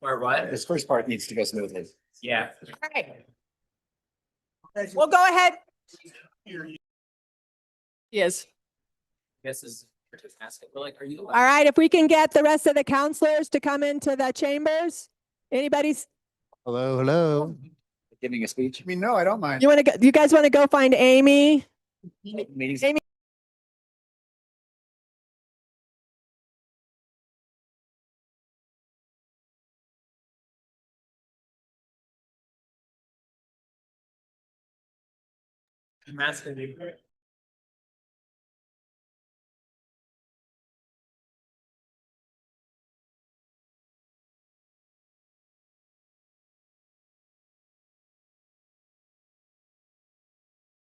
Or what? This first part needs to go smoothly. Yeah. Okay. Well, go ahead. Yes. This is asking, we're like, are you? All right, if we can get the rest of the counselors to come into the chambers. Anybody's, Hello, hello. Giving a speech? I mean, no, I don't mind. you want to go, you guys want to go find Amy? Meetings. Amy. I'm asking you.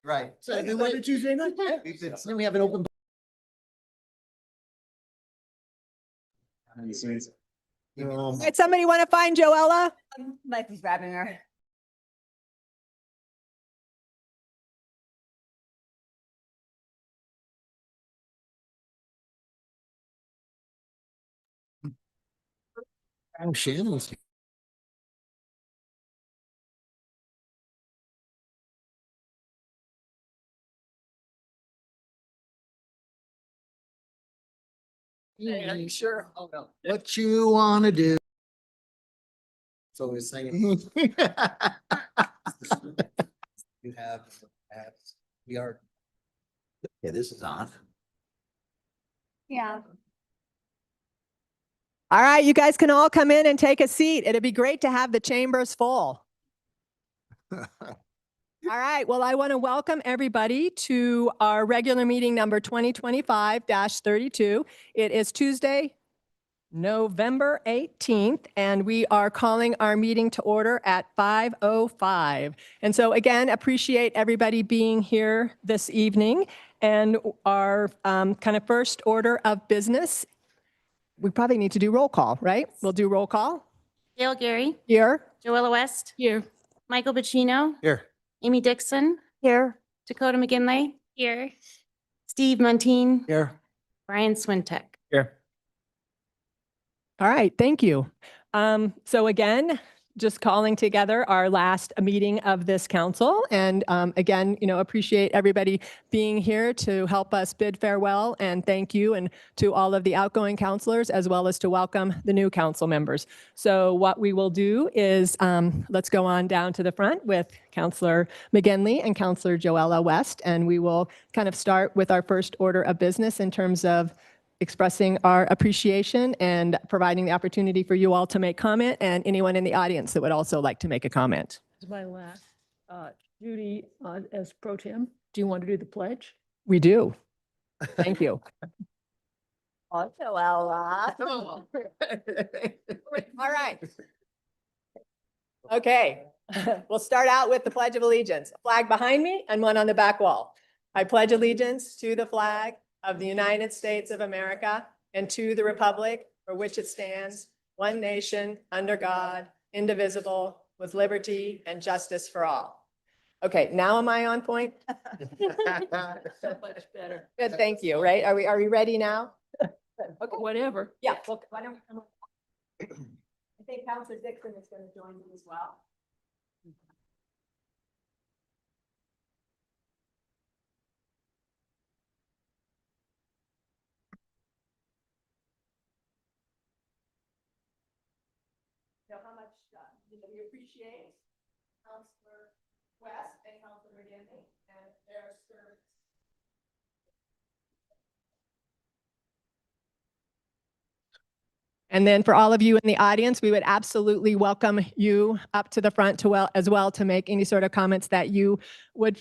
Right. So every Tuesday night? Then we have an open. All right, somebody want to find Joella? Life is grabbing her. Oh, Shannon's. Are you sure? Oh, no. What you wanna do? So we're saying. You have, we are. Yeah, this is on. Yeah. All right, you guys can all come in and take a seat. It'd be great to have the chambers full. All right, well, I want to welcome everybody to our regular meeting number 2025-32. It is Tuesday, November 18th, and we are calling our meeting to order at 5:05. And so again, appreciate everybody being here this evening. And our kind of first order of business, we probably need to do roll call, right? We'll do roll call. Gail Gary, Here. Joella West. Here. Michael Pacino, Here. Amy Dixon, Here. Dakota McGinley. Here. Steve Muntean, Here. Brian Swintek. Here. All right, thank you. So again, just calling together our last meeting of this council. And again, appreciate everybody being here to help us bid farewell and thank you, and to all of the outgoing councilors, as well as to welcome the new council members. So what we will do is let's go on down to the front with Councilor McGinley and Councilor Joella West. And we will kind of start with our first order of business in terms of expressing our appreciation and providing the opportunity for you all to make comment, and anyone in the audience that would also like to make a comment. Is my last. Judy, as pro tem, do you want to do the pledge? We do. Thank you. Also, well, All right. Okay, we'll start out with the Pledge of Allegiance. A flag behind me and one on the back wall. I pledge allegiance to the flag of the United States of America and to the republic for which it stands, one nation, under God, indivisible, with liberty and justice for all. Okay, now am I on point? So much better. Good, thank you. Right? Are we ready now? Okay, Whatever. yeah. Well, why don't we come up? I think Councilor Dixon is going to join you as well. Know how much we appreciate Councilor West and Councilor McGinley and their service. And then for all of you in the audience, we would absolutely welcome you up to the front as well to make any sort of comments that you would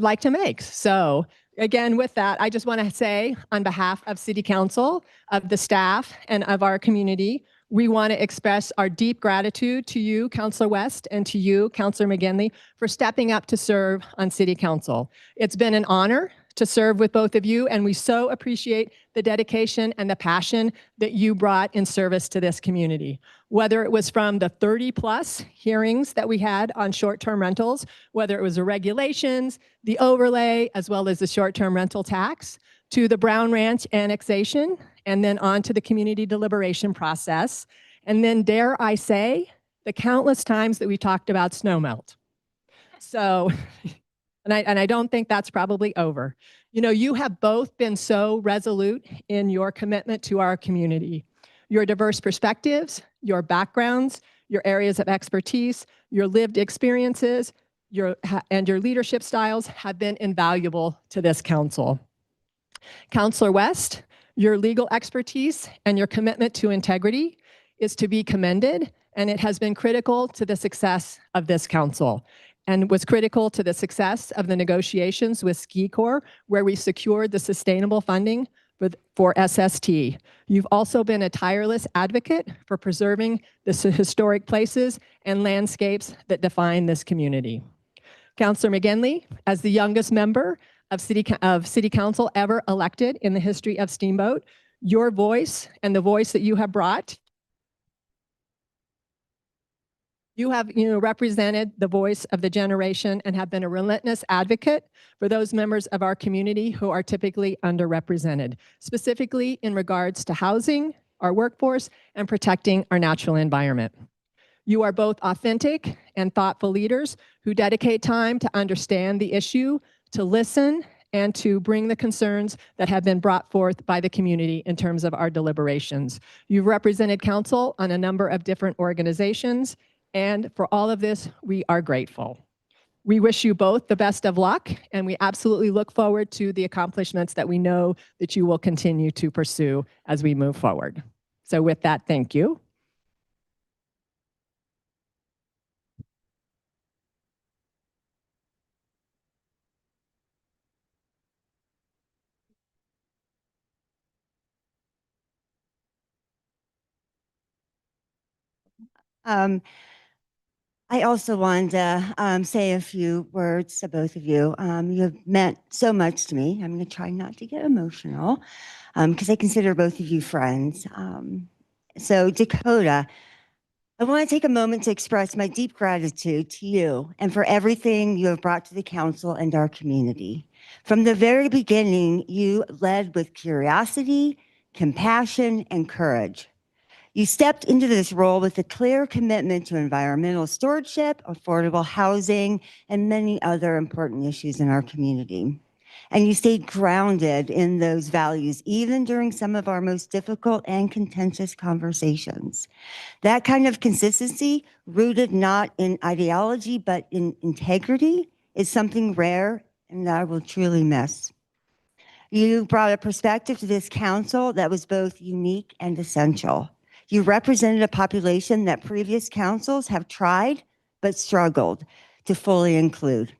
like to make. So again, with that, I just want to say on behalf of City Council, of the staff, and of our community, we want to express our deep gratitude to you, Councilor West, and to you, Councilor McGinley, for stepping up to serve on City Council. It's been an honor to serve with both of you, and we so appreciate the dedication and the passion that you brought in service to this community. Whether it was from the 30+ hearings that we had on short-term rentals, whether it was the regulations, the overlay, as well as the short-term rental tax, to the Brown Ranch annexation, and then on to the community deliberation process, And then dare I say, the countless times that we talked about snow melt. So, and I don't think that's probably over. You know, you have both been so resolute in your commitment to our community. Your diverse perspectives, your backgrounds, your areas of expertise, your lived experiences, and your leadership styles have been invaluable to this council. Councillor West, your legal expertise and your commitment to integrity is to be commended, and it has been critical to the success of this council and was critical to the success of the negotiations with Ski Corps, where we secured the sustainable funding for SST. You've also been a tireless advocate for preserving the historic places and landscapes that define this community. Councillor McGinley, as the youngest member of City Council ever elected in the history of Steamboat, your voice and the voice that you have brought, you have represented the voice of the generation and have been a relentless advocate for those members of our community who are typically underrepresented, specifically in regards to housing, our workforce, and protecting our natural environment. You are both authentic and thoughtful leaders who dedicate time to understand the issue, to listen, and to bring the concerns that have been brought forth by the community in terms of our deliberations. You've represented council on a number of different organizations, and for all of this, we are grateful. We wish you both the best of luck, and we absolutely look forward to the accomplishments that we know that you will continue to pursue as we move forward. So with that, thank you. I also wanted to say a few words to both of you. You have meant so much to me. I'm going to try not to get emotional because I consider both of you friends. So Dakota, I want to take a moment to express my deep gratitude to you and for everything you have brought to the council and our community. From the very beginning, you led with curiosity, compassion, and courage. You stepped into this role with a clear commitment to environmental stewardship, affordable housing, and many other important issues in our community. And you stayed grounded in those values, even during some of our most difficult and contentious conversations. That kind of consistency, rooted not in ideology, but in integrity, is something rare and that I will truly miss. You brought a perspective to this council that was both unique and essential. You represented a population that previous councils have tried but struggled to fully include.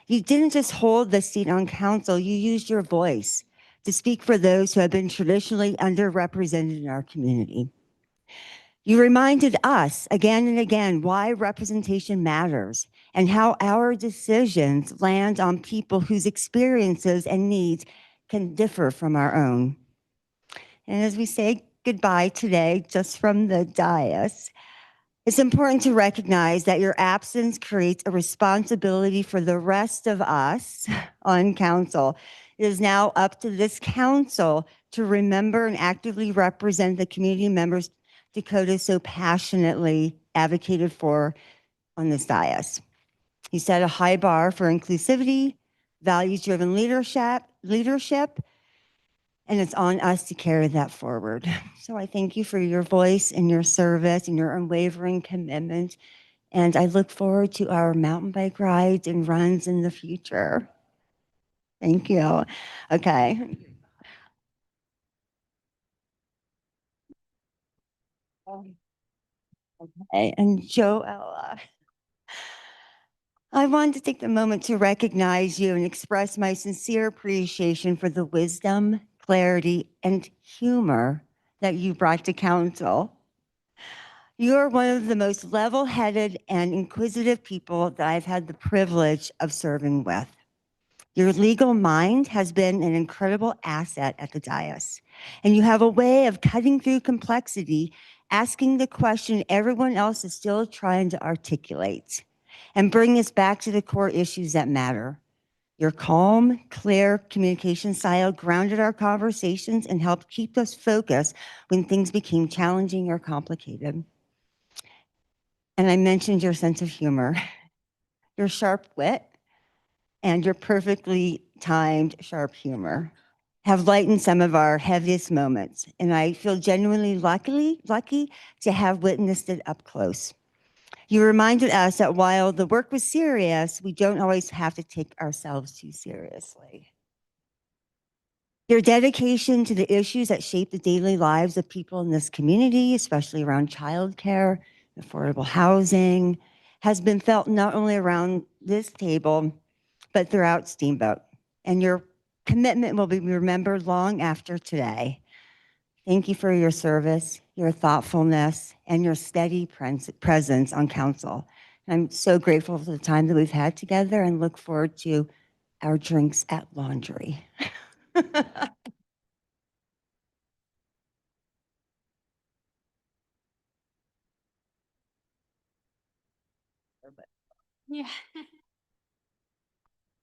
You didn't just hold the seat on council, you used your voice to speak for those who have been traditionally underrepresented in our community. You reminded us again and again why representation matters and how our decisions land on people whose experiences and needs can differ from our own. And as we say goodbye today, just from the dais, it's important to recognize that your absence creates a responsibility for the rest of us on council. It is now up to this council to remember and actively represent the community members Dakota so passionately advocated for on this dais. You set a high bar for inclusivity, values-driven leadership, and it's on us to carry that forward. So I thank you for your voice and your service and your unwavering commitment. And I look forward to our mountain bike rides and runs in the future. Thank you. Okay. Okay, and Joella. I wanted to take the moment to recognize you and express my sincere appreciation for the wisdom, clarity, and humor that you brought to council. You are one of the most level-headed and inquisitive people that I've had the privilege of serving with. Your legal mind has been an incredible asset at the dais, and you have a way of cutting through complexity, asking the question everyone else is still trying to articulate, and bring us back to the core issues that matter. Your calm, clear communication style grounded our conversations and helped keep us focused when things became challenging or complicated. And I mentioned your sense of humor, your sharp wit, and your perfectly timed sharp humor have lightened some of our heaviest moments. And I feel genuinely lucky to have witnessed it up close. You reminded us that while the work was serious, we don't always have to take ourselves too seriously. Your dedication to the issues that shape the daily lives of people in this community, especially around childcare, affordable housing, has been felt not only around this table, but throughout Steamboat. And your commitment will be remembered long after today. Thank you for your service, your thoughtfulness, and your steady presence on council. I'm so grateful for the time that we've had together and look forward to our drinks at laundry. Yeah.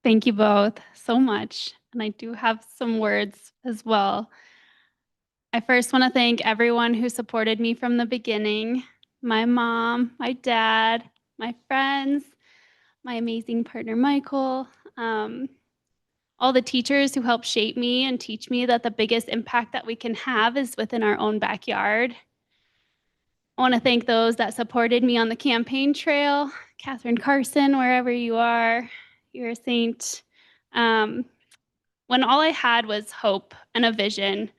Thank you both so much. And I do have some words as well. I first want to thank everyone who supported me from the beginning, my mom, my dad, my friends, my amazing partner, Michael, all the teachers who helped shape me and teach me that the biggest impact that we can have is within our own backyard. I want to thank those that supported me on the campaign trail, Catherine Carson, wherever you are, you're a saint. When all I had was hope and a vision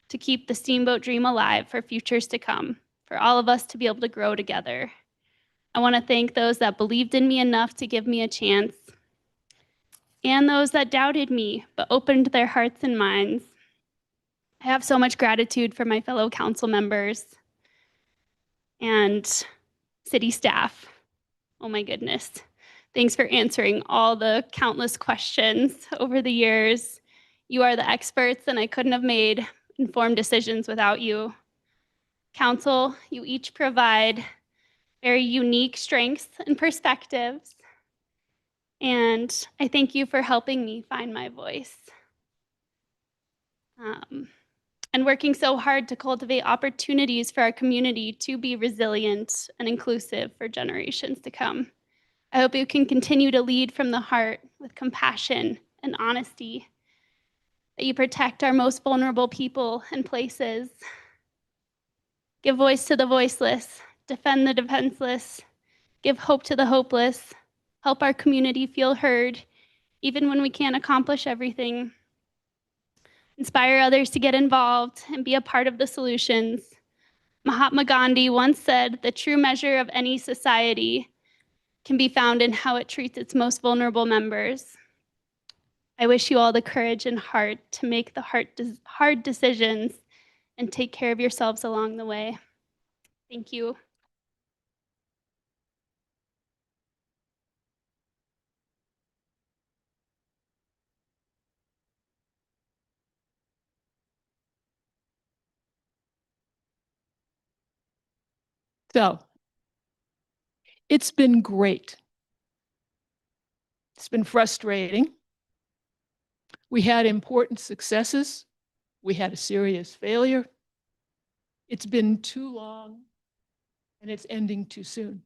to keep the Steamboat dream alive for futures to come, for all of us to be able to grow together. I want to thank those that believed in me enough to give me a chance, and those that doubted me but opened their hearts and minds. I have so much gratitude for my fellow council members and city staff. Oh my goodness. Thanks for answering all the countless questions over the years. You are the experts, and I couldn't have made informed decisions without you. Council, you each provide very unique strengths and perspectives, and I thank you for helping me find my voice. And working so hard to cultivate opportunities for our community to be resilient and inclusive for generations to come. I hope you can continue to lead from the heart with compassion and honesty, that you protect our most vulnerable people and places, give voice to the voiceless, defend the defenseless, give hope to the hopeless, help our community feel heard, even when we can't accomplish everything. Inspire others to get involved and be a part of the solutions. Mahatma Gandhi once said, "The true measure of any society can be found in how it treats its most vulnerable members." I wish you all the courage and heart to make the hard decisions and take care of yourselves along the way. Thank you. So it's been great. It's been frustrating. We had important successes. We had a serious failure. It's been too long, and it's ending too soon.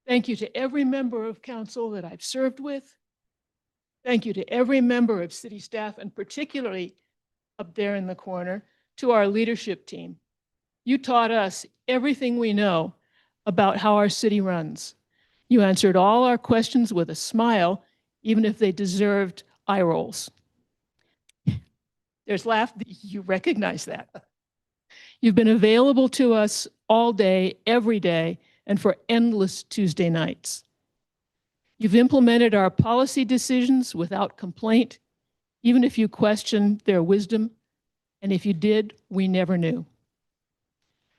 Thank you to every member of council that I've served with. Thank you to every member of city staff, and particularly up there in the corner, to our leadership team. You taught us everything we know about how our city runs. You answered all our questions with a smile, even if they deserved eye rolls. There's laughter. You recognize that. You've been available to us all day, every day, and for endless Tuesday nights. You've implemented our policy decisions without complaint, even if you questioned their wisdom, and if you did, we never knew.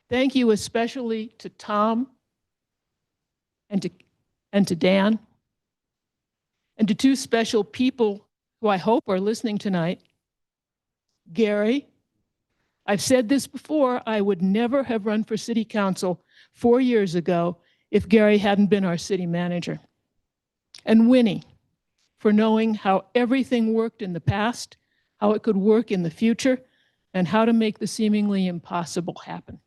Thank you especially to Tom and to Dan, and to two special people who I hope are listening tonight. Gary, I've said this before, I would never have run for city council 4 years ago if Gary hadn't been our city manager. and Winnie for knowing how everything worked in the past, how it could work in the future, and how to make the seemingly impossible happen.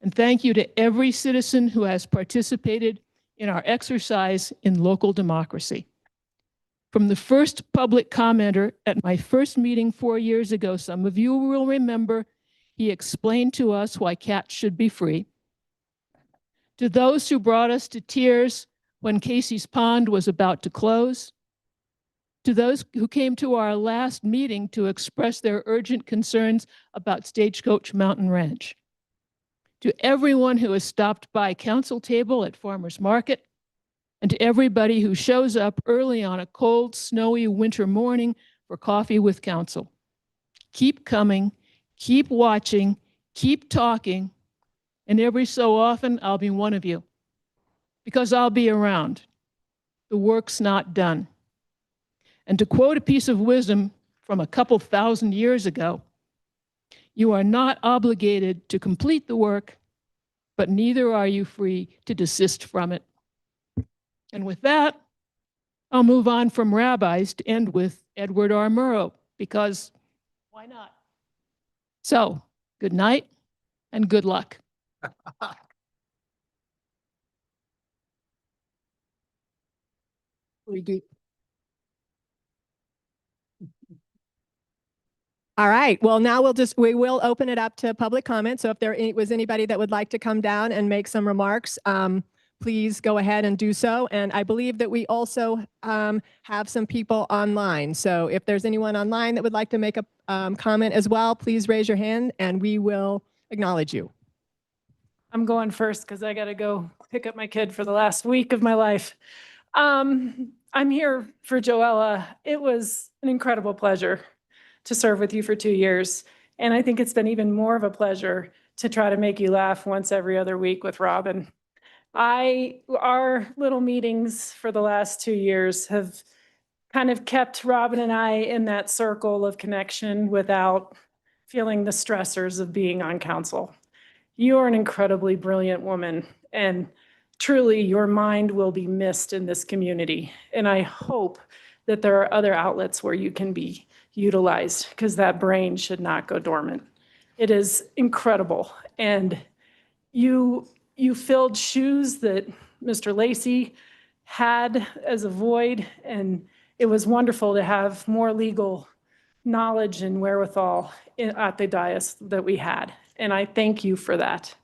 And thank you to every citizen who has participated in our exercise in local democracy. From the first public commenter at my first meeting 4 years ago, some of you will remember he explained to us why cats should be free. To those who brought us to tears when Casey's Pond was about to close. To those who came to our last meeting to express their urgent concerns about Stagecoach Mountain Ranch. To everyone who has stopped by council table at Farmers Market, and to everybody who shows up early on a cold, snowy winter morning for coffee with council. Keep coming, keep watching, keep talking, and every so often I'll be one of you, because I'll be around. The work's not done. And to quote a piece of wisdom from a couple thousand years ago, you are not obligated to complete the work, but neither are you free to desist from it. And with that, I'll move on from rabbis to end with Edward R. Murrow, because why not? So, good night and good luck. All right. Well, now we will open it up to public comment. So if there was anybody that would like to come down and make some remarks, please go ahead and do so. And I believe that we also have some people online. So if there's anyone online that would like to make a comment as well, please raise your hand and we will acknowledge you. I'm going first because I got to go pick up my kid for the last week of my life. I'm here for Joella. It was an incredible pleasure to serve with you for 2 years. And I think it's been even more of a pleasure to try to make you laugh once every other week with Robin. Our little meetings for the last 2 years have kind of kept Robin and I in that circle of connection without feeling the stressors of being on council. You are an incredibly brilliant woman, and truly your mind will be missed in this community. And I hope that there are other outlets where you can be utilized, because that brain should not go dormant. It is incredible. And you filled shoes that Mr. Lacey had as a void, and it was wonderful to have more legal knowledge and wherewithal at the dais that we had. And I thank you for that.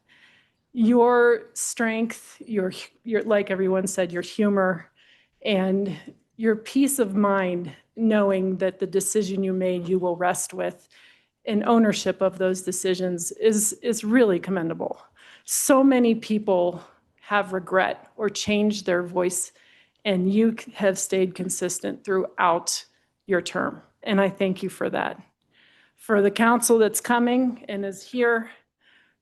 Your strength, your like everyone said, your humor, and your peace of mind, knowing that the decision you made, you will rest with, and ownership of those decisions is really commendable. So many people have regret or changed their voice, and you have stayed consistent throughout your term. And I thank you for that. For the council that's coming and is here,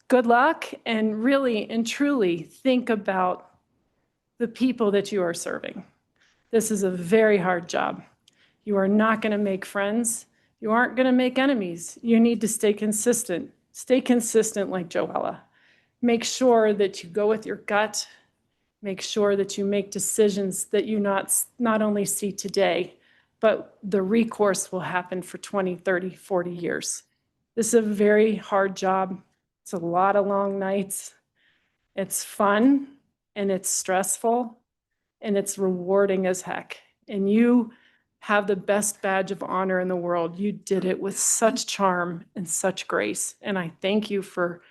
good luck, and really and truly think about the people that you are serving. This is a very hard job. You are not going to make friends. You aren't going to make enemies. You need to stay consistent. Stay consistent like Joella. Make sure that you go with your gut. Make sure that you make decisions that you not only see today, but the recourse will happen for 20, 30, 40 years. This is a very hard job. It's a lot of long nights. It's fun and it's stressful and it's rewarding as heck. And you have the best badge of honor in the world. You did it with such charm and such grace. And I thank you for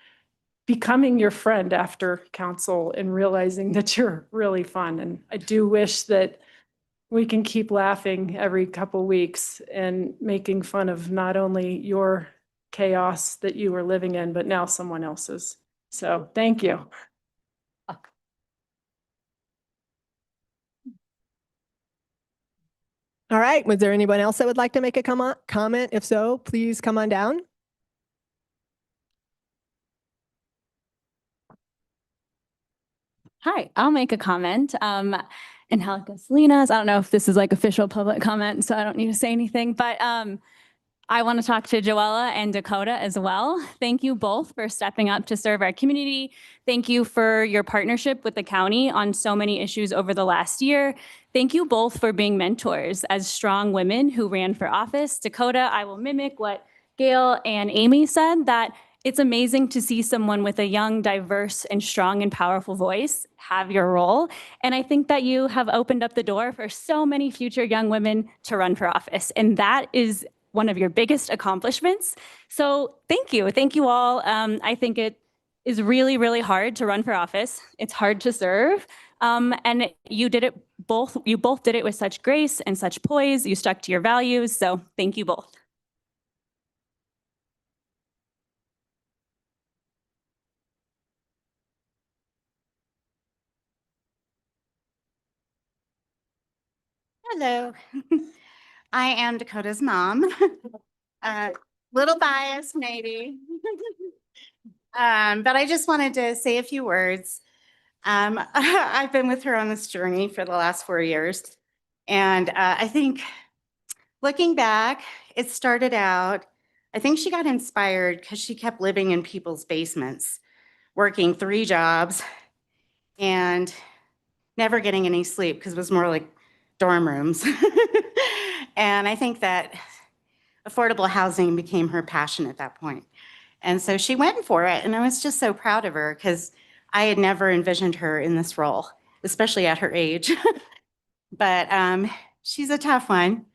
becoming your friend after council and realizing that you're really fun. And I do wish that we can keep laughing every couple weeks and making fun of not only your chaos that you were living in, but now someone else's. So thank you. All right. Was there anyone else that would like to make a comment? If so, please come on down. Hi, I'll make a comment. Angelica Salinas, I don't know if this is like official public comment, so I don't need to say anything, but I want to talk to Joella and Dakota as well. Thank you both for stepping up to serve our community. Thank you for your partnership with the county on so many issues over the last year. Thank you both for being mentors as strong women who ran for office. Dakota, I will mimic what Gail and Amy said, that it's amazing to see someone with a young, diverse, and strong and powerful voice have your role. And I think that you have opened up the door for so many future young women to run for office. And that is one of your biggest accomplishments. So thank you. Thank you all. I think it is really, really hard to run for office. It's hard to serve. And you did it both. You both did it with such grace and such poise. You stuck to your values. So thank you both. Hello, I am Dakota's mom. Little biased maybe. But I just wanted to say a few words. I've been with her on this journey for the last 4 years. And I think looking back, it started out, I think she got inspired because she kept living in people's basements, working 3 jobs and never getting any sleep because it was more like dorm rooms. And I think that affordable housing became her passion at that point. And so she went for it. And I was just so proud of her because I had never envisioned her in this role, especially at her age. But she's a tough one.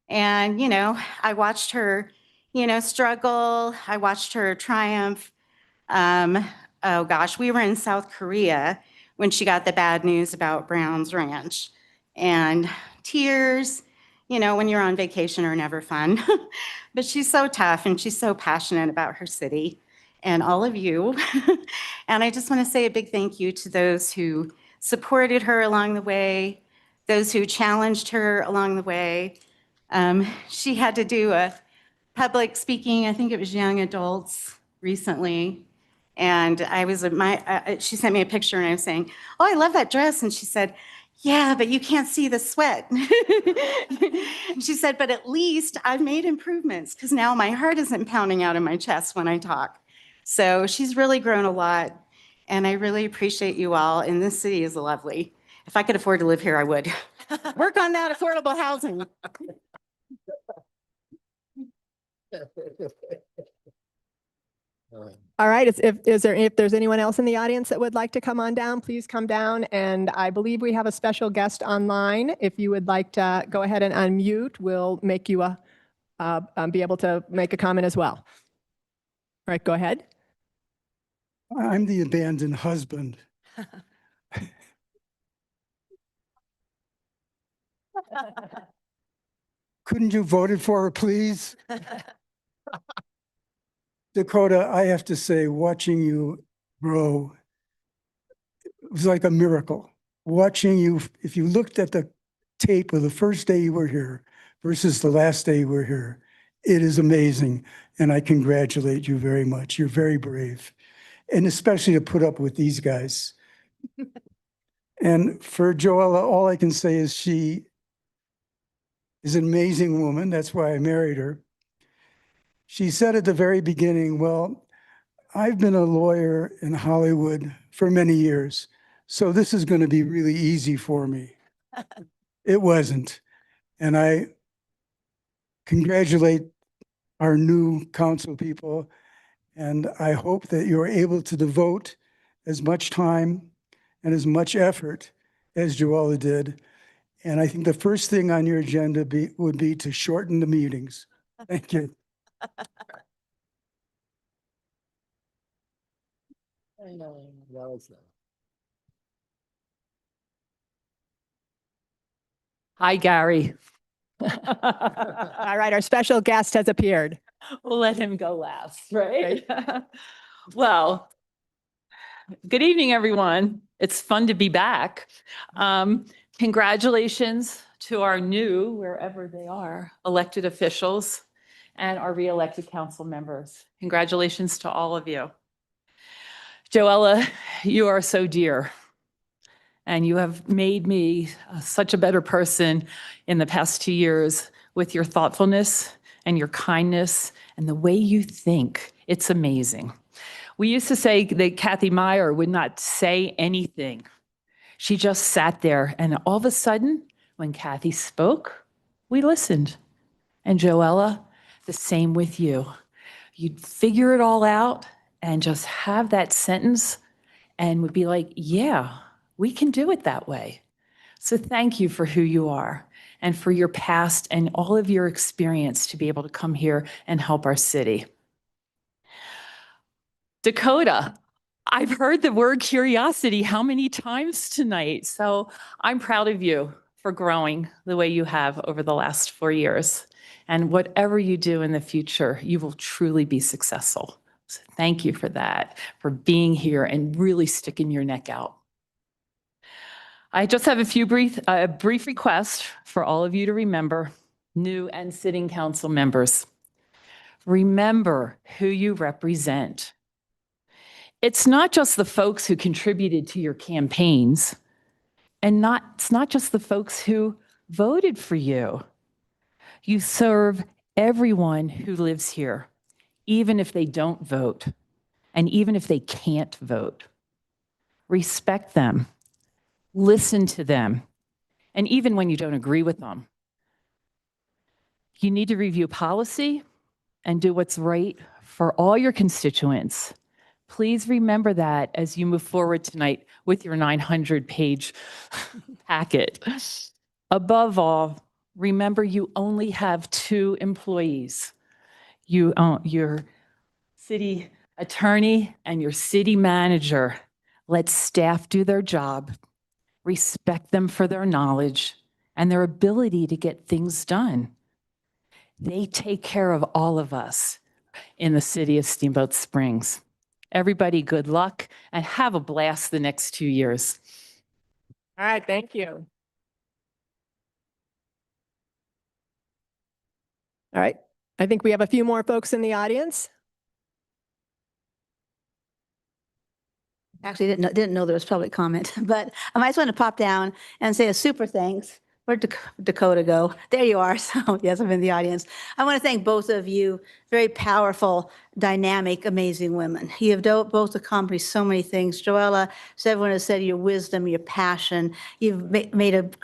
And, you know, I watched her, you know, struggle. I watched her triumph. Oh gosh, we were in South Korea when she got the bad news about Brown's Ranch. And tears, you know, when you're on vacation are never fun. But she's so tough and she's so passionate about her city and all of you. And I just want to say a big thank you to those who supported her along the way, those who challenged her along the way. She had to do a public speaking, I think it was young adults recently. And I was at she sent me a picture and I was saying, oh, I love that dress. And she said, yeah, but you can't see the sweat. She said, but at least I've made improvements because now my heart isn't pounding out of my chest when I talk. So she's really grown a lot. And I really appreciate you all. And this city is lovely. If I could afford to live here, I would. Work on that affordable housing. All right, if there's anyone else in the audience that would like to come on down, please come down. And I believe we have a special guest online. If you would like to go ahead and unmute, we'll make you be able to make a comment as well. All right, go ahead. I'm the abandoned husband. Couldn't you voted for her, please? Dakota, I have to say, watching you grow, it was like a miracle. Watching you, if you looked at the tape of the first day you were here versus the last day you were here, it is amazing. And I congratulate you very much. You're very brave. And especially to put up with these guys. And for Joella, all I can say is she is an amazing woman. That's why I married her. She said at the very beginning, well, I've been a lawyer in Hollywood for many years, so this is going to be really easy for me. It wasn't. And I congratulate our new council people, and I hope that you're able to devote as much time and as much effort as Joella did. And I think the first thing on your agenda would be to shorten the meetings. Thank you. Hi, Gary. All right, our special guest has appeared. We'll let him go last, right? Well, good evening, everyone. It's fun to be back. Congratulations to our new, wherever they are, elected officials and our re-elected council members. Congratulations to all of you. Joella, you are so dear. And you have made me such a better person in the past 2 years with your thoughtfulness and your kindness and the way you think. It's amazing. We used to say that Kathy Meyer would not say anything. She just sat there, and all of a sudden, when Kathy spoke, we listened. And Joella, the same with you. You'd figure it all out and just have that sentence and would be like, yeah, we can do it that way. So thank you for who you are and for your past and all of your experience to be able to come here and help our city. Dakota, I've heard the word curiosity how many times tonight? So I'm proud of you for growing the way you have over the last 4 years. And whatever you do in the future, you will truly be successful. So thank you for that, for being here and really sticking your neck out. I just have a brief request for all of you to remember, new and sitting council members. Remember who you represent. It's not just the folks who contributed to your campaigns, and it's not just the folks who voted for you. You serve everyone who lives here, even if they don't vote, and even if they can't vote. Respect them, listen to them, and even when you don't agree with them. You need to review policy and do what's right for all your constituents. Please remember that as you move forward tonight with your 900-page packet. Above all, remember you only have 2 employees. Your city attorney and your city manager. Let staff do their job. Respect them for their knowledge and their ability to get things done. They take care of all of us in the city of Steamboat Springs. Everybody, good luck and have a blast the next 2 years. All right, thank you. All right, I think we have a few more folks in the audience. Actually, didn't know there was public comment, but I just want to pop down and say a super thanks. Where'd Dakota go? There you are. So yes, I'm in the audience. I want to thank both of you, very powerful, dynamic, amazing women. You have both accomplished so many things. Joella, so everyone has said your wisdom, your passion. You've accomplished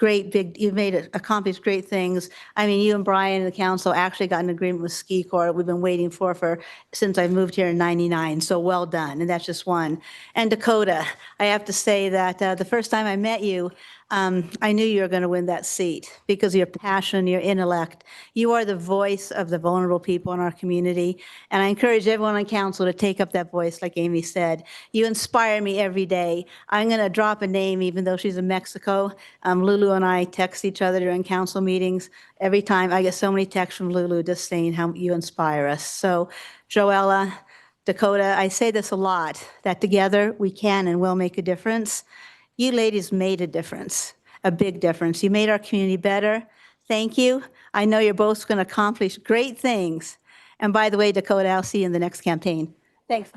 great things. I mean, you and Brian and the council actually got an agreement with Ski Corps we've been waiting for since I moved here in '99. So well done. And that's just one. And Dakota, I have to say that the first time I met you, I knew you were going to win that seat because of your passion, your intellect. You are the voice of the vulnerable people in our community. And I encourage everyone on council to take up that voice, like Amy said. You inspire me every day. I'm going to drop a name, even though she's in Mexico. Lulu and I text each other during council meetings. Every time I get so many texts from Lulu just saying how you inspire us. So Joella, Dakota, I say this a lot, that together we can and will make a difference. You ladies made a difference, a big difference. You made our community better. Thank you. I know you're both going to accomplish great things. And by the way, Dakota, I'll see you in the next campaign. Thanks.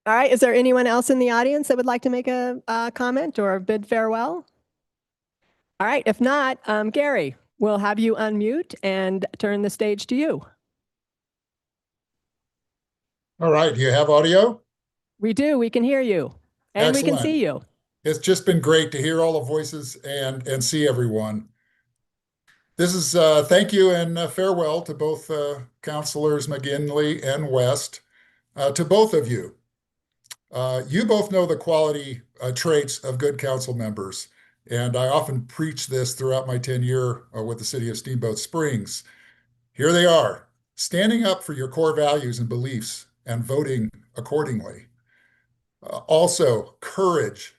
All right, is there anyone else in the audience that would like to make a comment or bid farewell? All right, if not, Gary, we'll have you unmute and turn the stage to you. All right, do you have audio? We do, we can hear you. And we can Excellent. see you. It's just been great to hear all the voices and see everyone. This is thank you and farewell to both Councilors McGinley and West. To both of you. You both know the quality traits of good council members, and I often preach this throughout my tenure with the city of Steamboat Springs. Here they are, standing up for your core values and beliefs and voting accordingly. Also, courage.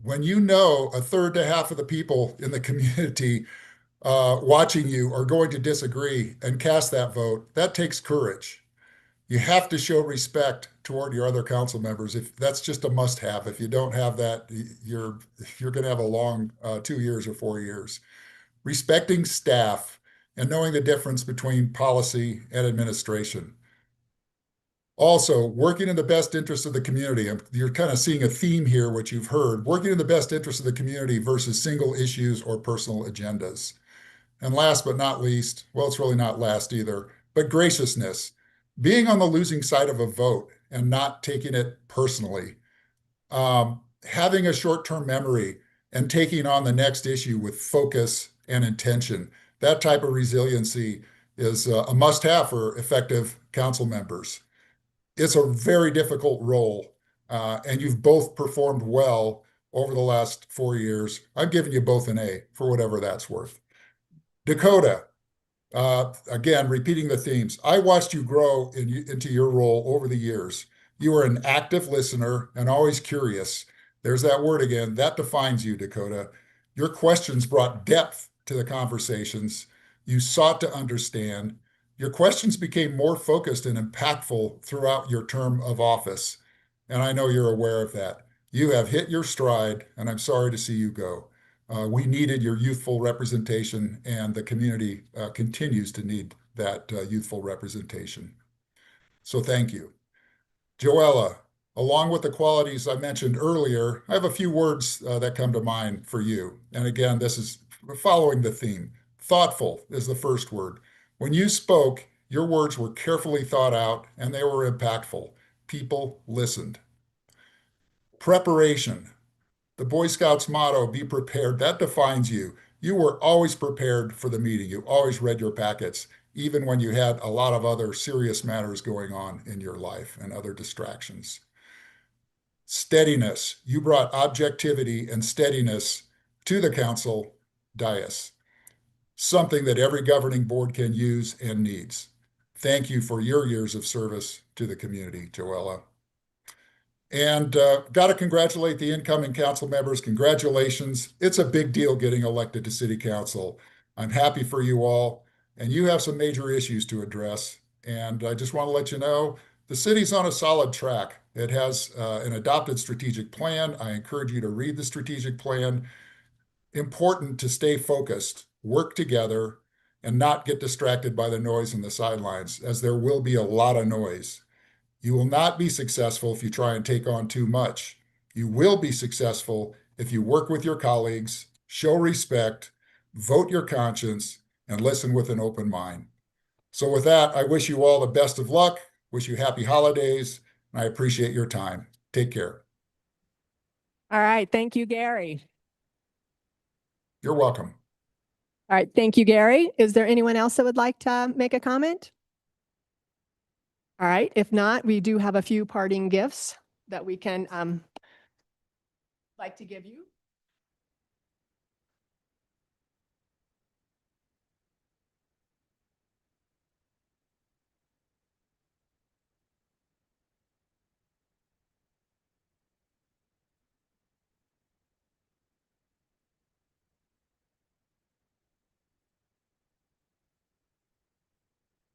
When you know a third to half of the people in the community watching you are going to disagree and cast that vote, that takes courage. You have to show respect toward your other council members. If that's just a must-have. If you don't have that, you're going to have a long 2 years or 4 years. Respecting staff and knowing the difference between policy and administration. Also, working in the best interest of the community. You're kind of seeing a theme here, which you've heard, working in the best interest of the community versus single issues or personal agendas. And last but not least, well, it's really not last either, but graciousness, being on the losing side of a vote and not taking it personally, having a short-term memory and taking on the next issue with focus and intention. That type of resiliency is a must-have for effective council members. It's a very difficult role, and you've both performed well over the last 4 years. I'm giving you both an A for whatever that's worth. Dakota, again, repeating the themes. I watched you grow into your role over the years. You were an active listener and always curious. There's that word again. That defines you, Dakota. Your questions brought depth to the conversations. You sought to understand. Your questions became more focused and impactful throughout your term of office. And I know you're aware of that. You have hit your stride, and I'm sorry to see you go. We needed your youthful representation, and the community continues to need that youthful representation. So thank you. Joella, along with the qualities I mentioned earlier, I have a few words that come to mind for you. And again, this is following the theme. Thoughtful is the first word. When you spoke, your words were carefully thought out and they were impactful. People listened. Preparation. The Boy Scouts motto, be prepared, that defines you. You were always prepared for the meeting. You always read your packets, even when you had a lot of other serious matters going on in your life and other distractions. Steadiness. You brought objectivity and steadiness to the council dais, something that every governing board can use and needs. Thank you for your years of service to the community, Joella. And got to congratulate the incoming council members. Congratulations. It's a big deal getting elected to city council. I'm happy for you all. And you have some major issues to address. And I just want to let you know, the city's on a solid track. It has an adopted strategic plan. I encourage you to read the strategic plan. Important to stay focused, work together, and not get distracted by the noise on the sidelines, as there will be a lot of noise. You will not be successful if you try and take on too much. You will be successful if you work with your colleagues, show respect, vote your conscience, and listen with an open mind. So with that, I wish you all the best of luck, wish you happy holidays, and I appreciate your time. Take care. All right. Thank you, Gary. You're welcome. All right. Thank you, Gary. Is there anyone else that would like to make a comment? All right. If not, we do have a few parting gifts that we can like to give you.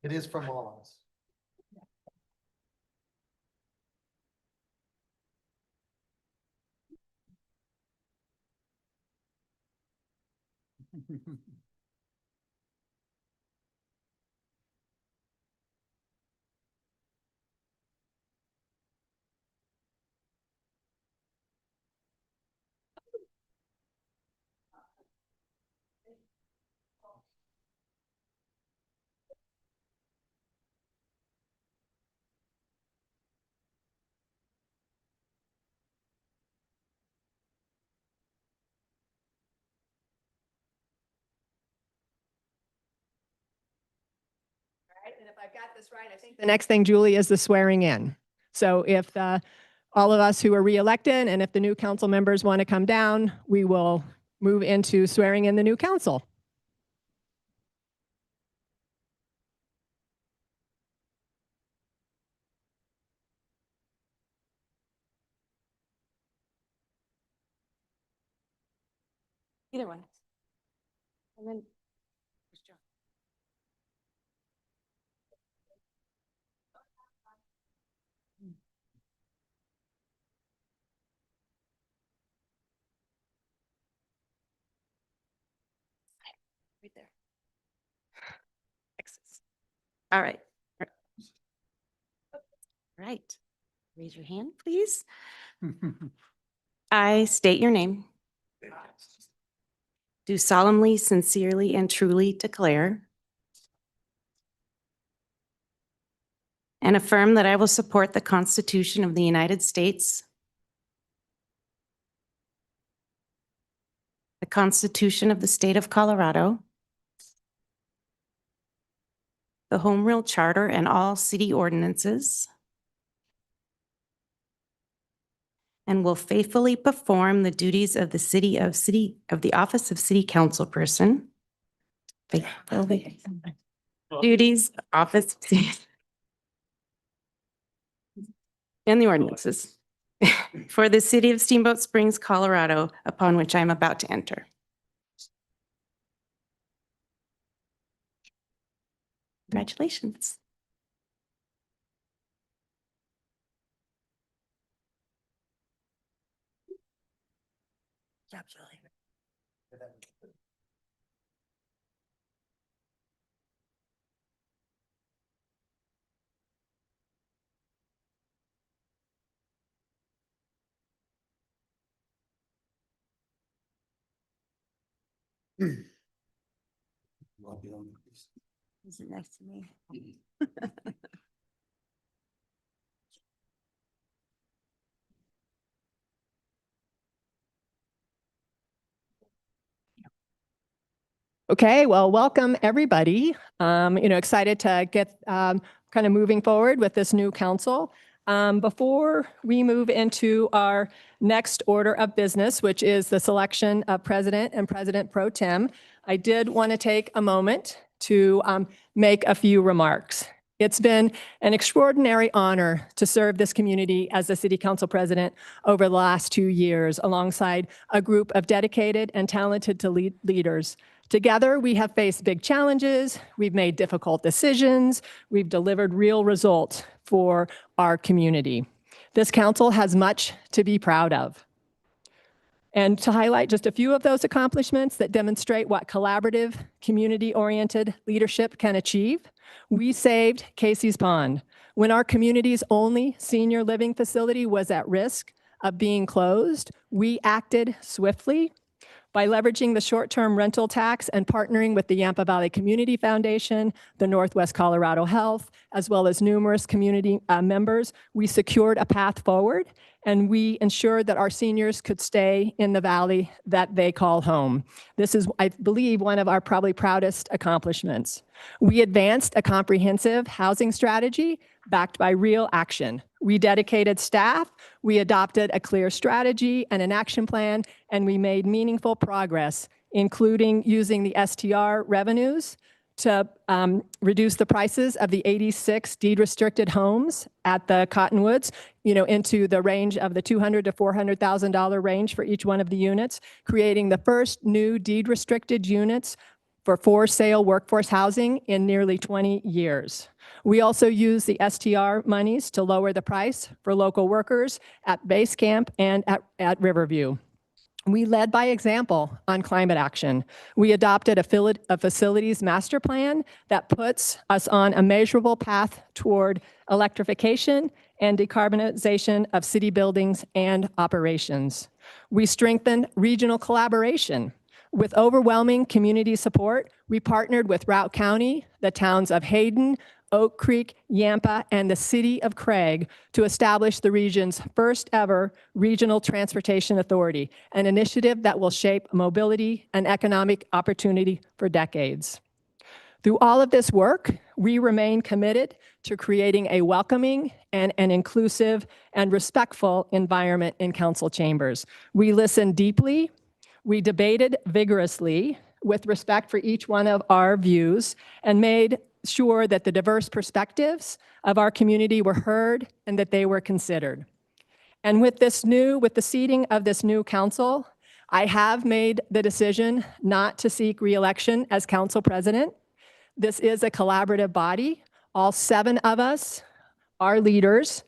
It is from all of us. And if I've got this right, I think the next thing, Julie, is the swearing in. So if all of us who are reelected and if the new council members want to come down, we will move into swearing in the new council. Either one. And then. where's Joe? Right there. X's. All right. Right. Raise your hand, please. I state your name. Do solemnly, sincerely, and truly declare and affirm that I will support the Constitution of the United States, the Constitution of the State of Colorado, the Home Rule Charter and all city ordinances, and will faithfully perform the duties of the office of City Council Person. Duties, office, and the ordinances for the city of Steamboat Springs, Colorado, upon which I am about to enter. Congratulations. Good job, Julie. Is it next to me? Okay, well, welcome everybody. Excited to get kind of moving forward with this new council. Before we move into our next order of business, which is the selection of president and president pro tem, I did want to take a moment to make a few remarks. It's been an extraordinary honor to serve this community as the city council president over the last 2 years, alongside a group of dedicated and talented leaders. Together, we have faced big challenges, we've made difficult decisions, we've delivered real results for our community. This council has much to be proud of. And to highlight just a few of those accomplishments that demonstrate what collaborative, community-oriented leadership can achieve, we saved Casey's Pond. When our community's only senior living facility was at risk of being closed, we acted swiftly by leveraging the short-term rental tax and partnering with the Yampa Valley Community Foundation, the Northwest Colorado Health, as well as numerous community members. We secured a path forward, and we ensured that our seniors could stay in the valley that they call home. This is, I believe, one of our probably proudest accomplishments. We advanced a comprehensive housing strategy backed by real action. We dedicated staff, we adopted a clear strategy and an action plan, and we made meaningful progress, including using the STR revenues to reduce the prices of the 86 deed-restricted homes at the Cottonwoods, into the range of the $200,000 to $400,000 range for each one of the units, creating the first new deed-restricted units for for-sale workforce housing in nearly 20 years. We also use the STR monies to lower the price for local workers at Base Camp and at Riverview. We led by example on climate action. We adopted a facilities master plan that puts us on a measurable path toward electrification and decarbonization of city buildings and operations. We strengthened regional collaboration. With overwhelming community support, we partnered with Routt County, the towns of Hayden, Oak Creek, Yampa, and the city of Craig to establish the region's first ever Regional Transportation Authority, an initiative that will shape mobility and economic opportunity for decades. Through all of this work, we remain committed to creating a welcoming and an inclusive and respectful environment in council chambers. We listened deeply, we debated vigorously with respect for each one of our views, and made sure that the diverse perspectives of our community were heard and that they were considered. And with the seating of this new council, I have made the decision not to seek re-election as council president. This is a collaborative body. All 7 of us are leaders,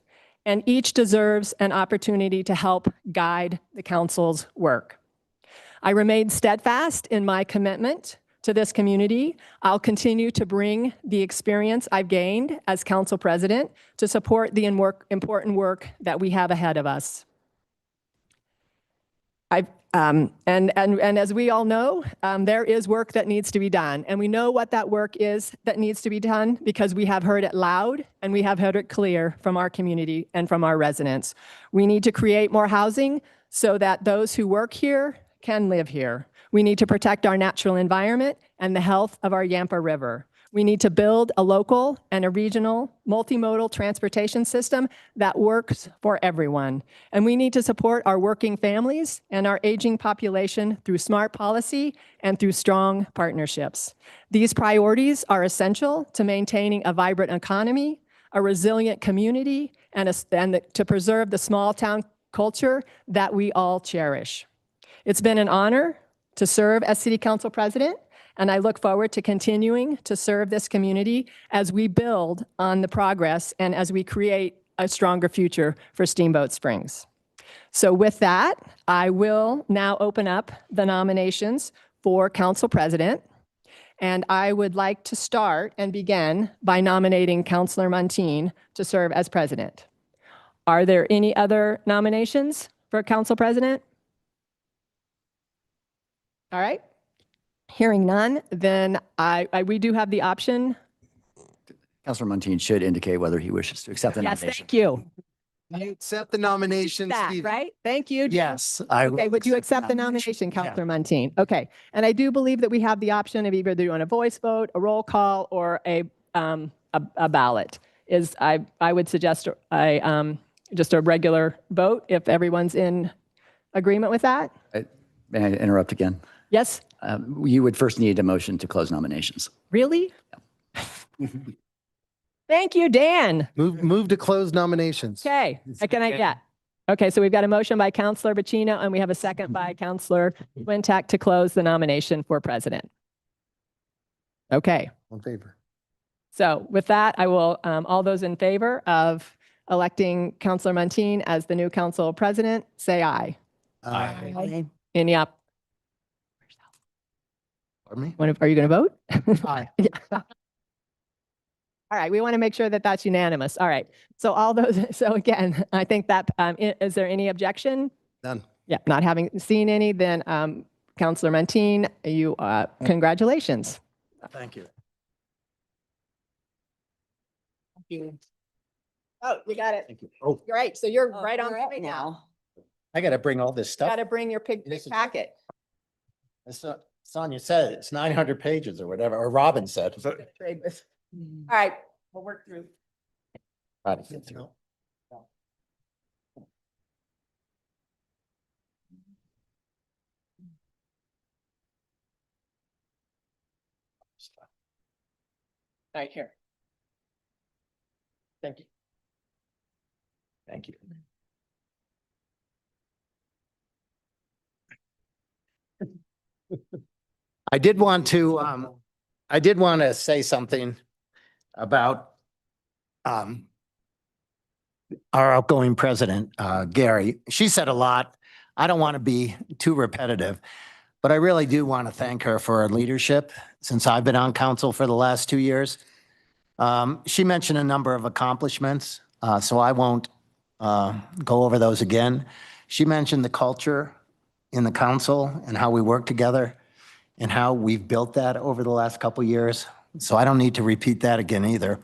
and each deserves an opportunity to help guide the council's work. I remain steadfast in my commitment to this community. I'll continue to bring the experience I've gained as council president to support the important work that we have ahead of us. And as we all know, there is work that needs to be done. And we know what that work is that needs to be done because we have heard it loud and we have heard it clear from our community and from our residents. We need to create more housing so that those who work here can live here. We need to protect our natural environment and the health of our Yampa River. We need to build a local and a regional multimodal transportation system that works for everyone. And we need to support our working families and our aging population through smart policy and through strong partnerships. These priorities are essential to maintaining a vibrant economy, a resilient community, and to preserve the small town culture that we all cherish. It's been an honor to serve as City Council President, and I look forward to continuing to serve this community as we build on the progress and as we create a stronger future for Steamboat Springs. So with that, I will now open up the nominations for Council President. And I would like to start and begin by nominating Councilor Muntean to serve as president. Are there any other nominations for Council President? All right. Hearing none, then we do have the option. Councilor Muntean should indicate whether he wishes to accept the Yes, nomination. thank you. I accept the nomination, That, Steve. right? Thank you. Yes. Okay, would you accept the nomination, Councilor Muntean? Okay, and I do believe that we have the option of either doing a voice vote, a roll call, or a ballot. I would suggest just a regular vote if everyone's in agreement with that. May I interrupt again? Yes? You would first need a motion to close nominations. Really? Thank you, Dan. Move to close nominations. Okay, can I get? Okay, so we've got a motion by Councilor Bacino and we have a second by Councilor Quintac to close the nomination for president. Okay, In favor. so with that, I will, all those in favor of electing Councilor Muntean as the new council president, say aye. Aye. Any up? Pardon me? Are you going to vote? Aye. Yeah. All right, we want to make sure that that's unanimous. All right, so all those, so again, I think that, is there any objection? None. Yeah, not having seen any, then Councilor Muntean, you, congratulations. Thank you. Oh, you got it. Thank you. Oh, You're right, so you're Oh, right on you're up point now. I got to bring all this You stuff. got to bring your big This is- packet. Sonia said it's 900 pages or whatever, or Robin said. Trade with. All right, we'll work through. Try to get through. Right here. Thank you. Thank you. I did want to say something about our outgoing president, Gary. She said a lot. I don't want to be too repetitive, but I really do want to thank her for her leadership since I've been on council for the last 2 years. She mentioned a number of accomplishments, so I won't go over those again. She mentioned the culture in the council and how we work together and how we've built that over the last couple of years. So I don't need to repeat that again either.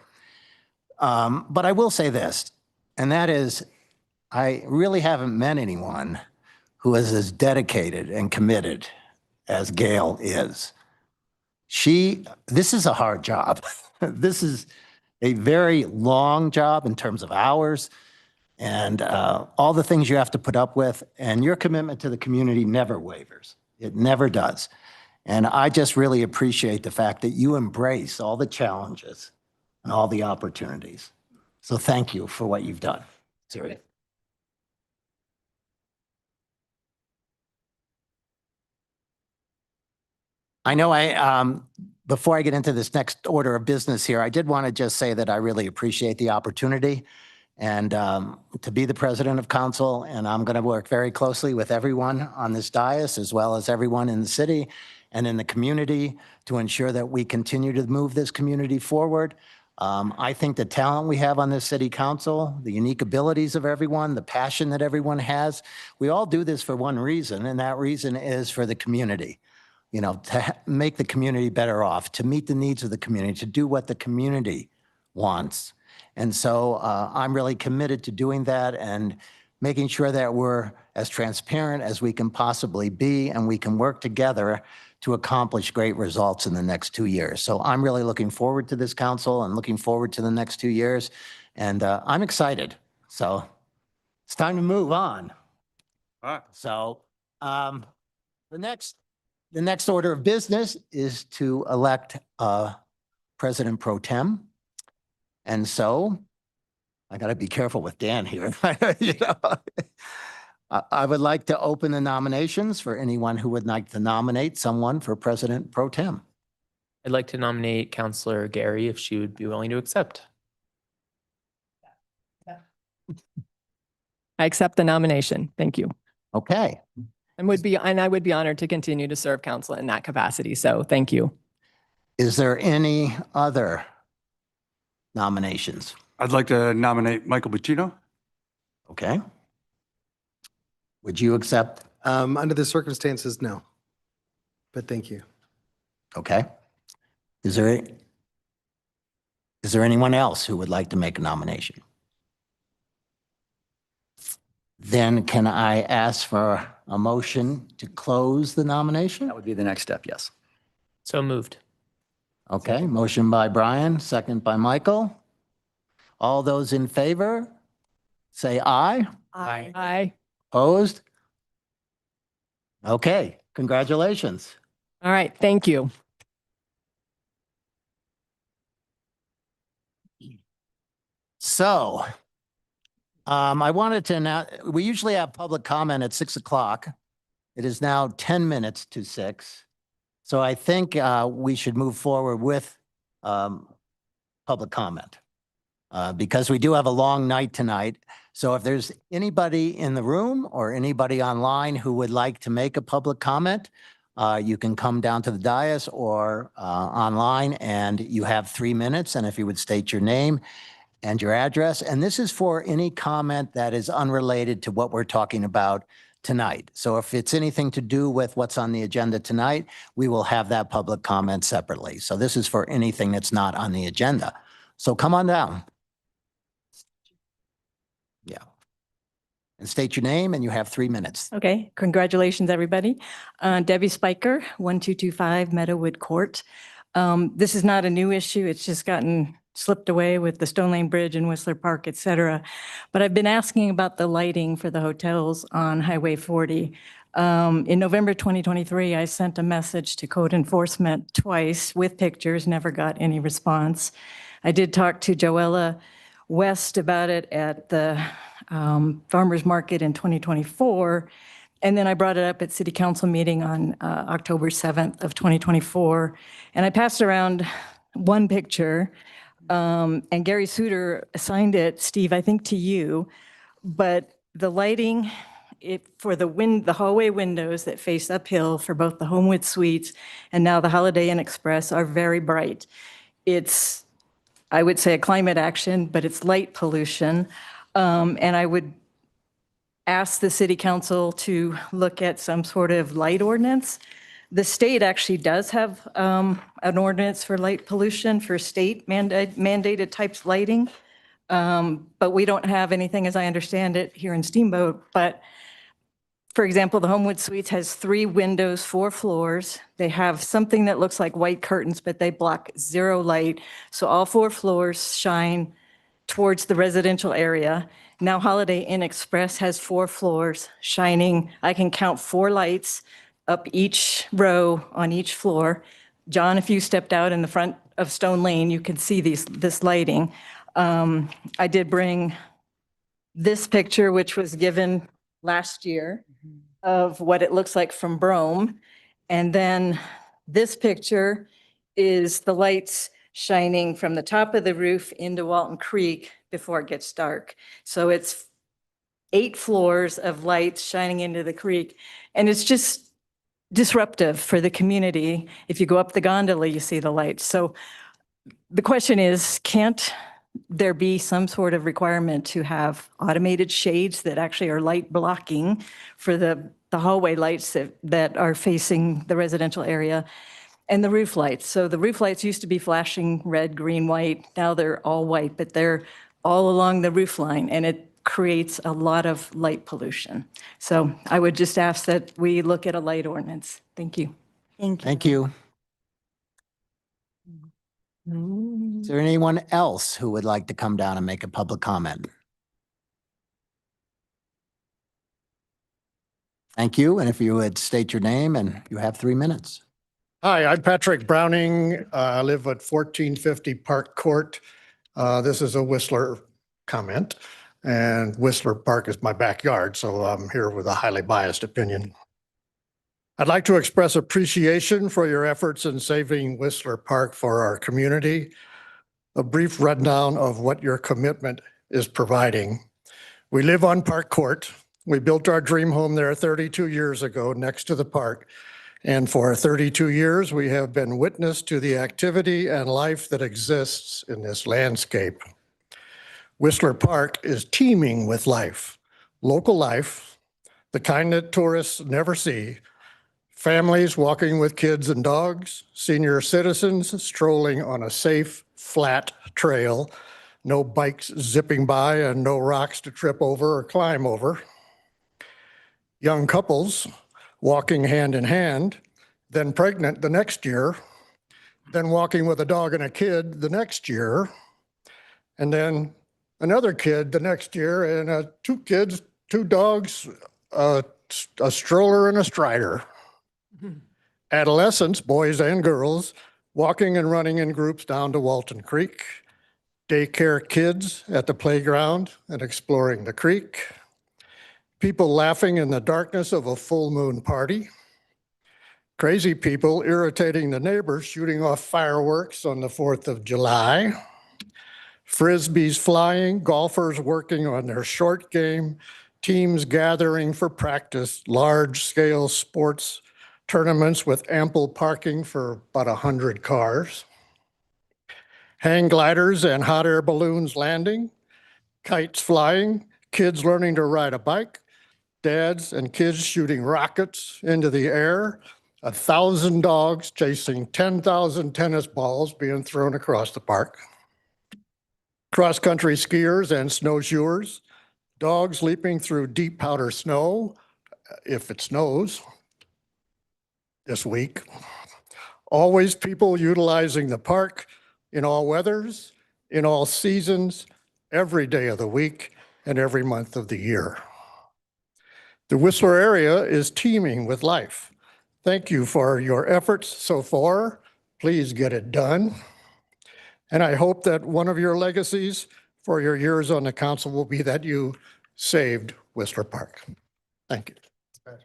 But I will say this, and that is, I really haven't met anyone who is as dedicated and committed as Gail is. This is a hard job. This is a very long job in terms of hours and all the things you have to put up with. And your commitment to the community never wavers. It never does. And I just really appreciate the fact that you embrace all the challenges and all the opportunities. So thank you for what you've done. Seriously. I know before I get into this next order of business here, I did want to just say that I really appreciate the opportunity and to be the president of council. And I'm going to work very closely with everyone on this dais as well as everyone in the city and in the community to ensure that we continue to move this community forward. I think the talent we have on this city council, the unique abilities of everyone, the passion that everyone has, we all do this for one reason, and that reason is for the community. You know, to make the community better off, to meet the needs of the community, to do what the community wants. And so I'm really committed to doing that and making sure that we're as transparent as we can possibly be, and we can work together to accomplish great results in the next 2 years. So I'm really looking forward to this council and looking forward to the next 2 years. And I'm excited. So it's time to move on. All right. So the next order of business is to elect President Pro Tem. And so I got to be careful with Dan here. You know? I would like to open the nominations for anyone who would like to nominate someone for President Pro Tem. I'd like to nominate Counselor Gary if she would be willing to accept. I accept the nomination. Thank you. Okay. And I would be honored to continue to serve council in that capacity. So thank you. Is there any other nominations? I'd like to nominate Michael Buccino. Okay. Would you accept? Under the circumstances, no. But thank you. Okay. Is there anyone else who would like to make a nomination? Then can I ask for a motion to close the nomination? That would be the next step, yes. So moved. Okay, motion by Brian, second by Michael. All those in favor, say aye. Aye. Aye. Opposed? Okay, congratulations. All right. Thank you. So, I wanted to announce, we usually have public comment at 6 o'clock. It is now 10 minutes to 6. So I think we should move forward with public comment because we do have a long night tonight. So if there's anybody in the room or anybody online who would like to make a public comment, you can come down to the dais or online, and you have 3 minutes. And if you would state your name and your address. And this is for any comment that is unrelated to what we're talking about tonight. So if it's anything to do with what's on the agenda tonight, we will have that public comment separately. So this is for anything that's not on the agenda. So come on down. Yeah. And state your name, and you have 3 minutes. Okay, congratulations, everybody. Debbie Spiker, 1225 Meadowwood Court. This is not a new issue. It's just gotten slipped away with the Stone Lane Bridge and Whistler Park, et cetera. But I've been asking about the lighting for the hotels on Highway 40. In November 2023, I sent a message to code enforcement twice with pictures, never got any response. I did talk to Joella West about it at the farmer's market in 2024. And then I brought it up at city council meeting on October 7th of 2024. And I passed around one picture. And Gary Suter assigned it, Steve, I think to you, but the lighting for the hallway windows that face uphill for both the Homewood Suites and now the Holiday Inn Express are very bright. It's, I would say, a climate action, but it's light pollution. And I would ask the city council to look at some sort of light ordinance. The state actually does have an ordinance for light pollution for state mandated types lighting. But we don't have anything, as I understand it, here in Steamboat. But for example, the Homewood Suites has 3 windows, 4 floors. They have something that looks like white curtains, but they block 0 light. So all 4 floors shine towards the residential area. Now Holiday Inn Express has 4 floors shining. I can count 4 lights up each row on each floor. John, if you stepped out in the front of Stone Lane, you can see this lighting. I did bring this picture, which was given last year, of what it looks like from Brome. And then this picture is the lights shining from the top of the roof into Walton Creek before it gets dark. So it's 8 floors of lights shining into the creek. And it's just disruptive for the community. If you go up the gondola, you see the lights. So the question is, can't there be some sort of requirement to have automated shades that actually are light blocking for the hallway lights that are facing the residential area and the roof lights? So the roof lights used to be flashing red, green, white. Now they're all white, but they're all along the roof line, and it creates a lot of light pollution. So I would just ask that we look at a light ordinance. Thank you. Thank you. Thank you. Is there anyone else who would like to come down and make a public comment? Thank you. And if you would state your name, and you have 3 minutes. Hi, I'm Patrick Browning. I live at 1450 Park Court. This is a Whistler comment, and Whistler Park is my backyard, so I'm here with a highly biased opinion. I'd like to express appreciation for your efforts in saving Whistler Park for our community. A brief rundown of what your commitment is providing. We live on Park Court. We built our dream home there 32 years ago next to the park. And for 32 years, we have been witness to the activity and life that exists in this landscape. Whistler Park is teeming with life, local life, the kind that tourists never see. Families walking with kids and dogs, senior citizens strolling on a safe, flat trail, no bikes zipping by and no rocks to trip over or climb over. Young couples walking hand in hand, then pregnant the next year, then walking with a dog and a kid the next year, and then another kid the next year, and 2 kids, 2 dogs, a stroller and a strider. Adolescents, boys and girls, walking and running in groups down to Walton Creek. Daycare kids at the playground and exploring the creek. People laughing in the darkness of a full moon party. Crazy people irritating the neighbors, shooting off fireworks on the 4th of July. Frisbees flying, golfers working on their short game, teams gathering for practice, large-scale sports tournaments with ample parking for about 100 cars. Hang gliders and hot air balloons landing, kites flying, kids learning to ride a bike, dads and kids shooting rockets into the air, 1,000 dogs chasing 10,000 tennis balls being thrown across the park. Cross-country skiers and snowshoers, dogs leaping through deep powder snow, if it snows this week. Always people utilizing the park in all weathers, in all seasons, every day of the week, and every month of the year. The Whistler area is teeming with life. Thank you for your efforts so far. Please get it done. And I hope that one of your legacies for your years on the council will be that you saved Whistler Park. Thank you.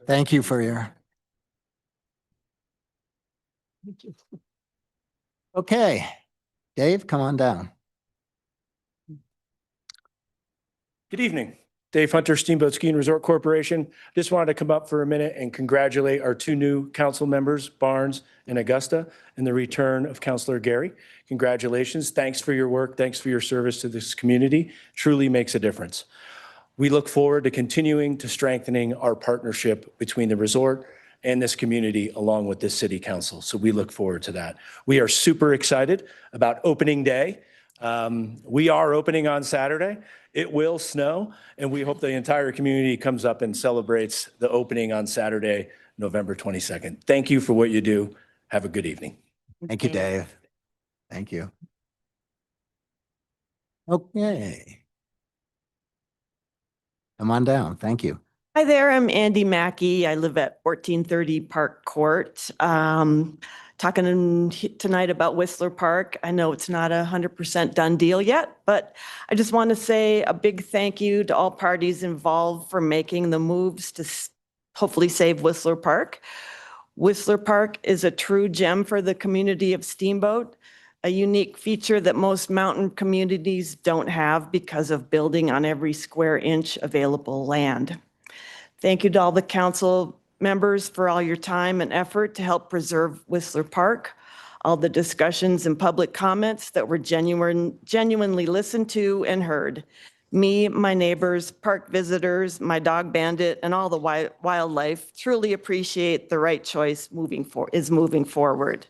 Thank you for your. Okay, Dave, come on down. Good evening. Dave Hunter, Steamboat Ski and Resort Corporation. Just wanted to come up for a minute and congratulate our 2 new council members, Barnes and Augusta, and the return of Councilor Gary. Congratulations. Thanks for your work. Thanks for your service to this community. Truly makes a difference. We look forward to continuing to strengthening our partnership between the resort and this community along with this city council. So we look forward to that. We are super excited about opening day. We are opening on Saturday. It will snow, and we hope the entire community comes up and celebrates the opening on Saturday, November 22nd. Thank you for what you do. Have a good evening. Thank you, Dave. Thank you. Okay. Come on down. Thank you. Hi there, I'm Andy Mackey. I live at 1430 Park Court. Talking tonight about Whistler Park. I know it's not 100% done deal yet, but I just want to say a big thank you to all parties involved for making the moves to hopefully save Whistler Park. Whistler Park is a true gem for the community of Steamboat, a unique feature that most mountain communities don't have because of building on every square inch available land. Thank you to all the council members for all your time and effort to help preserve Whistler Park, all the discussions and public comments that were genuinely listened to and heard. Me, my neighbors, park visitors, my dog Bandit, and all the wildlife truly appreciate the right choice moving forward.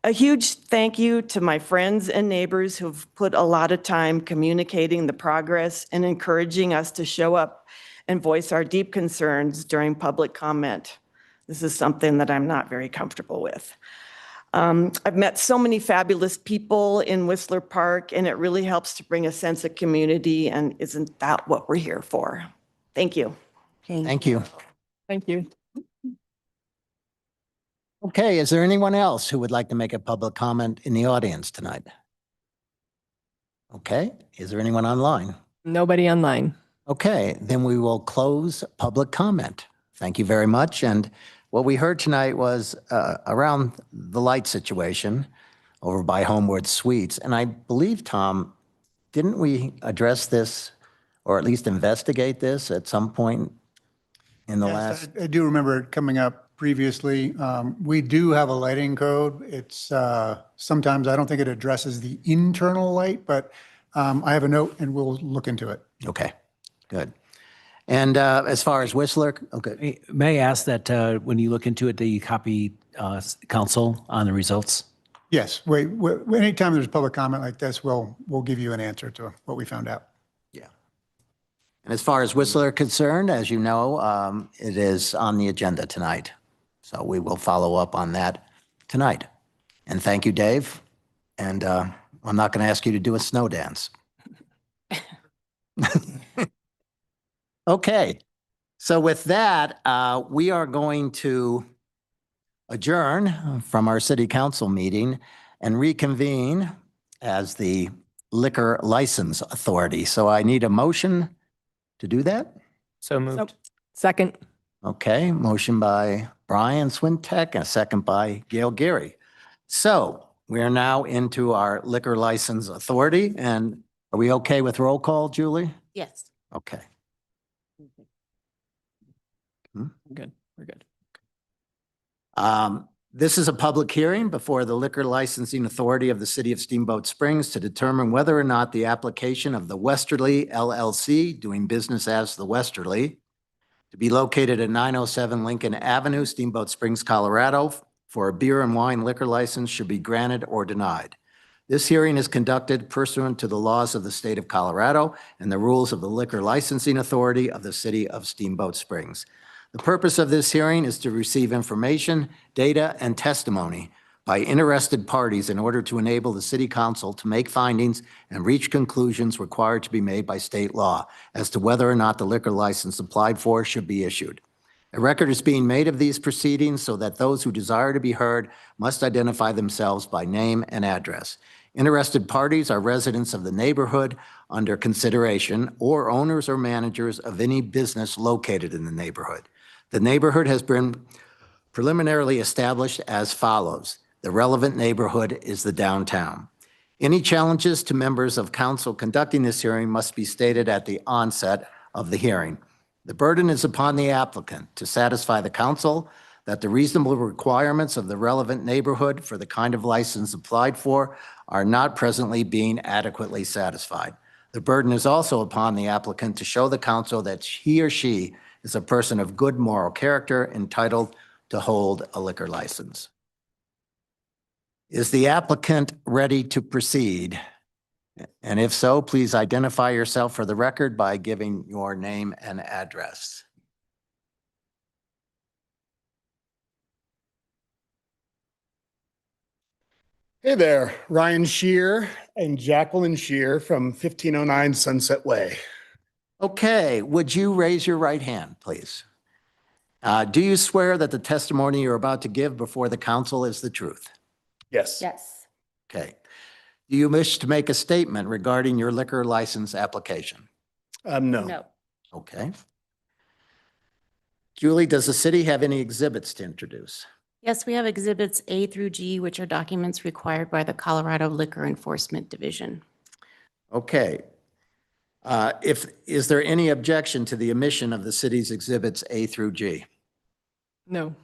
A huge thank you to my friends and neighbors who've put a lot of time communicating the progress and encouraging us to show up and voice our deep concerns during public comment. This is something that I'm not very comfortable with. I've met so many fabulous people in Whistler Park, and it really helps to bring a sense of community, and isn't that what we're here for? Thank you. Thank you. Thank you. Okay, is there anyone else who would like to make a public comment in the audience tonight? Okay, is there anyone online? Nobody online. Okay, then we will close public comment. Thank you very much. And what we heard tonight was around the light situation over by Homewood Suites. And I believe, Tom, didn't we address this or at least investigate this at some point in the last? I do remember it coming up previously. We do have a lighting code. It's sometimes I don't think it addresses the internal light, but I have a note and we'll look into it. Okay, good. And as far as Whistler, okay. May I ask that when you look into it, that you copy council on the results? Yes, anytime there's public comment like this, we'll give you an answer to what we found out. Yeah. And as far as Whistler concerned, as you know, it is on the agenda tonight. So we will follow up on that tonight. And thank you, Dave. And I'm not going to ask you to do a snow dance. Okay, so with that, we are going to adjourn from our city council meeting and reconvene as the Liquor License Authority. So I need a motion to do that. So moved. Second. Okay, motion by Brian Swintek and a second by Gail Gary. So we are now into our Liquor License Authority. And are we okay with roll call, Julie? Yes. Okay. Good. We're good. This is a public hearing before the Liquor Licensing Authority of the City of Steamboat Springs to determine whether or not the application of the Westerly LLC, doing business as the Westerly, to be located at 907 Lincoln Avenue, Steamboat Springs, Colorado, for a beer and wine liquor license should be granted or denied. This hearing is conducted pursuant to the laws of the state of Colorado and the rules of the Liquor Licensing Authority of the City of Steamboat Springs. The purpose of this hearing is to receive information, data, and testimony by interested parties in order to enable the City Council to make findings and reach conclusions required to be made by state law as to whether or not the liquor license applied for should be issued. A record is being made of these proceedings so that those who desire to be heard must identify themselves by name and address. Interested parties are residents of the neighborhood under consideration or owners or managers of any business located in the neighborhood. The neighborhood has been preliminarily established as follows. The relevant neighborhood is the downtown. Any challenges to members of council conducting this hearing must be stated at the onset of the hearing. The burden is upon the applicant to satisfy the council that the reasonable requirements of the relevant neighborhood for the kind of license applied for are not presently being adequately satisfied. The burden is also upon the applicant to show the council that he or she is a person of good moral character entitled to hold a liquor license. Is the applicant ready to proceed? And if so, please identify yourself for the record by giving your name and address. Hey there, Ryan Shear and Jacqueline Shear from 1509 Sunset Way. Okay, would you raise your right hand, please? Do you swear that the testimony you're about to give before the council is the truth? Yes. Yes. Okay. Do you wish to make a statement regarding your liquor license application? No. No. Okay. Julie, does the city have any exhibits to introduce? Yes, we have exhibits A through G, which are documents required by the Colorado Liquor Enforcement Division. Okay. Is there any objection to the omission of the city's exhibits A through G? No.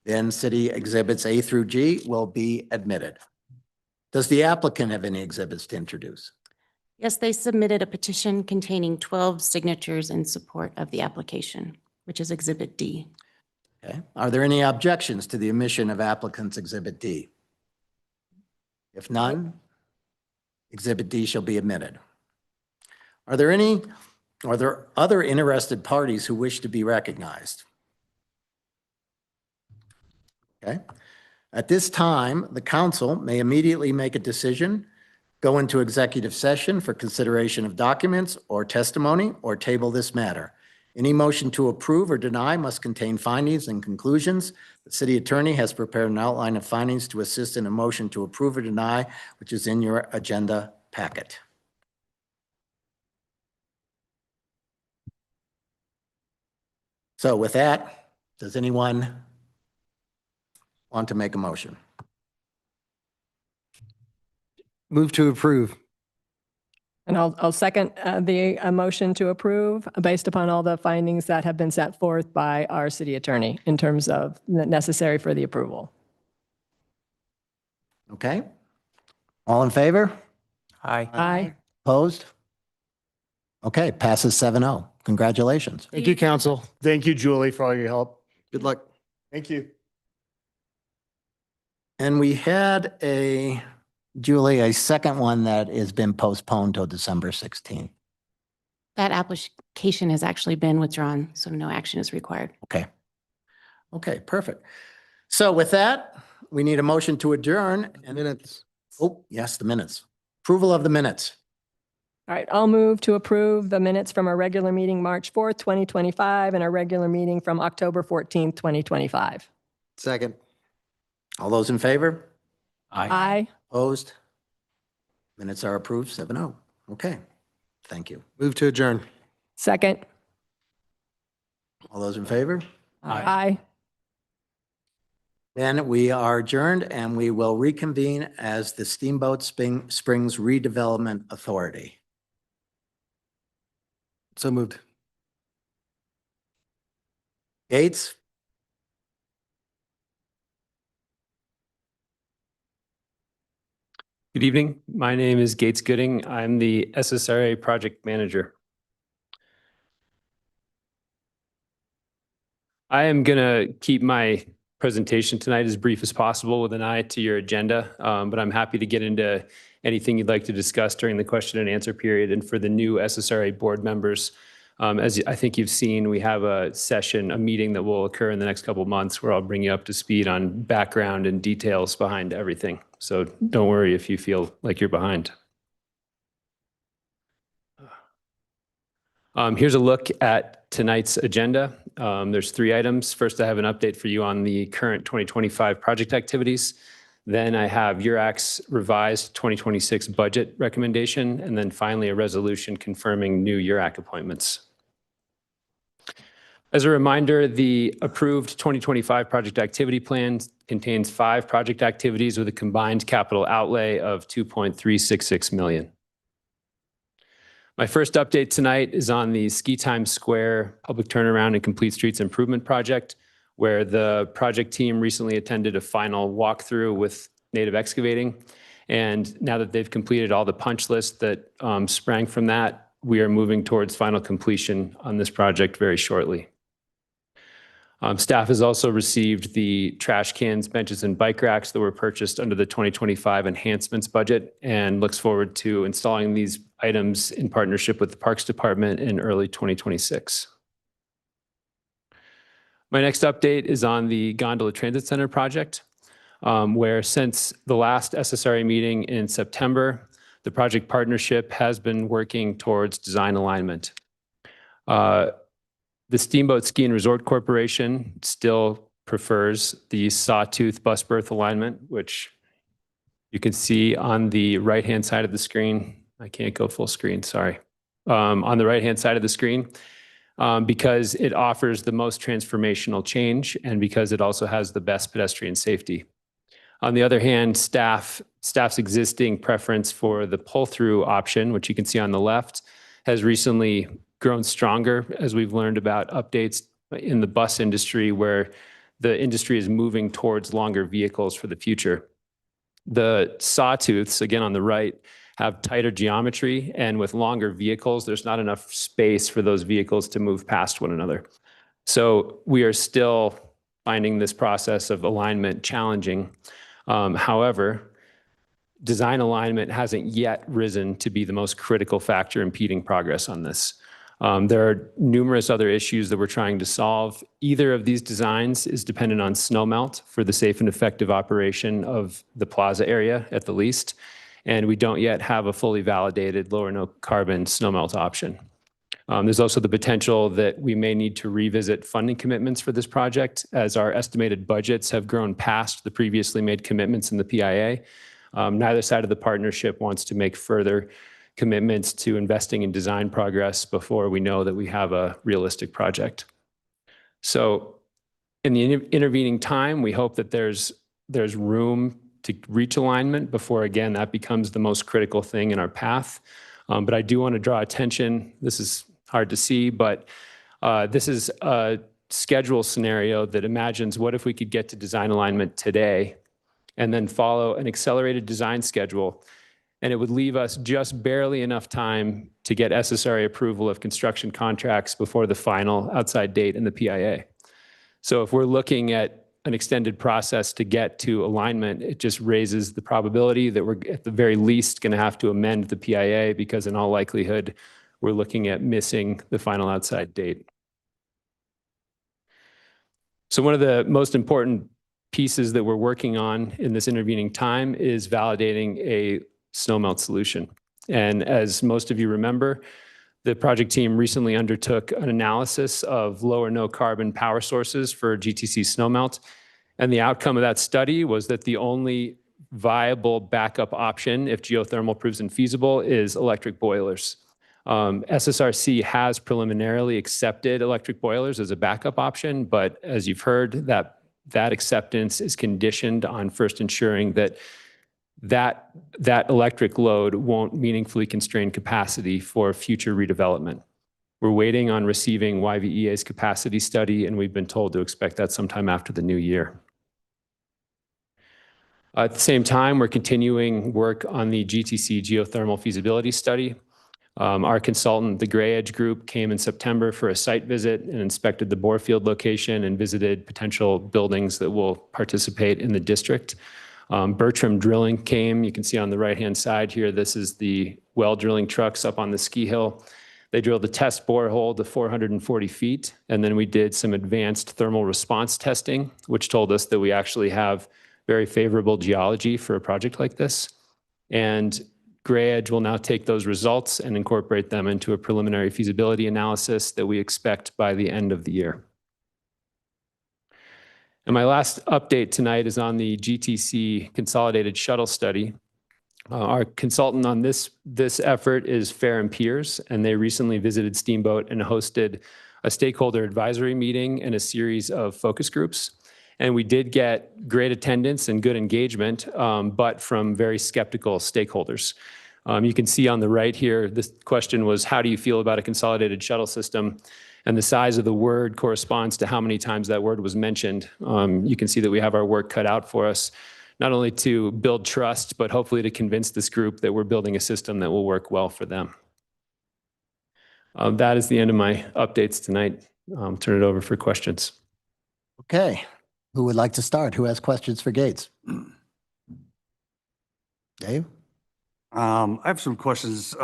Then city exhibits A through G will be admitted. Does the applicant have any exhibits to introduce? Yes, they submitted a petition containing 12 signatures in support of the application, which is Exhibit D. Okay. Are there any objections to the omission of applicant's Exhibit D? If none, Exhibit D shall be admitted. Are there other interested parties who wish to be recognized? Okay. At this time, the council may immediately make a decision, go into executive session for consideration of documents or testimony, or table this matter. Any motion to approve or deny must contain findings and conclusions. The city attorney has prepared an outline of findings to assist in a motion to approve or deny, which is in your agenda packet. So with that, does anyone want to make a motion? Move to approve. And I'll second the motion to approve based upon all the findings that have been set forth by our city attorney in terms of necessary for the approval. Okay. All in favor? Aye. Aye. Opposed? Okay, passes 7-0. Congratulations. Thank you, council. Thank you, Julie, for all your help. Good luck. Thank you. And we had Julie, a second one that has been postponed till December 16th. That application has actually been withdrawn, so no action is required. Okay. Okay, perfect. So with that, we need a motion to adjourn. And Minutes. oh, yes, the minutes. Approval of the minutes. All right, I'll move to approve the minutes from our regular meeting, March 4th, 2025, and our regular meeting from October 14th, 2025. Second. All those in favor? Aye. Opposed? Minutes are approved, 7-0. Okay, thank you. Move to adjourn. Second. All those in favor? Aye. Then we are adjourned and we will reconvene as the Steamboat Springs Redevelopment Authority. So moved. Gates? Good evening. My name is Gates Gooding. I'm the SSRA project manager. I am going to keep my presentation tonight as brief as possible with an eye to your agenda, but I'm happy to get into anything you'd like to discuss during the question and answer period. And for the new SSRA board members, as I think you've seen, we have a meeting that will occur in the next couple of months where I'll bring you up to speed on background and details behind everything. So don't worry if you feel like you're behind. Here's a look at tonight's agenda. There's 3 items. First, I have an update for you on the current 2025 project activities. Then I have URAC's revised 2026 budget recommendation, and then finally a resolution confirming new URAC appointments. As a reminder, the approved 2025 project activity plan contains 5 project activities with a combined capital outlay of $2.366 million. My first update tonight is on the Ski Time Square Public Turnaround and Complete Streets Improvement Project, where the project team recently attended a final walkthrough with Native Excavating. And now that they've completed all the punch lists that sprang from that, we are moving towards final completion on this project very shortly. Staff has also received the trash cans, benches, and bike racks that were purchased under the 2025 enhancements budget and looks forward to installing these items in partnership with the Parks Department in early 2026. My next update is on the Gondola Transit Center project, where since the last SSRA meeting in September, the project partnership has been working towards design alignment. The Steamboat Ski and Resort Corporation still prefers the sawtooth bus berth alignment, which you can see on the right-hand side of the screen. I can't go full screen, sorry. On the right-hand side of the screen, because it offers the most transformational change and because it also has the best pedestrian safety. On the other hand, staff's existing preference for the pull-through option, which you can see on the left, has recently grown stronger as we've learned about updates in the bus industry where the industry is moving towards longer vehicles for the future. The sawtooths, again on the right, have tighter geometry, and with longer vehicles, there's not enough space for those vehicles to move past one another. So we are still finding this process of alignment challenging. However, design alignment hasn't yet risen to be the most critical factor impeding progress on this. There are numerous other issues that we're trying to solve. Either of these designs is dependent on snowmelt for the safe and effective operation of the plaza area at the least. And we don't yet have a fully validated low or no carbon snowmelt option. There's also the potential that we may need to revisit funding commitments for this project as our estimated budgets have grown past the previously made commitments in the PIA. Neither side of the partnership wants to make further commitments to investing in design progress before we know that we have a realistic project. So in the intervening time, we hope that there's room to reach alignment before, again, that becomes the most critical thing in our path. But I do want to draw attention, this is hard to see, but this is a schedule scenario that imagines what if we could get to design alignment today and then follow an accelerated design schedule, and it would leave us just barely enough time to get SSRA approval of construction contracts before the final outside date in the PIA. So if we're looking at an extended process to get to alignment, it just raises the probability that we're at the very least going to have to amend the PIA, because in all likelihood, we're looking at missing the final outside date. So one of the most important pieces that we're working on in this intervening time is validating a snowmelt solution. And as most of you remember, the project team recently undertook an analysis of low or no carbon power sources for GTC snowmelt. And the outcome of that study was that the only viable backup option, if geothermal proves infeasible, is electric boilers. SSRC has preliminarily accepted electric boilers as a backup option, but as you've heard, that acceptance is conditioned on first ensuring that electric load won't meaningfully constrain capacity for future redevelopment. We're waiting on receiving YVEA's capacity study, and we've been told to expect that sometime after the new year. At the same time, we're continuing work on the GTC geothermal feasibility study. Our consultant, the Gray Edge Group, came in September for a site visit and inspected the Borefield location and visited potential buildings that will participate in the district. Bertram Drilling came. You can see on the right-hand side here, this is the well drilling trucks up on the ski hill. They drilled a test borehole to 440 feet, and then we did some advanced thermal response testing, which told us that we actually have very favorable geology for a project like this. And Gray Edge will now take those results and incorporate them into a preliminary feasibility analysis that we expect by the end of the year. And my last update tonight is on the GTC Consolidated Shuttle Study. Our consultant on this effort is Fair and Peers, and they recently visited Steamboat and hosted a stakeholder advisory meeting and a series of focus groups. And we did get great attendance and good engagement, but from very skeptical stakeholders. You can see on the right here, this question was, how do you feel about a consolidated shuttle system? And the size of the word corresponds to how many times that word was mentioned. You can see that we have our work cut out for us, not only to build trust, but hopefully to convince this group that we're building a system that will work well for them. That is the end of my updates tonight. I'll turn it over for questions. Okay. Who would like to start? Who has questions for Gates? Dave? I have some questions.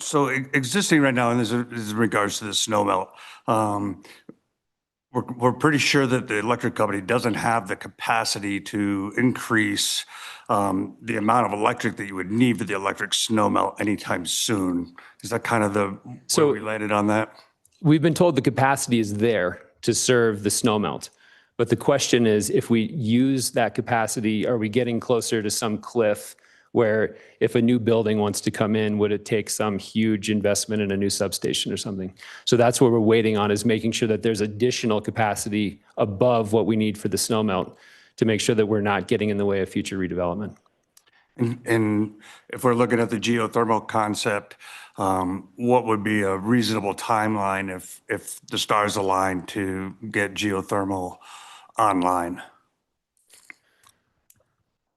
So existing right now, and this is in regards to the snow melt, we're pretty sure that the electric company doesn't have the capacity to increase the amount of electric that you would need for the electric snow melt anytime soon. Is that kind of where we landed on that? We've been told the capacity is there to serve the snow melt. But the question is, if we use that capacity, are we getting closer to some cliff where if a new building wants to come in, would it take some huge investment in a new substation or something? So that's what we're waiting on, is making sure that there's additional capacity above what we need for the snow melt to make sure that we're not getting in the way of future redevelopment. And if we're looking at the geothermal concept, what would be a reasonable timeline if the stars align to get geothermal online?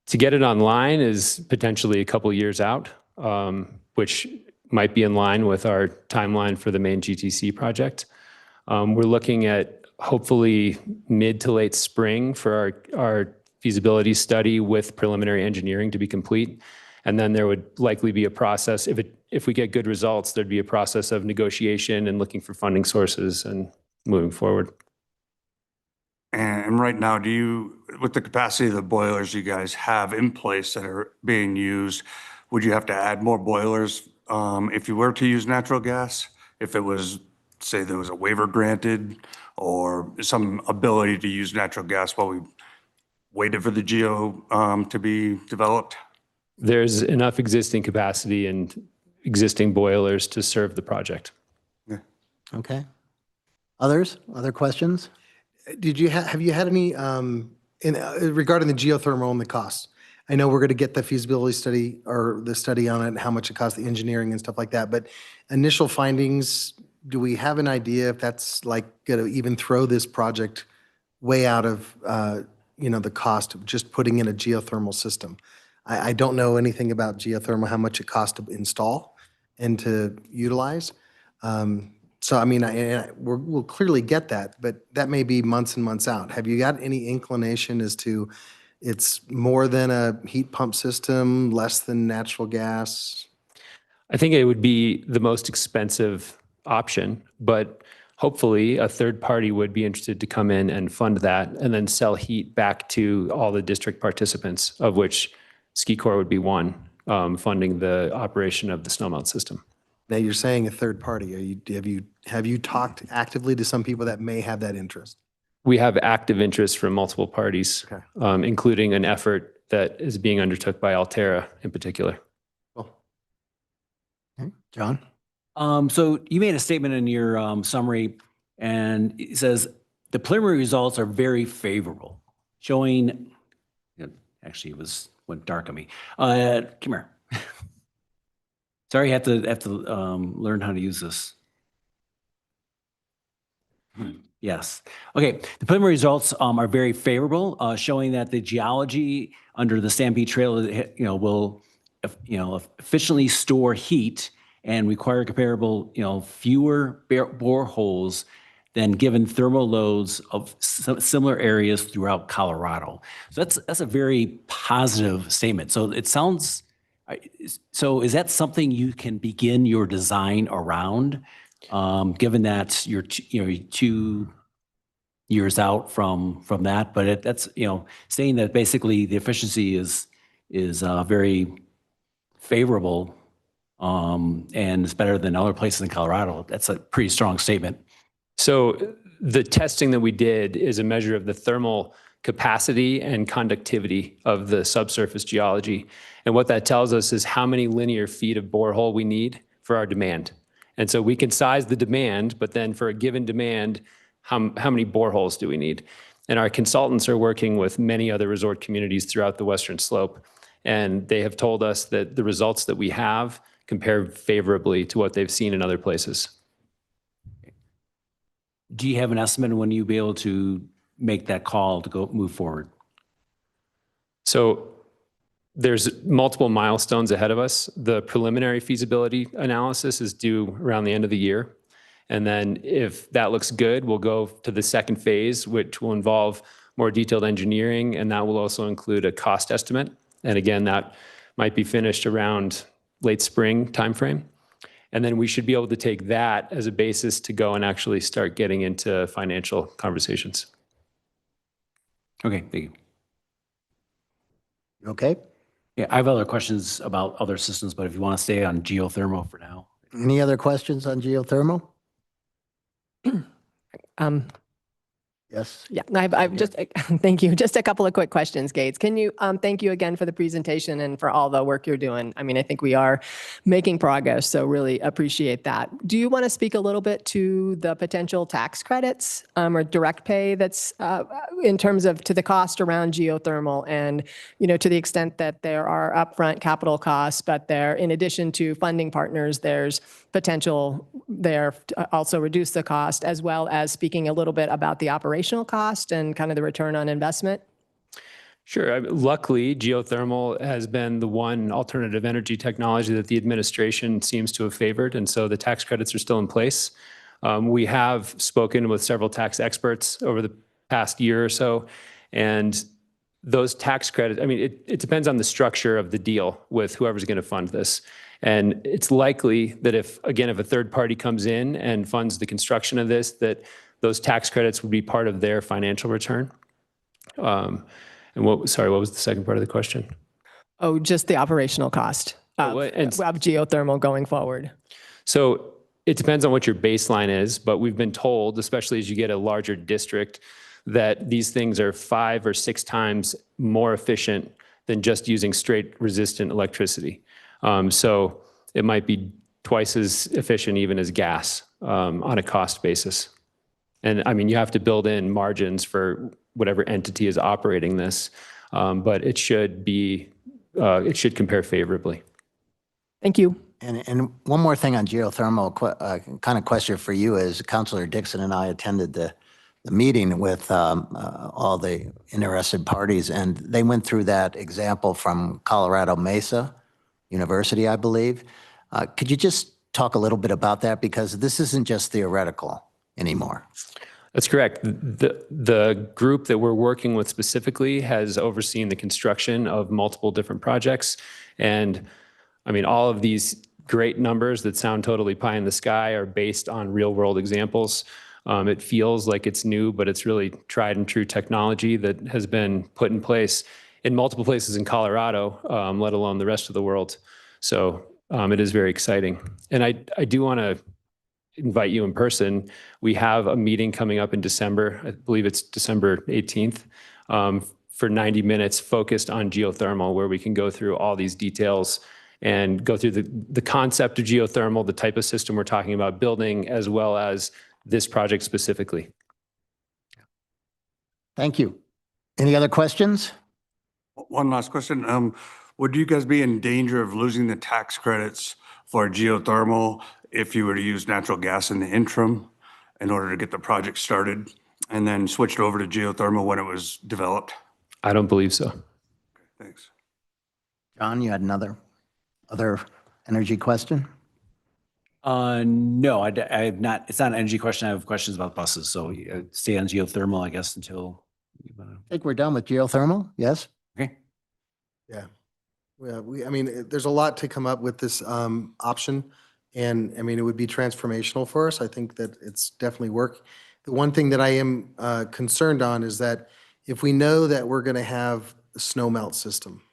To get it online is potentially a couple years out, which might be in line with our timeline for the main GTC project. We're looking at hopefully mid to late spring for our feasibility study with preliminary engineering to be complete. And then there would likely be a process, if we get good results, there'd be a process of negotiation and looking for funding sources and moving forward. And right now, with the capacity of the boilers you guys have in place that are being used, would you have to add more boilers if you were to use natural gas? If it was, say, there was a waiver granted or some ability to use natural gas while we waited for the geo to be developed? There's enough existing capacity and existing boilers to serve the project. Okay. Other questions? Have you had any, regarding the geothermal and the cost? I know we're going to get the feasibility study or the study on it and how much it costs, the engineering and stuff like that, but initial findings, do we have an idea if that's like going to even throw this project way out of, the cost of just putting in a geothermal system? I don't know anything about geothermal, how much it costs to install and to utilize. So, I mean, we'll clearly get that, but that may be months and months out. Have you got any inclination as to it's more than a heat pump system, less than natural gas? I think it would be the most expensive option, but hopefully a third party would be interested to come in and fund that and then sell heat back to all the district participants, of which Ski Corps would be one, funding the operation of the snowmelt system. Now you're saying a third party. Have you talked actively to some people that may have that interest? We have active interest from multiple parties, including an effort that is being undertook by Altera in particular. Cool. Okay. John? So you made a statement in your summary, and it says the preliminary results are very favorable, showing. Actually, went dark on me. Come here. Sorry, I have to learn how to use this. Yes. Okay. The preliminary results are very favorable, showing that the geology under the Stampede Trail, will, efficiently store heat and require comparable, fewer boreholes than given thermal loads of similar areas throughout Colorado. So that's a very positive statement. So it sounds. So is that something you can begin your design around, given that you're 2 years out from that? But that's saying that basically the efficiency is very favorable, and it's better than other places in Colorado. That's a pretty strong statement. So the testing that we did is a measure of the thermal capacity and conductivity of the subsurface geology. And what that tells us is how many linear feet of borehole we need for our demand. And so we can size the demand, but then for a given demand, how many boreholes do we need? And our consultants are working with many other resort communities throughout the Western Slope. And they have told us that the results that we have compare favorably to what they've seen in other places. Do you have an estimate when you'll be able to make that call to move forward? So there's multiple milestones ahead of us. The preliminary feasibility analysis is due around the end of the year. And then if that looks good, we'll go to the second phase, which will involve more detailed engineering, and that will also include a cost estimate. And again, that might be finished around late spring timeframe. And then we should be able to take that as a basis to go and actually start getting into financial conversations. Okay, thank you. Okay. Yeah, I have other questions about other systems, but if you want to stay on geothermal for now. Any other questions on geothermal? Yes. Yeah, I've just, thank you. Just a couple of quick questions, Gates. Can you, thank you again for the presentation and for all the work you're doing. I mean, I think we are making progress, so really appreciate that. Do you want to speak a little bit to the potential tax credits or direct pay that's in terms of to the cost around geothermal and, to the extent that there are upfront capital costs, but there, in addition to funding partners, there's potential there to also reduce the cost, as well as speaking a little bit about the operational cost and kind of the return on investment? Sure. Luckily, geothermal has been the one alternative energy technology that the administration seems to have favored, and so the tax credits are still in place. We have spoken with several tax experts over the past year or so, and those tax credits, I mean, it depends on the structure of the deal with whoever's going to fund this. And it's likely that if a third party comes in and funds the construction of this, that those tax credits would be part of their financial return. And what was the second part of the question? Oh, just the operational cost of geothermal going forward. So it depends on what your baseline is, but we've been told, especially as you get a larger district, that these things are 5 or 6 times more efficient than just using straight resistant electricity. So it might be twice as efficient even as gas on a cost basis. And I mean, you have to build in margins for whatever entity is operating this, but it should compare favorably. Thank you. And one more thing on geothermal, kind of question for you is Councilor Dixon and I attended the meeting with all the interested parties, and they went through that example from Colorado Mesa University, I believe. Could you just talk a little bit about that? Because this isn't just theoretical anymore. That's correct. The group that we're working with specifically has overseen the construction of multiple different projects. And I mean, all of these great numbers that sound totally pie in the sky are based on real world examples. It feels like it's new, but it's really tried and true technology that has been put in place in multiple places in Colorado, let alone the rest of the world. So it is very exciting. And I do want to invite you in person. We have a meeting coming up in December. I believe it's December 18th for 90 minutes focused on geothermal, where we can go through all these details and go through the concept of geothermal, the type of system we're talking about building, as well as this project specifically. Thank you. Any other questions? One last question. Would you guys be in danger of losing the tax credits for geothermal if you were to use natural gas in the interim in order to get the project started and then switched over to geothermal when it was developed? I don't believe so. Okay, thanks. John, you had other energy question? No, I have not. It's not an energy question. I have questions about buses. So stay on geothermal, I guess, until. I think we're done with geothermal. Yes. Okay. Yeah. Yeah. I mean, there's a lot to come up with this option. And I mean, it would be transformational for us. I think that it's definitely work. The one thing that I am concerned on is that if we know that we're going to have a snow melt system,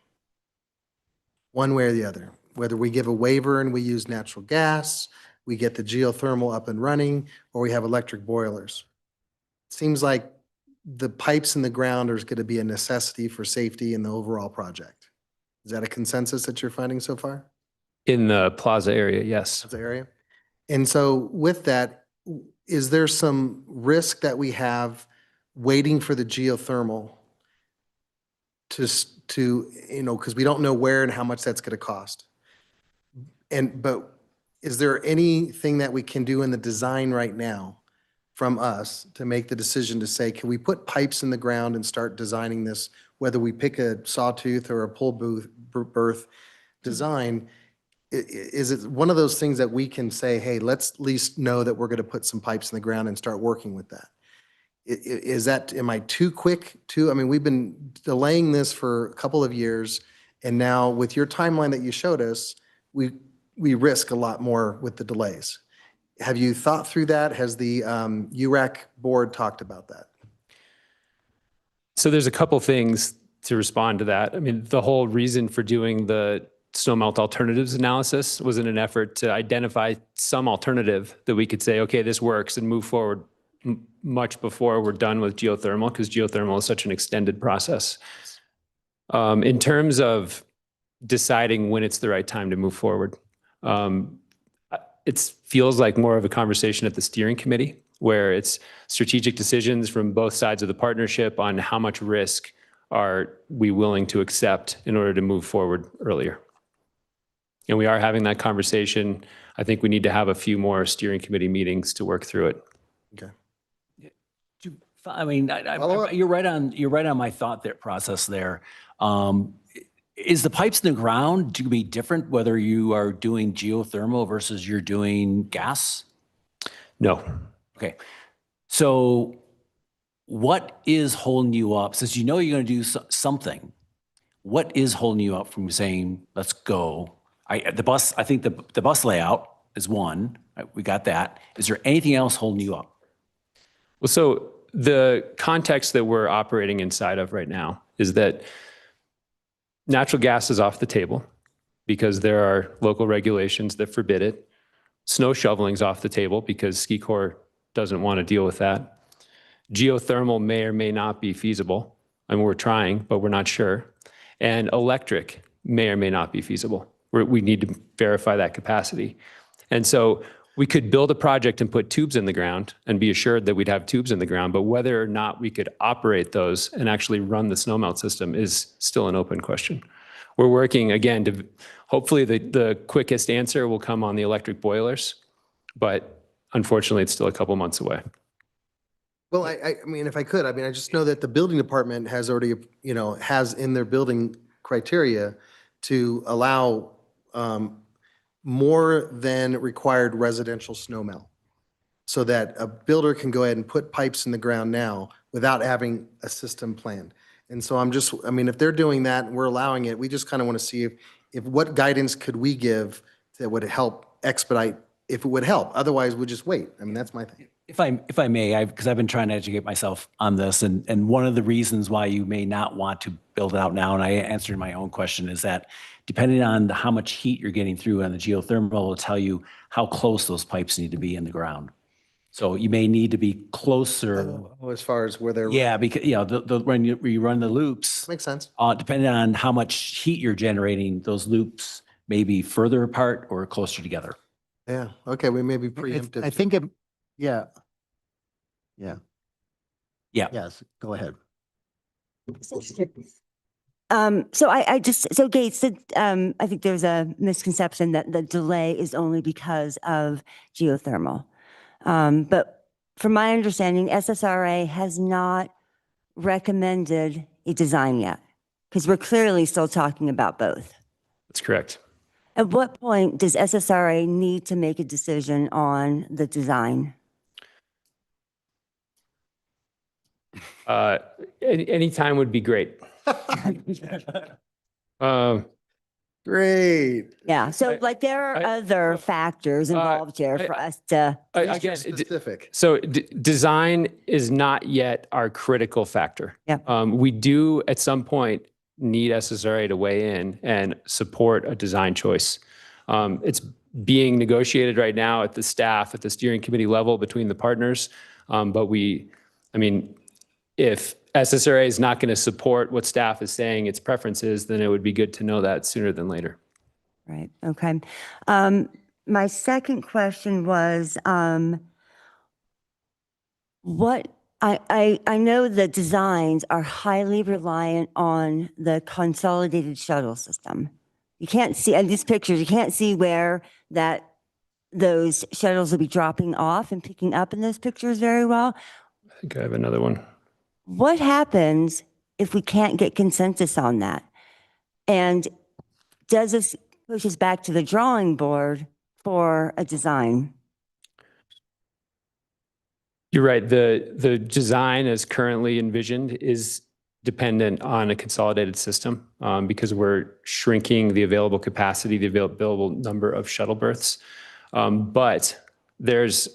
one way or the other, whether we give a waiver and we use natural gas, we get the geothermal up and running, or we have electric boilers. It seems like the pipes in the ground are going to be a necessity for safety in the overall project. Is that a consensus that you're finding so far? In the plaza area, yes. Plaza area? And so with that, is there some risk that we have waiting for the geothermal to because we don't know where and how much that's going to cost? But is there anything that we can do in the design right now from us to make the decision to say, can we put pipes in the ground and start designing this, whether we pick a sawtooth or a pull berth design? Is it one of those things that we can say, hey, let's at least know that we're going to put some pipes in the ground and start working with that? Am I too quick I mean, we've been delaying this for a couple of years, and now with your timeline that you showed us, we risk a lot more with the delays. Have you thought through that? Has the URAC board talked about that? So there's a couple things to respond to that. I mean, the whole reason for doing the snowmelt alternatives analysis was in an effort to identify some alternative that we could say, okay, this works and move forward much before we're done with geothermal, because geothermal is such an extended process. In terms of deciding when it's the right time to move forward, it feels like more of a conversation at the steering committee, where it's strategic decisions from both sides of the partnership on how much risk are we willing to accept in order to move forward earlier. And we are having that conversation. I think we need to have a few more steering committee meetings to work through it. Okay. I mean, you're right on my thought there process there. Is the pipes in the ground to be different whether you are doing geothermal versus you're doing gas? No. Okay. So what is holding you up? Since you know you're going to do something, what is holding you up from saying, let's go? I think the bus layout is one. We got that. Is there anything else holding you up? Well, so the context that we're operating inside of right now is that natural gas is off the table because there are local regulations that forbid it. Snow shoveling's off the table because Ski Corps doesn't want to deal with that. Geothermal may or may not be feasible. I mean, we're trying, but we're not sure. And electric may or may not be feasible. We need to verify that capacity. And so we could build a project and put tubes in the ground and be assured that we'd have tubes in the ground, but whether or not we could operate those and actually run the snowmelt system is still an open question. We're working, again, to hopefully the quickest answer will come on the electric boilers, but unfortunately, it's still a couple months away. Well, I mean, if I could, I mean, I just know that the building department has already, has in their building criteria to allow more than required residential snow melt, so that a builder can go ahead and put pipes in the ground now without having a system planned. And so I mean, if they're doing that and we're allowing it, we just kind of want to see if what guidance could we give that would help expedite, if it would help. Otherwise, we'll just wait. I mean, that's my thing. If I may, because I've been trying to educate myself on this, and one of the reasons why you may not want to build it out now, and I answered my own question, is that depending on how much heat you're getting through on the geothermal will tell you how close those pipes need to be in the ground. So you may need to be closer. As far as where they're. Yeah, because when you run the loops, Makes sense. depending on how much heat you're generating, those loops may be further apart or closer together. Yeah, okay, we may be preemptive. I think yeah. Yeah. Yes, go ahead. So Gates, I think there's a misconception that the delay is only because of geothermal. But from my understanding, SSRA has not recommended a design yet, because we're clearly still talking about both. That's correct. At what point does SSRA need to make a decision on the design? Any time would be great. Great. Yeah, so there are other factors involved here for us to. Again, specific. So design is not yet our critical factor. Yeah. We do at some point need SSRA to weigh in and support a design choice. It's being negotiated right now at the steering committee level between the partners. But if SSRA is not going to support what staff is saying its preference is, then it would be good to know that sooner than later. Right, okay. My second question was, I know that designs are highly reliant on the consolidated shuttle system. You can't see, in these pictures, you can't see where those shuttles will be dropping off and picking up in those pictures very well. I think I have another one. What happens if we can't get consensus on that? And does this push us back to the drawing board for a design? You're right. The design as currently envisioned is dependent on a consolidated system because we're shrinking the available capacity, the available number of shuttle berths. But there's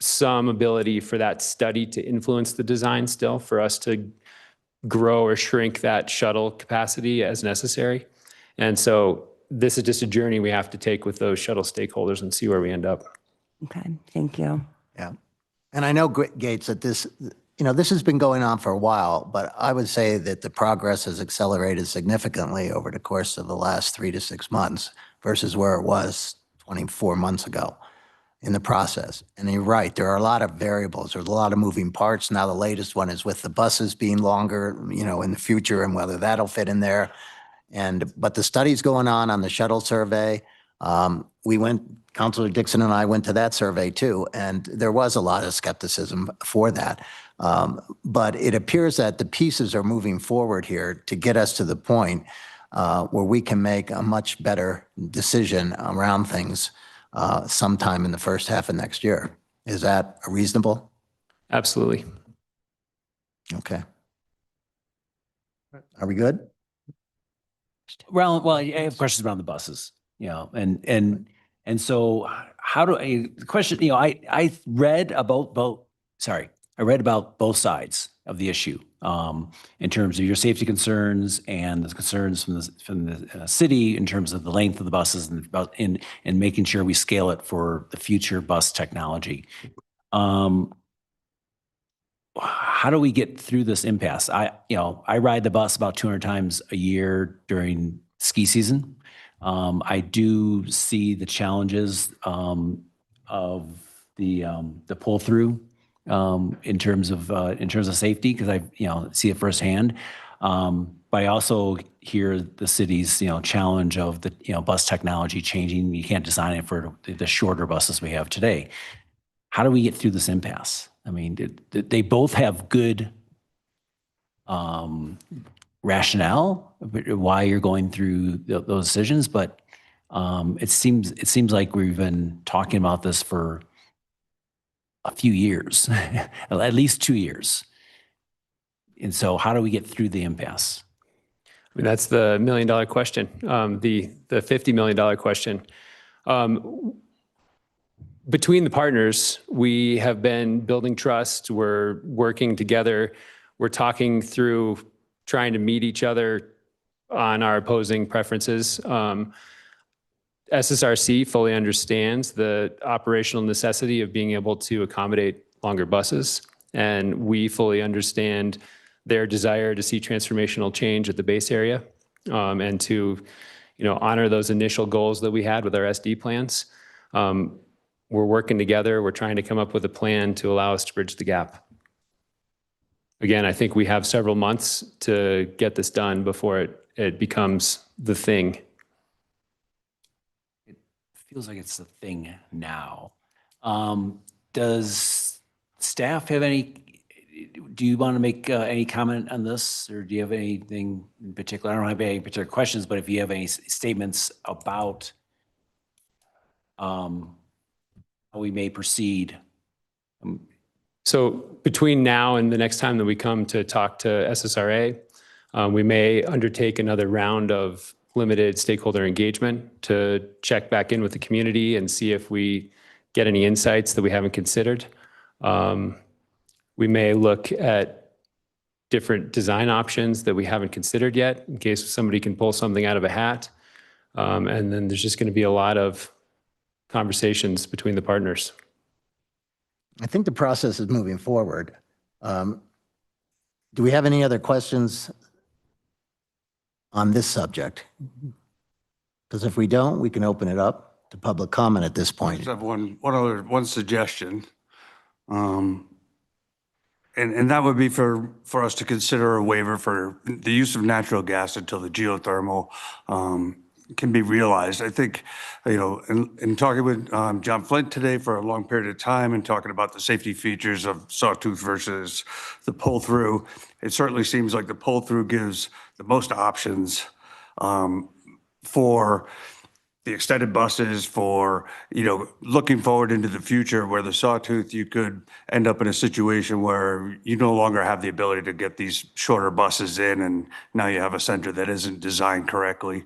some ability for that study to influence the design still, for us to grow or shrink that shuttle capacity as necessary. And so this is just a journey we have to take with those shuttle stakeholders and see where we end up. Okay, thank you. Yeah. And I know, Gates, that this, this has been going on for a while, but I would say that the progress has accelerated significantly over the course of the last 3 to 6 months versus where it was 24 months ago in the process. And you're right, there are a lot of variables. There's a lot of moving parts. Now, the latest one is with the buses being longer, in the future, and whether that'll fit in there. But the study's going on the shuttle survey. Councilor Dixon and I went to that survey too, and there was a lot of skepticism for that. But it appears that the pieces are moving forward here to get us to the point where we can make a much better decision around things sometime in the first half of next year. Is that reasonable? Absolutely. Okay. Are we good? Well, I have questions around the buses, and so the question, I read about both sides of the issue in terms of your safety concerns and the concerns from the city in terms of the length of the buses and making sure we scale it for the future bus technology. How do we get through this impasse? I ride the bus about 200 times a year during ski season. I do see the challenges of the pull through in terms of safety, because I see it firsthand. But I also hear the city's challenge of the bus technology changing. You can't design it for the shorter buses we have today. How do we get through this impasse? I mean, they both have good rationale why you're going through those decisions, but it seems like we've been talking about this for a few years, at least 2 years. And so, how do we get through the impasse? I mean, that's the $1 million question, the $50 million question. Between the partners, we have been building trust. We're working together. We're talking through trying to meet each other on our opposing preferences. SSRC fully understands the operational necessity of being able to accommodate longer buses, and we fully understand their desire to see transformational change at the base area, and to, honor those initial goals that we had with our SD plans. We're working together. We're trying to come up with a plan to allow us to bridge the gap. Again, I think we have several months to get this done before it becomes the thing. It feels like it's the thing now. Does staff have do you want to make any comment on this, or do you have anything in particular? I don't have any particular questions, but if you have any statements about how we may proceed. So between now and the next time that we come to talk to SSRA, we may undertake another round of limited stakeholder engagement to check back in with the community and see if we get any insights that we haven't considered. We may look at different design options that we haven't considered yet in case somebody can pull something out of a hat. And then there's just going to be a lot of conversations between the partners. I think the process is moving forward. Do we have any other questions on this subject? Because if we don't, we can open it up to public comment at this I point. just have one suggestion. And that would be for us to consider a waiver for the use of natural gas until the geothermal can be realized. I think, in talking with John Flint today for a long period of time and talking about the safety features of Sawtooth versus the pull-through, it certainly seems like the pull-through gives the most options for the extended buses, for, looking forward into the future, where the Sawtooth, you could end up in a situation where you no longer have the ability to get these shorter buses in, and now you have a center that isn't designed correctly.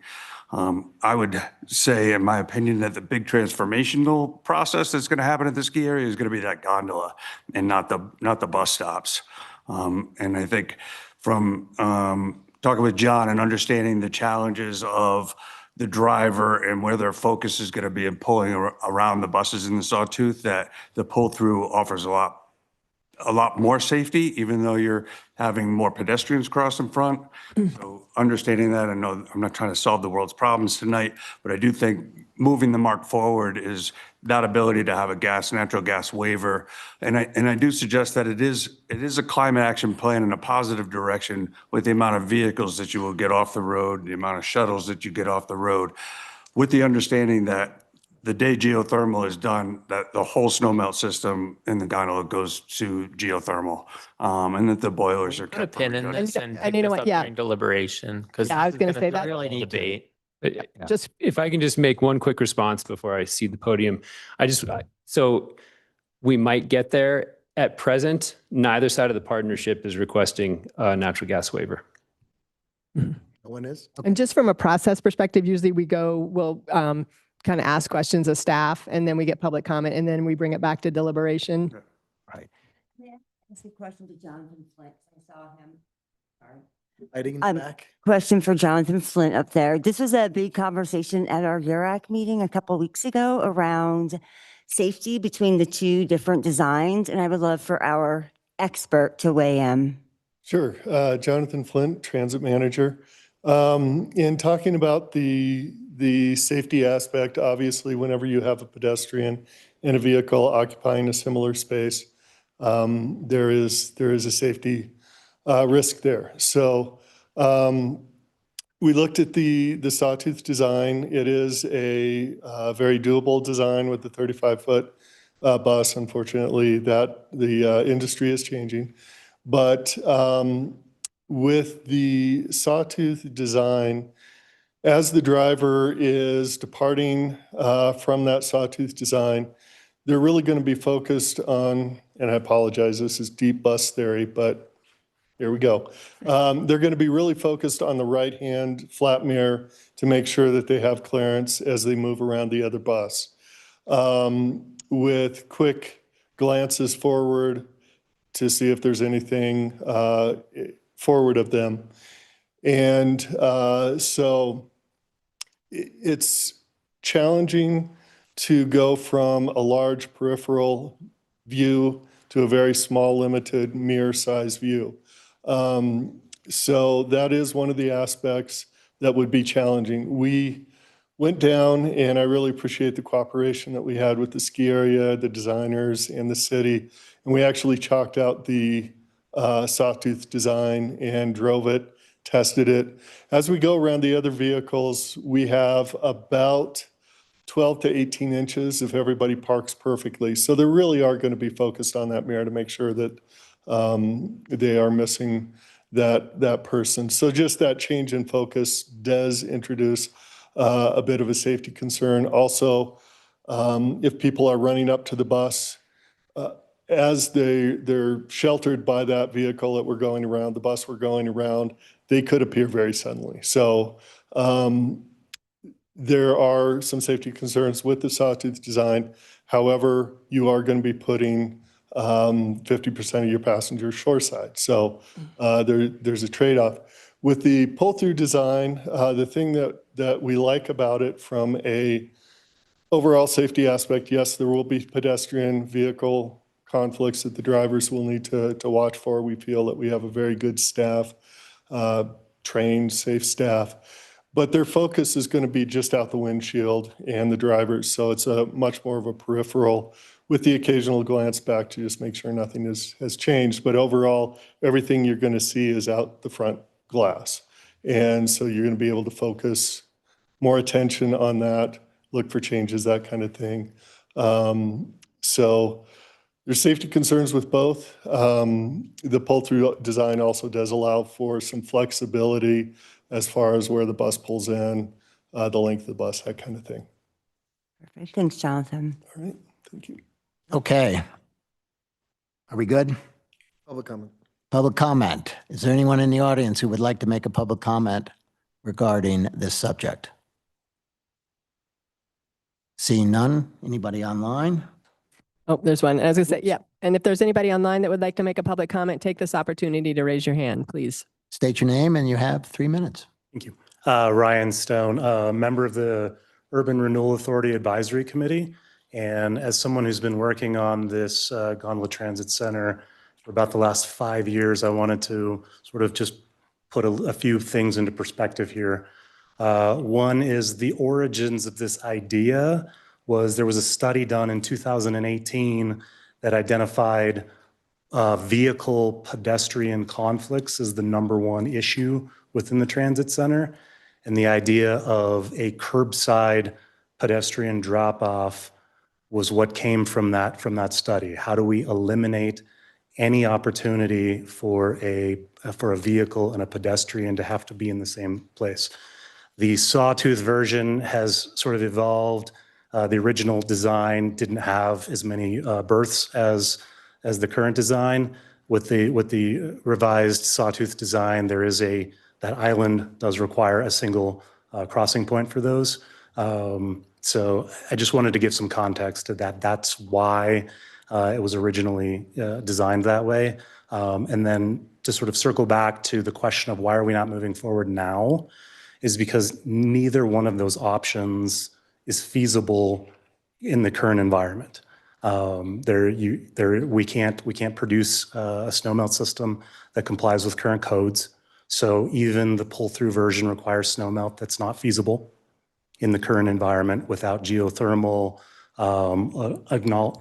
I would say, in my opinion, that the big transformational process that's going to happen at the ski area is going to be that gondola and not the bus stops. And I think from talking with John and understanding the challenges of the driver and where their focus is going to be in pulling around the buses in the Sawtooth, that the pull-through offers a lot a lot more safety, even though you're having more pedestrians cross in front. So understanding that, I know I'm not trying to solve the world's problems tonight, but I do think moving the mark forward is that ability to have a natural gas waiver. And I do suggest that it is a climate action plan in a positive direction with the amount of vehicles that you will get off the road, the amount of shuttles that you get off the road, with the understanding that the day geothermal is done, that the whole snowmelt system in the gondola goes to geothermal, and that the boilers are Put a kept. pin in this and and pick you know this what, up yeah. during deliberation, because Yeah, I was gonna say that. really need debate. Just If I can just make one quick response before I cede the podium. So we might get there. At present, neither side of the partnership is requesting a natural gas waiver. No one is? And just from a process perspective, usually we'll kind of ask questions of staff, and then we get public comment, and then we bring it back to deliberation. Right. May I ask a question to Jonathan Flint? I saw him. Sorry. Hiding in the back. Question for Jonathan Flint up there. This was a big conversation at our URAC meeting a couple weeks ago around safety between the two different designs, and I would love for our expert to weigh in. Sure. Jonathan Flint, Transit Manager. In talking about the safety aspect, obviously, whenever you have a pedestrian and a vehicle occupying a similar space, there is a safety risk there. So we looked at the sawtooth design. It is a very doable design with the 35-foot bus. Unfortunately, that the industry is changing. But with the sawtooth design, as the driver is departing from that sawtooth design, they're really going to be focused on, and I apologize, this is deep bus theory, but here we go. They're going to be really focused on the right-hand flat mirror to make sure that they have clearance as they move around the other bus. With quick glances forward to see if there's anything forward of them. And so it's challenging to go from a large peripheral view to a very small, limited mirror-sized view. So that is one of the aspects that would be challenging. We went down, and I really appreciate the cooperation that we had with the ski area, the designers, and the city. And we actually chalked out the sawtooth design and drove it, tested it. As we go around the other vehicles, we have about 12 to 18 inches if everybody parks perfectly. So they really are going to be focused on that mirror to make sure that they are missing that person. So just that change in focus does introduce a bit of a safety concern. Also, if people are running up to the bus, as they're sheltered by that vehicle that we're going around, the bus we're going around, they could appear very suddenly. So there are some safety concerns with the sawtooth design. However, you are going to be putting 50% of your passengers shoreside. So there's a trade-off. With the pull-through design, the thing that we like about it from a overall safety aspect, yes, there will be pedestrian vehicle conflicts that the drivers will need to watch for. We feel that we have a very good staff, trained, safe staff. But their focus is going to be just out the windshield and the drivers. So it's a much more of a peripheral with the occasional glance back to just make sure nothing has changed. But overall, everything you're going to see is out the front glass. And so you're going to be able to focus more attention on that, look for changes, that kind of thing. So there's safety concerns with both. The pull-through design also does allow for some flexibility as far as where the bus pulls in, the length of the bus, that kind of thing. Perfect. Thanks, Jonathan. All right, thank you. Okay. Are we good? Public comment. Public comment. Is there anyone in the audience who would like to make a public comment regarding this subject? Seeing none? Anybody online? Oh, there's one. As I said, yeah. And if there's anybody online that would like to make a public comment, take this opportunity to raise your hand, please. State your name and you have 3 minutes. Thank you. Ryan Stone, a member of the Urban Renewal Authority Advisory Committee. And as someone who's been working on this Gondola Transit Center for about the last 5 years. I wanted to sort of just put a few things into perspective here. One is the origins of this idea there was a study done in 2018 that identified vehicle pedestrian conflicts as the #1 issue within the transit center. And the idea of a curbside pedestrian drop-off was what came from that study. How do we eliminate any opportunity for a vehicle and a pedestrian to have to be in the same place? The Sawtooth version has sort of evolved. The original design didn't have as many berths as the current design. With the revised Sawtooth design, that island does require a single crossing point for those. So I just wanted to give some context to that. That's why it was originally designed that way. And then to sort of circle back to the question of why are we not moving forward now, is because neither one of those options is feasible in the current environment. We can't produce a snowmelt system that complies with current codes. So even the pull-through version requires snowmelt that's not feasible in the current environment without geothermal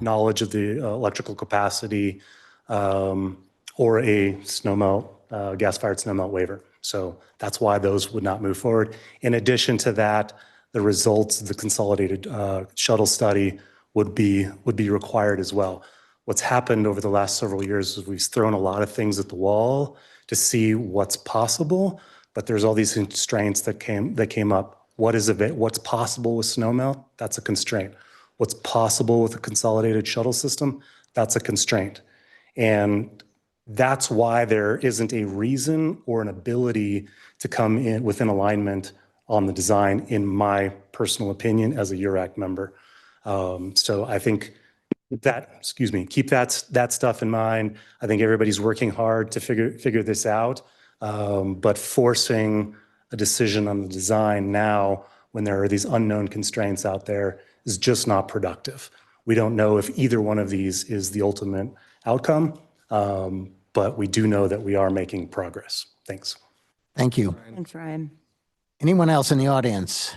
knowledge of the electrical capacity or a snowmelt, gas-fired snowmelt waiver. So that's why those would not move forward. In addition to that, the results of the consolidated shuttle study would be required as well. What's happened over the last several years is we've thrown a lot of things at the wall to see what's possible, but there's all these constraints that came up. What's possible with snowmelt? That's a constraint. What's possible with a consolidated shuttle system? That's a constraint. And that's why there isn't a reason or an ability to come in within alignment on the design, in my personal opinion, as a URAC member. So I think keep that stuff in mind. I think everybody's working hard to figure this out, but forcing a decision on the design now when there are these unknown constraints out there is just not productive. We don't know if either one of these is the ultimate outcome, but we do know that we are making progress. Thanks. Thank you. Thanks, Ryan. Anyone else in the audience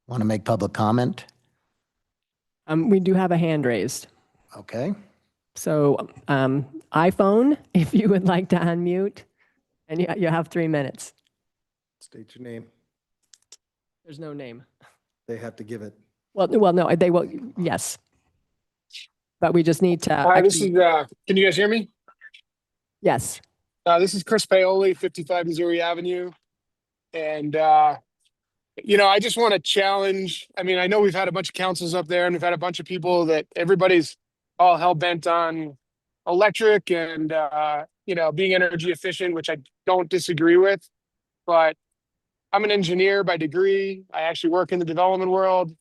want to make public comment? We do have a hand raised. Okay. So iPhone, if you would like to unmute, and you have 3 minutes. State your name. There's no name. They have to give it. Well, no, they will, yes. But we just need to. Hi, this is, can you guys hear me? Yes. This is Chris Paoli, 55 Missouri Avenue. And, I just want to challenge, I know we've had a bunch of councils up there and we've had a bunch of people that everybody's all hell bent on electric and, being energy efficient, which I don't disagree with. But I'm an engineer by degree. I actually work in the development world.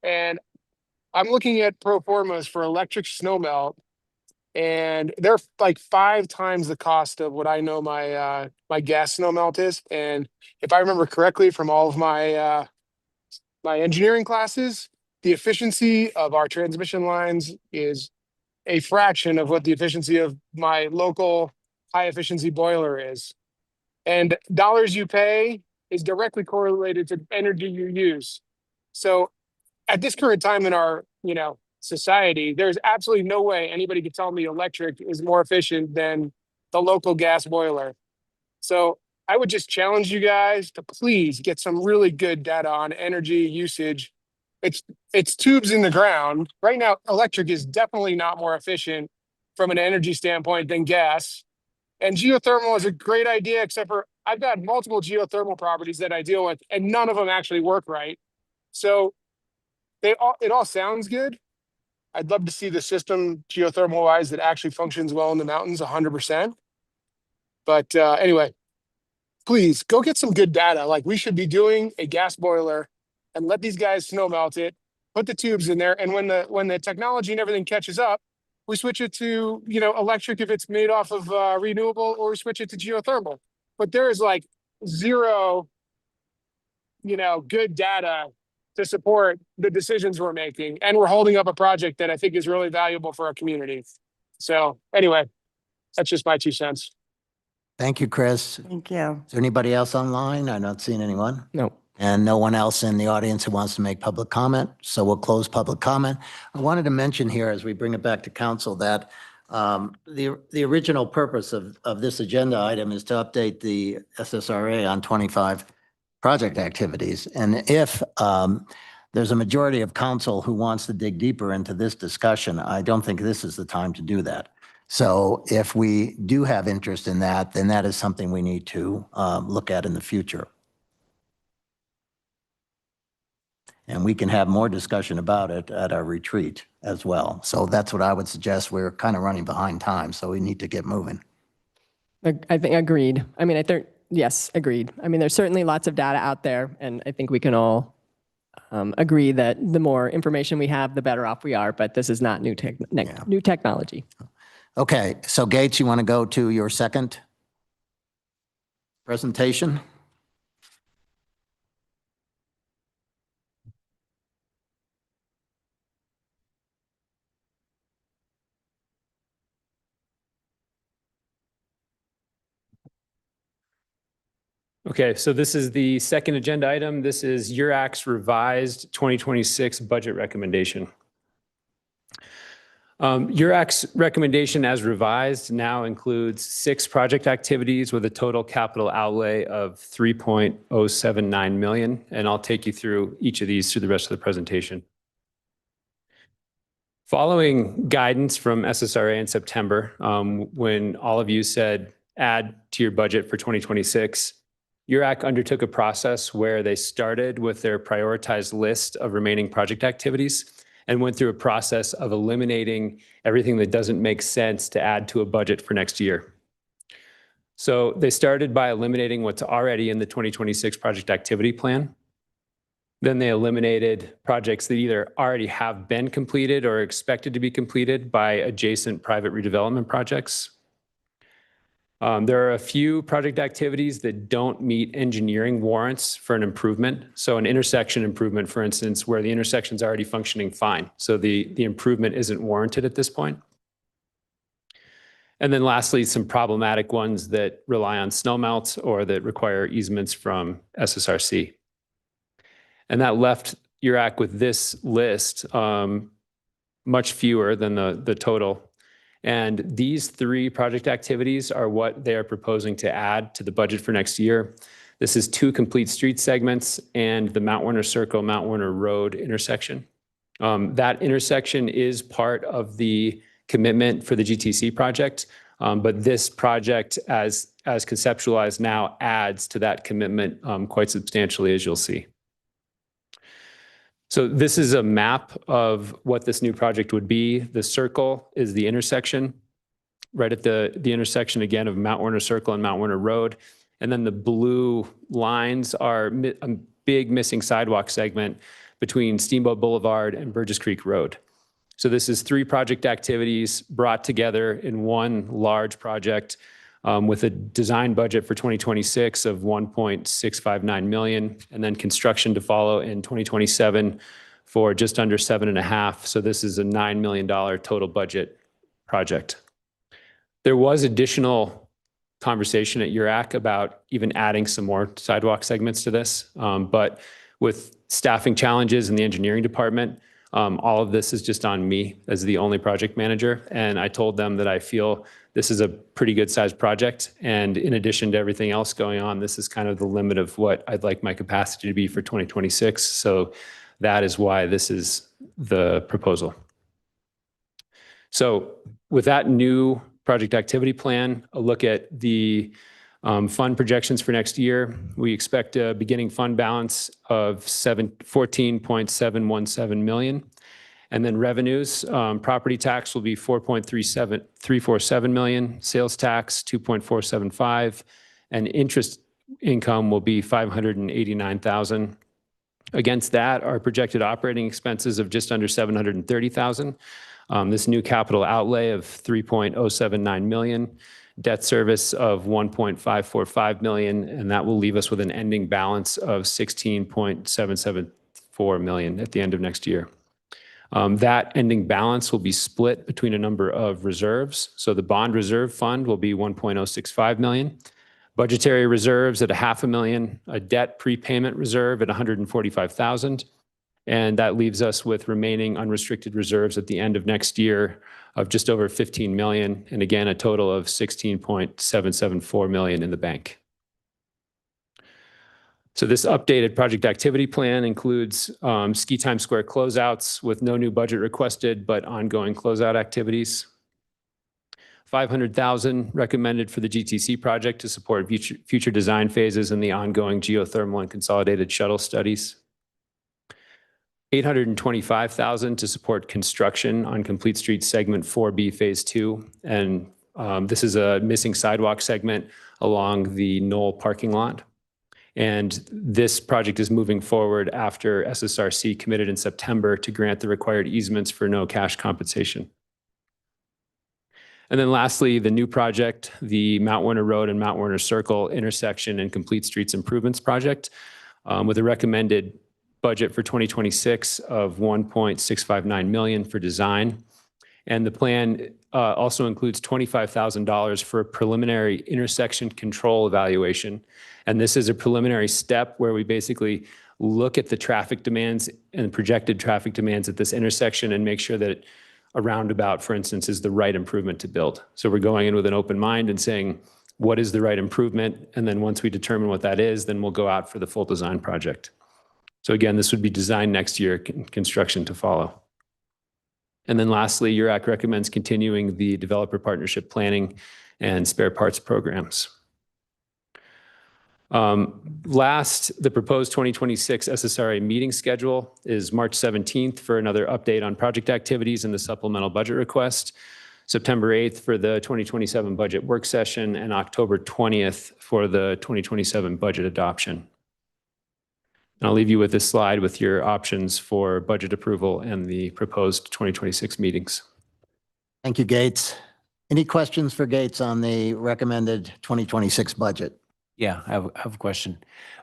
And I'm looking at pro formas for electric snowmelt. And they're like 5 times the cost of what I know my my gas snowmelt is. And if I remember correctly from all of my my engineering classes, the efficiency of our transmission lines is a fraction of what the efficiency of my local high efficiency boiler is. And dollars you pay is directly correlated to energy you use. So at this current time in our, society, there's absolutely no way anybody could tell me electric is more efficient than the local gas boiler. So I would just challenge you guys to please get some really good data on energy usage. It's tubes in the ground. Right now, electric is definitely not more efficient from an energy standpoint than gas. And geothermal is a great idea, except for I've got multiple geothermal properties that I deal with, and none of them actually work right. So it all sounds good. I'd love to see the system geothermal wise that actually functions well in the mountains 100%. But anyway, please go get some good data. Like we should be doing a gas boiler and let these guys snow melt it, put the tubes in there. And when the technology and everything catches up, we switch it to, electric if it's made off of renewable, or we switch it to geothermal. But there is like zero, good data to support the decisions we're making. And we're holding up a project that I think is really valuable for our community. So anyway, That's just my 2 cents. Thank you, Chris. Thank you. Is there anybody else online? I'm not seeing anyone. No. And no one else in the audience who wants to make public comment. So we'll close public comment. I wanted to mention here as we bring it back to council that the original purpose of this agenda item is to update the SSRA on 25 project activities. And if there's a majority of council who wants to dig deeper into this discussion, I don't think this is the time to do that. So if we do have interest in that, then that is something we need to look at in the future. And we can have more discussion about it at our retreat as well. So that's what I would suggest. We're kind of running behind time, so we need to get moving. I think agreed. I mean, I think, yes, agreed. I mean, there's certainly lots of data out there, and I think we can all agree that the more information we have, the better off we are, but this is not new technology. Okay, so Gates, you want to go to your second presentation? Okay, so this is the second agenda item. This is URAC's revised 2026 budget recommendation. URAC's recommendation as revised now includes 6 project activities with a total capital outlay of $3.079 million, and I'll take you through each of these through the rest of the presentation. Following guidance from SSRA in September, when all of you said add to your budget for 2026, URAC undertook a process where they started with their prioritized list of remaining project activities and went through a process of eliminating everything that doesn't make sense to add to a budget for next year. So they started by eliminating what's already in the 2026 project activity plan. Then they eliminated projects that either already have been completed or expected to be completed by adjacent private redevelopment projects. There are a few project activities that don't meet engineering warrants for an improvement. So an intersection improvement, for instance, where the intersection's already functioning fine. So the improvement isn't warranted at this point. And then lastly, some problematic ones that rely on snowmelt or that require easements from SSRC. And that left URAC with this list, much fewer than the total. And these 3 project activities are what they are proposing to add to the budget for next year. This is 2 complete street segments and the Mount Werner Circle, Mount Werner Road intersection. That intersection is part of the commitment for the GTC project, but this project as conceptualized now adds to that commitment quite substantially, as you'll see. So this is a map of what this new project would be. The circle is the intersection, right at the intersection again of Mount Werner Circle and Mount Werner Road. And then the blue lines are a big missing sidewalk segment between Steamboat Boulevard and Burgess Creek Road. So this is 3 project activities brought together in one large project with a design budget for 2026 of $1.659 million, and then construction to follow in 2027 for just under 7.5. So this is a $9 million total budget project. There was additional conversation at URAC about even adding some more sidewalk segments to this, but with staffing challenges in the engineering department, all of this is just on me as the only project manager. And I told them that I feel this is a pretty good sized project. And in addition to everything else going on, this is kind of the limit of what I'd like my capacity to be for 2026. So that is why this is the proposal. So with that new project activity plan, a look at the fund projections for next year. We expect a beginning fund balance of $14.717 million. And then revenues, property tax will be $4.347 million, sales tax 2.475, and interest income will be $589,000. Against that, our projected operating expenses of just under $730,000. This new capital outlay of $3.079 million, debt service of $1.545 million, and that will leave us with an ending balance of $16.774 million at the end of next year. That ending balance will be split between a number of reserves. So the bond reserve fund will be 1.065 million. Budgetary reserves at $500,000, a debt prepayment reserve at 145,000. And that leaves us with remaining unrestricted reserves at the end of next year of just over 15 million. And again, a total of 16.774 million in the bank. So this updated project activity plan includes Ski Times Square closeouts with no new budget requested, but ongoing closeout activities. 500,000 recommended for the GTC project to support future design phases and the ongoing geothermal and consolidated shuttle studies. 825,000 to support construction on Complete Street Segment 4B Phase 2. And this is a missing sidewalk segment along the Knoll parking lot. And this project is moving forward after SSRC committed in September to grant the required easements for no cash compensation. And then lastly, the new project, the Mount Werner Road and Mount Werner Circle intersection and Complete Streets Improvements Project, with a recommended budget for 2026 of 1.659 million for design. And the plan also includes $25,000 for a preliminary intersection control evaluation. And this is a preliminary step where we basically look at the traffic demands and projected traffic demands at this intersection and make sure that a roundabout, for instance, is the right improvement to build. So we're going in with an open mind and saying, what is the right improvement? And then once we determine what that is, then we'll go out for the full design project. So again, this would be designed next year, construction to follow. And then lastly, URAC recommends continuing the developer partnership planning and spare parts programs. Last, the proposed 2026 SSRA meeting schedule is March 17th for another update on project activities and the supplemental budget request, September 8th for the 2027 budget work session, and October 20th for the 2027 budget adoption. And I'll leave you with this slide with your options for budget approval and the proposed 2026 meetings. Thank you, Gates. Any questions for Gates on the recommended 2026 budget? Yeah, I have a question.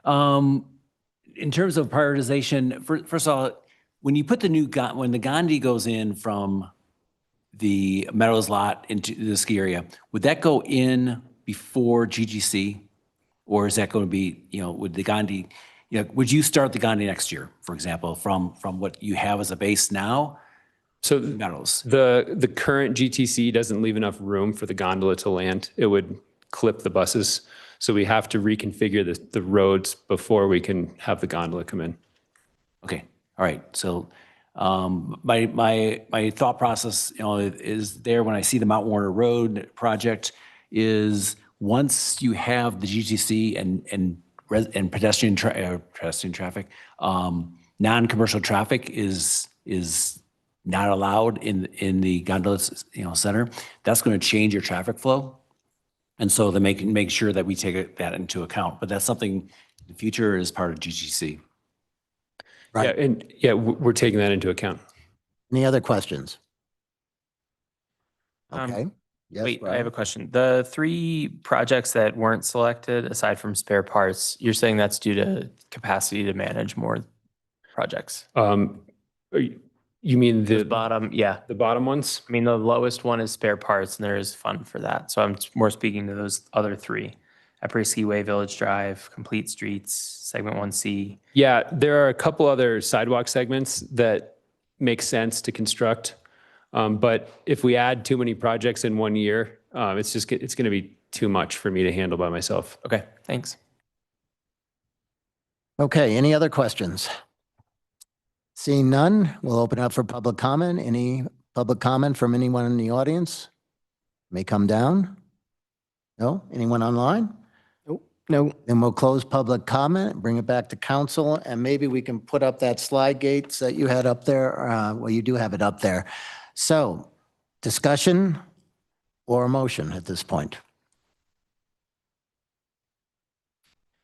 In terms of prioritization, first of all, when you put when the Gandhi goes in from the Meadows lot into the ski area, would that go in before GGC? Or is that going to be, would the Gandhi, would you start the Gandhi next year, for example, from what you have as a base now? So Meadows. The current GTC doesn't leave enough room for the gondola to land. It would clip the buses. So we have to reconfigure the roads before we can have the gondola come in. Okay, all right. So my thought process, is there when I see the Mount Werner Road project is once you have the GTC and pedestrian traffic, non-commercial traffic is not allowed in the gondola center. That's going to change your traffic flow. And so they make sure that we take that into account. But that's something in the future is part of GGC. Right. Yeah, we're taking that into account. Any other questions? Okay. Yes, Wait, I Brian? have a question. The 3 projects that weren't selected, aside from spare parts, you're saying that's due to capacity to manage more projects? You mean The bottom, yeah. the bottom ones? I mean, the lowest one is spare parts, and there is fund for that. So I'm more speaking to those other 3. Après Skiway, Village Drive, Complete Streets, Segment 1C. Yeah, there are a couple other sidewalk segments that make sense to construct. But if we add too many projects in 1 year, it's going to be too much for me to handle by myself. Okay, thanks. Okay, any other questions? Seeing none, we'll open up for public comment. Any public comment from anyone in the audience? May come down. No? Anyone online? No. Then we'll close public comment, bring it back to council, and maybe we can put up that slide, Gates, that you had up there. Well, you do have it up there. So, discussion or a motion at this point?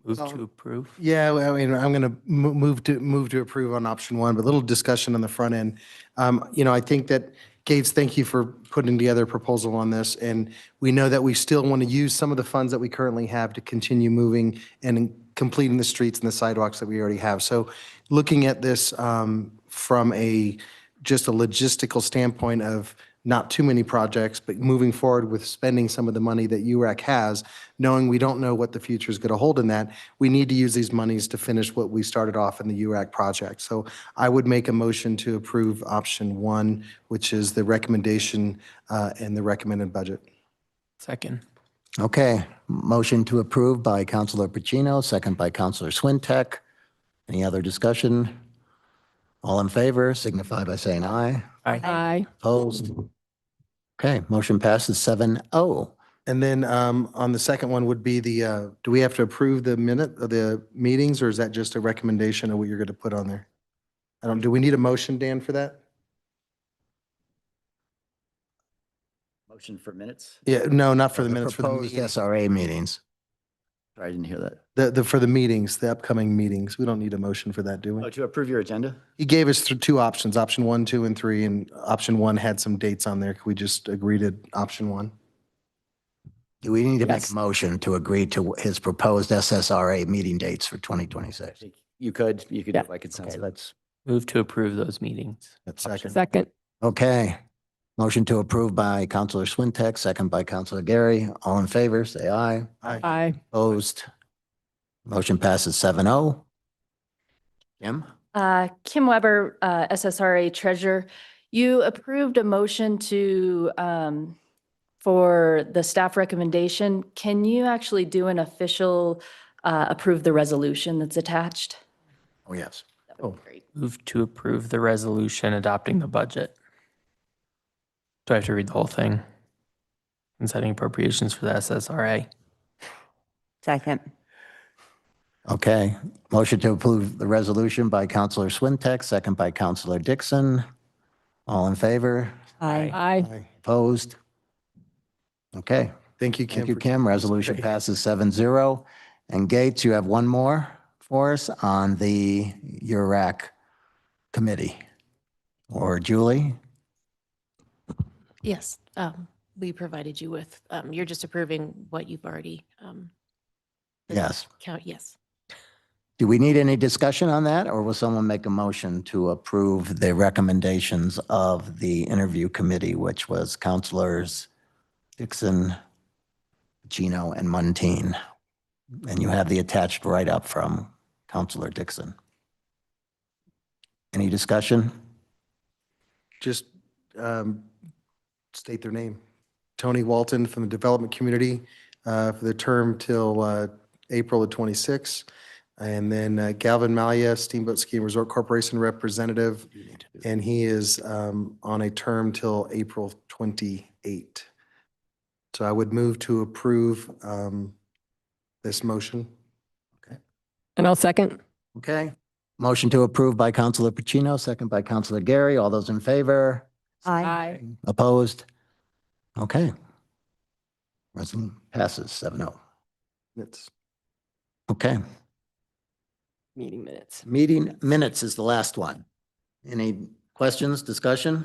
Move to approve. Yeah, well, I mean, I'm going to move to approve on option 1, but a little discussion on the front end. I think that Gates, thank you for putting together a proposal on this. And we know that we still want to use some of the funds that we currently have to continue moving and completing the streets and the sidewalks that we already have. So looking at this from a just a logistical standpoint of not too many projects, but moving forward with spending some of the money that URAC has, knowing we don't know what the future is going to hold in that, we need to use these monies to finish what we started off in the URAC project. So I would make a motion to approve option 1, which is the recommendation and the recommended budget. Second. Okay, motion to approve by Counselor Pacino, second by Counselor Swintek. Any other discussion? All in favor signify by saying aye. Aye. Opposed? Okay, motion passes 7-0. And then on the second one would be the, do we have to approve the minute of the meetings, or is that just a recommendation of what you're going to put on there? Do we need a motion, Dan, for that? Motion for minutes? Yeah, no, not for the minutes, for the Proposed meetings. SRA meetings. Sorry, I didn't hear that. For the meetings, the upcoming meetings. We don't need a motion for that, do we? Oh, to approve your agenda? He gave us two options, option 1, 2, and 3, and option 1 had some dates on there. Could we just agree to option 1? Do we need to make a motion to agree to his proposed SSRA meeting dates for 2026? You could do it by consensus. Okay, let's, Move to approve those meetings. Second. Second. okay. Motion to approve by Counselor Swintek, second by Counselor Gary. All in favor, say aye. Aye. Opposed? Motion passes 7-0. Kim? Kim Weber, SSRA Treasurer. You approved a motion to, for the staff recommendation. Can you actually do an official, approve the resolution that's attached? Oh, yes. That would be great. Move to approve the resolution adopting the budget. Do I have to read the whole thing? And setting appropriations for the SSRA. Second. Okay. Motion to approve the resolution by Counselor Swintek, second by Counselor Dixon. All in favor? Aye. Aye. Opposed? Okay. Thank you, Kim. Thank you, Kim. Resolution passes 7-0. And Gates, you have one more for us on the URAC committee. Or Julie? Yes, we provided you with, you're just approving what you've already. Yes. Yes. Do we need any discussion on that, or will someone make a motion to approve the recommendations of the interview committee, which was Counselors Dixon, Gino, and Muntean? And you have the attached write-up from Counselor Dixon. Any discussion? Just state their name. Tony Walton from the Development Community for the term till April of 26. And then Galvin Malia, Steamboat Ski and Resort Corporation representative, and he is on a term till April 28. So I would move to approve this motion. And I'll second. Okay. Motion to approve by Counselor Pacino, second by Counselor Gary. All those in favor? Aye. Opposed? Okay. Resolution passes 7-0. It's Okay. Meeting minutes. Meeting minutes is the last one. Any questions, discussion?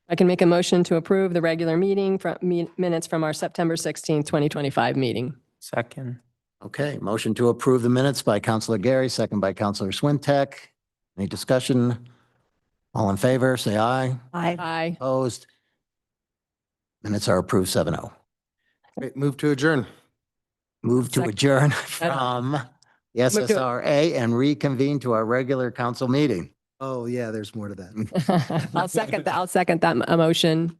I can make a motion to approve the regular meeting from minutes from our September 16th, 2025 meeting. Second. Okay, motion to approve the minutes by Counselor Gary, second by Counselor Swintek. Any discussion? All in favor, say aye. Aye. Aye. Opposed? Minutes are approved 7-0. great. Move to adjourn. Move to Second. adjourn from the Move to- SSRA and reconvene to our regular council meeting. Oh, yeah, there's more to that. I'll second that. I'll second that motion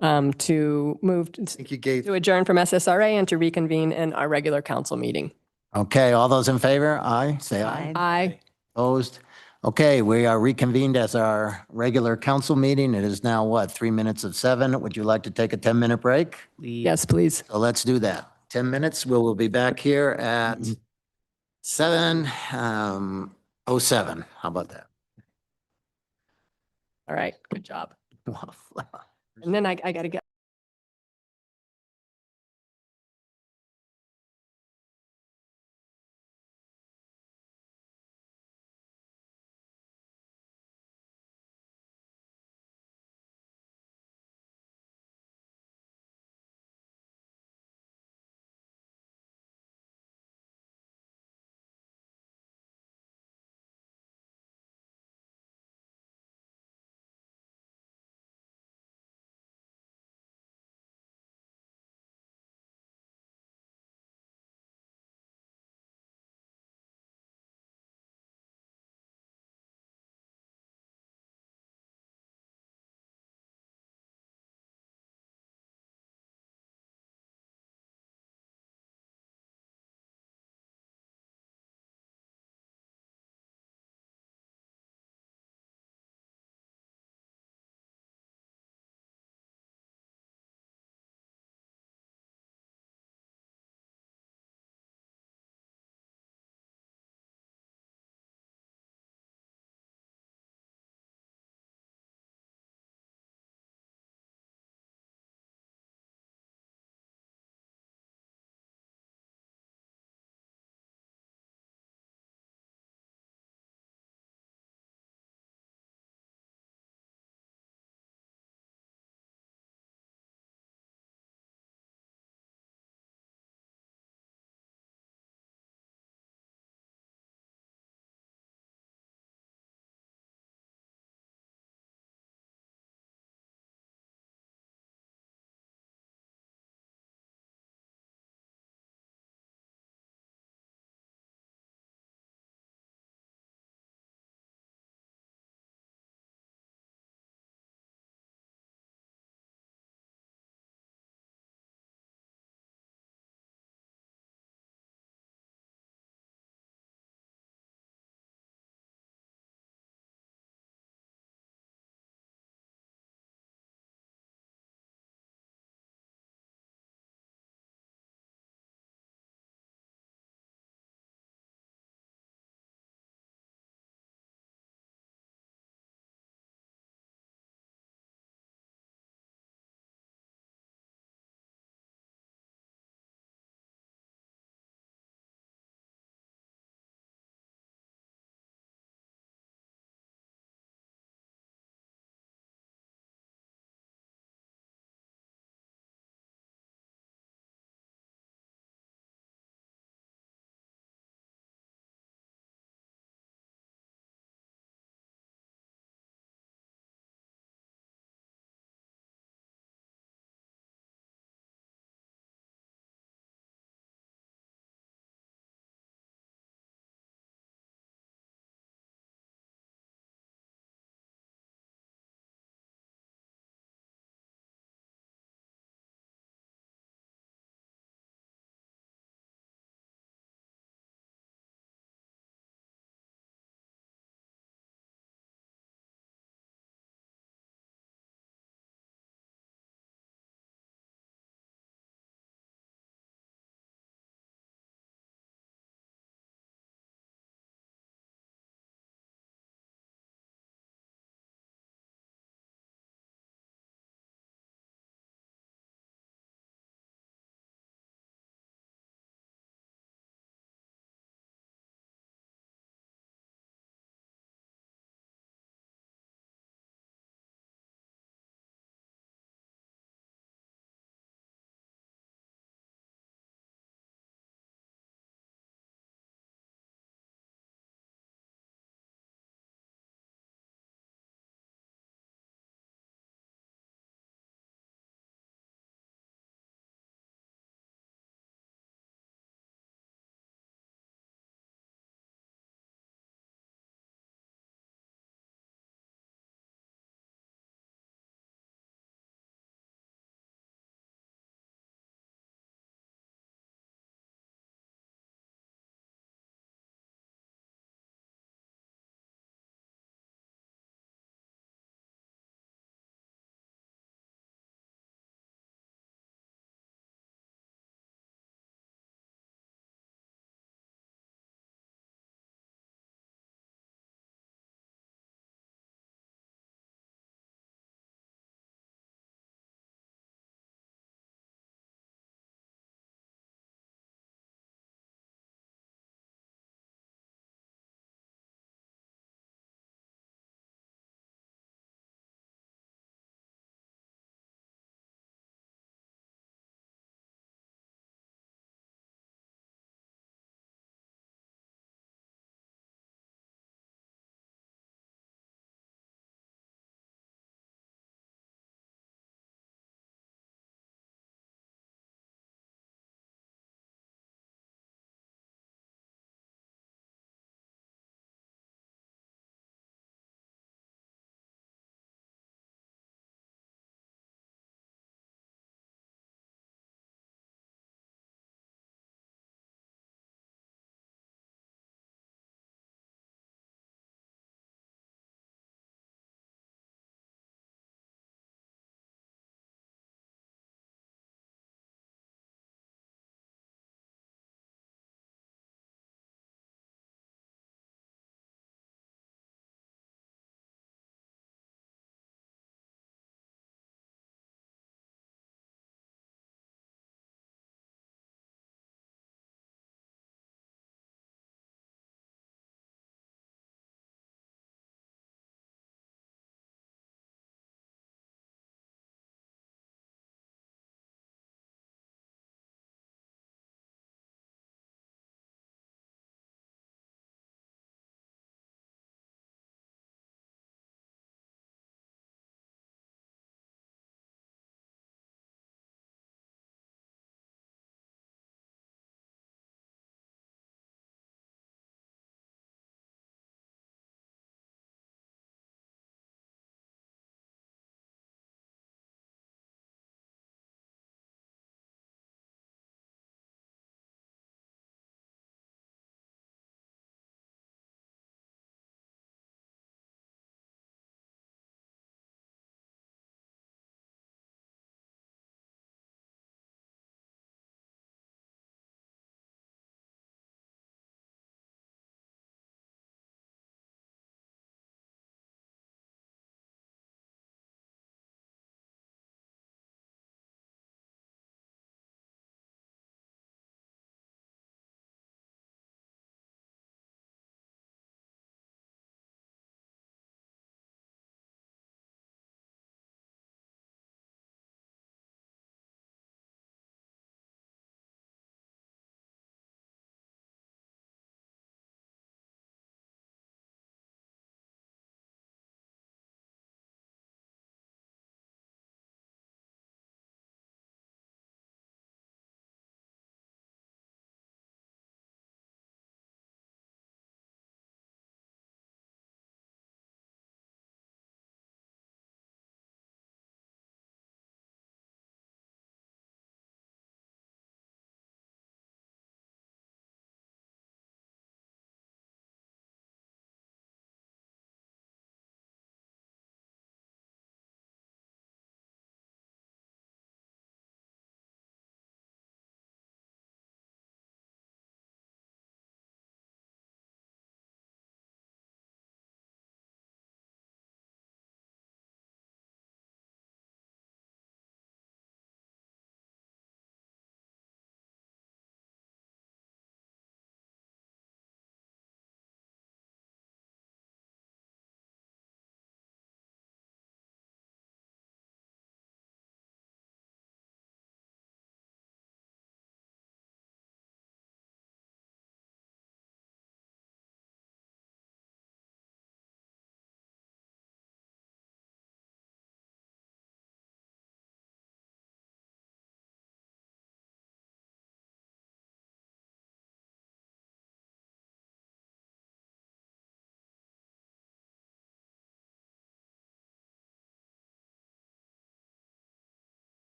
to move Thank you, Gates. to adjourn from SSRA and to reconvene in our regular council meeting. Okay, all those in favor? Aye, say aye. Aye. Opposed? Okay, we are reconvened as our regular council meeting. It is now what, 3 minutes of 7? Would you like to take a 10-minute break? Yes, please. So let's do that. 10 minutes. We will be back here at 7:07. How about that? All right. Good job. And then I got to get.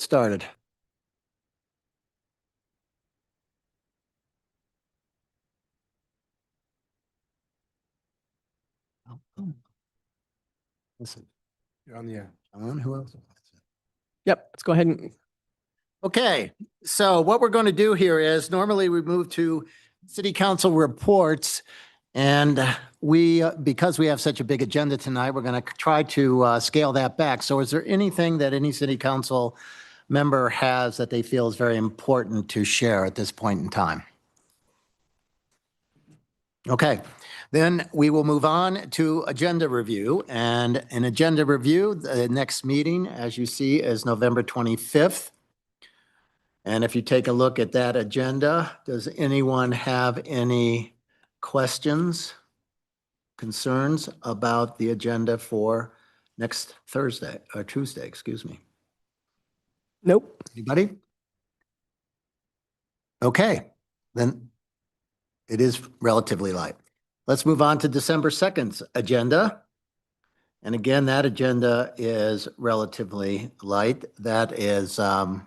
started. Listen, You're on the air. on, who else? Yep, let's go ahead and Okay, so what we're going to do here is normally we move to city council reports. And because we have such a big agenda tonight, we're going to try to scale that back. So is there anything that any city council member has that they feel is very important to share at this point in time? Okay, then we will move on to agenda review. And in agenda review, the next meeting, as you see, is November 25th. And if you take a look at that agenda, does anyone have any questions, concerns about the agenda for next Thursday or Tuesday, excuse me? Nope. Anybody? Okay, then it is relatively light. Let's move on to December 2nd's agenda. And again, that agenda is relatively light. That is, I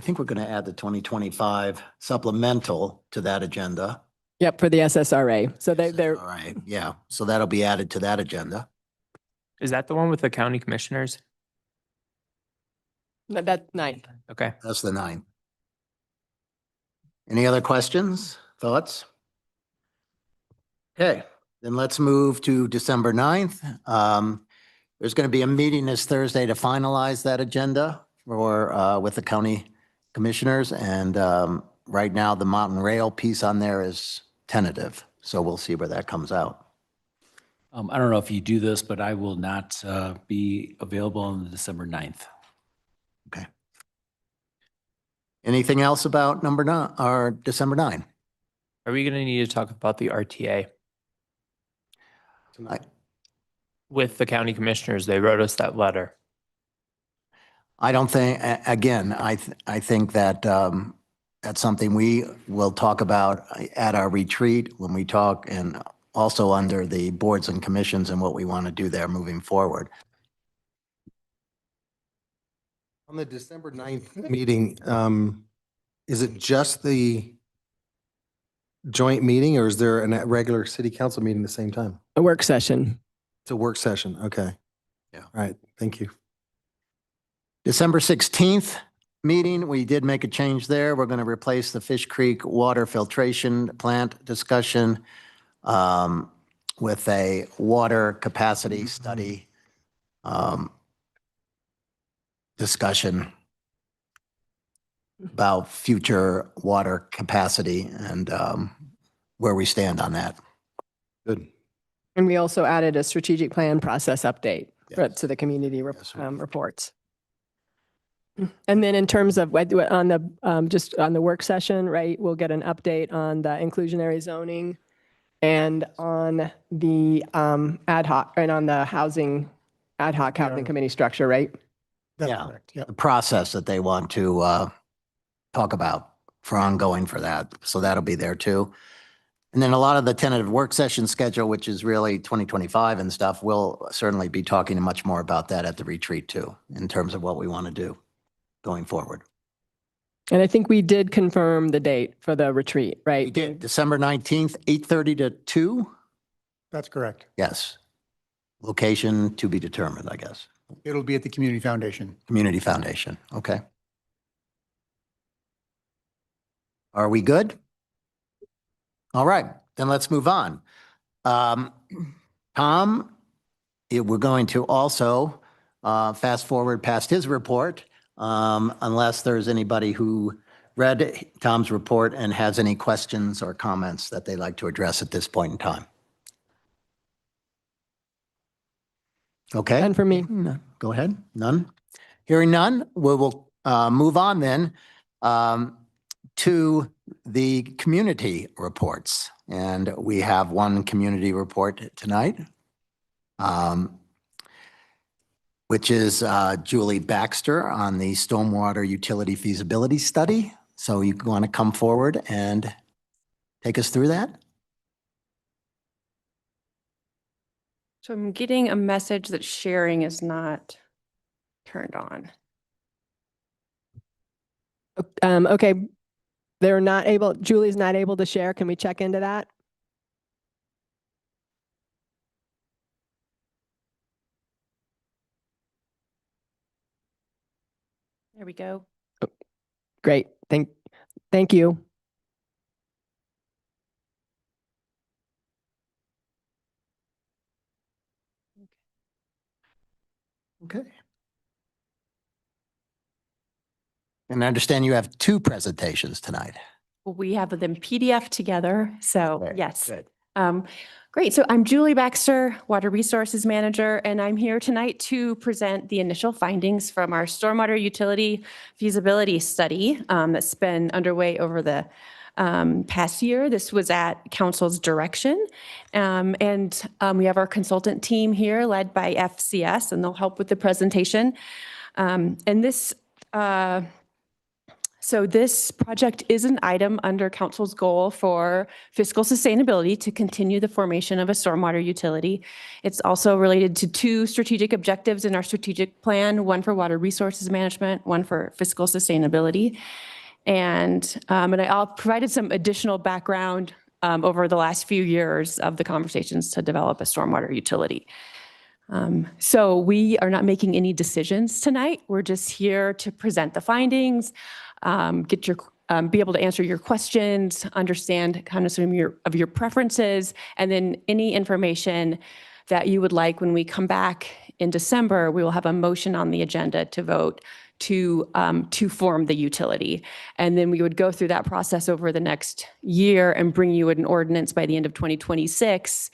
think we're going to add the 2025 supplemental to that agenda. Yep, for the SSRA. So they're All right, yeah. So that'll be added to that agenda. Is that the one with the county commissioners? that's 9th. Okay. That's the 9th. Any other questions, thoughts? Okay, then let's move to December 9th. There's going to be a meeting this Thursday to finalize that agenda for with the county commissioners. And right now, the Mountain Rail piece on there is tentative. So we'll see where that comes out. I don't know if you do this, but I will not be available on December 9th. Okay. Anything else about number 9 or December 9? Are we going to need to talk about the RTA? Tonight. With the county commissioners, they wrote us that letter. I don't think, again, I think that that's something we will talk about at our retreat when we talk, and also under the boards and commissions and what we want to do there moving forward. On the December 9th meeting, is it just the joint meeting or is there a regular city council meeting at the same time? A work session. It's a work session. Okay. Yeah. All right. Thank you. December 16th meeting, we did make a change there. We're going to replace the Fish Creek water filtration plant discussion with a water capacity study discussion about future water capacity and where we stand on that. Good. And we also added a strategic plan process update to the community reports. And then in terms of on the just on the work session, right, we'll get an update on the inclusionary zoning and on the ad hoc and on the housing ad hoc housing committee structure, right? That's Yeah. correct. Yeah. The process that they want to talk about for ongoing for that. So that'll be there too. And then a lot of the tentative work session schedule, which is really 2025 and stuff, we'll certainly be talking much more about that at the retreat too, in terms of what we want to do going forward. And I think we did confirm the date for the retreat, right? We did December 19th, 8:30 to 2. That's correct. Yes. Location to be determined, I guess. It'll be at the Community Foundation. Community Foundation. Okay. Are we good? All right, then let's move on. Tom, we're going to also fast forward past his report, unless there's anybody who read Tom's report and has any questions or comments that they'd like to address at this point in time. Okay. And for me. Go ahead. None? Hearing none, we will move on then to the community reports. And we have one community report tonight, which is Julie Baxter on the stormwater utility feasibility study. So you want to come forward and take us through that? So I'm getting a message that sharing is not turned on. Okay, they're not able, Julie's not able to share. Can we check into that? There we go. Great. Thank you. Okay. And I understand you have two presentations tonight. We have them PDF together, so Okay, yes. good. Great, so I'm Julie Baxter, Water Resources Manager, and I'm here tonight to present the initial findings from our stormwater utility feasibility study that's been underway over the past year. This was at council's direction. We have our consultant team here led by FCS, and they'll help with the presentation. So this project is an item under council's goal for fiscal sustainability to continue the formation of a stormwater utility. It's also related to two strategic objectives in our strategic plan, one for water resources management, one for fiscal sustainability. And I'll provided some additional background over the last few years of the conversations to develop a stormwater utility. So we are not making any decisions tonight. We're just here to present the findings, be able to answer your questions, understand kind of some of your preferences, and then any information that you would like when we come back in December, we will have a motion on the agenda to vote to form the utility. And then we would go through that process over the next year and bring you an ordinance by the end of 2026.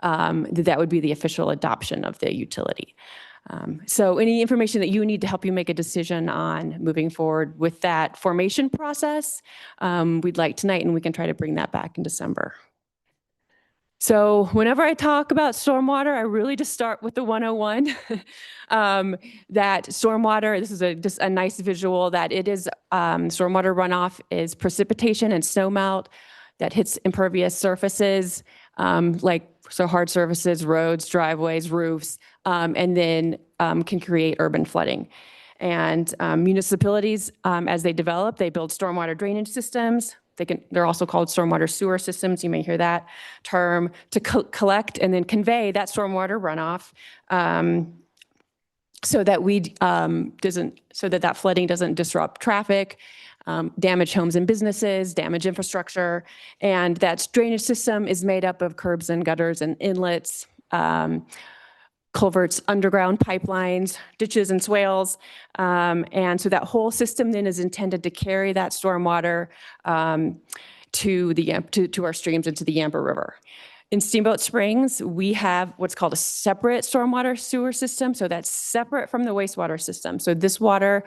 That would be the official adoption of the utility. So any information that you need to help you make a decision on moving forward with that formation process, we'd like tonight, and we can try to bring that back in December. So whenever I talk about stormwater, I really just start with the 101. That stormwater, this is just a nice visual that it is, stormwater runoff is precipitation and snowmelt that hits impervious surfaces, so hard surfaces, roads, driveways, roofs, and then can create urban flooding. And municipalities, as they develop, they build stormwater drainage systems. They're also called stormwater sewer systems. You may hear that term, to collect and then convey that stormwater runoff, so that that flooding doesn't disrupt traffic, damage homes and businesses, damage infrastructure. And that drainage system is made up of curbs and gutters and inlets, culverts, underground pipelines, ditches and swales. And so that whole system then is intended to carry that stormwater to our streams and to the Yampa River. In Steamboat Springs, we have what's called a separate stormwater sewer system. So that's separate from the wastewater system. So this water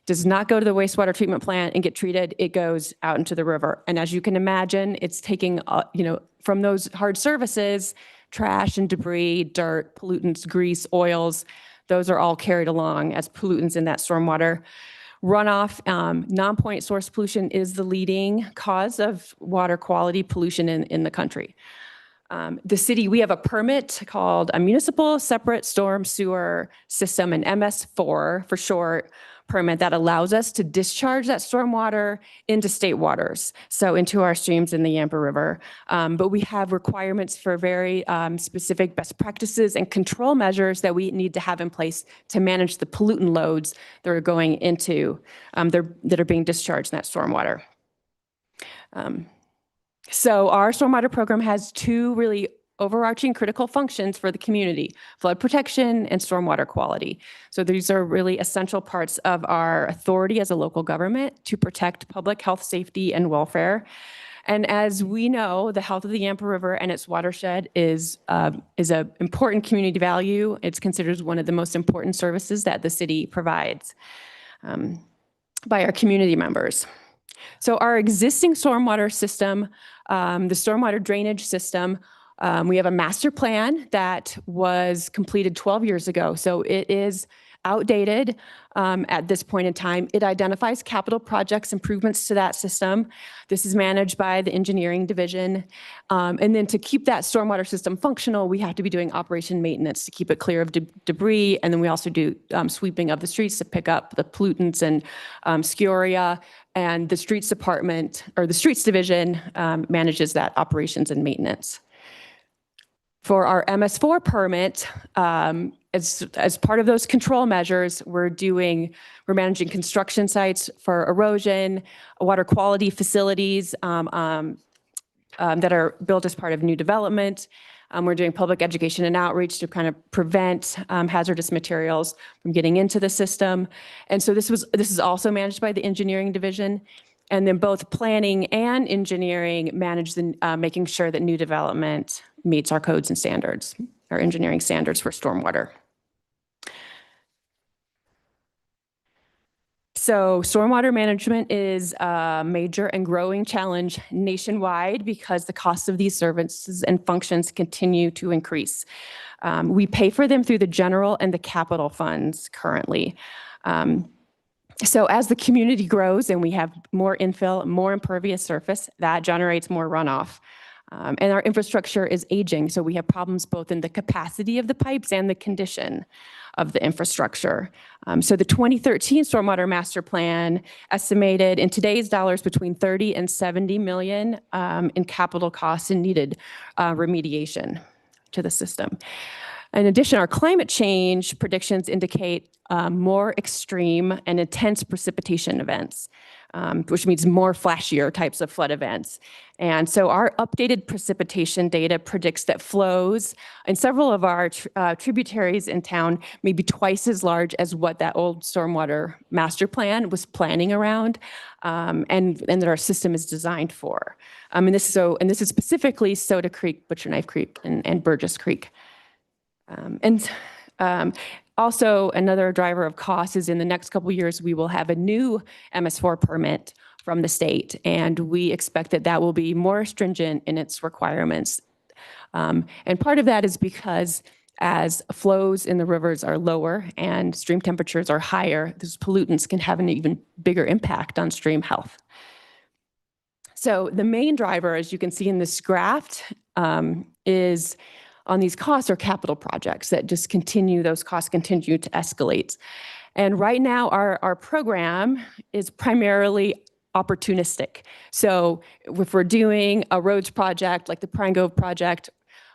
does not go to the wastewater treatment plant and get treated. It goes out into the river. And as you can imagine, it's taking, from those hard surfaces, trash and debris, dirt, pollutants, grease, oils, those are all carried along as pollutants in that stormwater runoff. Non-point source pollution is the leading cause of water quality pollution in the country. The city, we have a permit called a Municipal Separate Storm Sewer System, an MS4 for short, permit that allows us to discharge that stormwater into state waters, so into our streams in the Yampa River. But we have requirements for very specific best practices and control measures that we need to have in place to manage the pollutant loads that are going into, that are being discharged in that stormwater. So our stormwater program has two really overarching critical functions for the community: flood protection and stormwater quality. So these are really essential parts of our authority as a local government to protect public health, safety, and welfare. And as we know, the health of the Yampa River and its watershed is an important community value. It's considered one of the most important services that the city provides by our community members. So our existing stormwater system, the stormwater drainage system, we have a master plan that was completed 12 years ago. So it is outdated at this point in time. It identifies capital projects, improvements to that system. This is managed by the engineering division. And then to keep that stormwater system functional, we have to be doing operation maintenance to keep it clear of debris. And then we also do sweeping of the streets to pick up the pollutants and scoria. And the streets department, or the streets division, manages that operations and maintenance. For our MS4 permit, as part of those control measures, we're managing construction sites for erosion, water quality facilities that are built as part of new development. We're doing public education and outreach to kind of prevent hazardous materials from getting into the system. And so this is also managed by the engineering division. And then both planning and engineering manage making sure that new development meets our codes and standards, our engineering standards for stormwater. So stormwater management is a major and growing challenge nationwide because the cost of these services and functions continue to increase. We pay for them through the general and the capital funds currently. So as the community grows and we have more infill, more impervious surface, that generates more runoff. And our infrastructure is aging, so we have problems both in the capacity of the pipes and the condition of the infrastructure. So the 2013 Stormwater Master Plan estimated in today's dollars between 30 and 70 million in capital costs and needed remediation to the system. In addition, our climate change predictions indicate more extreme and intense precipitation events, which means more flashier types of flood events. And so our updated precipitation data predicts that flows in several of our tributaries in town may be twice as large as what that old stormwater master plan was planning around, and that our system is designed for. And this is specifically Soda Creek, Butcher Knife Creek, and Burgess Creek. Also, another driver of cost is in the next couple of years, we will have a new MS4 permit from the state, and we expect that that will be more stringent in its requirements. And part of that is because as flows in the rivers are lower and stream temperatures are higher, those pollutants can have an even bigger impact on stream health. So the main driver, as you can see in this graph, is on these costs are capital projects that just those costs continue to escalate. And right now, our program is primarily opportunistic. So if we're doing a roads project like the Pine Grove project,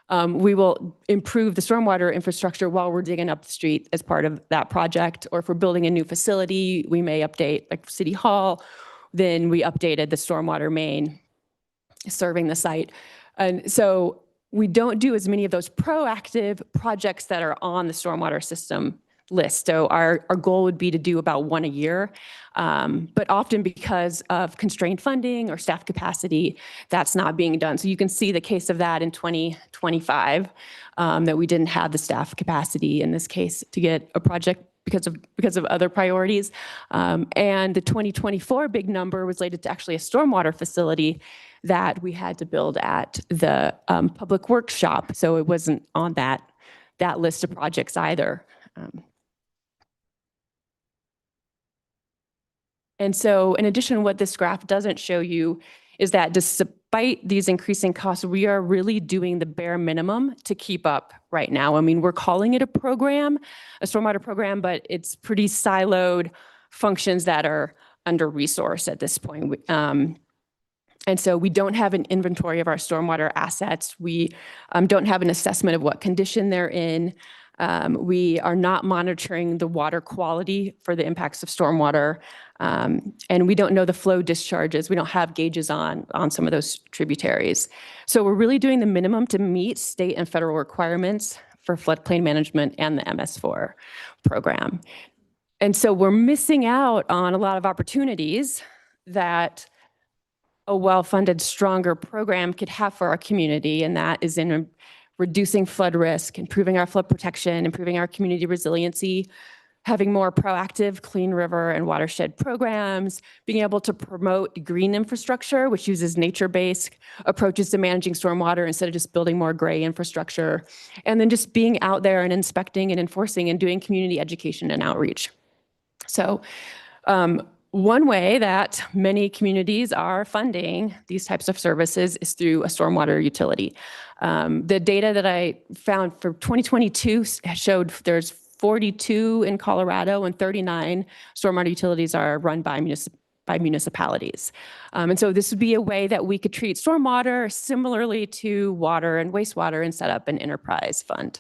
we will improve the stormwater infrastructure while we're digging up the street as part of that project. Or if we're building a new facility, we may update, like City Hall, then we updated the stormwater main serving the site. And so we don't do as many of those proactive projects that are on the stormwater system list. So our goal would be to do about one a year, but often because of constrained funding or staff capacity, that's not being done. So you can see the case of that in 2025, that we didn't have the staff capacity in this case to get a project because of other priorities. And the 2024 big number was related to actually a stormwater facility that we had to build at the public works shop. So it wasn't on that list of projects either. And so in addition, what this graph doesn't show you is that despite these increasing costs, we are really doing the bare minimum to keep up right now. I mean, we're calling it a program, a stormwater program, but it's pretty siloed functions that are under-resourced at this point. And so we don't have an inventory of our stormwater assets. We don't have an assessment of what condition they're in. We are not monitoring the water quality for the impacts of stormwater. And we don't know the flow discharges. We don't have gauges on some of those tributaries. So we're really doing the minimum to meet state and federal requirements for floodplain management and the MS4 program. And so we're missing out on a lot of opportunities that a well-funded, stronger program could have for our community, and that is in reducing flood risk, improving our flood protection, improving our community resiliency, having more proactive clean river and watershed programs, being able to promote green infrastructure, which uses nature-based approaches to managing stormwater instead of just building more gray infrastructure, and then just being out there and inspecting and enforcing and doing community education and outreach. So one way that many communities are funding these types of services is through a stormwater utility. The data that I found for 2022 showed there's 42 in Colorado and 39 stormwater utilities are run by municipalities. And so this would be a way that we could treat stormwater similarly to water and wastewater and set up an enterprise fund.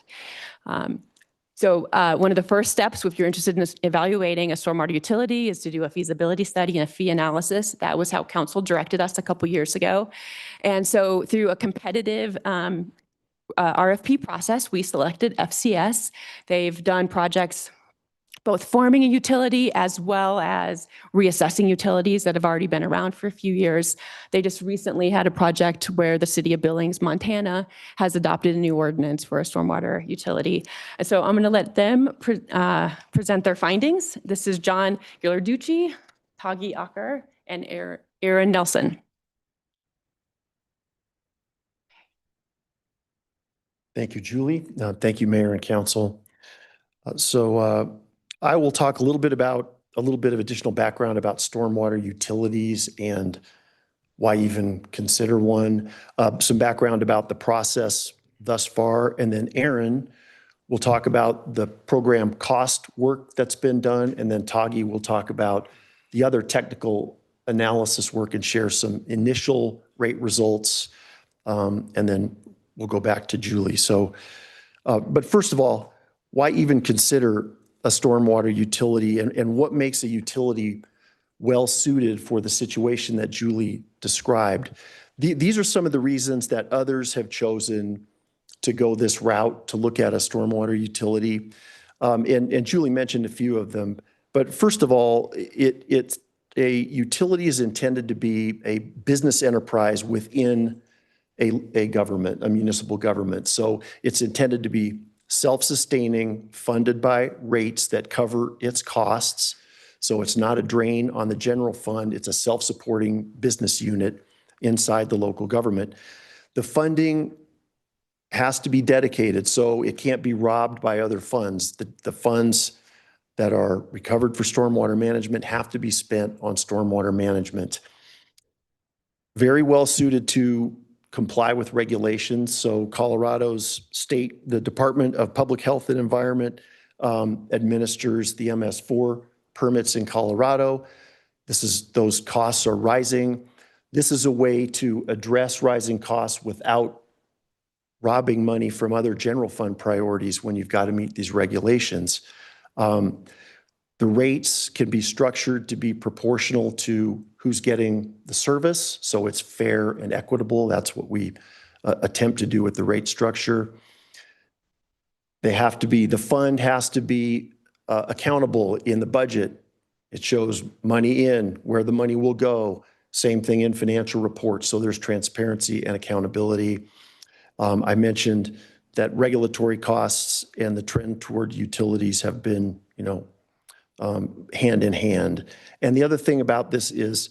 So one of the first steps, if you're interested in evaluating a stormwater utility, is to do a feasibility study and a fee analysis. That was how council directed us a couple years ago. And so through a competitive RFP process, we selected FCS. They've done projects both forming a utility as well as reassessing utilities that have already been around for a few years. They just recently had a project where the city of Billings, Montana has adopted a new ordinance for a stormwater utility. And so I'm going to let them present their findings. This is John Ghilarducci, Tagi Acker, and Aaron Nelson. Thank you, Julie. Thank you, Mayor and Council. I will talk a little bit of additional background about stormwater utilities and why even consider one, some background about the process thus far, and then Aaron will talk about the program cost work that's been done, and then Tagi will talk about the other technical analysis work and share some initial rate results, and then we'll go back to Julie. But first of all, why even consider a stormwater utility, and what makes a utility well suited for the situation that Julie described? These are some of the reasons that others have chosen to go this route to look at a stormwater utility. And Julie mentioned a few of them. But first of all, a utility is intended to be a business enterprise within a government, a municipal government. So it's intended to be self-sustaining, funded by rates that cover its costs. So it's not a drain on the general fund. It's a self-supporting business unit inside the local government. The funding has to be dedicated, so it can't be robbed by other funds. The funds that are recovered for stormwater management have to be spent on stormwater management. Very well suited to comply with regulations. So Colorado's the Department of Public Health and Environment administers the MS4 permits in Colorado. Those costs are rising. This is a way to address rising costs without robbing money from other general fund priorities when you've got to meet these regulations. The rates can be structured to be proportional to who's getting the service, so it's fair and equitable. That's what we attempt to do with the rate structure. The fund has to be accountable in the budget. It shows money in, where the money will go. Same thing in financial reports, so there's transparency and accountability. I mentioned that regulatory costs and the trend toward utilities have been, hand in hand. And the other thing about this is,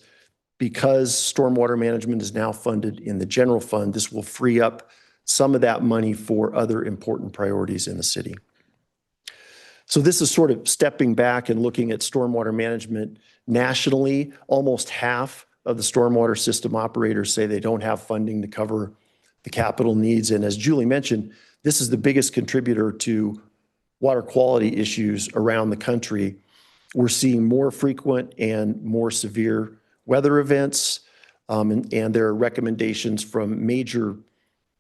because stormwater management is now funded in the general fund, this will free up some of that money for other important priorities in the city. So this is sort of stepping back and looking at stormwater management nationally. Almost half of the stormwater system operators say they don't have funding to cover the capital needs. And as Julie mentioned, this is the biggest contributor to water quality issues around the country. We're seeing more frequent and more severe weather events, and there are recommendations from major,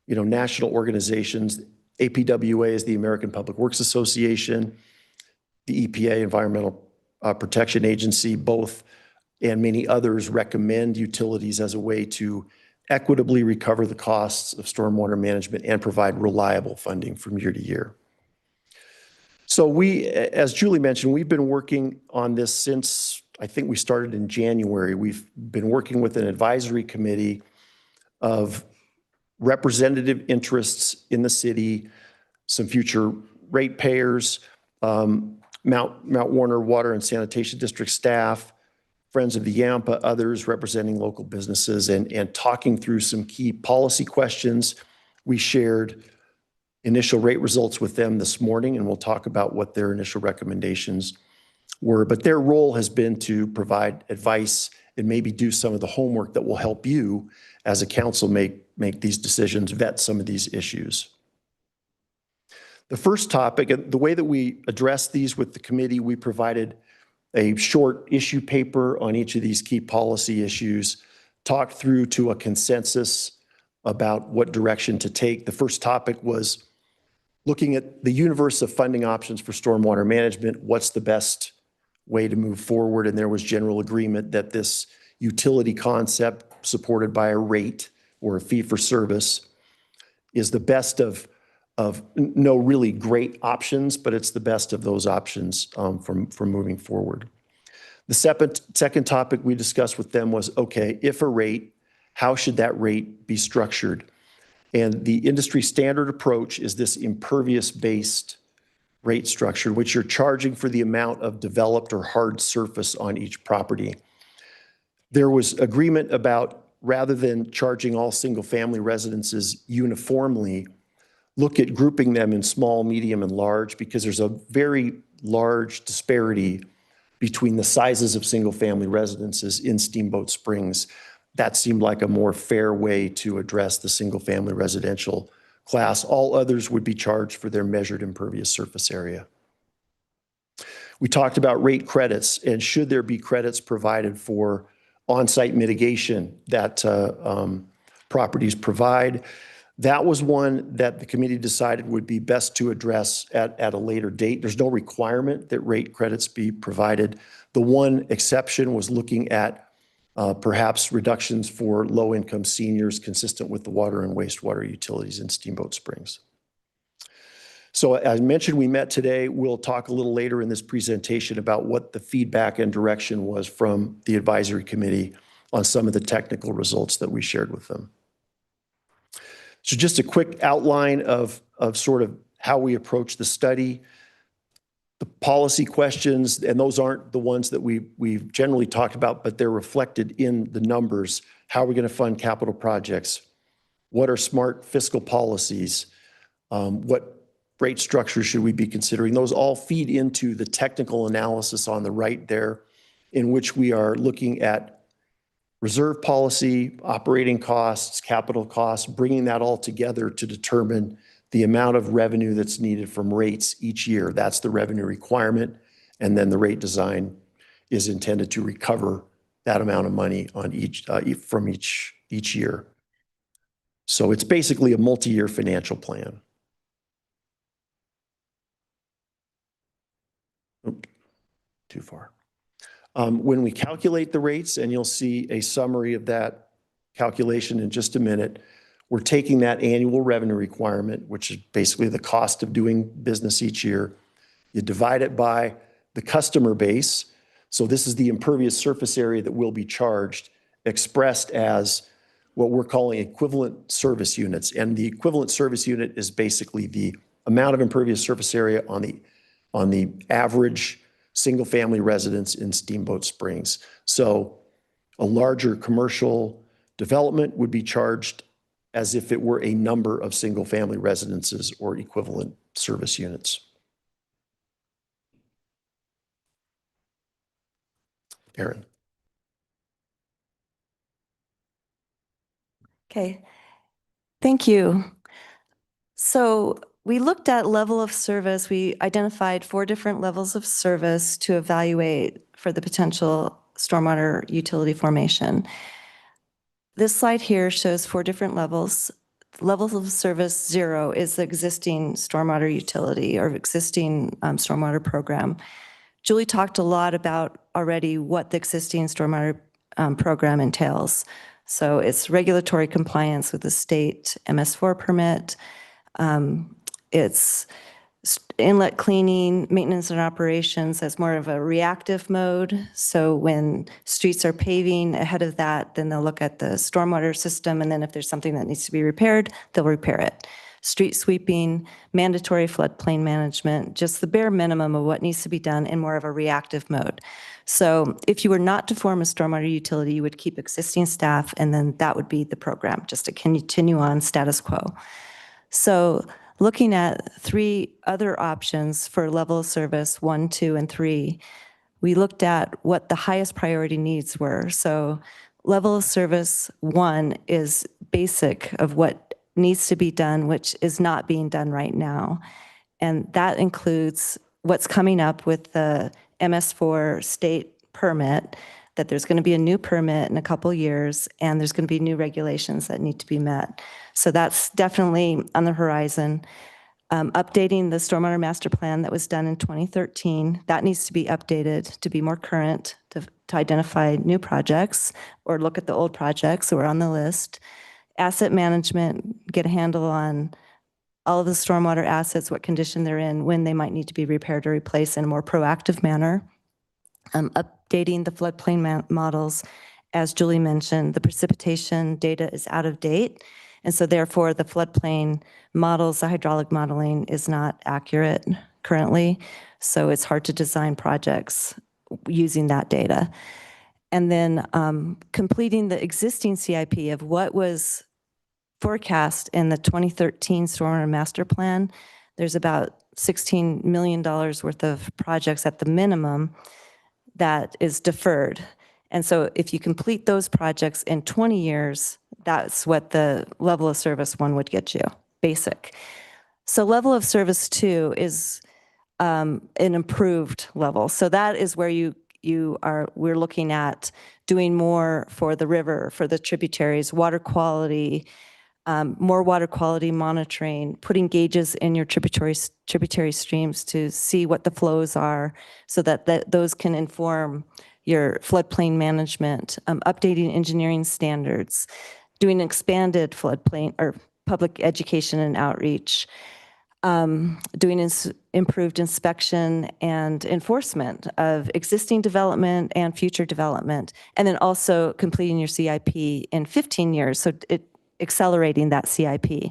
national organizations. APWA is the American Public Works Association, the EPA, Environmental Protection Agency, both, and many others recommend utilities as a way to equitably recover the costs of stormwater management and provide reliable funding from year to year. So as Julie mentioned, we've been working on this since, I think we started in January. We've been working with an advisory committee of representative interests in the city, some future ratepayers, Mount Warner Water and Sanitation District staff, Friends of the Yampa, others representing local businesses, and talking through some key policy questions. We shared initial rate results with them this morning, and we'll talk about what their initial recommendations were. But their role has been to provide advice and maybe do some of the homework that will help you as a council make these decisions, vet some of these issues. The first topic, and the way that we addressed these with the committee, we provided a short issue paper on each of these key policy issues, talked through to a consensus about what direction to take. The first topic was looking at the universe of funding options for stormwater management. What's the best way to move forward? And there was general agreement that this utility concept supported by a rate or a fee for service is the best of no really great options, but it's the best of those options from moving forward. The second topic we discussed with them was, okay, if a rate, how should that rate be structured? And the industry standard approach is this impervious-based rate structure, which you're charging for the amount of developed or hard surface on each property. There was agreement about, rather than charging all single-family residences uniformly, look at grouping them in small, medium, and large, because there's a very large disparity between the sizes of single-family residences in Steamboat Springs. That seemed like a more fair way to address the single-family residential class. All others would be charged for their measured impervious surface area. We talked about rate credits, and should there be credits provided for on-site mitigation that properties provide. That was one that the committee decided would be best to address at a later date. There's no requirement that rate credits be provided. The one exception was looking at perhaps reductions for low-income seniors consistent with the water and wastewater utilities in Steamboat Springs. So as I mentioned, we met today. We'll talk a little later in this presentation about what the feedback and direction was from the advisory committee on some of the technical results that we shared with them. So just a quick outline of sort of how we approach the study. The policy questions, and those aren't the ones that we've generally talked about, but they're reflected in the numbers. How are we going to fund capital projects? What are smart fiscal policies? What rate structure should we be considering? Those all feed into the technical analysis on the right there, in which we are looking at reserve policy, operating costs, capital costs, bringing that all together to determine the amount of revenue that's needed from rates each year. That's the revenue requirement. And then the rate design is intended to recover that amount of money on from each year. So it's basically a multi-year financial plan. Oops, too far. When we calculate the rates, and you'll see a summary of that calculation in just a minute, we're taking that annual revenue requirement, which is basically the cost of doing business each year. You divide it by the customer base. So this is the impervious surface area that will be charged, expressed as what we're calling equivalent service units. And the equivalent service unit is basically the amount of impervious surface area on the average single-family residence in Steamboat Springs. So a larger commercial development would be charged as if it were a number of single-family residences or equivalent service units. Erin. Okay, thank you. So we looked at level of service. We identified 4 different levels of service to evaluate for the potential stormwater utility formation. This slide here shows 4 different levels. Levels of service 0 is the existing stormwater utility or existing stormwater program. Julie talked a lot about already what the existing stormwater program entails. So it's regulatory compliance with the state MS4 permit. It's inlet cleaning, maintenance and operations as more of a reactive mode. So when streets are paving ahead of that, then they'll look at the stormwater system. And then if there's something that needs to be repaired, they'll repair it. street sweeping, mandatory floodplain management, just the bare minimum of what needs to be done in more of a reactive mode. So if you were not to form a stormwater utility, you would keep existing staff, and then that would be the program, just to continue on status quo. So looking at 3 other options for level of service 1, 2, and 3, we looked at what the highest priority needs were. So level of service 1 is basic of what needs to be done, which is not being done right now. And that includes what's coming up with the MS4 state permit, that there's going to be a new permit in a couple years, and there's going to be new regulations that need to be met. So that's definitely on the horizon. Updating the stormwater master plan that was done in 2013, that needs to be updated to be more current, to identify new projects or look at the old projects that were on the list. Asset management, get a handle on all of the stormwater assets, what condition they're in, when they might need to be repaired or replaced in a more proactive manner. Updating the floodplain models. As Julie mentioned, the precipitation data is out of date. And so therefore the floodplain models, the hydraulic modeling is not accurate currently. So it's hard to design projects using that data. And then completing the existing CIP of what was forecast in the 2013 stormwater master plan. There's about $16 million worth of projects at the minimum that is deferred. And so if you complete those projects in 20 years, that's what the level of service 1 would get you, basic. So level of service 2 is an improved level. So that is where we're looking at doing more for the river, for the tributaries, water quality, more water quality monitoring, putting gauges in your tributary streams to see what the flows are so that those can inform your floodplain management, updating engineering standards, doing expanded floodplain or public education and outreach, doing improved inspection and enforcement of existing development and future development, and then also completing your CIP in 15 years, so accelerating that CIP.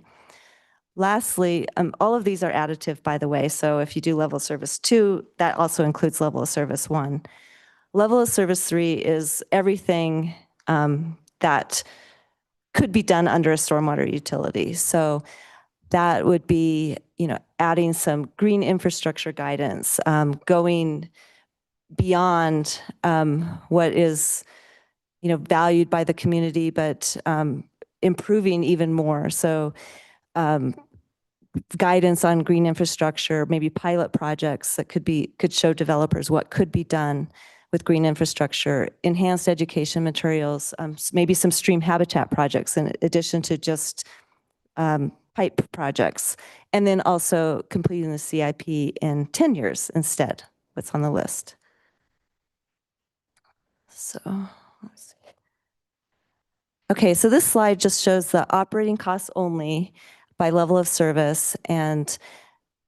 Lastly, all of these are additive, by the way, so if you do level of service 2, that also includes level of service 1. Level of service 3 is everything that could be done under a stormwater utility. So that would be, adding some green infrastructure guidance, going beyond what is, valued by the community, but improving even more. So guidance on green infrastructure, maybe pilot projects that could show developers what could be done with green infrastructure, enhanced education materials, maybe some stream habitat projects in addition to just pipe projects, and then also completing the CIP in 10 years instead, what's on the list. So, let's see. Okay, so this slide just shows the operating costs only by level of service, and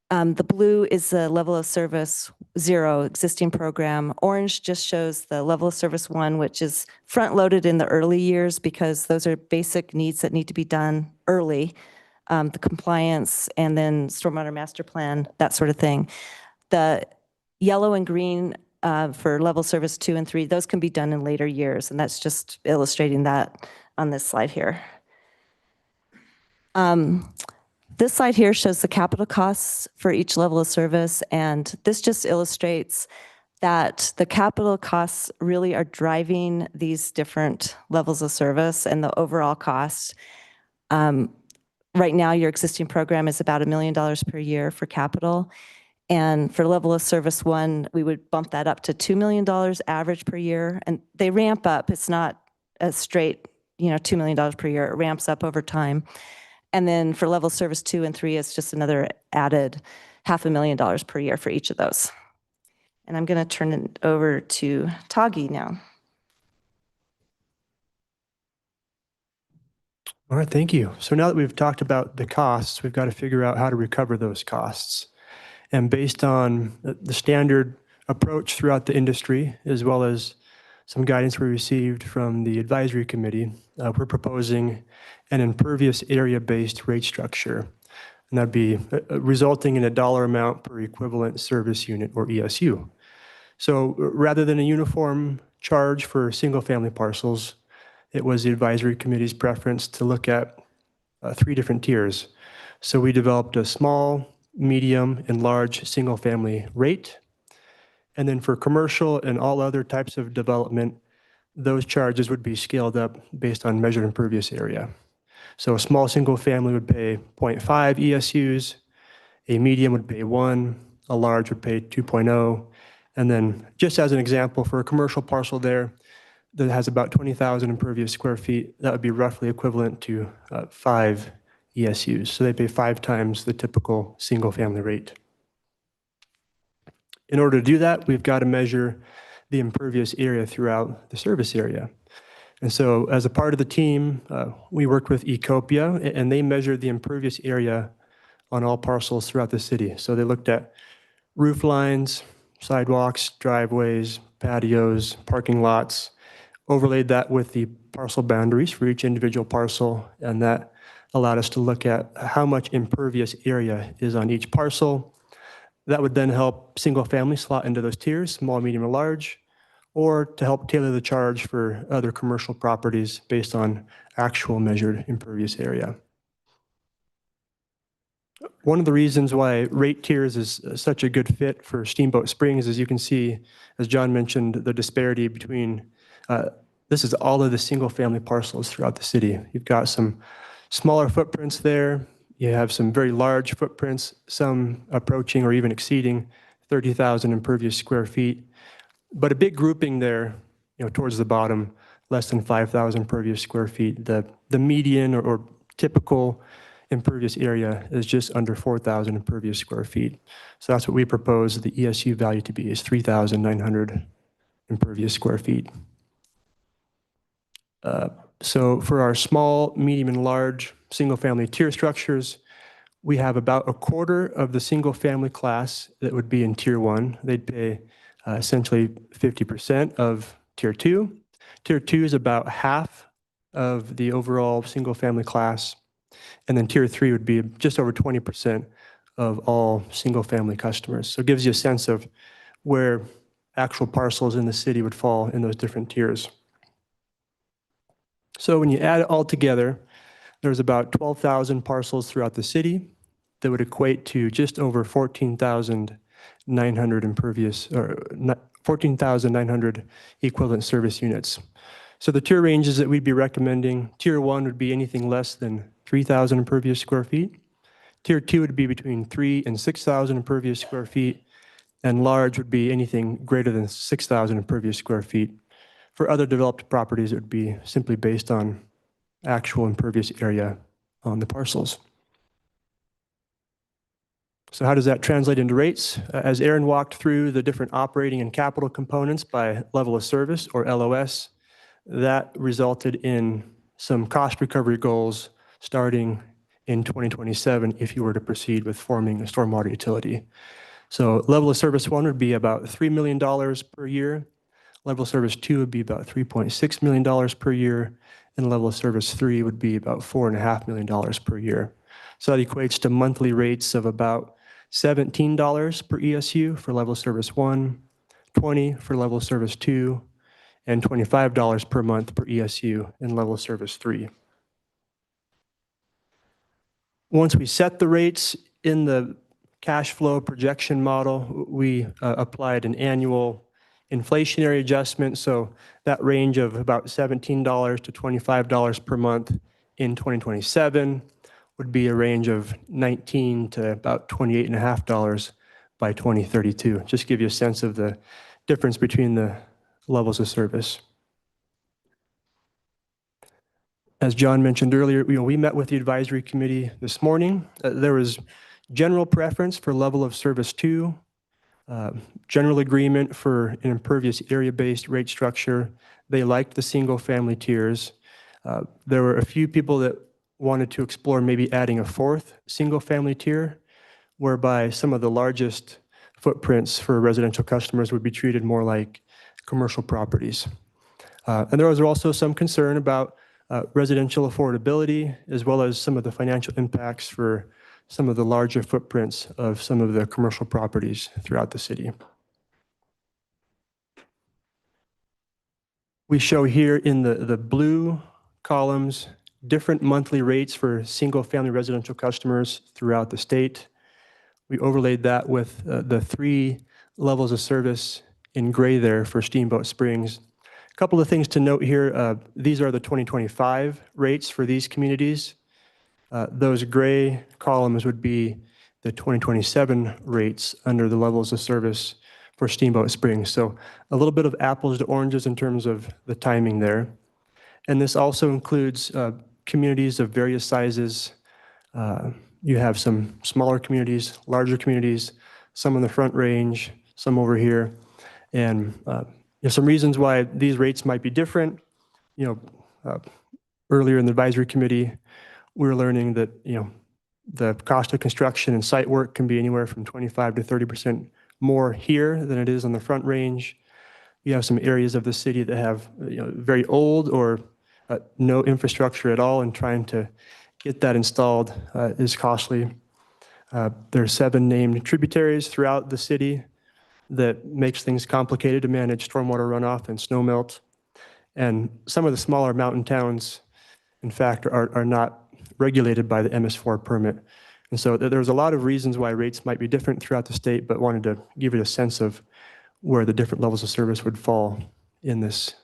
the blue is the level of service 0, existing program. Orange just shows the level of service 1, which is front-loaded in the early years because those are basic needs that need to be done early, the compliance and then stormwater master plan, that sort of thing. The yellow and green for level service 2 and 3, those can be done in later years, and that's just illustrating that on this slide here. This slide here shows the capital costs for each level of service, and this just illustrates that the capital costs really are driving these different levels of service and the overall cost. Right now, your existing program is about $1 million per year for capital, and for level of service 1, we would bump that up to $2 million average per year, and they ramp up. It's not a straight, $2 million per year. It ramps up over time. And then for level service 2 and 3, it's just another added $500,000 per year for each of those. And I'm going to turn it over to Tagi now. All right, thank you. So now that we've talked about the costs, we've got to figure out how to recover those costs. And based on the standard approach throughout the industry, as well as some guidance we received from the advisory committee, we're proposing an impervious area-based rate structure. And that'd be resulting in a dollar amount per equivalent service unit, or ESU. So rather than a uniform charge for single-family parcels, it was the advisory committee's preference to look at 3 different tiers. So we developed a small, medium, and large single-family rate. And then for commercial and all other types of development, those charges would be scaled up based on measured impervious area. So a small single family would pay 0.5 ESUs, a medium would pay 1, a large would pay 2.0. And then just as an example, for a commercial parcel there that has about 20,000 impervious square feet, that would be roughly equivalent to 5 ESUs. So they pay 5 times the typical single family rate. In order to do that, we've got to measure the impervious area throughout the service area. And so as a part of the team, we worked with Ecopia, and they measured the impervious area on all parcels throughout the city. So they looked at roof lines, sidewalks, driveways, patios, parking lots, overlaid that with the parcel boundaries for each individual parcel, and that allowed us to look at how much impervious area is on each parcel. That would then help single family slot into those tiers, small, medium, or large, or to help tailor the charge for other commercial properties based on actual measured impervious area. One of the reasons why rate tiers is such a good fit for Steamboat Springs, as you can see, as John mentioned, the disparity between, this is all of the single family parcels throughout the city. You've got some smaller footprints there. You have some very large footprints, some approaching or even exceeding 30,000 impervious square feet. But a big grouping there, towards the bottom, less than 5,000 impervious square feet. The median or typical impervious area is just under 4,000 impervious square feet. So that's what we propose the ESU value to be, is 3,900 impervious square feet. So for our small, medium, and large single-family tier structures, we have about a quarter of the single-family class that would be in Tier 1. They'd pay essentially 50% of Tier 2. Tier 2 is about half of the overall single-family class. And then Tier 3 would be just over 20% of all single-family customers. So it gives you a sense of where actual parcels in the city would fall in those different tiers. So when you add it all together, there's about 12,000 parcels throughout the city that would equate to just over 14,900 impervious, or 14,900 equivalent service units. So the tier ranges that we'd be recommending, Tier 1 would be anything less than 3,000 impervious square feet. Tier 2 would be between 3,000 and 6,000 impervious square feet, and large would be anything greater than 6,000 impervious square feet. For other developed properties, it would be simply based on actual impervious area on the parcels. So how does that translate into rates? As Aaron walked through the different operating and capital components by level of service, or LOS, that resulted in some cost recovery goals starting in 2027 if you were to proceed with forming a stormwater utility. So level of service 1 would be about $3 million per year. Level of service 2 would be about $3.6 million per year. And level of service 3 would be about $4.5 million per year. So that equates to monthly rates of about $17 per ESU for level of service 1, $20 for level of service 2, and $25 per month per ESU in level of service 3. Once we set the rates in the cash flow projection model, we applied an annual inflationary adjustment. So that range of about $17 to $25 per month in 2027 would be a range of $19 to about $28.50 by 2032. Just give you a sense of the difference between the levels of service. As John mentioned earlier, we met with the advisory committee this morning. There was general preference for level of service 2, general agreement for an impervious area-based rate structure. They liked the single-family tiers. There were a few people that wanted to explore maybe adding a 4th single-family tier, whereby some of the largest footprints for residential customers would be treated more like commercial properties. And there was also some concern about residential affordability, as well as some of the financial impacts for some of the larger footprints of some of the commercial properties throughout the city. We show here in the blue columns different monthly rates for single-family residential customers throughout the state. We overlaid that with the 3 levels of service in gray there for Steamboat Springs. A couple of things to note here. These are the 2025 rates for these communities. Those gray columns would be the 2027 rates under the levels of service for Steamboat Springs. So a little bit of apples to oranges in terms of the timing there. And this also includes communities of various sizes. You have some smaller communities, larger communities, some in the Front Range, some over here. And there's some reasons why these rates might be different. Earlier in the advisory committee, we were learning that, the cost of construction and site work can be anywhere from 25 to 30% more here than it is on the Front Range. You have some areas of the city that have, very old or no infrastructure at all, and trying to get that installed is costly. There are 7 named tributaries throughout the city that makes things complicated to manage stormwater runoff and snowmelt. And some of the smaller mountain towns, in fact, are not regulated by the MS4 permit. And so there's a lot of reasons why rates might be different throughout the state, but wanted to give it a sense of where the different levels of service would fall in this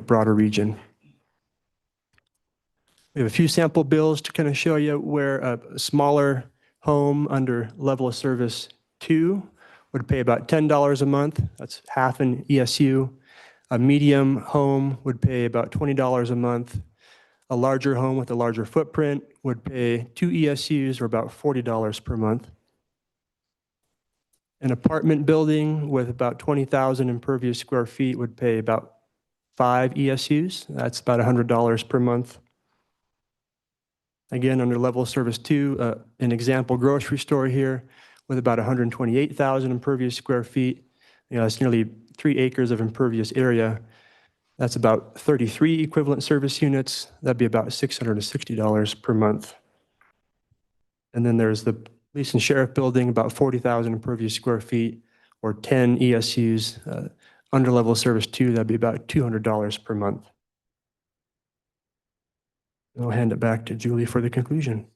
broader region. We have a few sample bills to kind of show you where a smaller home under level of service 2 would pay about $10 a month. That's half an ESU. A medium home would pay about $20 a month. A larger home with a larger footprint would pay 2 ESUs, or about $40 per month. An apartment building with about 20,000 impervious square feet would pay about 5 ESUs. That's about $100 per month. Again, under level of service 2, an example grocery store here with about 128,000 impervious square feet. That's nearly 3 acres of impervious area. That's about 33 equivalent service units. That'd be about $660 per month. And then there's the police and sheriff building, about 40,000 impervious square feet, or 10 ESUs. Under level of service 2, that'd be about $200 per month. I'll hand it back to Julie for the conclusion.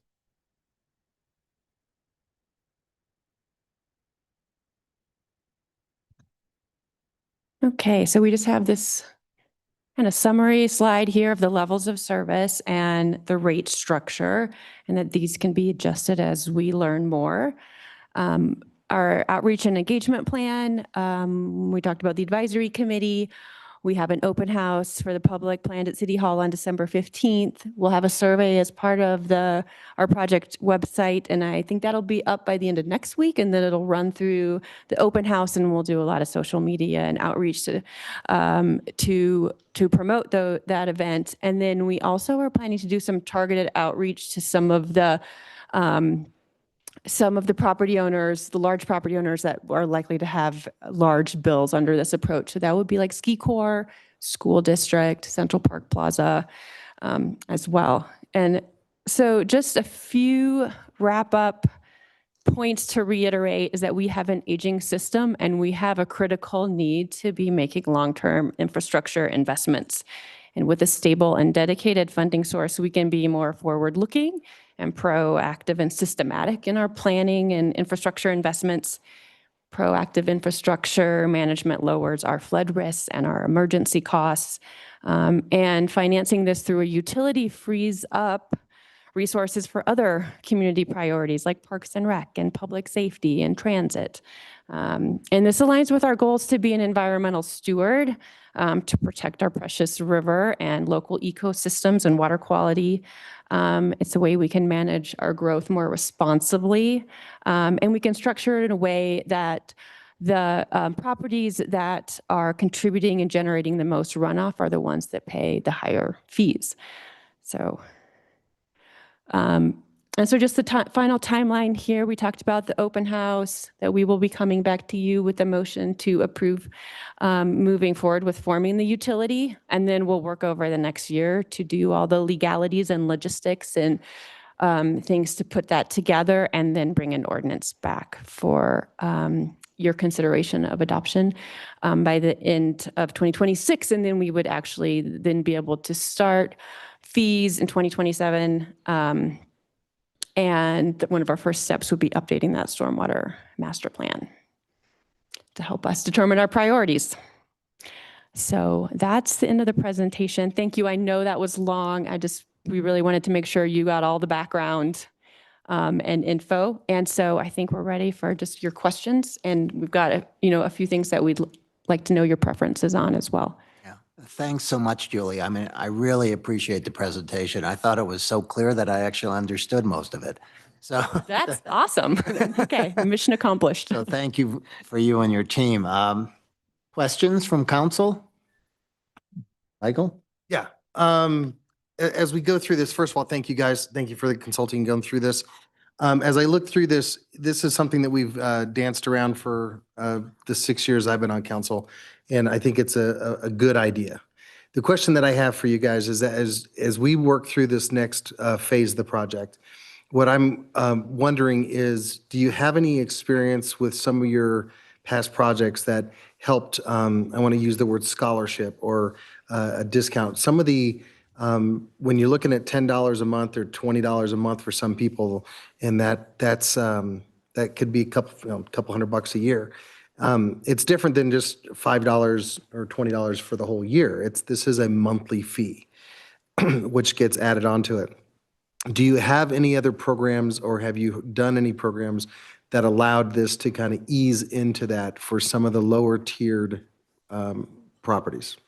Okay, so we just have this kind of summary slide here of the levels of service and the rate structure, and that these can be adjusted as we learn more. Our outreach and engagement plan, we talked about the advisory committee. We have an open house for the public planned at City Hall on December 15th. We'll have a survey as part of our project website, and I think that'll be up by the end of next week, and then it'll run through the open house, and we'll do a lot of social media and outreach to promote that event. And then we also are planning to do some targeted outreach to some of the property owners, the large property owners that are likely to have large bills under this approach. So that would be like Ski Corps, School District, Central Park Plaza as well. And so just a few wrap-up points to reiterate is that we have an aging system, and we have a critical need to be making long-term infrastructure investments. And with a stable and dedicated funding source, we can be more forward-looking and proactive and systematic in our planning and infrastructure investments. Proactive infrastructure management lowers our flood risks and our emergency costs. And financing this through a utility frees up resources for other community priorities like Parks and Rec and public safety and transit. And this aligns with our goals to be an environmental steward, to protect our precious river and local ecosystems and water quality. It's a way we can manage our growth more responsibly, and we can structure it in a way that the properties that are contributing and generating the most runoff are the ones that pay the higher fees. So, and so just the final timeline here, we talked about the open house, that we will be coming back to you with a motion to approve moving forward with forming the utility. And then we'll work over the next year to do all the legalities and logistics and things to put that together and then bring an ordinance back for your consideration of adoption by the end of 2026. And then we would actually then be able to start fees in 2027. And one of our first steps would be updating that stormwater master plan to help us determine our priorities. So that's the end of the presentation. Thank you. I know that was long. We really wanted to make sure you got all the background and info. And so I think we're ready for just your questions. And we've got a few things that we'd like to know your preferences on as well. Thanks so much, Julie. I mean, I really appreciate the presentation. I thought it was so clear that I actually understood most of it. So That's awesome. Okay, mission accomplished. so thank you for you and your team. Questions from council? Michael? Yeah. As we go through this, first of all, thank you guys. Thank you for the consulting going through this. As I look through this, this is something that we've danced around for the 6 years I've been on council, and I think it's a good idea. The question that I have for you guys is that as we work through this next phase of the project, what I'm wondering is, do you have any experience with some of your past projects that helped, I want to use the word scholarship or a discount? Some of the, when you're looking at $10 a month or $20 a month for some people, and that could be a couple $100 a year. It's different than just $5 or $20 for the whole year. This is a monthly fee, which gets added onto it. Do you have any other programs, or have you done any programs that allowed this to kind of ease into that for some of the lower tiered properties?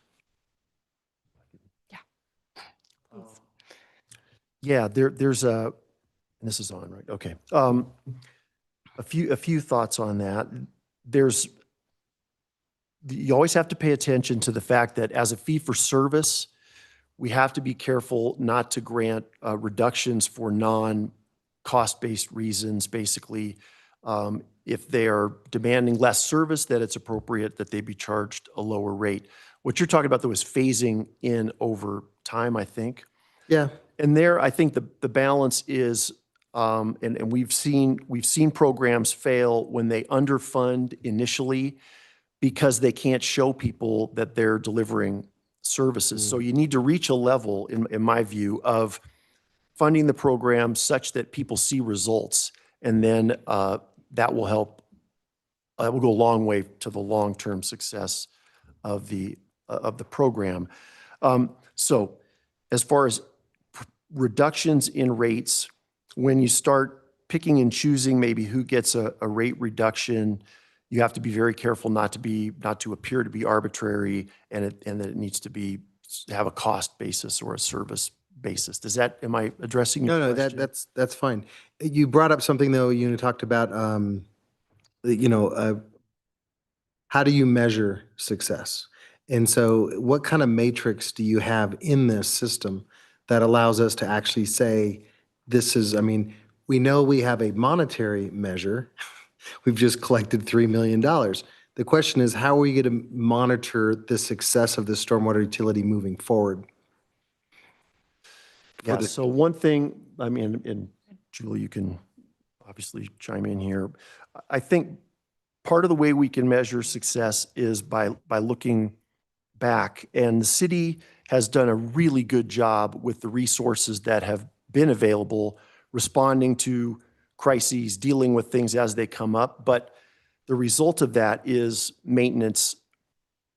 Yeah, there's and this is on, right? Okay. A few thoughts on that. You always have to pay attention to the fact that as a fee for service, we have to be careful not to grant reductions for non-cost-based reasons. Basically, if they are demanding less service, that it's appropriate that they be charged a lower rate. What you're talking about, though, is phasing in over time, I think. Yeah. And there, I think the balance is, and we've seen programs fail when they underfund initially because they can't show people that they're delivering services. So you need to reach a level, in my view, of funding the program such that people see results, and then that will help. That will go a long way to the long-term success of the program. So, as far as reductions in rates, when you start picking and choosing maybe who gets a rate reduction, you have to be very careful not to appear to be arbitrary, and that it needs to have a cost basis or a service basis. Am I addressing your question? No, that's fine. You brought up something though, you talked about, how do you measure success? And so what kind of matrix do you have in this system that allows us to actually say, we know we have a monetary measure. We've just collected $3 million. The question is, how are we going to monitor the success of the stormwater utility moving forward? Yeah, so one thing, and Julie, you can obviously chime in here. I think part of the way we can measure success is by looking back, and the city has done a really good job with the resources that have been available, responding to crises, dealing with things as they come up. But the result of that is maintenance,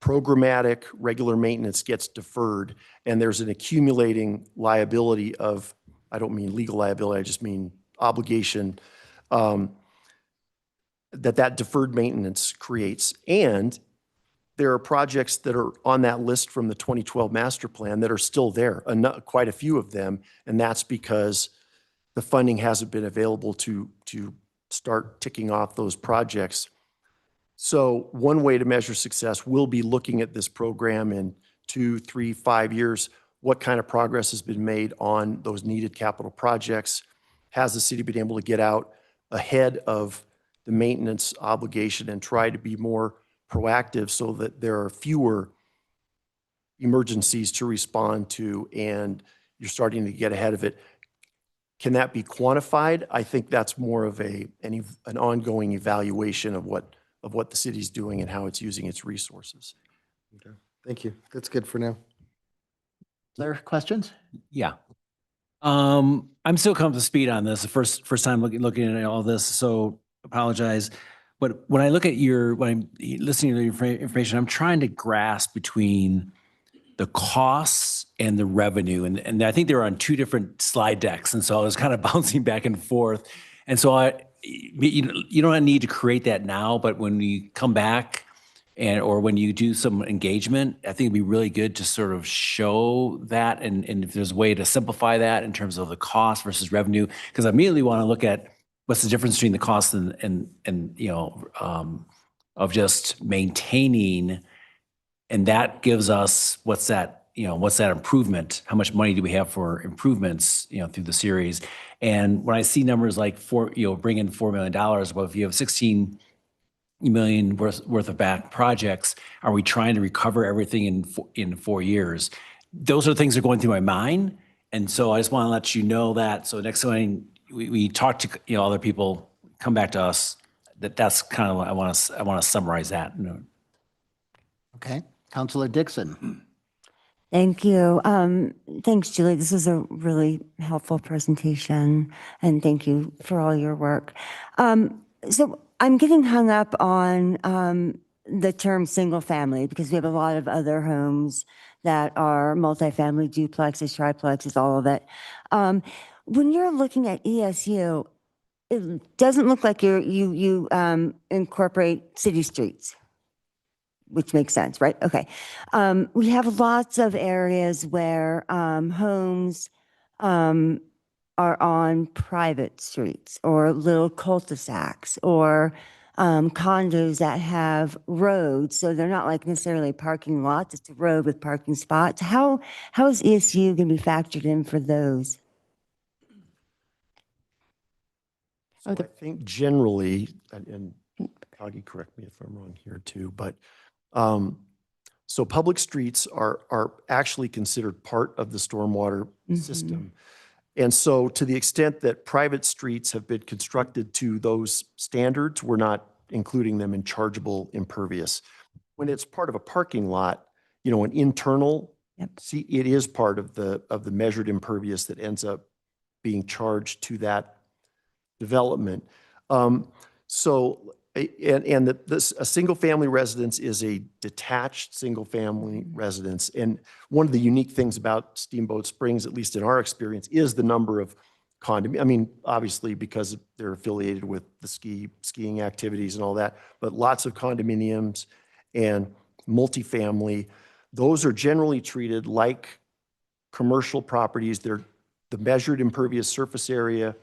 programmatic, regular maintenance gets deferred, and there's an accumulating liability of, I don't mean legal liability, I just mean obligation, that deferred maintenance creates. And there are projects that are on that list from the 2012 master plan that are still there, quite a few of them, and that's because the funding hasn't been available to start ticking off those projects. So one way to measure success will be looking at this program in 2, 3, 5 years. What kind of progress has been made on those needed capital projects? Has the city been able to get out ahead of the maintenance obligation and try to be more proactive so that there are fewer emergencies to respond to and you're starting to get ahead of it? Can that be quantified? I think that's more of an ongoing evaluation of what the city's doing and how it's using its resources. Okay. Thank you. That's good for now. Other questions? Yeah. I'm still coming up to speed on this. The first time looking at all this, so apologize. But when I look at when I'm listening to your information, I'm trying to grasp between the costs and the revenue. And I think they were on two different slide decks. And so I was kind of bouncing back and forth. And so you don't need to create that now, but when we come back or when you do some engagement, I think it'd be really good to sort of show that. And if there's a way to simplify that in terms of the cost versus revenue, because I immediately want to look at what's the difference between the cost and of just maintaining. And that gives us what's that improvement? How much money do we have for improvements, through the series? And when I see numbers like bring in $4 million, well, if you have 16 million worth of back projects, are we trying to recover everything in 4 years? Those are things that are going through my mind. And so I just want to let you know that. So next time we talk to other people, come back to us. That's kind of what I want to summarize that. Okay. Councilor Dixon. Thank you. Thanks, Julie. This is a really helpful presentation, and thank you for all your work. So I'm getting hung up on the term single family because we have a lot of other homes that are multifamily, duplexes, triplexes, all of it. When you're looking at ESU, it doesn't look like you incorporate city streets, which makes sense, right? Okay. We have lots of areas where homes are on private streets or little cul-de-sacs or condos that have roads. So they're not like necessarily parking lots, it's a road with parking spots. How is ESU going to be factored in for those? So I think generally, and Augie, correct me if I'm wrong here too, but so public streets are actually considered part of the stormwater system. And so to the extent that private streets have been constructed to those standards, we're not including them in chargeable impervious. When it's part of a parking lot, an internal, see, it is part of the measured impervious that ends up being charged to that development. A single family residence is a detached single family residence. And one of the unique things about Steamboat Springs, at least in our experience, is the number of condominiums. I mean, obviously because they're affiliated with the skiing activities and all that, but lots of condominiums and multifamily. Those are generally treated like commercial properties. The measured impervious surface area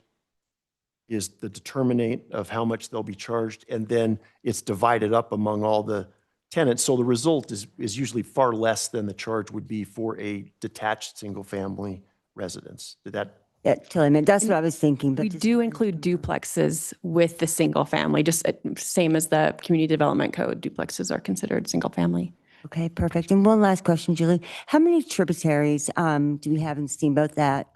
is the determinant of how much they'll be charged, and then it's divided up among all the tenants. So the result is usually far less than the charge would be for a detached single-family residence. Did that? Yeah, totally. That's what I was thinking. But We do include duplexes with the single family, just same as the community development code. Duplexes are considered single family. Okay, perfect. And one last question, Julie. How many tributaries do we have in Steamboat that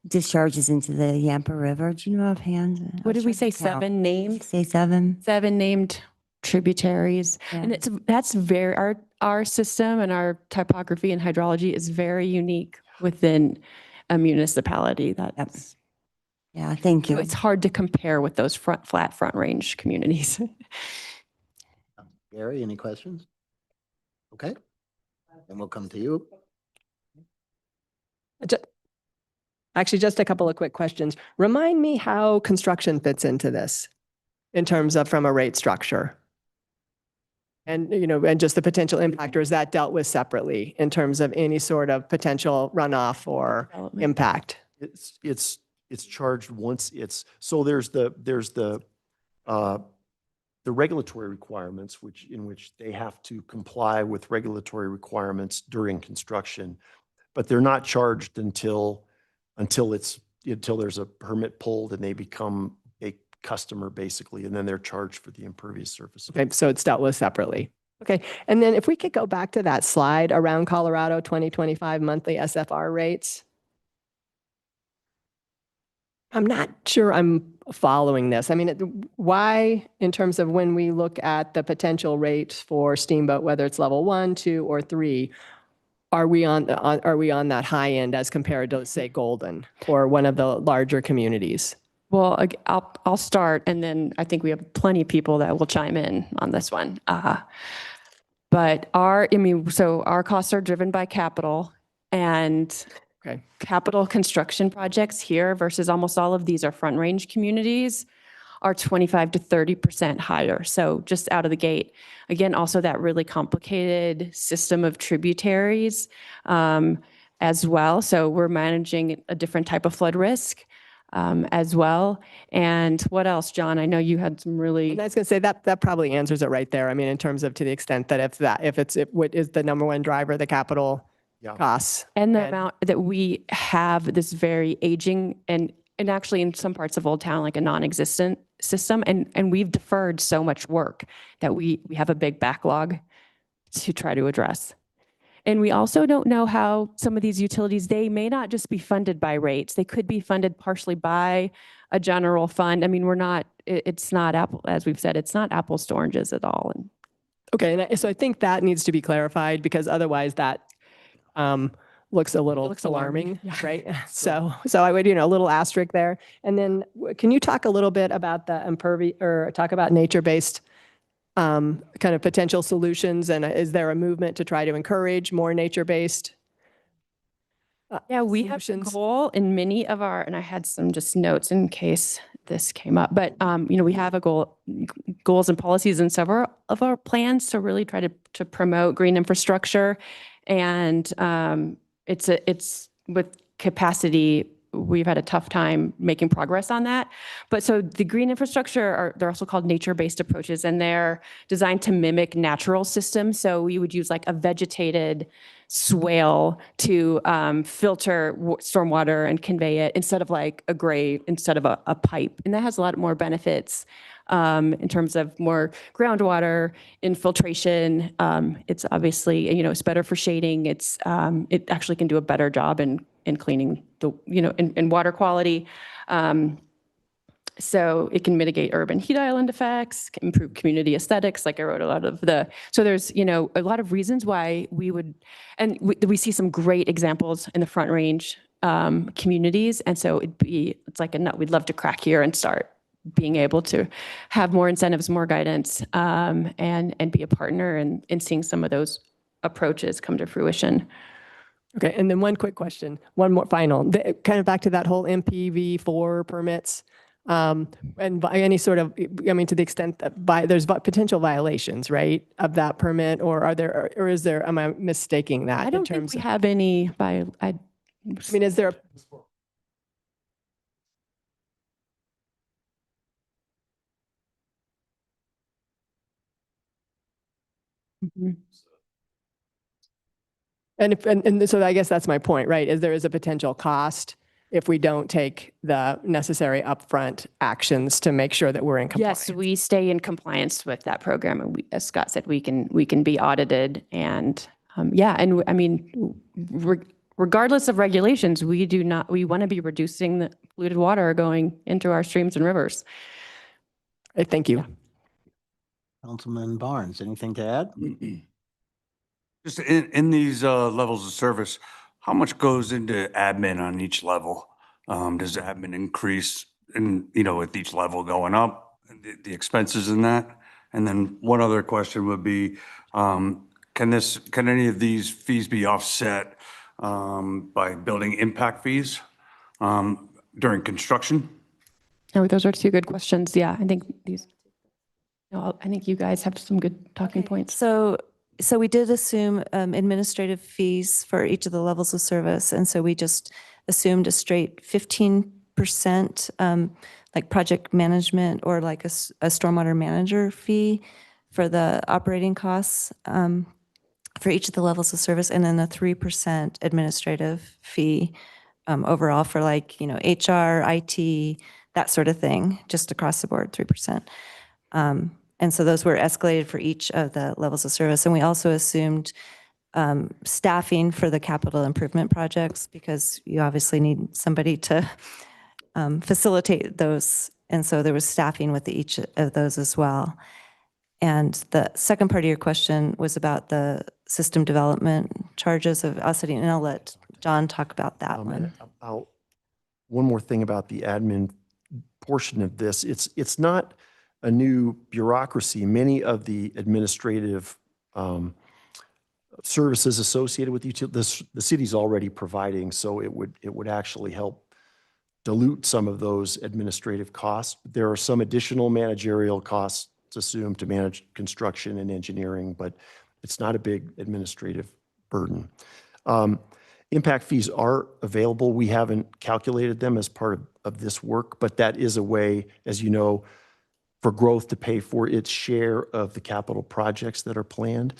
discharges into the Yampa River? Do you know offhand? What did we say? 7 named? Say 7? 7 named tributaries. Yeah. And that's very, our system and our topography and hydrology is very unique within a municipality. That's Yeah, thank you. It's hard to compare with those flat front range communities. Gary, any questions? Okay. Then we'll come to you. Actually, just a couple of quick questions. Remind me how construction fits into this in terms of from a rate structure. And, and just the potential impact, or is that dealt with separately in terms of any sort of potential runoff or impact? It's charged once so there's the regulatory requirements, in which they have to comply with regulatory requirements during construction, but they're not charged until there's a permit pulled and they become a customer basically, and then they're charged for the impervious surface. Okay, so it's dealt with separately. Okay, and then if we could go back to that slide around Colorado 2025 monthly SFR rates. I'm not sure I'm following this. I mean, why, in terms of when we look at the potential rates for Steamboat, whether it's level 1, 2, or 3, are we on that high end as compared to, say, Golden or one of the larger communities? Well, I'll start, and then I think we have plenty of people that will chime in on this one. But our costs are driven by capital, and capital construction projects here versus almost all of these are Front Range communities are 25 to 30% higher. So just out of the gate, again, also that really complicated system of tributaries as well. So we're managing a different type of flood risk as well. And what else, John? I know you had some really. And I was going to say that probably answers it right there. I mean, in terms of to the extent that if what is the number one driver, the capital costs. And the amount that we have this very aging and actually in some parts of Old Town, like a non-existent system. And we've deferred so much work that we have a big backlog to try to address. And we also don't know how some of these utilities, they may not just be funded by rates. They could be funded partially by a general fund. I mean, it's not Apple, as we've said, it's not apples to oranges at all. Okay, and so I think that needs to be clarified because otherwise that looks a little alarming, right? So I would, a little asterisk there. And then can you talk a little bit about the talk about nature-based kind of potential solutions? And is there a movement to try to encourage more nature-based Yeah, we have a goal in many of our, and I had some just notes in case this came up, but we have a goals and policies in several of our plans to really try to promote green infrastructure. And it's with capacity, we've had a tough time making progress on that. But so the green infrastructure they're also called nature-based approaches, and they're designed to mimic natural systems. So we would use like a vegetated swale to filter stormwater and convey it instead of like a grate, instead of a pipe. And that has a lot more benefits in terms of more groundwater infiltration. It's obviously, it's better for shading. It actually can do a better job in cleaning in water quality. So it can mitigate urban heat island effects, can improve community aesthetics. Like I wrote a lot of so there's, a lot of reasons why we see some great examples in the Front Range communities. And so it's like a nut we'd love to crack here and start being able to have more incentives, more guidance, and be a partner in seeing some of those approaches come to fruition. Okay, and then one quick question, one more final, kind of back to that whole MPV4 permits, and by any sort of, to the extent that there's potential violations, right, of that permit, or is there, am I mistaking that? I don't think we have any is there? Mm-hmm. And so I guess that's my point, right? Is there is a potential cost if we don't take the necessary upfront actions to make sure that we're in compliance? Yes, we stay in compliance with that program, and as Scott said, we can be audited, and regardless of regulations, we want to be reducing the polluted water going into our streams and rivers. Thank you. Yeah. Councilman Barnes, anything to add? Just in these levels of service, how much goes into admin on each level? Does admin increase with each level going up, the expenses in that? And then one other question would be, can any of these fees be offset by building impact fees during construction? Oh, those are two good questions. Yeah, I think I think you guys have some good talking points. So we did assume administrative fees for each of the levels of service. And so we just assumed a straight 15% like project management or like a stormwater manager fee for the operating costs for each of the levels of service, and then a 3% administrative fee overall for HR, IT, that sort of thing, just across the board, 3%. And so those were escalated for each of the levels of service. And we also assumed staffing for the capital improvement projects, because you obviously need somebody to facilitate those. And so there was staffing with each of those as well. And the second part of your question was about the system development charges of Ossity, and I'll let John talk about that one. One more thing about the admin portion of this. It's not a new bureaucracy. Many of the administrative services associated with the city's already providing, so it would actually help dilute some of those administrative costs. There are some additional managerial costs assumed to manage construction and engineering, but it's not a big administrative burden. Impact fees are available. We haven't calculated them as part of this work, but that is a way, as you know, for growth to pay for its share of the capital projects that are planned.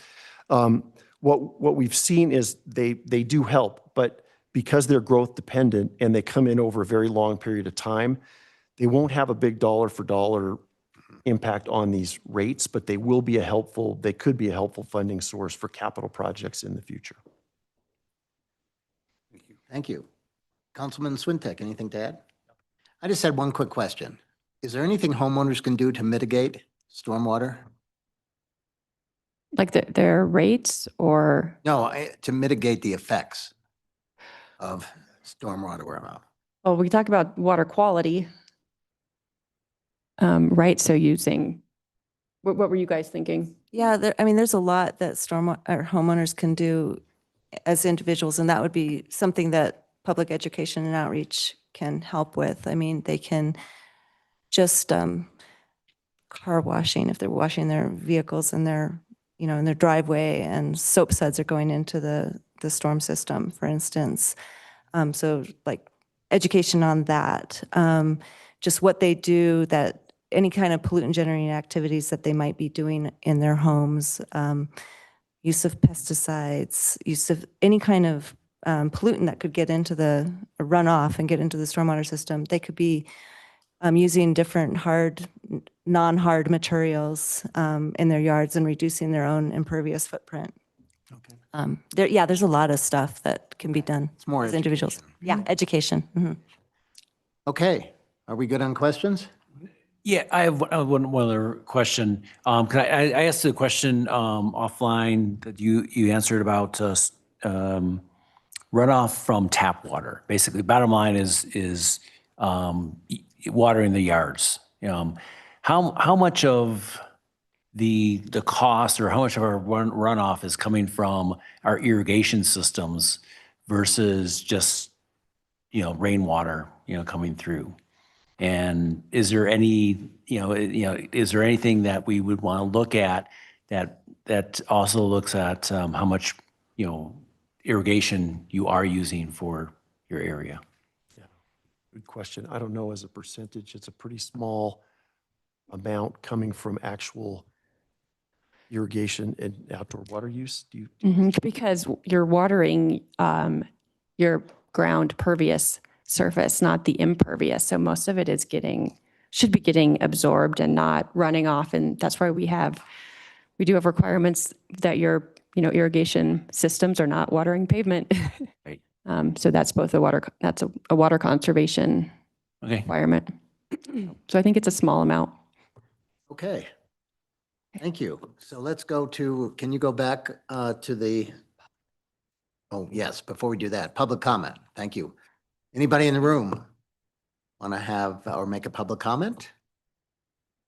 What we've seen is they do help, but because they're growth dependent and they come in over a very long period of time, they won't have a big dollar for dollar impact on these rates, but they could be a helpful funding source for capital projects in the future. Thank you. Councilman Swintek, anything to add? I just had one quick question. Is there anything homeowners can do to mitigate stormwater? Like their rates or? No, to mitigate the effects of stormwater runoff. Oh, we talk about water quality. Right, so using, what were you guys thinking? Yeah, there's a lot that homeowners can do as individuals, and that would be something that public education and outreach can help with. I mean, they can just car washing, if they're washing their vehicles in their driveway and soap suds are going into the storm system, for instance. So like education on that, just what they do, that any kind of pollutant generating activities that they might be doing in their homes, use of pesticides, use of any kind of pollutant that could get into the runoff and get into the stormwater system. They could be using different non-hard materials in their yards and reducing their own impervious footprint. Okay. There's a lot of stuff that can be done as individuals. Yeah, education. Mm-hmm. Okay, are we good on questions? Yeah, I have one other question. I asked the question offline that you answered about runoff from tap water. Basically, bottom line is watering the yards. How much of the cost or how much of our runoff is coming from our irrigation systems versus just rainwater coming through? And is there any, is there anything that we would want to look at that also looks at how much, irrigation you are using for your area? Yeah, good question. I don't know as a percentage. It's a pretty small amount coming from actual irrigation and outdoor water use. Because you're watering your ground pervious surface, not the impervious. So most of it is should be getting absorbed and not running off. And that's why we do have requirements that your, irrigation systems are not watering pavement. Right. So that's both a water conservation requirement. So I think it's a small amount. Okay. Thank you. So let's go to, can you go back to the, oh yes, before we do that, public comment. Thank you. Anybody in the room want to have or make a public comment?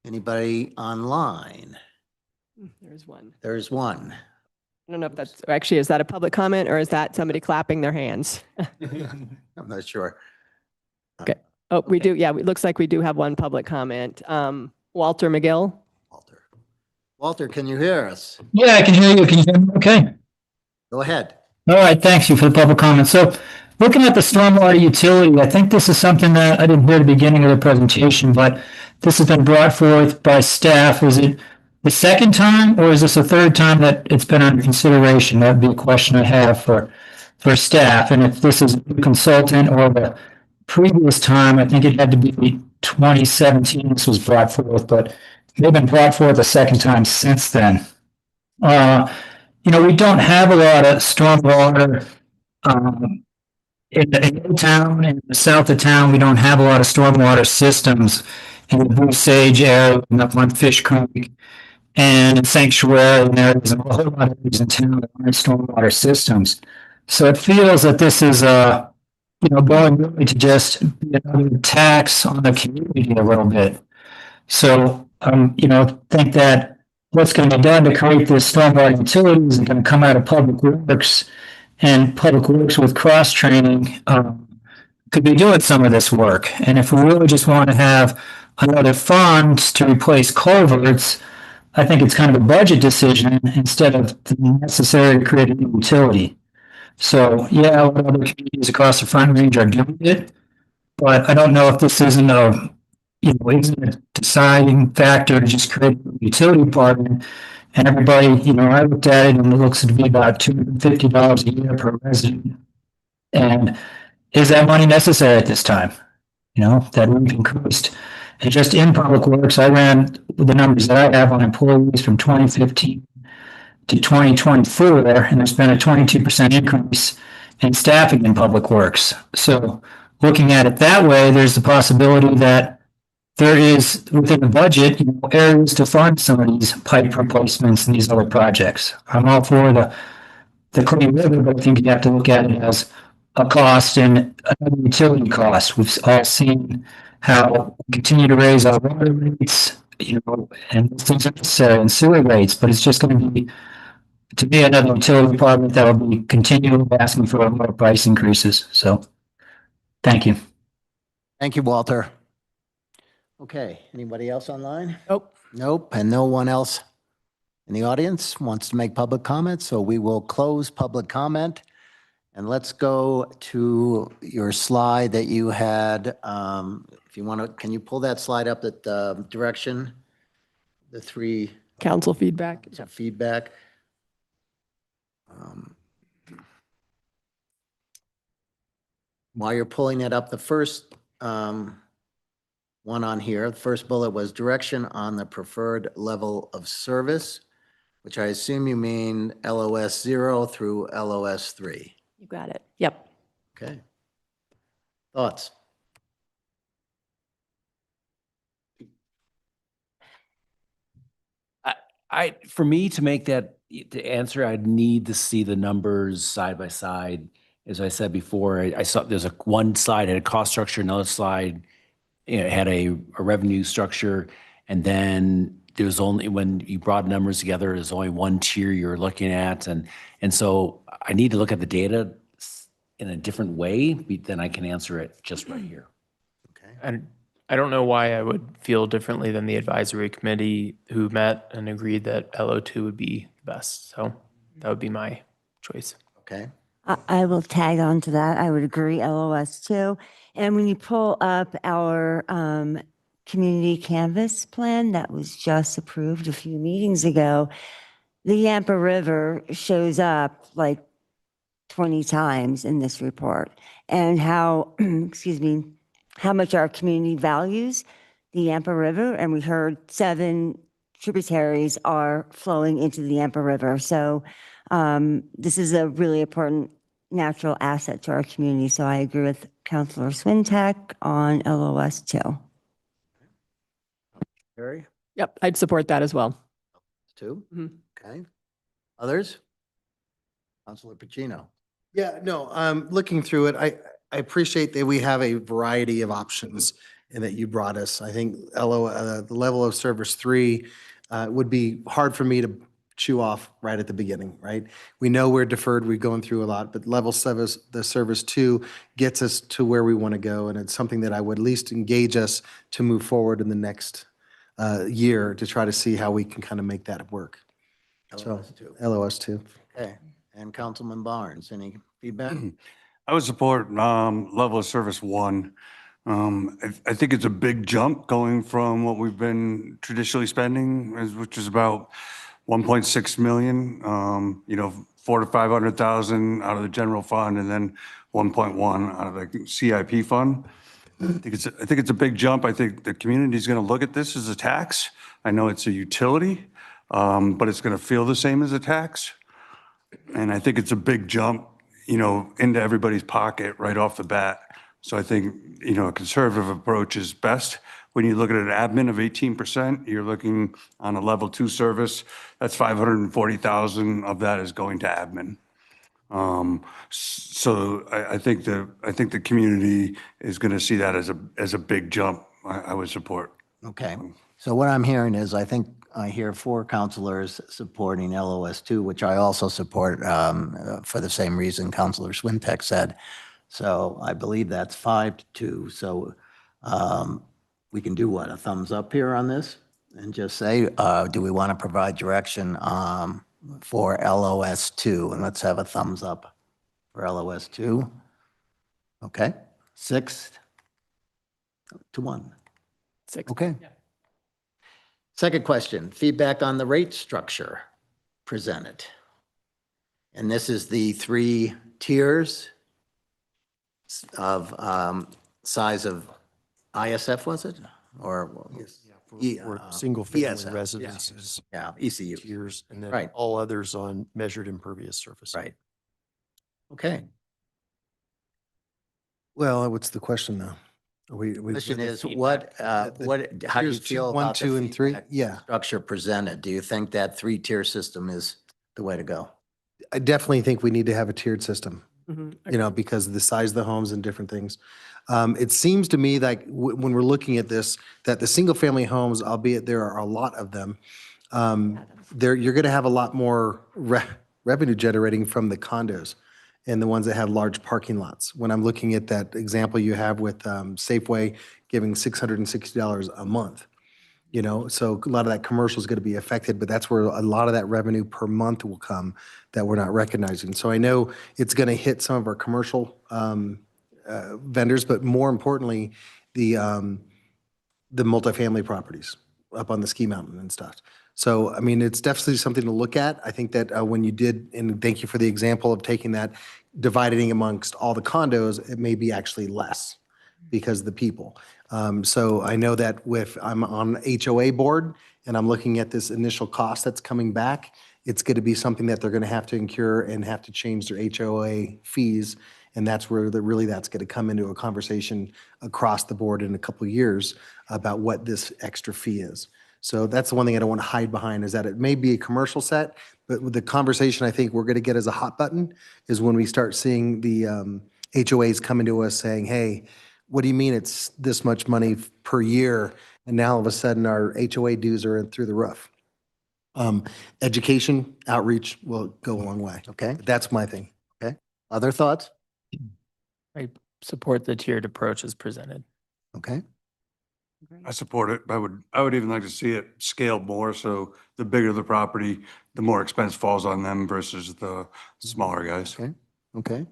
Anybody online? There's one. There's one. I don't know if that's actually, is that a public comment or is that somebody clapping their hands? I'm not sure. Okay. Oh, we do. Yeah, it looks like we do have one public comment. Walter McGill. Walter, can you hear us? Yeah, I can hear you. Can you hear me okay? Go ahead. All right, thanks you for the public comment. So looking at the stormwater utility, I think this is something that I didn't hear at the beginning of the presentation, but this has been brought forth by staff. Is it the second time or is this the third time that it's been under consideration? That would be a question I have for staff. And if this is a consultant or the previous time, I think it had to be 2017 this was brought forth, but they've been brought forth a second time since then. We don't have a lot of stormwater in the town, in the south of town, we don't have a lot of stormwater systems in the Blue Sage area, and up on Fish Creek, and in Sanctuary, and there's a whole lot of areas in town that aren't stormwater systems. So it feels that this is going really to just be another tax on the community a little bit. So, think that what's going to be done to create this stormwater utilities is going to come out of Public Works, and Public Works with cross-training could be doing some of this work. And if we really just want to have another fund to replace culverts, I think it's kind of a budget decision instead of necessary to create a new utility. So, yeah, a lot of other communities across the Front Range are doing it, but I don't know if this isn't a deciding factor to just create a utility department. And everybody, I looked at it and it looks to be about $250 a year per resident. And is that money necessary at this time? That we've increased. And just in Public Works, I ran the numbers that I have on employees from 2015 to 2024, and there's been a 22% increase in staffing in Public Works. So looking at it that way, there's the possibility that there is within the budget, areas to fund some of these pipe replacements and these other projects. I'm all for the Clean River, but I think you have to look at it as a cost and another utility cost. We've all seen how we continue to raise our water rates, and those things are necessary, and sewer rates, but it's just going to be, to me, another utility department that will be continually asking for more price increases. So, thank you. Thank you, Walter. Okay, anybody else online? Nope. Nope, and no one else in the audience wants to make public comment, so we will close public comment. And let's go to your slide that you had. If you want to, can you pull that slide up at the direction? The three. Council feedback. Feedback. While you're pulling it up, the first one on here, the first bullet was direction on the preferred level of service, which I assume you mean LOS 0 through LOS 3. You got it. Yep. Okay. Thoughts? For me to make that, to answer, I'd need to see the numbers side by side. As I said before, I saw there's one slide had a cost structure, another slide had a revenue structure, and then there's only, when you brought numbers together, there's only one tier you're looking at, and so I need to look at the data in a different way, then I can answer it just right here. And I don't know why I would feel differently than the advisory committee who met and agreed that LO2 would be best. So that would be my choice. Okay. I will tag on to that. I would agree, LOS too. And when you pull up our community canvas plan that was just approved a few meetings ago, the Yampa River shows up like 20 times in this report, and how, excuse me, how much our community values the Yampa River. And we heard 7 tributaries are flowing into the Yampa River. So this is a really important natural asset to our community. So I agree with Councilor Swintek on LOS too. Harry? Yep, I'd support that as well. 2? Okay. Others? Councilor Pacino? Yeah, no, looking through it, I appreciate that we have a variety of options and that you brought us. I think the level of service 3 would be hard for me to chew off right at the beginning, right? We know we're deferred, we're going through a lot, but level service, the service 2 gets us to where we want to go. And it's something that I would at least engage us to move forward in the next year to try to see how we can kind of make that work. LOS2. LOS2. Okay. And Councilman Barnes, any feedback? I would support level of service 1. I think it's a big jump going from what we've been traditionally spending, which is about 1.6 million, 400,000 to 500,000 out of the general fund, and then 1.1 out of the CIP fund. I think it's a big jump. I think the community is going to look at this as a tax. I know it's a utility, but it's going to feel the same as a tax. And I think it's a big jump into everybody's pocket right off the bat. So I think, a conservative approach is best. When you look at an admin of 18%, you're looking on a level 2 service, that's 540,000 of that is going to admin. So I think the community is going to see that as a big jump. I would support. Okay. So what I'm hearing is I think I hear 4 counselors supporting LOS2, which I also support for the same reason Counselor Swintek said. So I believe that's 5-2. So we can do what, a thumbs up here on this? And just say, do we want to provide direction for LOS2? And let's have a thumbs up for LOS2. Okay, 6-1. 6. Okay. Second question, feedback on the rate structure presented. And this is the 3 tiers of size of ISF, was it? Or? For single-family ESF, residences. Yeah, ECU. Tiers, and then Right. all others on measured impervious surface. Right. Okay. Well, what's the question now? Question is, what, how do you Tiers feel 1, about 2, the and 3? feedback Yeah. structure presented? Do you think that 3-tier system is the way to go? I definitely think we need to have a tiered system, Mhm. because of the size of the homes and different things. It seems to me like when we're looking at this, that the single-family homes, albeit there are a lot of them, you're going to have a lot more revenue generating from the condos and the ones that have large parking lots. When I'm looking at that example you have with Safeway giving $660 a month, so a lot of that commercial is going to be affected, but that's where a lot of that revenue per month will come that we're not recognizing. So I know it's going to hit some of our commercial vendors, but more importantly, the multifamily properties up on the ski mountain and stuff. So, I mean, it's definitely something to look at. I think that when you did, and thank you for the example of taking that, dividing amongst all the condos, it may be actually less because of the people. So I know that if I'm on HOA board and I'm looking at this initial cost that's coming back, it's going to be something that they're going to have to incur and have to change their HOA fees. And that's where that's going to come into a conversation across the board in a couple of years about what this extra fee is. So that's the one thing I don't want to hide behind, is that it may be a commercial set, but with the conversation I think we're going to get as a hot button is when we start seeing the HOAs coming to us saying, hey, what do you mean it's this much money per year? And now all of a sudden our HOA dues are through the roof. Education, outreach will go a long way. Okay. That's my thing. Okay. Other thoughts? I support the tiered approach as presented. Okay. I support it. I would even like to see it scaled more. So the bigger the property, the more expense falls on them versus the smaller guys. Okay. Okay.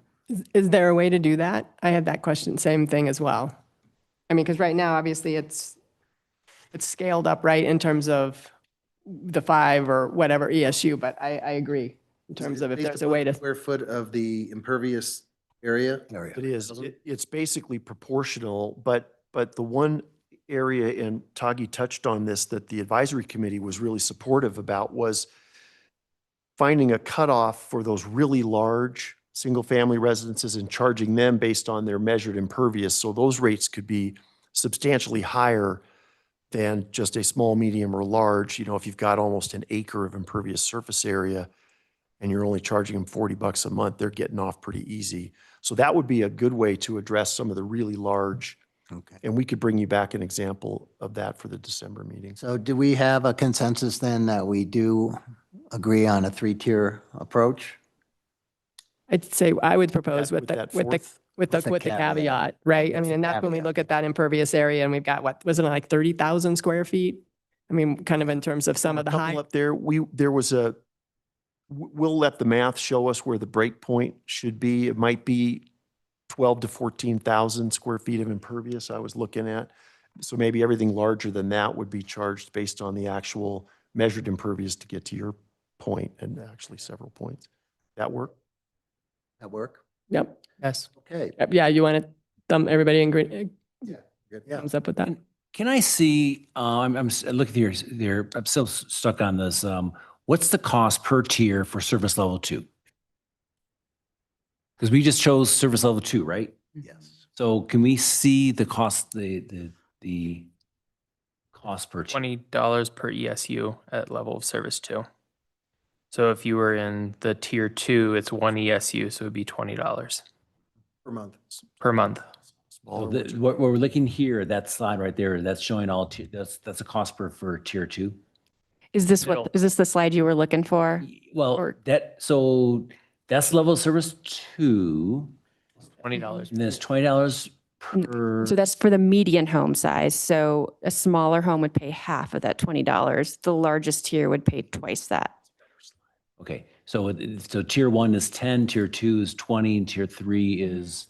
Is there a way to do that? I had that question, same thing as well. I mean, because right now, obviously, it's scaled up, right, in terms of the 5 or whatever ESU, but I agree in terms of if there's a way to. Square foot of the impervious area? It is. It's basically proportional, but the one area, and Tagi touched on this, that the advisory committee was really supportive about was finding a cutoff for those really large single-family residences and charging them based on their measured impervious. So those rates could be substantially higher than just a small, medium, or large. If you've got almost an acre of impervious surface area and you're only charging them $40 a month, they're getting off pretty easy. So that would be a good way to address some of the really large. Okay. And we could bring you back an example of that for the December meeting. So do we have a consensus then that we do agree on a 3-tier approach? I'd say I would propose With with the, that with the, fourth- with the, with the with the caveat. caveat, right? I That's mean, the and that's when we caveat. look at that impervious area and we've got, what, wasn't it like 30,000 square feet? I mean, kind of in terms of some of the Couple high. up there, we'll let the math show us where the break point should be. It might be 12 to 14,000 square feet of impervious I was looking at. So maybe everything larger than that would be charged based on the actual measured impervious to get to your point, and actually several points. That work? That work? Yep. Yes. Okay. Yep, yeah, you want to everybody agree, Yeah. thumbs up with that? Can I see, I'm looking here, I'm still stuck on this. What's the cost per tier for service level 2? Because we just chose service level 2, right? Yes. So can we see the cost, the cost per? $20 per ESU at level of service 2. So if you were in the tier 2, it's 1 ESU, so it'd be $20 Per month. per month. So what we're looking here, that slide right there, that's showing all, that's a cost for tier 2? Is this Middle. is this the slide you were looking for? Well, so that's level of service 2, $20. and then it's $20 per. So that's for the median home size. So a smaller home would pay half of that $20. The largest tier would pay twice that. Okay, so tier 1 is 10, tier 2 is 20, and tier 3 is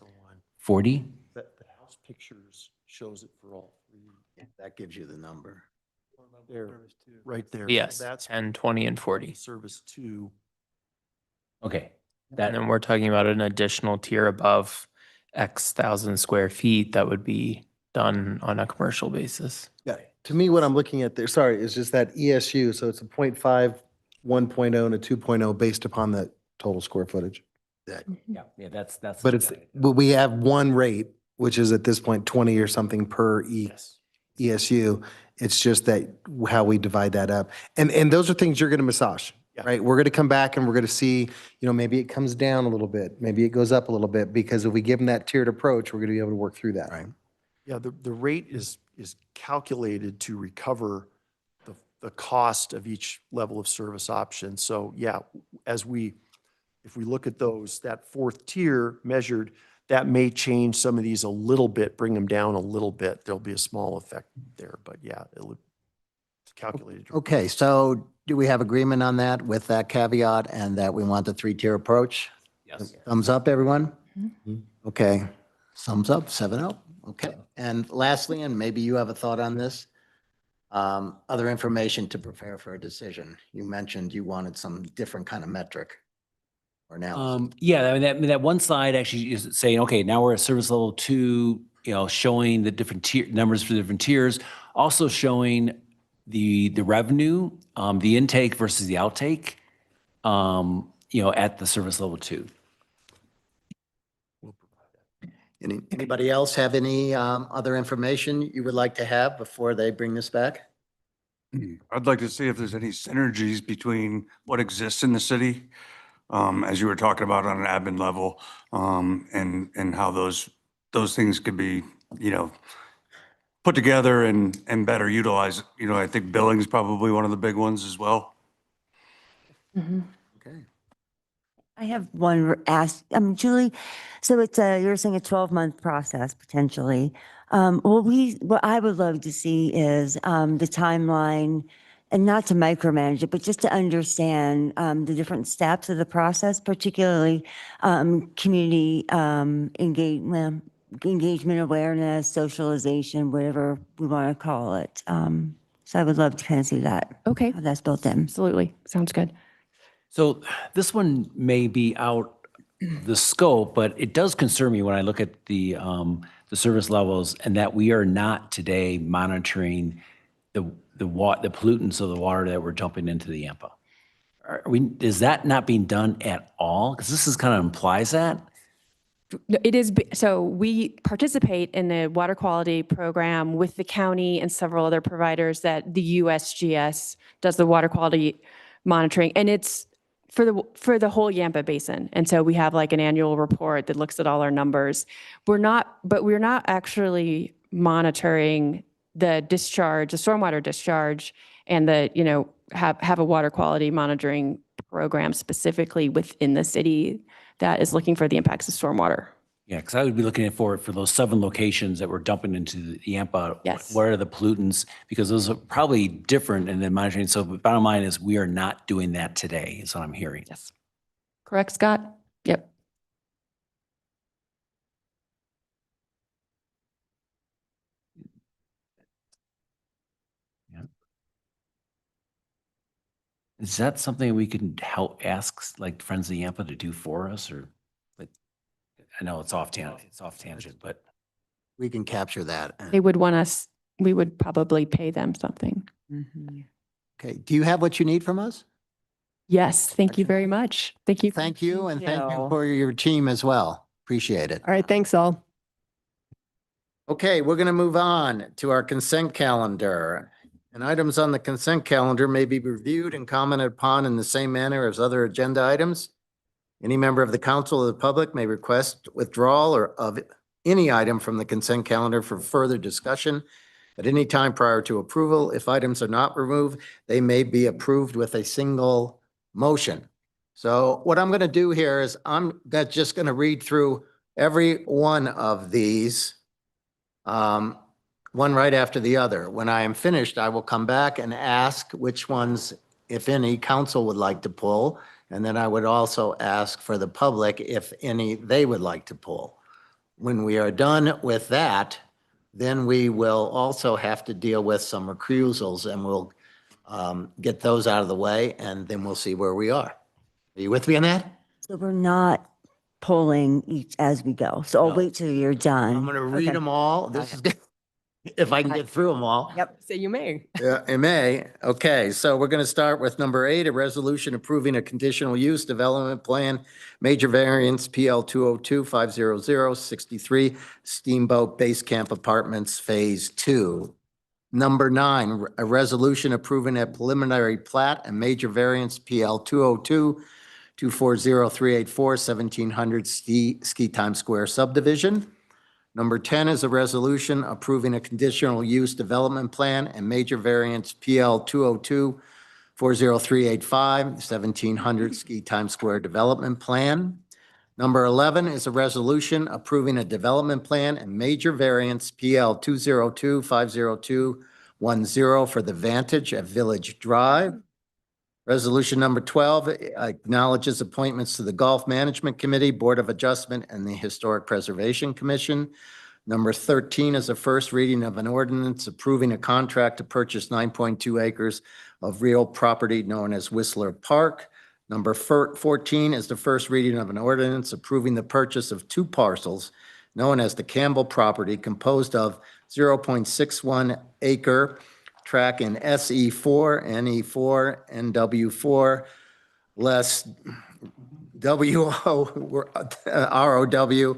40? The house pictures shows it for all three. That gives you the number. There, right there. So Yes, that's 10, 20, and 40. service 2. Okay. And then we're talking about an additional tier above X thousand square feet that would be done on a commercial basis. Yeah, to me, what I'm looking at there, sorry, is just that ESU. So it's a 0.5, 1.0, and a 2.0 based upon the total square footage. Yeah, that's. But we have one rate, which is at this point 20 or something per ESU. It's just that how we divide that up. And those are things you're going to massage, right? We're going to come back and we're going to see, maybe it comes down a little bit, maybe it goes up a little bit, because if we give them that tiered approach, we're going to be able to work through that. Right. Yeah, the rate is calculated to recover the cost of each level of service option. So yeah, if we look at those, that fourth tier measured, that may change some of these a little bit, bring them down a little bit. There'll be a small effect there, but yeah, it's calculated. Okay, so do we have agreement on that with that caveat and that we want the 3-tier approach? Yes. Thumbs up, everyone? Okay, thumbs up, 7-0. Okay, and lastly, and maybe you have a thought on this, other information to prepare for a decision. You mentioned you wanted some different kind of metric or analysis. Yeah, I mean, that one slide actually is saying, okay, now we're at service level 2, showing the different tier numbers for the different tiers, also showing the revenue, the intake versus the outtake, at the service level 2. Anybody else have any other information you would like to have before they bring this back? I'd like to see if there's any synergies between what exists in the city, as you were talking about on an admin level, and how those things could be, put together and better utilized. I think billing is probably one of the big ones as well. Okay. I have one Julie, so you're saying a 12-month process potentially. What I would love to see is the timeline, and not to micromanage it, but just to understand the different steps of the process, particularly community engagement awareness, socialization, whatever we want to call it. So I would love to kind of see that. Okay. How that's built in. Absolutely. Sounds good. So this one may be out the scope, but it does concern me when I look at the service levels, and that we are not today monitoring the pollutants of the water that we're dumping into the Yampa. Is that not being done at all? Because this kind of implies that. It is, so we participate in the water quality program with the county and several other providers that the USGS does the water quality monitoring, and it's for the whole Yampa Basin. And so we have like an annual report that looks at all our numbers. We're not actually monitoring the discharge, the stormwater discharge, and have a water quality monitoring program specifically within the city that is looking for the impacts of stormwater. Yeah, because I would be looking for those 7 locations that we're dumping into the Yampa. Yes. What are the pollutants? Because those are probably different in the monitoring. So the bottom line is we are not doing that today, is what I'm hearing. Yes. Correct, Scott? Yep. Yeah. Is that something we can help ask like Friends of Yampa to do for us, or? I know it's off tangent, but We can capture that. They would want us, we would probably pay them something. Okay, do you have what you need from us? Yes, thank you very much. Thank you. Thank you, and thank you you. for your team as well. Appreciate it. All right, thanks all. Okay, we're going to move on to our consent calendar. And items on the consent calendar may be reviewed and commented upon in the same manner as other agenda items. Any member of the council or the public may request withdrawal or of any item from the consent calendar for further discussion at any time prior to approval. If items are not removed, they may be approved with a single motion. So what I'm going to do here is just going to read through every one of these, one right after the other. When I am finished, I will come back and ask which ones, if any, council would like to pull. And then I would also ask for the public if any they would like to pull. When we are done with that, then we will also have to deal with some recusals, and we'll get those out of the way, and then we'll see where we are. Are you with me on that? So we're not pulling each as we go. So I'll No. wait till you're done. I'm going to read Okay. them all. This is, if I can get through them all. Yep. So you may. Yeah, it may. Okay, so we're going to start with number 8, a resolution approving a conditional use development plan, major variance PL 202-500-63, Steamboat Base Camp Apartments Phase 2. Number 9, a resolution approving a preliminary plat and major variance PL 202-240-384, 1700 Ski Time Square subdivision. Number 10 is a resolution approving a conditional use development plan and major variance PL 202-40385, 1700 Ski Times Square development plan. Number 11 is a resolution approving a development plan and major variance PL 202-50210 for the Vantage at Village Drive. Resolution number 12 acknowledges appointments to the Golf Management Committee, Board of Adjustment, and the Historic Preservation Commission. Number 13 is a first reading of an ordinance approving a contract to purchase 9.2 acres of real property known as Whistler Park. Number 14 is the first reading of an ordinance approving the purchase of 2 parcels known as the Campbell property, composed of 0.61 acre track in SE4, NE4, NW4, less ROW,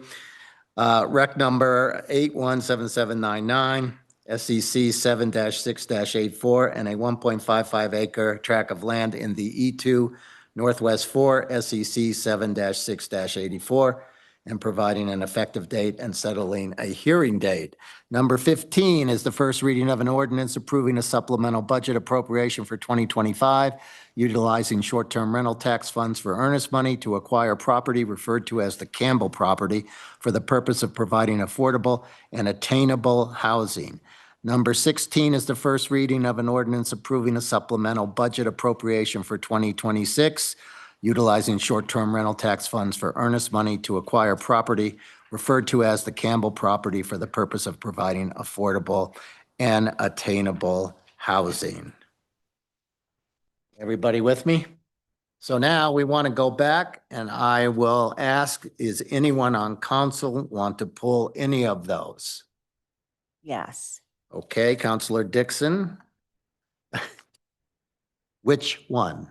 rec number 817799, SEC 7-6-84, and a 1.55 acre tract of land in the E2 Northwest 4, SEC 7-6-84, and providing an effective date and settling a hearing date. Number 15 is the first reading of an ordinance approving a supplemental budget appropriation for 2025, utilizing short-term rental tax funds for earnest money to acquire property referred to as the Campbell property for the purpose of providing affordable and attainable housing. Number 16 is the first reading of an ordinance approving a supplemental budget appropriation for 2026, utilizing short-term rental tax funds for earnest money to acquire property referred to as the Campbell property for the purpose of providing affordable and attainable housing. Everybody with me? So now we want to go back, and I will ask, is anyone on council want to pull any of those? Yes. Okay, Counselor Dixon. Which one?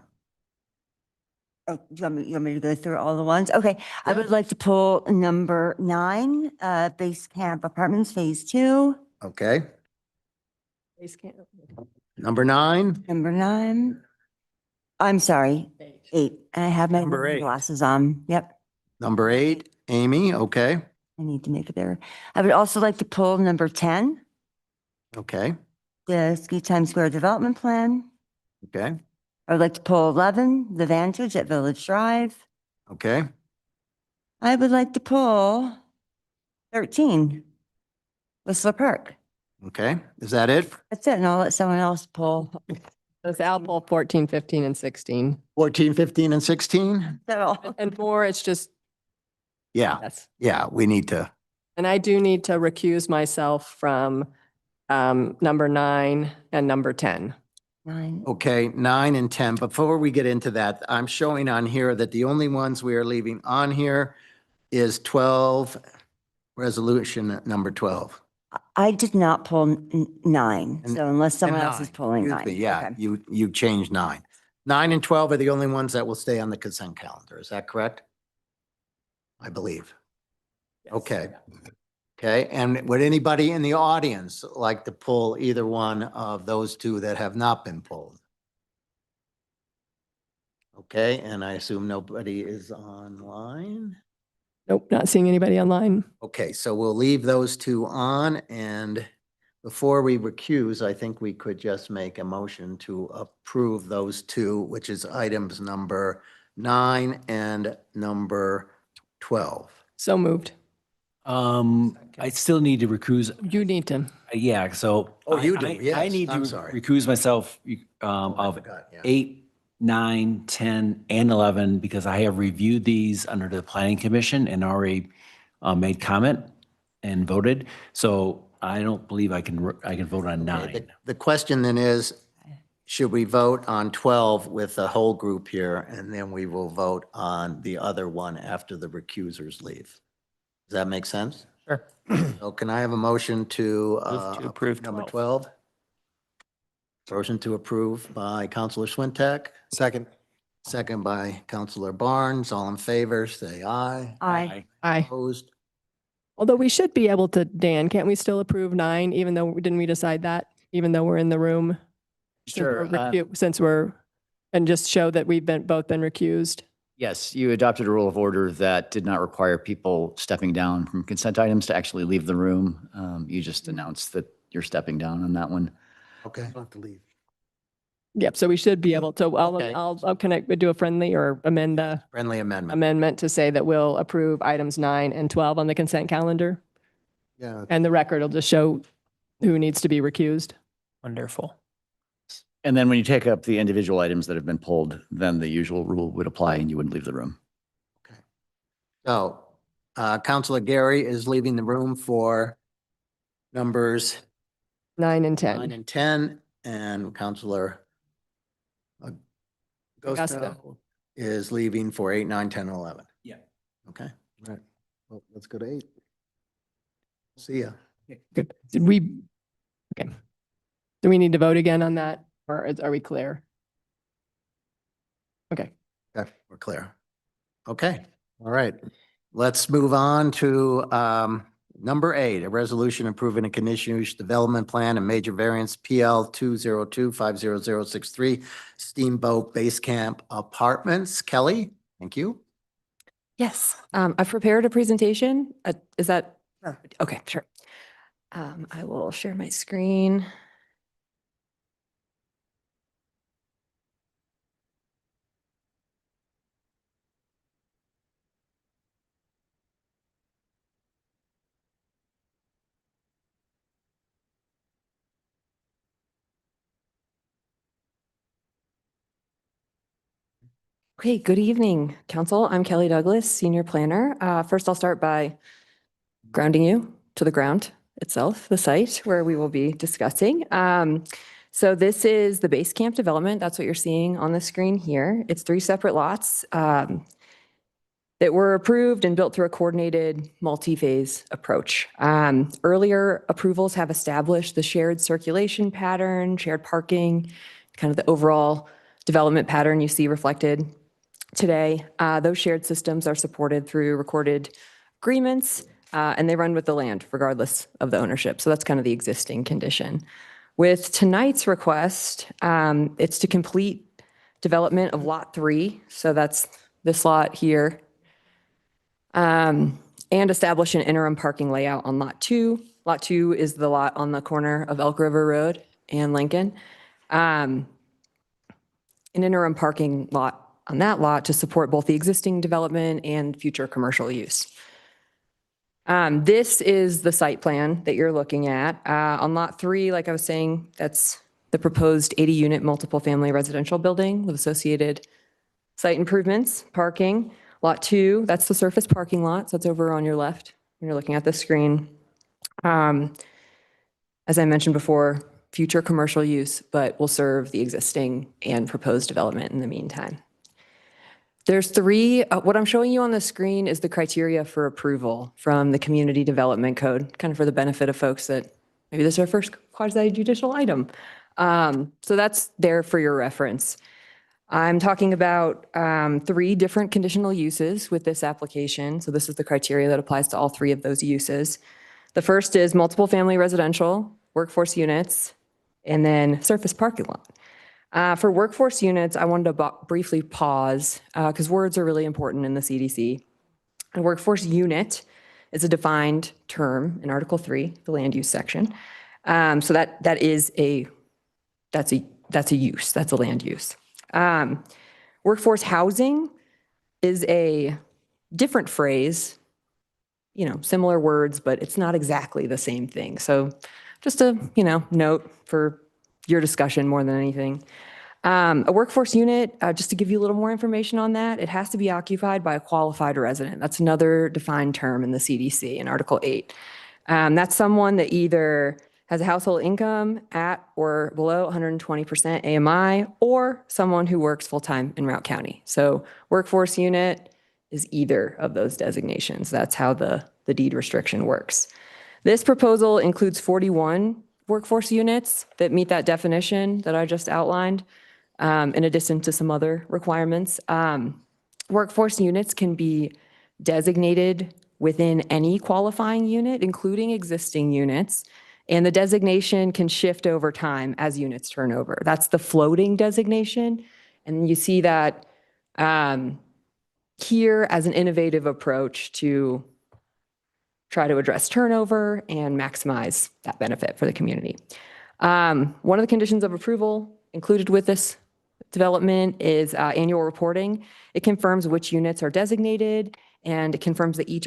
Oh, you want me to go through all the ones? Okay, I would like to pull number 9, Base Camp Apartments Phase 2. Okay, Base camp. number 9. Number 9. I'm sorry, 8. I have my Number 8. glasses on. Yep, Number 8, Amy, okay, I need to make it there. I would also like to pull number 10, okay, the Ski Time Square Development Plan. okay, I would like to pull 11, the Vantage at Village Drive. okay. I would like to pull 13, Whistler Park. Okay, is that it? That's it, and I'll let someone else pull. Does Al pull 14, 15, and 16? 14, 15, and 16? So, And more, it's just, Yeah, yes. yeah, we need to, And I do need to recuse myself from number 9 and number 10. 9. okay, 9 and 10. Before we get into that, I'm showing on here that the only ones we are leaving on here is 12, resolution number 12. I did not pull 9, And- so unless someone And else is 9, pulling excuse 9. me, Yeah, Okay. you changed 9. 9 and 12 are the only ones that will stay on the consent calendar. Is that correct? I believe. Okay. Okay, and would anybody in the audience like to pull either one of those two that have not been pulled? Okay, and I assume nobody is online. Nope, not seeing anybody online. Okay, so we'll leave those two on, and before we recuse, I think we could just make a motion to approve those two, which is items number 9 and number 12. So moved. I still need to recuse. You need to. Yeah, so. Oh, you do, I yes, need to I'm sorry. recuse myself of forgot, yeah. 8, 9, 10, and 11 because I have reviewed these under the Planning Commission and already made comment and voted. So I don't believe I can vote on 9. The question then is, should we vote on 12 with the whole group here, and then we will vote on the other one after the recusers leave? Does that make sense? Sure. So can I have a motion to Move to approve number 12? Motion to approve by Counselor Swintek, Second. second by Counselor Barnes. All in favor, say aye. Aye. Aye. Opposed? Although we should be able to, Dan, can't we still approve 9, even though, didn't we decide that? Even though we're in the room? Sure. Since we're, and just show that we've both been recused. Yes, you adopted a rule of order that did not require people stepping down from consent items to actually leave the room. You just announced that you're stepping down on that one. Okay. Don't have to leave. Yep, so we should be able to, Okay. I'll connect, do a friendly or amend the Friendly amendment. amendment to say that we'll approve items 9 and 12 on the consent calendar. Yeah. And the record will just show who needs to be recused. Wonderful. And then when you take up the individual items that have been pulled, then the usual rule would apply and you wouldn't leave the room. So, Counselor Gary is leaving the room for numbers 9 and 10. 9 and 10, and Counselor Augusta. Augusto is leaving for 8, 9, 10, and 11. Yeah. Okay, Right. Well, let's go to 8. see ya. Good. Did we, okay. Do we need to vote again on that, or are we clear? Okay. Okay, we're clear. Okay, all right. Let's move on to number 8, a resolution approving a conditional use development plan and major variance PL 202-50063 Steamboat Base Camp Apartments. Kelly, thank you. Yes, I've prepared a presentation. Is that, okay, sure. I will share my screen. Okay, good evening, Council. I'm Kelly Douglas, Senior Planner. First, I'll start by grounding you to the ground itself, the site where we will be discussing. So this is the base camp development. That's what you're seeing on the screen here. It's 3 separate lots that were approved and built through a coordinated multi-phase approach. Earlier approvals have established the shared circulation pattern, shared parking, kind of the overall development pattern you see reflected today. Those shared systems are supported through recorded agreements, and they run with the land regardless of the ownership. So that's kind of the existing condition. With tonight's request, it's to complete development of Lot 3. So that's this lot here. And establish an interim parking layout on Lot 2. Lot 2 is the lot on the corner of Elk River Road and Lincoln. An interim parking lot on that lot to support both the existing development and future commercial use. This is the site plan that you're looking at. On Lot 3, like I was saying, that's the proposed 80-unit multiple family residential building with associated site improvements, parking. Lot 2, that's the surface parking lot, so it's over on your left when you're looking at the screen. As I mentioned before, future commercial use, but will serve the existing and proposed development in the meantime. There's 3, what I'm showing you on the screen is the criteria for approval from the Community Development Code, kind of for the benefit of folks that maybe this is our first quasi-judicial item. So that's there for your reference. I'm talking about 3 different conditional uses with this application. So this is the criteria that applies to all 3 of those uses. The first is multiple family residential, workforce units, and then surface parking lot. For workforce units, I wanted to briefly pause because words are really important in the CDC. A workforce unit is a defined term in Article 3, the land use section. So that's a use, that's a land use. Workforce housing is a different phrase, similar words, but it's not exactly the same thing. So just a, note for your discussion more than anything. A workforce unit, just to give you a little more information on that, it has to be occupied by a qualified resident. That's another defined term in the CDC in Article 8. That's someone that either has a household income at or below 120% AMI, or someone who works full-time in Routt County. So workforce unit is either of those designations. That's how the deed restriction works. This proposal includes 41 workforce units that meet that definition that I just outlined, in addition to some other requirements. Workforce units can be designated within any qualifying unit, including existing units, and the designation can shift over time as units turn over. That's the floating designation, and you see that here as an innovative approach to try to address turnover and maximize that benefit for the community. One of the conditions of approval included with this development is annual reporting. It confirms which units are designated, and it confirms that each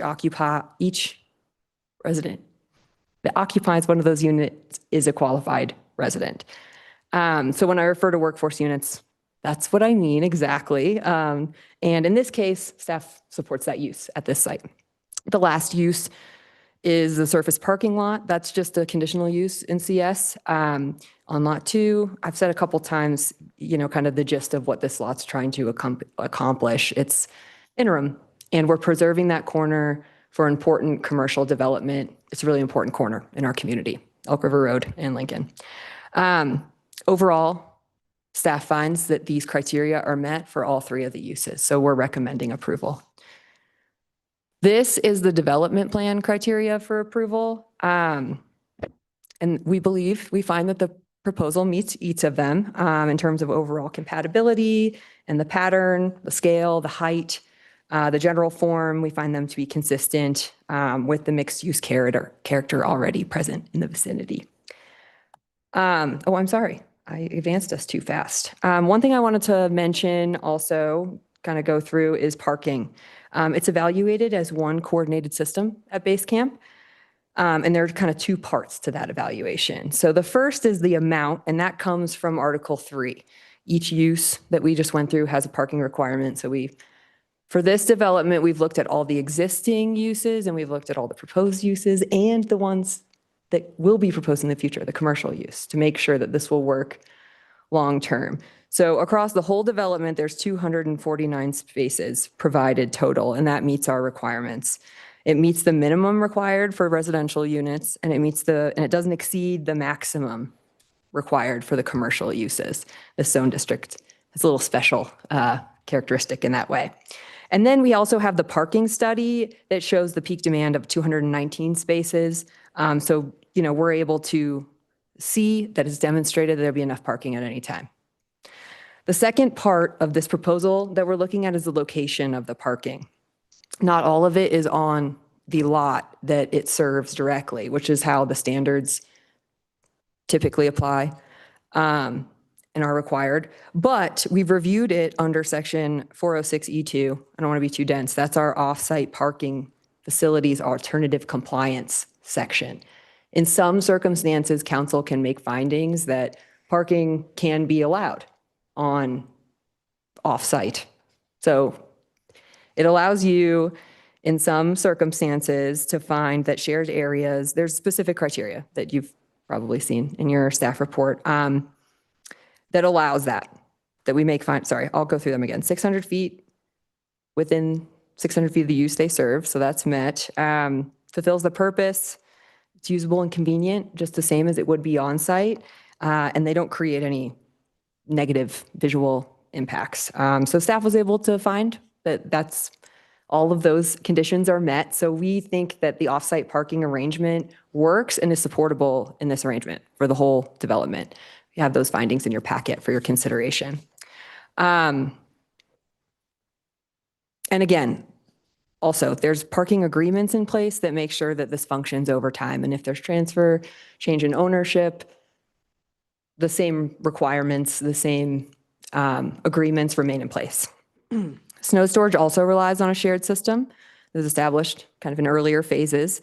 resident that occupies one of those units is a qualified resident. So when I refer to workforce units, that's what I mean exactly. And in this case, staff supports that use at this site. The last use is the surface parking lot. That's just a conditional use in CS. On lot 2, I've said a couple times, kind of the gist of what this lot's trying to accomplish. It's interim, and we're preserving that corner for important commercial development. It's a really important corner in our community, Elk River Road and Lincoln. Overall, staff finds that these criteria are met for all 3 of the uses, so we're recommending approval. This is the development plan criteria for approval. And we find that the proposal meets each of them in terms of overall compatibility and the pattern, the scale, the height, the general form. We find them to be consistent with the mixed use character already present in the vicinity. I'm sorry, I advanced us too fast. One thing I wanted to mention also, kind of go through, is parking. It's evaluated as one coordinated system at base camp. And there are kind of 2 parts to that evaluation. So the first is the amount, and that comes from Article 3. Each use that we just went through has a parking requirement. So for this development, we've looked at all the existing uses, and we've looked at all the proposed uses and the ones that will be proposed in the future, the commercial use, to make sure that this will work long-term. So across the whole development, there's 249 spaces provided total, and that meets our requirements. It meets the minimum required for residential units, and it doesn't exceed the maximum required for the commercial uses. The zone district has a little special characteristic in that way. And then we also have the parking study that shows the peak demand of 219 spaces. So, we're able to see that it's demonstrated that there'll be enough parking at any time. The second part of this proposal that we're looking at is the location of the parking. Not all of it is on the lot that it serves directly, which is how the standards typically apply and are required. But we've reviewed it under section 406E2. I don't want to be too dense. That's our off-site parking facilities alternative compliance section. In some circumstances, council can make findings that parking can be allowed on off-site. So it allows you, in some circumstances, to find that shared areas, there's specific criteria that you've probably seen in your staff report that allows that we make sorry, I'll go through them again. 600 feet within 600 feet of the use they serve, so that's met. Fulfills the purpose. It's usable and convenient, just the same as it would be on site, and they don't create any negative visual impacts. So staff was able to find that all of those conditions are met. So we think that the offsite parking arrangement works and is supportable in this arrangement for the whole development. You have those findings in your packet for your consideration. And again, also, there's parking agreements in place that make sure that this functions over time. And if there's transfer, change in ownership, the same requirements, the same agreements remain in place. Snow storage also relies on a shared system that was established kind of in earlier phases.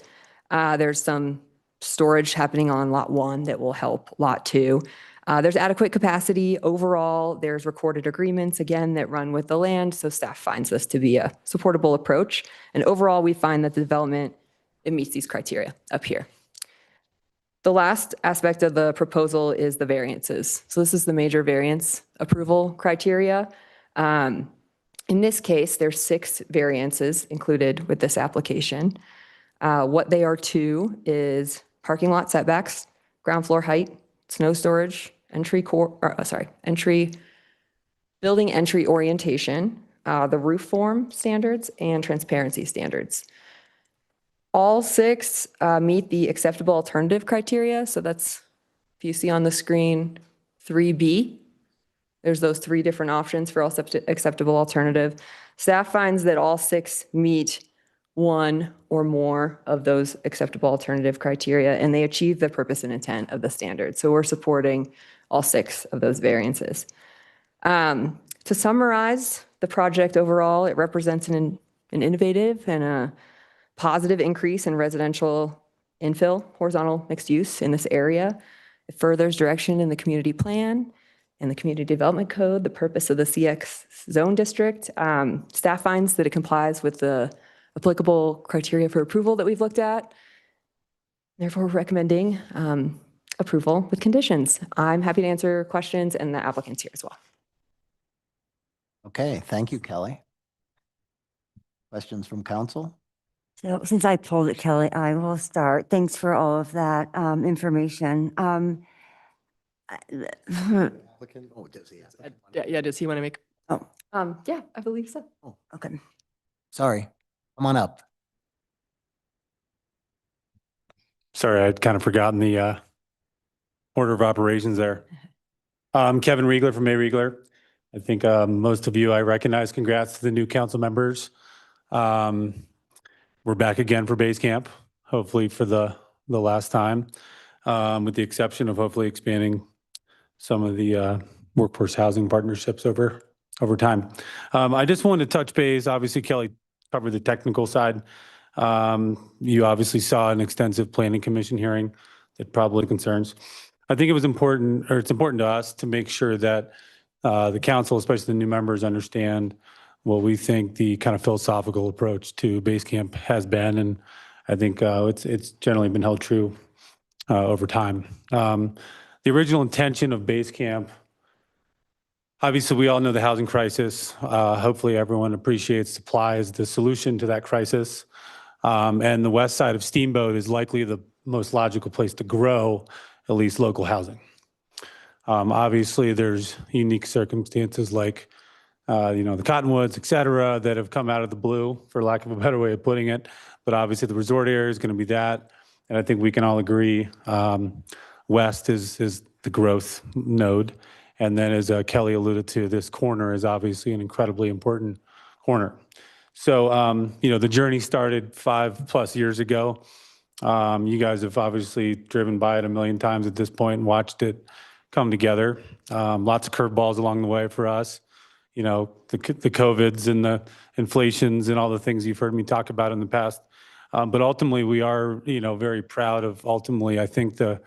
There's some storage happening on lot 1 that will help lot 2. There's adequate capacity overall. There's recorded agreements, again, that run with the land. So staff finds this to be a supportable approach. And overall, we find that the development, it meets these criteria up here. The last aspect of the proposal is the variances. So this is the major variance approval criteria. In this case, there's 6 variances included with this application. What they are to is parking lot setbacks, ground floor height, snow storage, building entry orientation, the roof form standards, and transparency standards. All 6 meet the acceptable alternative criteria. So that's, if you see on the screen, 3B. There's those 3 different options for acceptable alternative. Staff finds that all 6 meet 1 or more of those acceptable alternative criteria, and they achieve the purpose and intent of the standard. So we're supporting all 6 of those variances. To summarize the project overall, it represents an innovative and a positive increase in residential infill, horizontal mixed use in this area. It furthers direction in the community plan and the Community Development Code, the purpose of the CX zone district. Staff finds that it complies with the applicable criteria for approval that we've looked at. Therefore, we're recommending approval with conditions. I'm happy to answer questions, and the applicant's here as well. Okay, thank you, Kelly. Questions from council? So since I pulled it, Kelly, I will start. Thanks for all of that information. Oh, does he? Yeah, does he want to make? Yeah, I believe so. Oh, okay. Sorry, come on up. Sorry, I'd kind of forgotten the order of operations there. I'm Kevin Riegler from May Riegler. I think most of you I recognize. Congrats to the new council members. We're back again for base camp, hopefully for the last time, with the exception of hopefully expanding some of the workforce housing partnerships over time. I just wanted to touch base. Obviously, Kelly covered the technical side. You obviously saw an extensive planning commission hearing that probably concerns. I think it was important, or it's important to us to make sure that the council, especially the new members, understand what we think the kind of philosophical approach to base camp has been. And I think it's generally been held true over time. The original intention of base camp, obviously we all know the housing crisis. Hopefully everyone appreciates supply as the solution to that crisis. And the west side of Steamboat is likely the most logical place to grow at least local housing. Obviously there's unique circumstances like the Cottonwoods, et cetera, that have come out of the blue, for lack of a better way of putting it. But obviously the resort area is going to be that. And I think we can all agree west is the growth node. And then as Kelly alluded to, this corner is obviously an incredibly important corner. So, the journey started 5+ years ago. You guys have obviously driven by it a million times at this point and watched it come together. Lots of curveballs along the way for us. The COVIDs and the inflations and all the things you've heard me talk about in the past. But ultimately, we are, very proud of I think the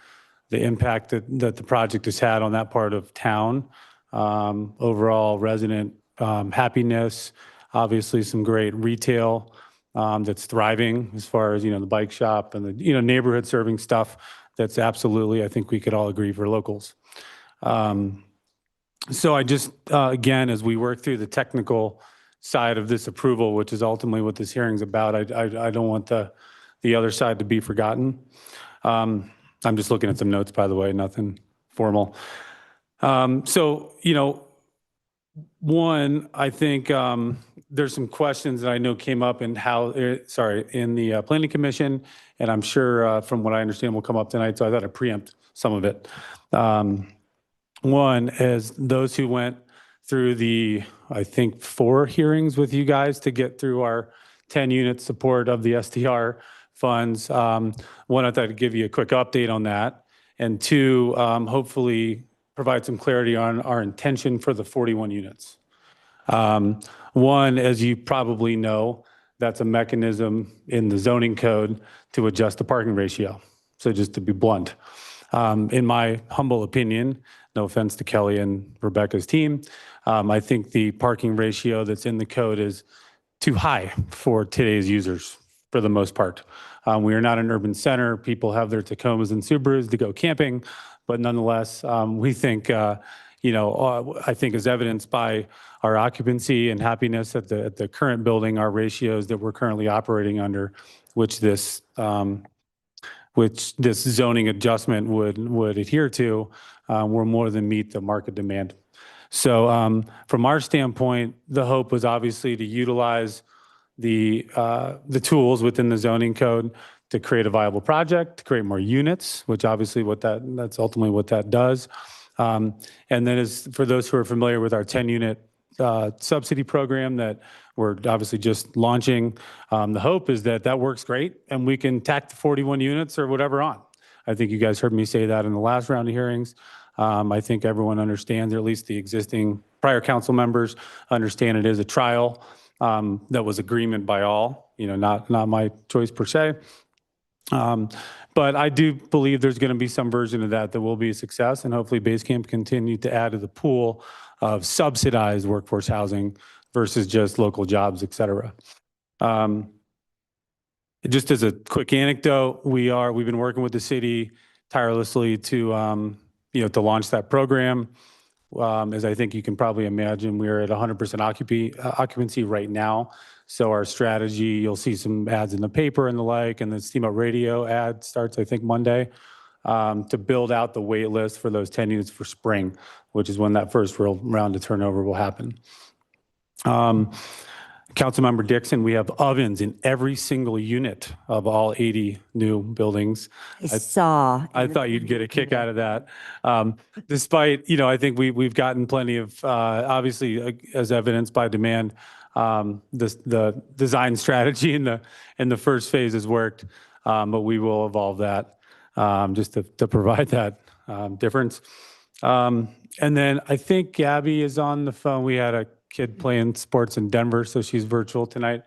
impact that the project has had on that part of town. Overall resident happiness, obviously some great retail that's thriving as far as, the bike shop and the, neighborhood serving stuff. That's absolutely, I think we could all agree, for locals. So I just, again, as we work through the technical side of this approval, which is ultimately what this hearing's about, I don't want the other side to be forgotten. I'm just looking at some notes, by the way, nothing formal. So, One, I think there's some questions that I know came up in in the Planning Commission, and I'm sure from what I understand will come up tonight, so I thought I'd preempt some of it. One is those who went through the, I think, 4 hearings with you guys to get through our 10-unit support of the STR funds. One, I thought I'd give you a quick update on that. And 2, hopefully provide some clarity on our intention for the 41 units. One, as you probably know, that's a mechanism in the zoning code to adjust the parking ratio. So just to be blunt, in my humble opinion, no offense to Kelly and Rebecca's team, I think the parking ratio that's in the code is too high for today's users for the most part. We are not an urban center. People have their Tacomas and Subarus to go camping, but nonetheless, we think, I think as evidenced by our occupancy and happiness at the current building, our ratios that we're currently operating under, which this zoning adjustment would adhere to, will more than meet the market demand. So from our standpoint, the hope was obviously to utilize the tools within the zoning code to create a viable project, to create more units, which obviously that's ultimately what that does. And then as for those who are familiar with our 10-unit subsidy program that we're obviously just launching, the hope is that works great and we can tack the 41 units or whatever on. I think you guys heard me say that in the last round of hearings. I think everyone understands, or at least the existing prior council members understand it is a trial that was agreement by all, not my choice per se. But I do believe there's going to be some version of that will be a success, and hopefully Basecamp continue to add to the pool of subsidized workforce housing versus just local jobs, et cetera. Just as a quick anecdote, we've been working with the city tirelessly to launch that program. As I think you can probably imagine, we're at 100% occupancy right now. So our strategy, you'll see some ads in the paper and the like, and the Steamboat Radio ad starts, I think, Monday, to build out the wait list for those 10 units for spring, which is when that first real round of turnover will happen. Councilmember Dixon, we have ovens in every single unit of all 80 new buildings. I thought you'd get a kick out of that. Despite, I think we've gotten plenty of, obviously, as evidenced by demand, the design strategy in the first phase has worked, but we will evolve that just to provide that difference. And then I think Gabby is on the phone. We had a kid playing sports in Denver, so she's virtual tonight.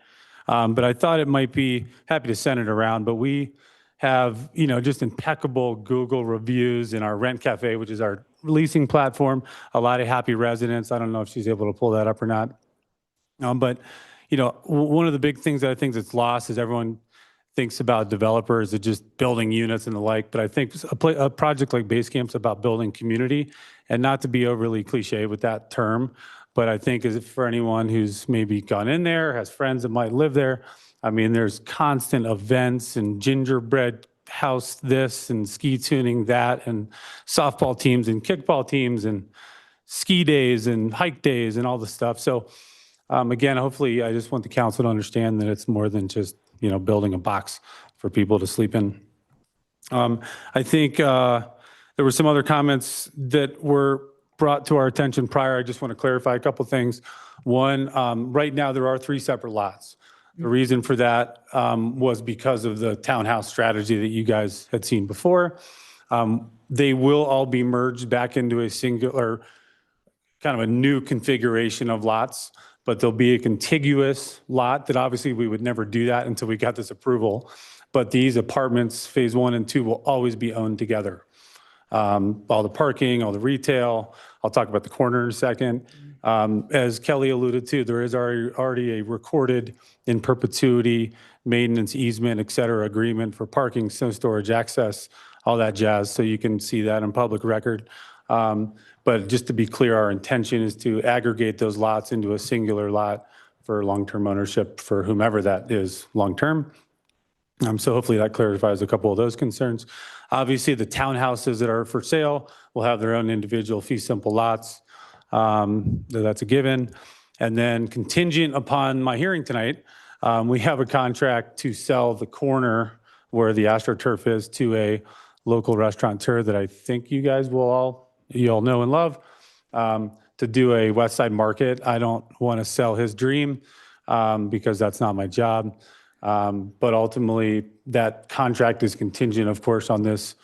But I thought it might be happy to send it around, but we have, just impeccable Google reviews in our Rent Cafe, which is our leasing platform, a lot of happy residents. I don't know if she's able to pull that up or not. But, one of the big things that I think that's lost is everyone thinks about developers as just building units and the like. But I think a project like Basecamp's about building community, and not to be overly cliche with that term, but I think as for anyone who's maybe gone in there, has friends that might live there, I mean, there's constant events and gingerbread house this and ski tuning that and softball teams and kickball teams and ski days and hike days and all the stuff. So again, hopefully I just want the council to understand that it's more than just, building a box for people to sleep in. I think there were some other comments that were brought to our attention prior. I just want to clarify a couple things. One, right now there are 3 separate lots. The reason for that was because of the townhouse strategy that you guys had seen before. They will all be merged back into a singular, kind of a new configuration of lots, but there'll be a contiguous lot that obviously we would never do that until we got this approval. But these apartments, phase 1 and 2, will always be owned together. All the parking, all the retail. I'll talk about the corner in a second. As Kelly alluded to, there is already a recorded in perpetuity maintenance easement, et cetera, agreement for parking, snow storage, access, all that jazz. So you can see that in public record. But just to be clear, our intention is to aggregate those lots into a singular lot for long-term ownership for whomever that is long-term. So hopefully that clarifies a couple of those concerns. Obviously, the townhouses that are for sale will have their own individual fee simple lots. That's a given. And then contingent upon my hearing tonight, we have a contract to sell the corner where the AstroTurf is to a local restaurateur that I think you guys will you all know and love, to do a West Side Market. I don't want to sell his dream because that's not my job. But ultimately, that contract is contingent, of course, on this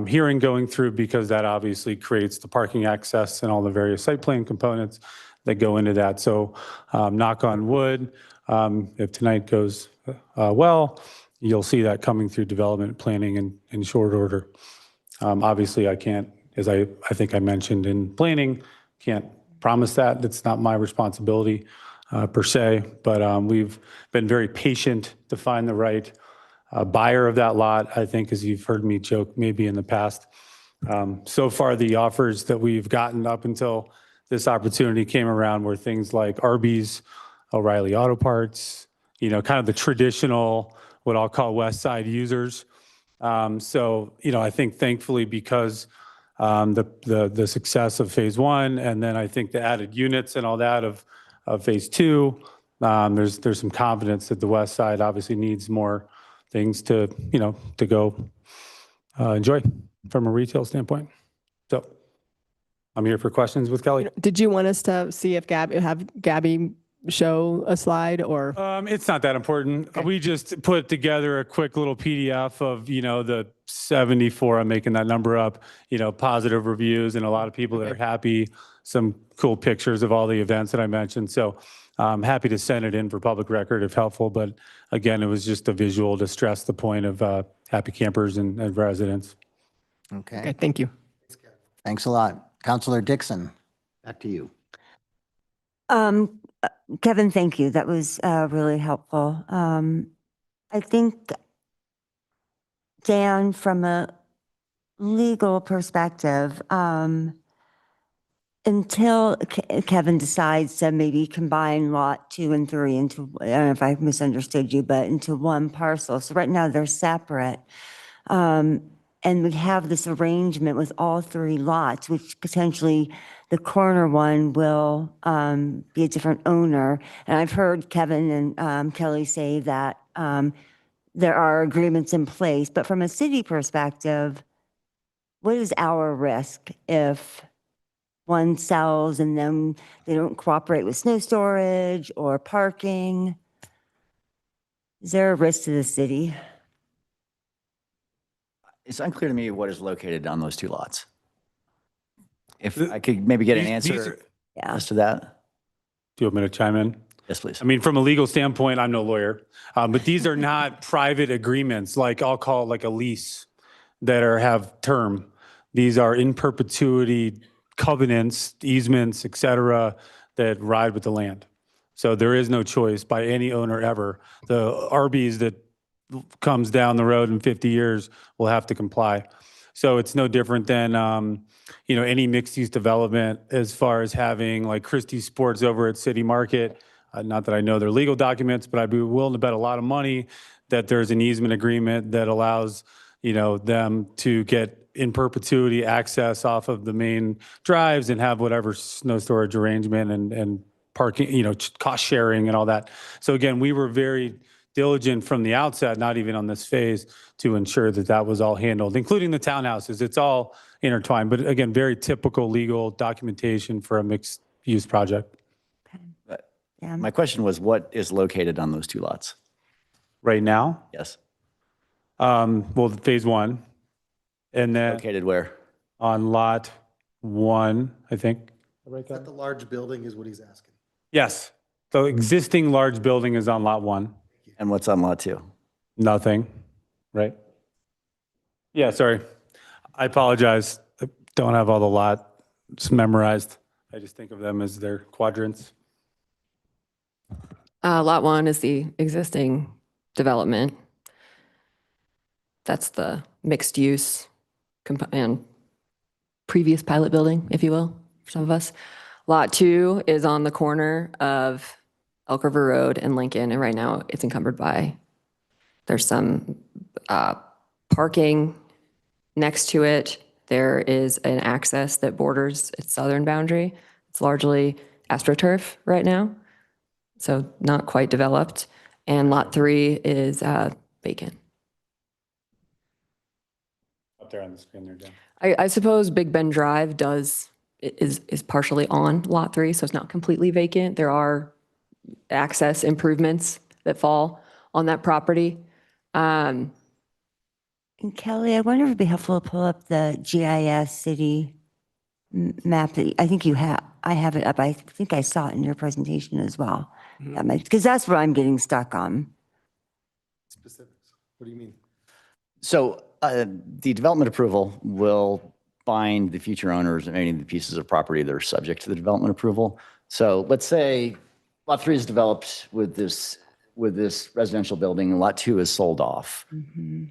hearing going through, because that obviously creates the parking access and all the various site plan components that go into that. So knock on wood, if tonight goes well, you'll see that coming through development planning in short order. Obviously, I can't, as I think I mentioned in planning, can't promise that. That's not my responsibility per se, but we've been very patient to find the right buyer of that lot. I think, as you've heard me joke maybe in the past, so far the offers that we've gotten up until this opportunity came around were things like Arby's, O'Reilly Auto Parts, kind of the traditional, what I'll call West Side users. So, I think thankfully, because the success of phase one, and then I think the added units and all that of phase two, there's some confidence that the West Side obviously needs more things to go enjoy from a retail standpoint. So I'm here for questions with Kelly. Did you want us to see if Gabby show a slide or? It's not that important. Okay. We just put together a quick little PDF of, the 74, I'm making that number up, positive reviews and a lot of people that are happy, some cool pictures of all the events that I mentioned. So I'm happy to send it in for public record if helpful. But again, it was just a visual to stress the point of happy campers and residents. Okay, thank you. Thanks a lot. Councilor Dixon, back to you. Kevin, thank you. That was really helpful. I think, Dan, from a legal perspective, until Kevin decides to maybe combine lot 2 and 3 into, I don't know if I misunderstood you, but into one parcel. So right now they're separate. And we have this arrangement with all 3 lots, which potentially the corner one will be a different owner. And I've heard Kevin and Kelly say that there are agreements in place, but from a city perspective, what is our risk if one sells and then they don't cooperate with snow storage or parking? Is there a risk to the city? It's unclear to me what is located on those 2 lots. If I could maybe get an answer as to that. Do you want me to chime in? Yes, please. I mean, from a legal standpoint, I'm no lawyer, but these are not private agreements, like I'll call it like a lease that have term. These are in perpetuity covenants, easements, et cetera, that ride with the land. So there is no choice by any owner ever. The Arby's that comes down the road in 50 years will have to comply. So it's no different than, any mixed use development as far as having like Christie's Sports over at City Market. Not that I know their legal documents, but I'd be willing to bet a lot of money that there's an easement agreement that allows, them to get in perpetuity access off of the main drives and have whatever snow storage arrangement and parking, cost sharing and all that. So again, we were very diligent from the outset, not even on this phase, to ensure that that was all handled, including the townhouses. It's all intertwined, but again, very typical legal documentation for a mixed use project. Yeah. My question was, what is located on those 2 lots? Right now? Yes. Well, phase 1, and then Located where? on lot 1, I think. Is that the large building is what he's asking? Yes. The existing large building is on lot 1. And what's on lot 2? Nothing, right? Yeah, sorry. I apologize. I don't have all the lots memorized. I just think of them as their quadrants. Lot 1 is the existing development. That's the mixed use and previous pilot building, if you will, for some of us. Lot 2 is on the corner of Elk River Road and Lincoln, and right now it's encumbered by, there's some parking next to it, there is an access that borders its southern boundary. It's largely AstroTurf right now, so not quite developed. And Lot 3 is vacant. Up there on the screen there, Dan. I suppose Big Bend Drive is partially on Lot 3, so it's not completely vacant. There are access improvements that fall on that property. And Kelly, I wonder if it'd be helpful to pull up the GIS city map that I think you have. I have it up. I think I saw it in your presentation as well. Because that's what I'm getting stuck on. Specifics. What do you mean? So the development approval will bind the future owners of any of the pieces of property that are subject to the development approval. So let's say Lot 3 is developed with this residential building, and Lot 2 is sold off.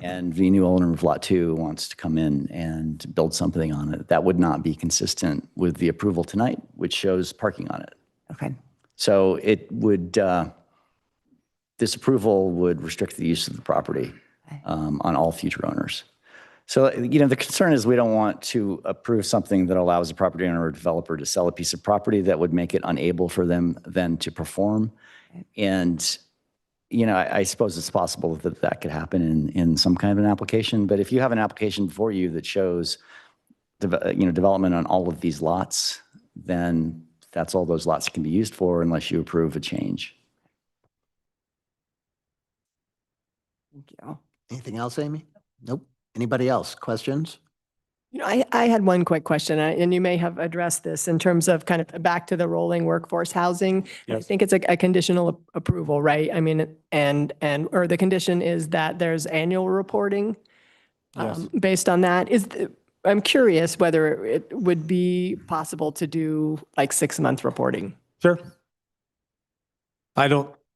And the new owner of Lot 2 wants to come in and build something on it. That would not be consistent with the approval tonight, which shows parking on it. Okay. So it would, this approval would restrict the use of the property on all future owners. So, the concern is we don't want to approve something that allows a property owner or developer to sell a piece of property that would make it unable for them then to perform. And, I suppose it's possible that that could happen in some kind of an application. But if you have an application before you that shows, development on all of these lots, then that's all those lots can be used for unless you approve a change. Thank you. Anything else, Amy? Nope. Anybody else? Questions? I had one quick question, and you may have addressed this in terms of kind of back to the rolling workforce housing. I Yes. think it's a conditional approval, right? I mean, or the condition is that there's annual reporting Yes. based on that. I'm curious whether it would be possible to do like 6-month reporting. Sure.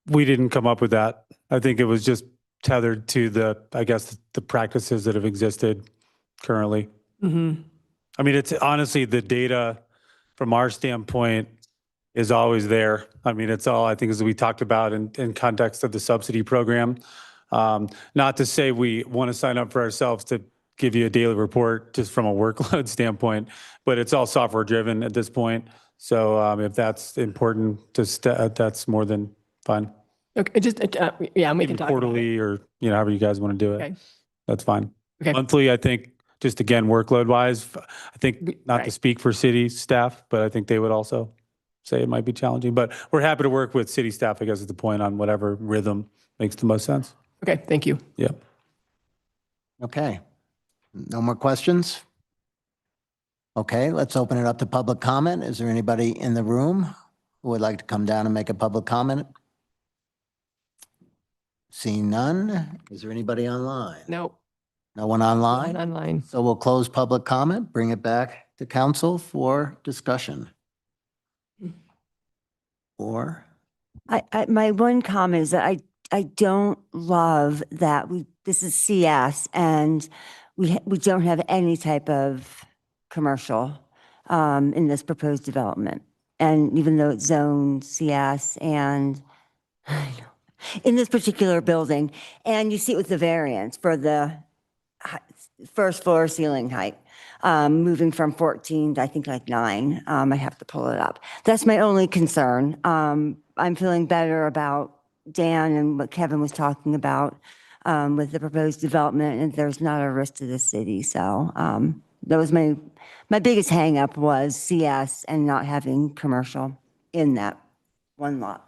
We didn't come up with that. I think it was just tethered to the practices that have existed currently. I mean, it's honestly, the data from our standpoint is always there. I mean, it's all, I think, as we talked about in context of the subsidy program. Not to say we want to sign up for ourselves to give you a daily report just from a workload standpoint, but it's all software driven at this point. So if that's important, that's more than fine. Okay, just, we can Even talk about it. quarterly or, however you guys want to do it. Okay. That's fine. Okay. Monthly, I think, just again, workload wise, I think not to Right. speak for city staff, but I think they would also say it might be challenging, but we're happy to work with city staff, I guess is the point, on whatever rhythm makes the most sense. Okay, thank you. Yeah. Okay. No more questions? Okay, let's open it up to public comment. Is there anybody in the room who would like to come down and make a public comment? Seeing none. Is there anybody online? No, No one online? not online. So we'll close public comment, bring it back to council for discussion. Or, My one comment is that I don't love that this is CS and we don't have any type of commercial in this proposed development. And even though it's zone CS and in this particular building, and you see it with the variance for the first floor ceiling height, moving from 14 to I think like 9. I have to pull it up. That's my only concern. I'm feeling better about Dan and what Kevin was talking about with the proposed development, and there's not a risk to the city. So that was my biggest hangup was CS and not having commercial in that one lot.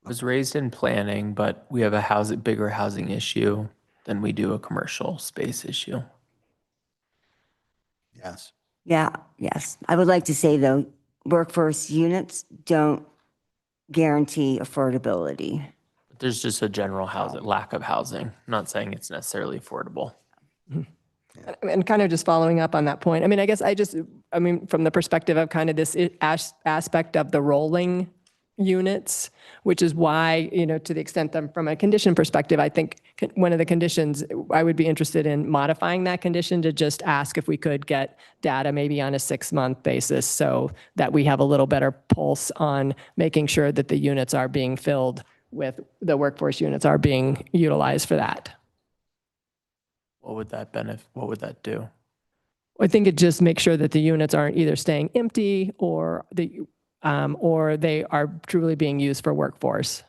It was raised in planning, but we have a bigger housing issue than we do a commercial space issue. yes. Yeah, yes. I would like to say though, workforce units don't guarantee affordability. There's just a general lack of housing. I'm not saying it's necessarily affordable. And kind of just following up on that point, I mean, I guess from the perspective of kind of this aspect of the rolling units, which is why, to the extent that from a condition perspective, I think one of the conditions, I would be interested in modifying that condition to just ask if we could get data maybe on a 6-month basis so that we have a little better pulse on making sure that the units are being filled with, the workforce units are being utilized for that. What would that benefit? What would that do? I think it just makes sure that the units aren't either staying empty or they are truly being used for workforce.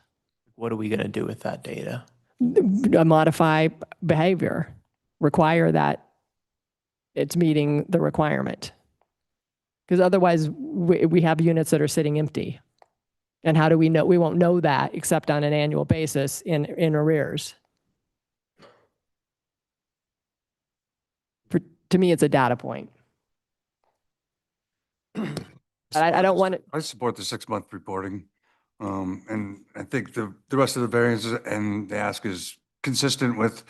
What are we going to do with that data? Modify behavior, require that it's meeting the requirement. Because otherwise we have units that are sitting empty. And how do we know? We won't know that except on an annual basis in arrears. To me, it's a data point. I don't want to. I support the 6-month reporting. And I think the rest of the variances and the ask is consistent with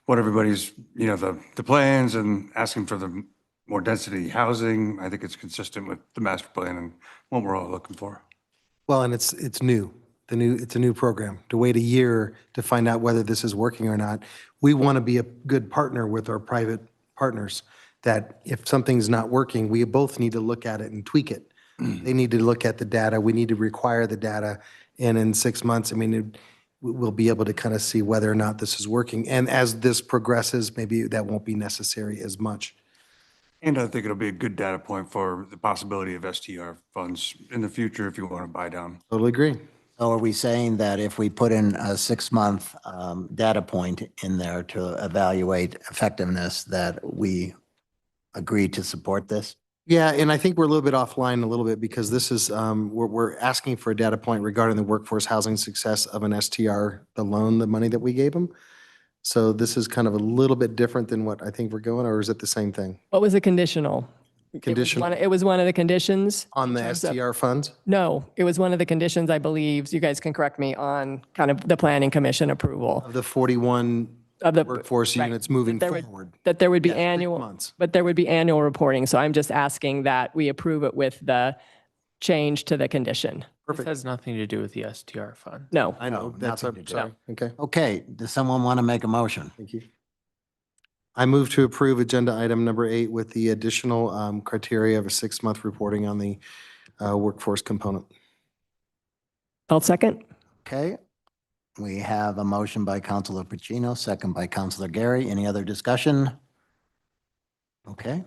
what everybody's, the plans and asking for the more density housing. I think it's consistent with the master plan and what we're all looking for. Well, and it's new. It's a new program. To wait a year to find out whether this is working or not. We want to be a good partner with our private partners, that if something's not working, we both need to look at it and tweak it. They need to look at the data. We need to require the data. And in 6 months, we'll be able to kind of see whether or not this is working. And as this progresses, maybe that won't be necessary as much. And I think it'll be a good data point for the possibility of STR funds in the future if you want to buy down. Totally agree. So are we saying that if we put in a 6-month data point in there to evaluate effectiveness, that we agree to support this? Yeah, and I think we're a little bit offline a little bit because this is, we're asking for a data point regarding the workforce housing success of an STR, the loan, the money that we gave them. So this is kind of a little bit different than what I think we're going, or is it the same thing? What was the conditional? Conditional? It was one of the conditions. On the STR funds? No, it was one of the conditions, I believe, you guys can correct me, on kind of the planning commission approval. Of the 41 Of the workforce units moving forward. That there would be Yes, 6 annual, months. but there would be annual reporting. So I'm just asking that we approve it with the change to the condition. This has nothing to do with the STR fund. No. I know, that's, nothing to do. sorry, okay. Okay, does someone want to make a motion? Thank you. I move to approve agenda item number 8 with the additional criteria of a 6-month reporting on the workforce component. I'll second. Okay, we have a motion by Councilor Pacino, second by Councilor Gary. Any other discussion? Okay,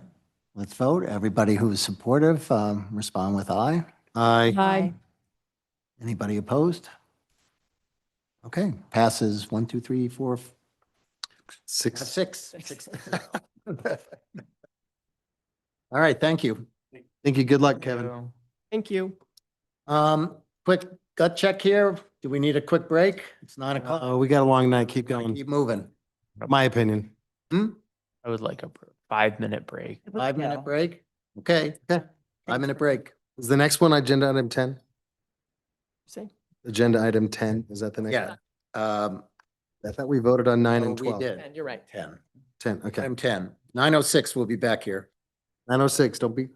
let's vote. Everybody who is supportive, respond with aye. Aye. Aye. Anybody opposed? Okay, passes 1, 2, 3, 4, 6. 6. All right, thank you. Thank you. Good luck, Kevin. Thank you. Quick gut check here. Do we need a quick break? It's 9 o'clock. We got a long night. Keep going. Keep moving. My opinion. I would like a 5-minute break. 5-minute break? Okay. Okay. 5-minute break. Is the next one agenda item 10? Say. Agenda item 10, is that the next Yeah. one? I thought we voted on 9 and We 12. did. You're right. 10. 10, okay. Item 10. 9:06, we'll be back here. 9:06, don't be,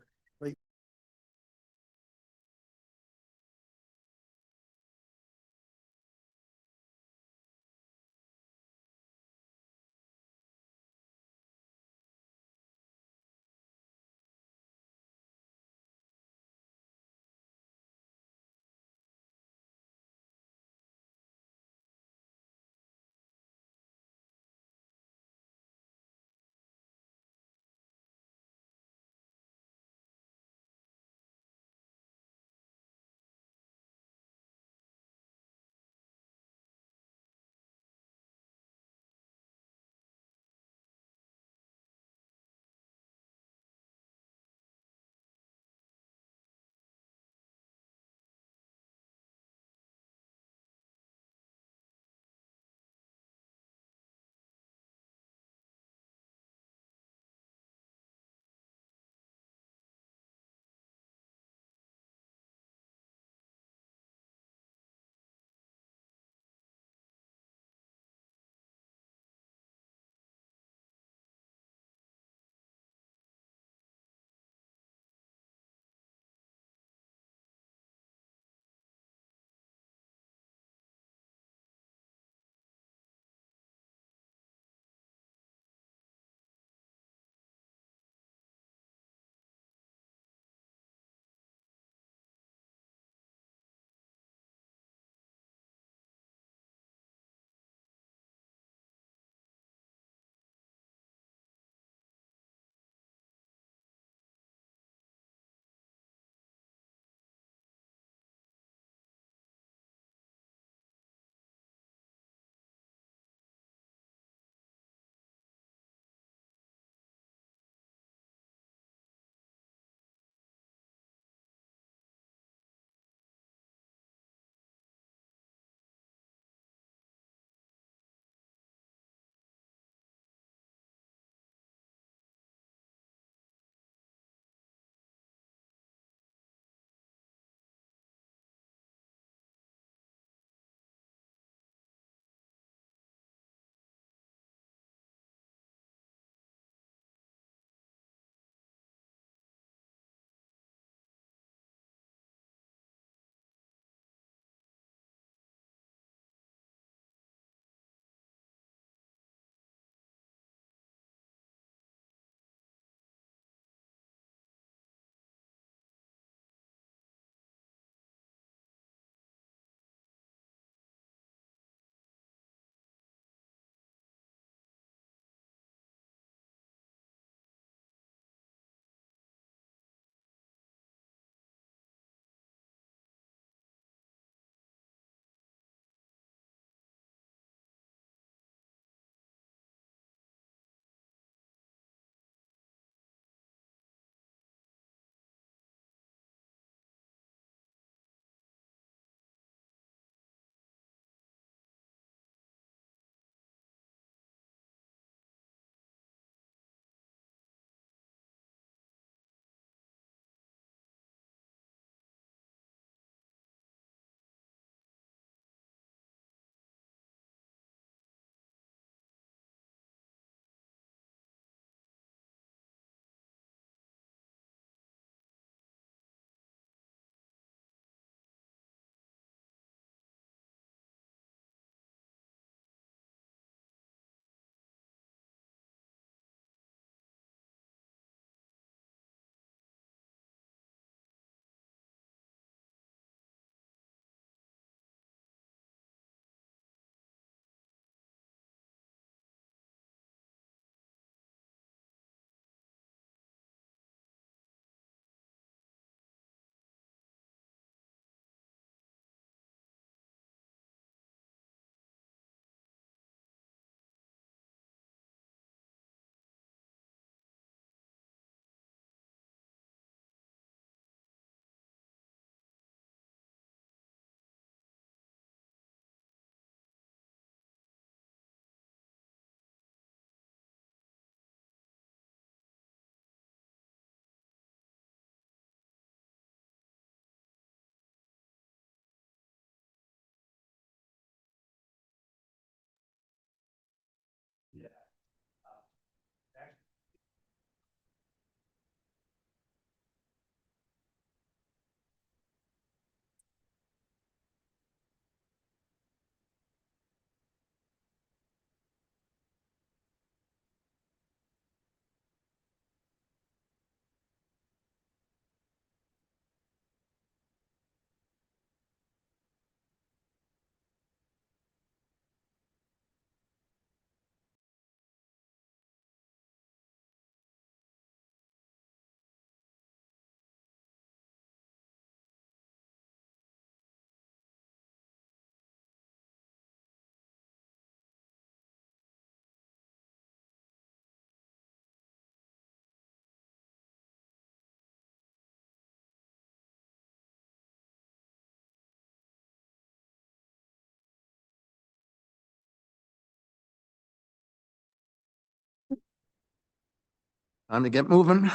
Time to get moving.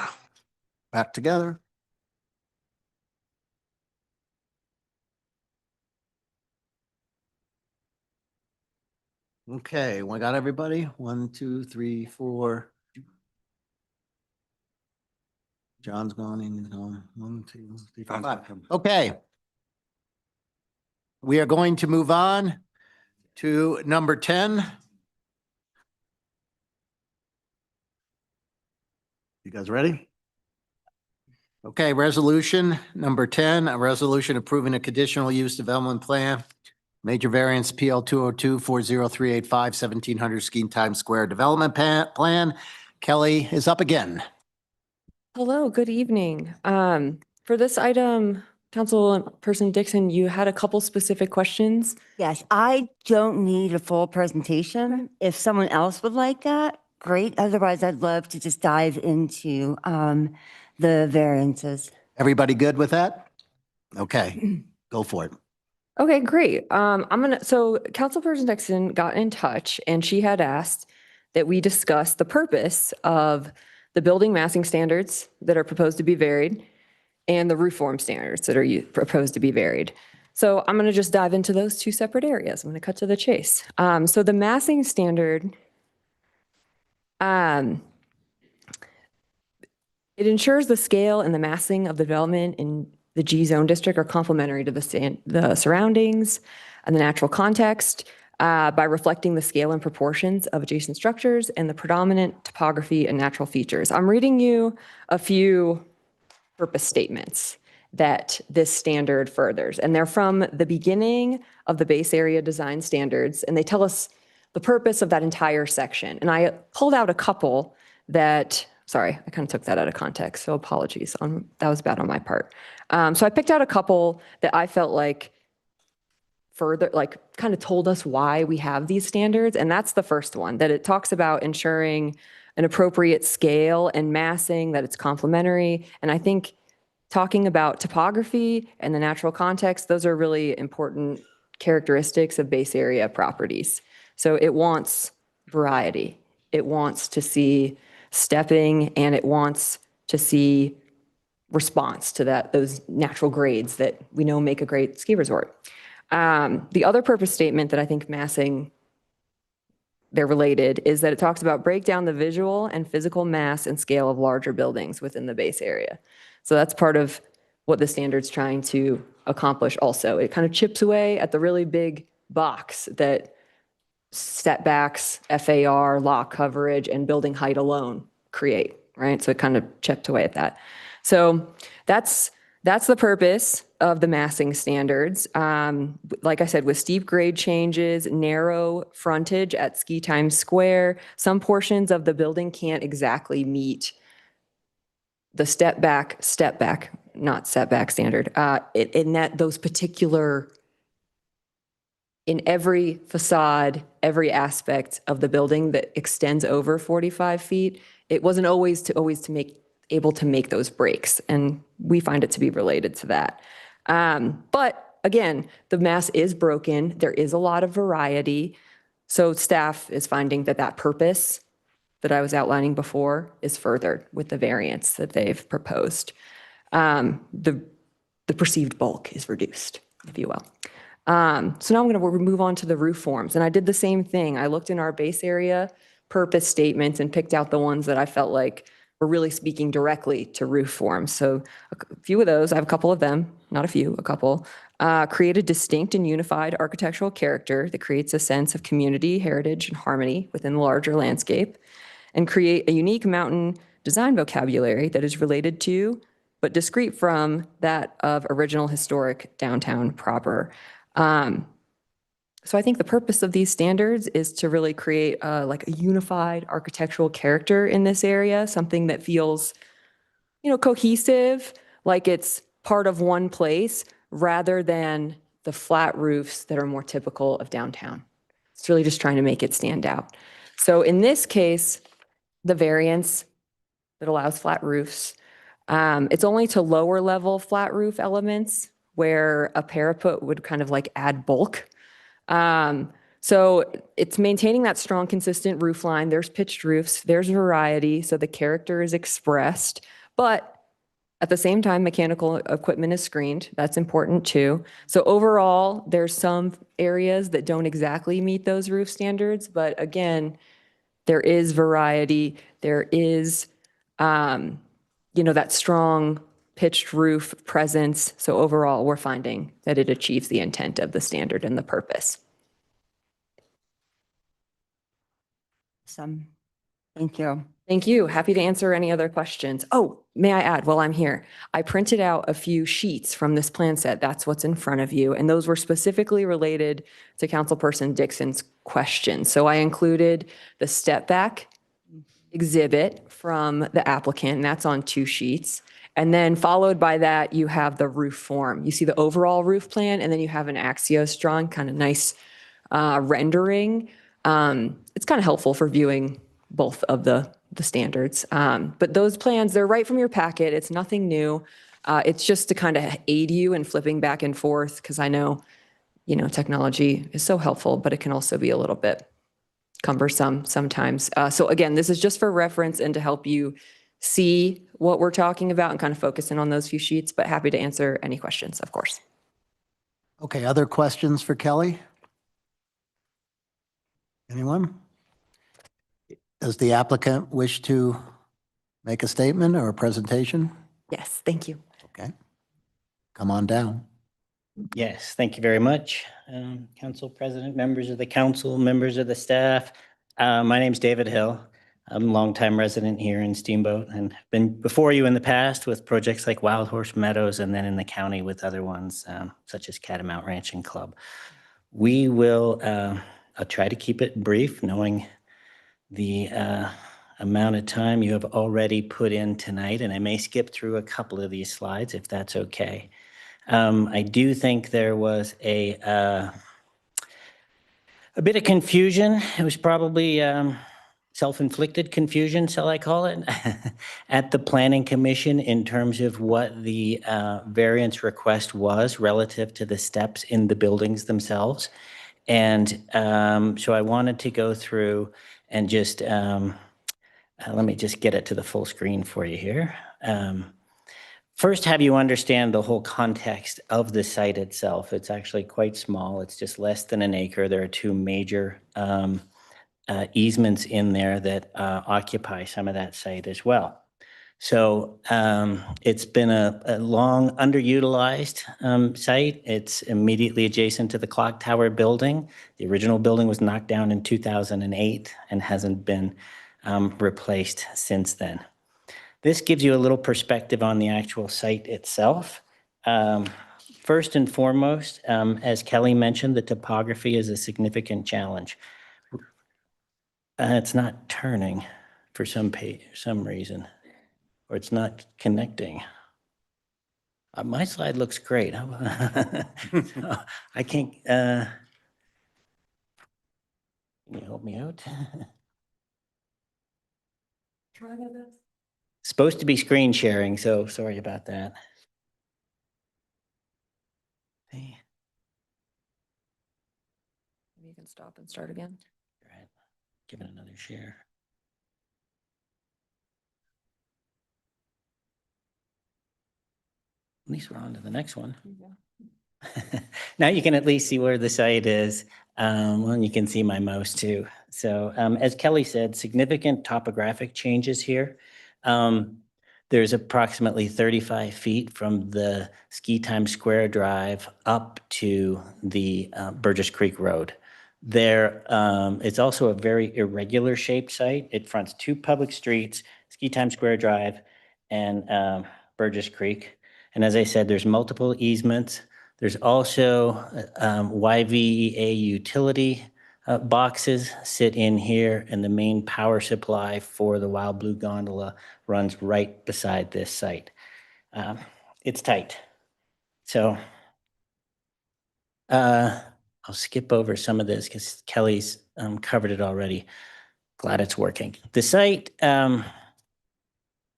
Back together. Okay, we got everybody? 1, 2, 3, 4. John's gone, Amy's gone. 1, 2, 3, 4, 5. Okay. We are going to move on to number 10. You guys ready? Okay, resolution number 10, a resolution approving a conditional use development plan. Major variance PL 202-40385, 1700 Skein Times Square Development Plan. Kelly is up again. Good evening. For this item, Councilperson Dixon, you had a couple specific questions. Yes, I don't need a full presentation. If someone else would like that, great. Otherwise, I'd love to just dive into the variances. Everybody good with that? Okay, go for it. Okay, great. So Councilperson Dixon got in touch and she had asked that we discuss the purpose of the building massing standards that are proposed to be varied and the roof form standards that are proposed to be varied. So I'm going to just dive into those two separate areas. I'm going to cut to the chase. So the massing standard, it ensures the scale and the massing of the development in the G zone district are complementary to the surroundings and the natural context by reflecting the scale and proportions of adjacent structures and the predominant topography and natural features. I'm reading you a few purpose statements that this standard furthers, and they're from the beginning of the base area design standards, and they tell us the purpose of that entire section. And I pulled out a couple that, sorry, I kind of took that out of context, so apologies. That was bad on my part. So I picked out a couple that I felt like further, like kind of told us why we have these standards. And that's the first one, that it talks about ensuring an appropriate scale and massing, that it's complementary. And I think talking about topography and the natural context, those are really important characteristics of base area properties. So it wants variety. It wants to see stepping, and it wants to see response to those natural grades that we know make a great ski resort. The other purpose statement that I think massing, they're related, is that it talks about break down the visual and physical mass and scale of larger buildings within the base area. So that's part of what the standard's trying to accomplish also. It kind of chips away at the really big box that setbacks, FAR, lot coverage, and building height alone create, right? So it kind of chipped away at that. So that's the purpose of the massing standards. Like I said, with steep grade changes, narrow frontage at Ski Times Square, some portions of the building can't exactly meet the step back, not setback standard. In that those particular, in every facade, every aspect of the building that extends over 45 feet, it wasn't always able to make those breaks. And we find it to be related to that. But again, the mass is broken. There is a lot of variety. So staff is finding that purpose that I was outlining before is furthered with the variance that they've proposed. The perceived bulk is reduced, if you will. So now I'm going to move on to the roof forms. And I did the same thing. I looked in our base area purpose statements and picked out the ones that I felt like were really speaking directly to roof forms. So a few of those, I have a couple of them, not a few, a couple, create a distinct and unified architectural character that creates a sense of community, heritage, and harmony within the larger landscape, and create a unique mountain design vocabulary that is related to, but discrete from, that of original historic downtown proper. So I think the purpose of these standards is to really create like a unified architectural character in this area, something that feels, cohesive, like it's part of one place, rather than the flat roofs that are more typical of downtown. It's really just trying to make it stand out. So in this case, the variance that allows flat roofs, it's only to lower level flat roof elements where a parapet would kind of like add bulk. So it's maintaining that strong, consistent roof line. There's pitched roofs, there's variety, so the character is expressed, but at the same time, mechanical equipment is screened. That's important too. So overall, there's some areas that don't exactly meet those roof standards, but again, there is variety. There is, that strong pitched roof presence. So overall, we're finding that it achieves the intent of the standard and the purpose. Awesome. Thank you. Thank you. Happy to answer any other questions. Oh, may I add, while I'm here, I printed out a few sheets from this plan set. That's what's in front of you. And those were specifically related to Councilperson Dixon's question. So I included the step back exhibit from the applicant, and that's on 2 sheets. And then followed by that, you have the roof form. You see the overall roof plan, and then you have an Axios drawing, kind of nice rendering. It's kind of helpful for viewing both of the standards. But those plans, they're right from your packet. It's nothing new. It's just to kind of aid you in flipping back and forth, because I know, technology is so helpful, but it can also be a little bit cumbersome sometimes. So again, this is just for reference and to help you see what we're talking about and kind of focus in on those few sheets, but happy to answer any questions, of course. Okay, other questions for Kelly? Anyone? Does the applicant wish to make a statement or a presentation? Yes, thank you. Okay. Come on down. Yes, thank you very much. Council President, members of the council, members of the staff. My name's David Hill. I'm a longtime resident here in Steamboat and have been before you in the past with projects like Wild Horse Meadows and then in the county with other ones such as Catamount Ranching Club. We will, I'll try to keep it brief, knowing the amount of time you have already put in tonight, and I may skip through a couple of these slides if that's okay. I do think there was a bit of confusion. It was probably self-inflicted confusion, shall I call it, at the Planning Commission in terms of what the variance request was relative to the steps in the buildings themselves. And so I wanted to go through and just, let me just get it to the full screen for you here. First, have you understand the whole context of the site itself. It's actually quite small. It's just less than an acre. There are 2 major easements in there that occupy some of that site as well. So it's been a long underutilized site. It's immediately adjacent to the clock tower building. The original building was knocked down in 2008 and hasn't been replaced since then. This gives you a little perspective on the actual site itself. First and foremost, as Kelly mentioned, the topography is a significant challenge. It's not turning for some reason, or it's not connecting. My slide looks great. I can't, can you help me out? Supposed to be screen sharing, so sorry about that. Maybe you can stop and start again. Right. Give it another share. At least we're on to the next one. Now you can at least see where the site is. And you can see my mouse too. So as Kelly said, significant topographic changes here. There's approximately 35 feet from the Ski Time Square Drive up to the Burgess Creek Road. There, it's also a very irregular shaped site. It fronts 2 public streets, Ski Time Square Drive and Burgess Creek. And as I said, there's multiple easements. There's also YVEA utility boxes sit in here, and the main power supply for the Wild Blue Gondola runs right beside this site. It's tight. So I'll skip over some of this because Kelly's covered it already. Glad it's working. The site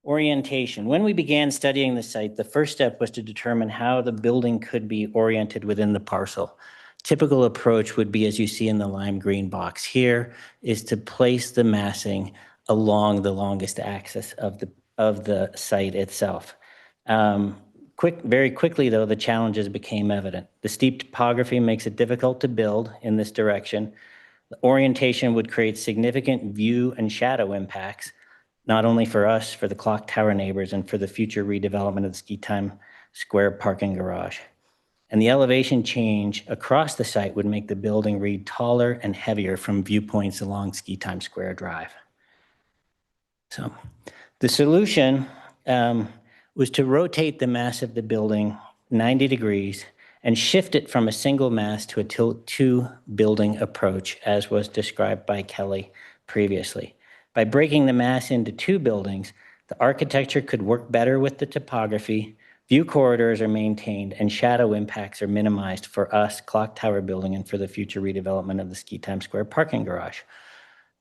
orientation. When we began studying the site, the first step was to determine how the building could be oriented within the parcel. typical approach would be, as you see in the lime green box here, is to place the massing along the longest axis of the site itself. Very quickly, though, the challenges became evident. The steep topography makes it difficult to build in this direction. The orientation would create significant view and shadow impacts, not only for us, for the clock tower neighbors, and for the future redevelopment of the Ski Time Square parking garage. And the elevation change across the site would make the building read taller and heavier from viewpoints along Ski Time Square Drive. So the solution was to rotate the mass of the building 90 degrees and shift it from a single mass to a two-building approach, as was described by Kelly previously. By breaking the mass into two buildings, the architecture could work better with the topography, view corridors are maintained, and shadow impacts are minimized for us, Clock Tower Building, and for the future redevelopment of the Ski Time Square parking garage.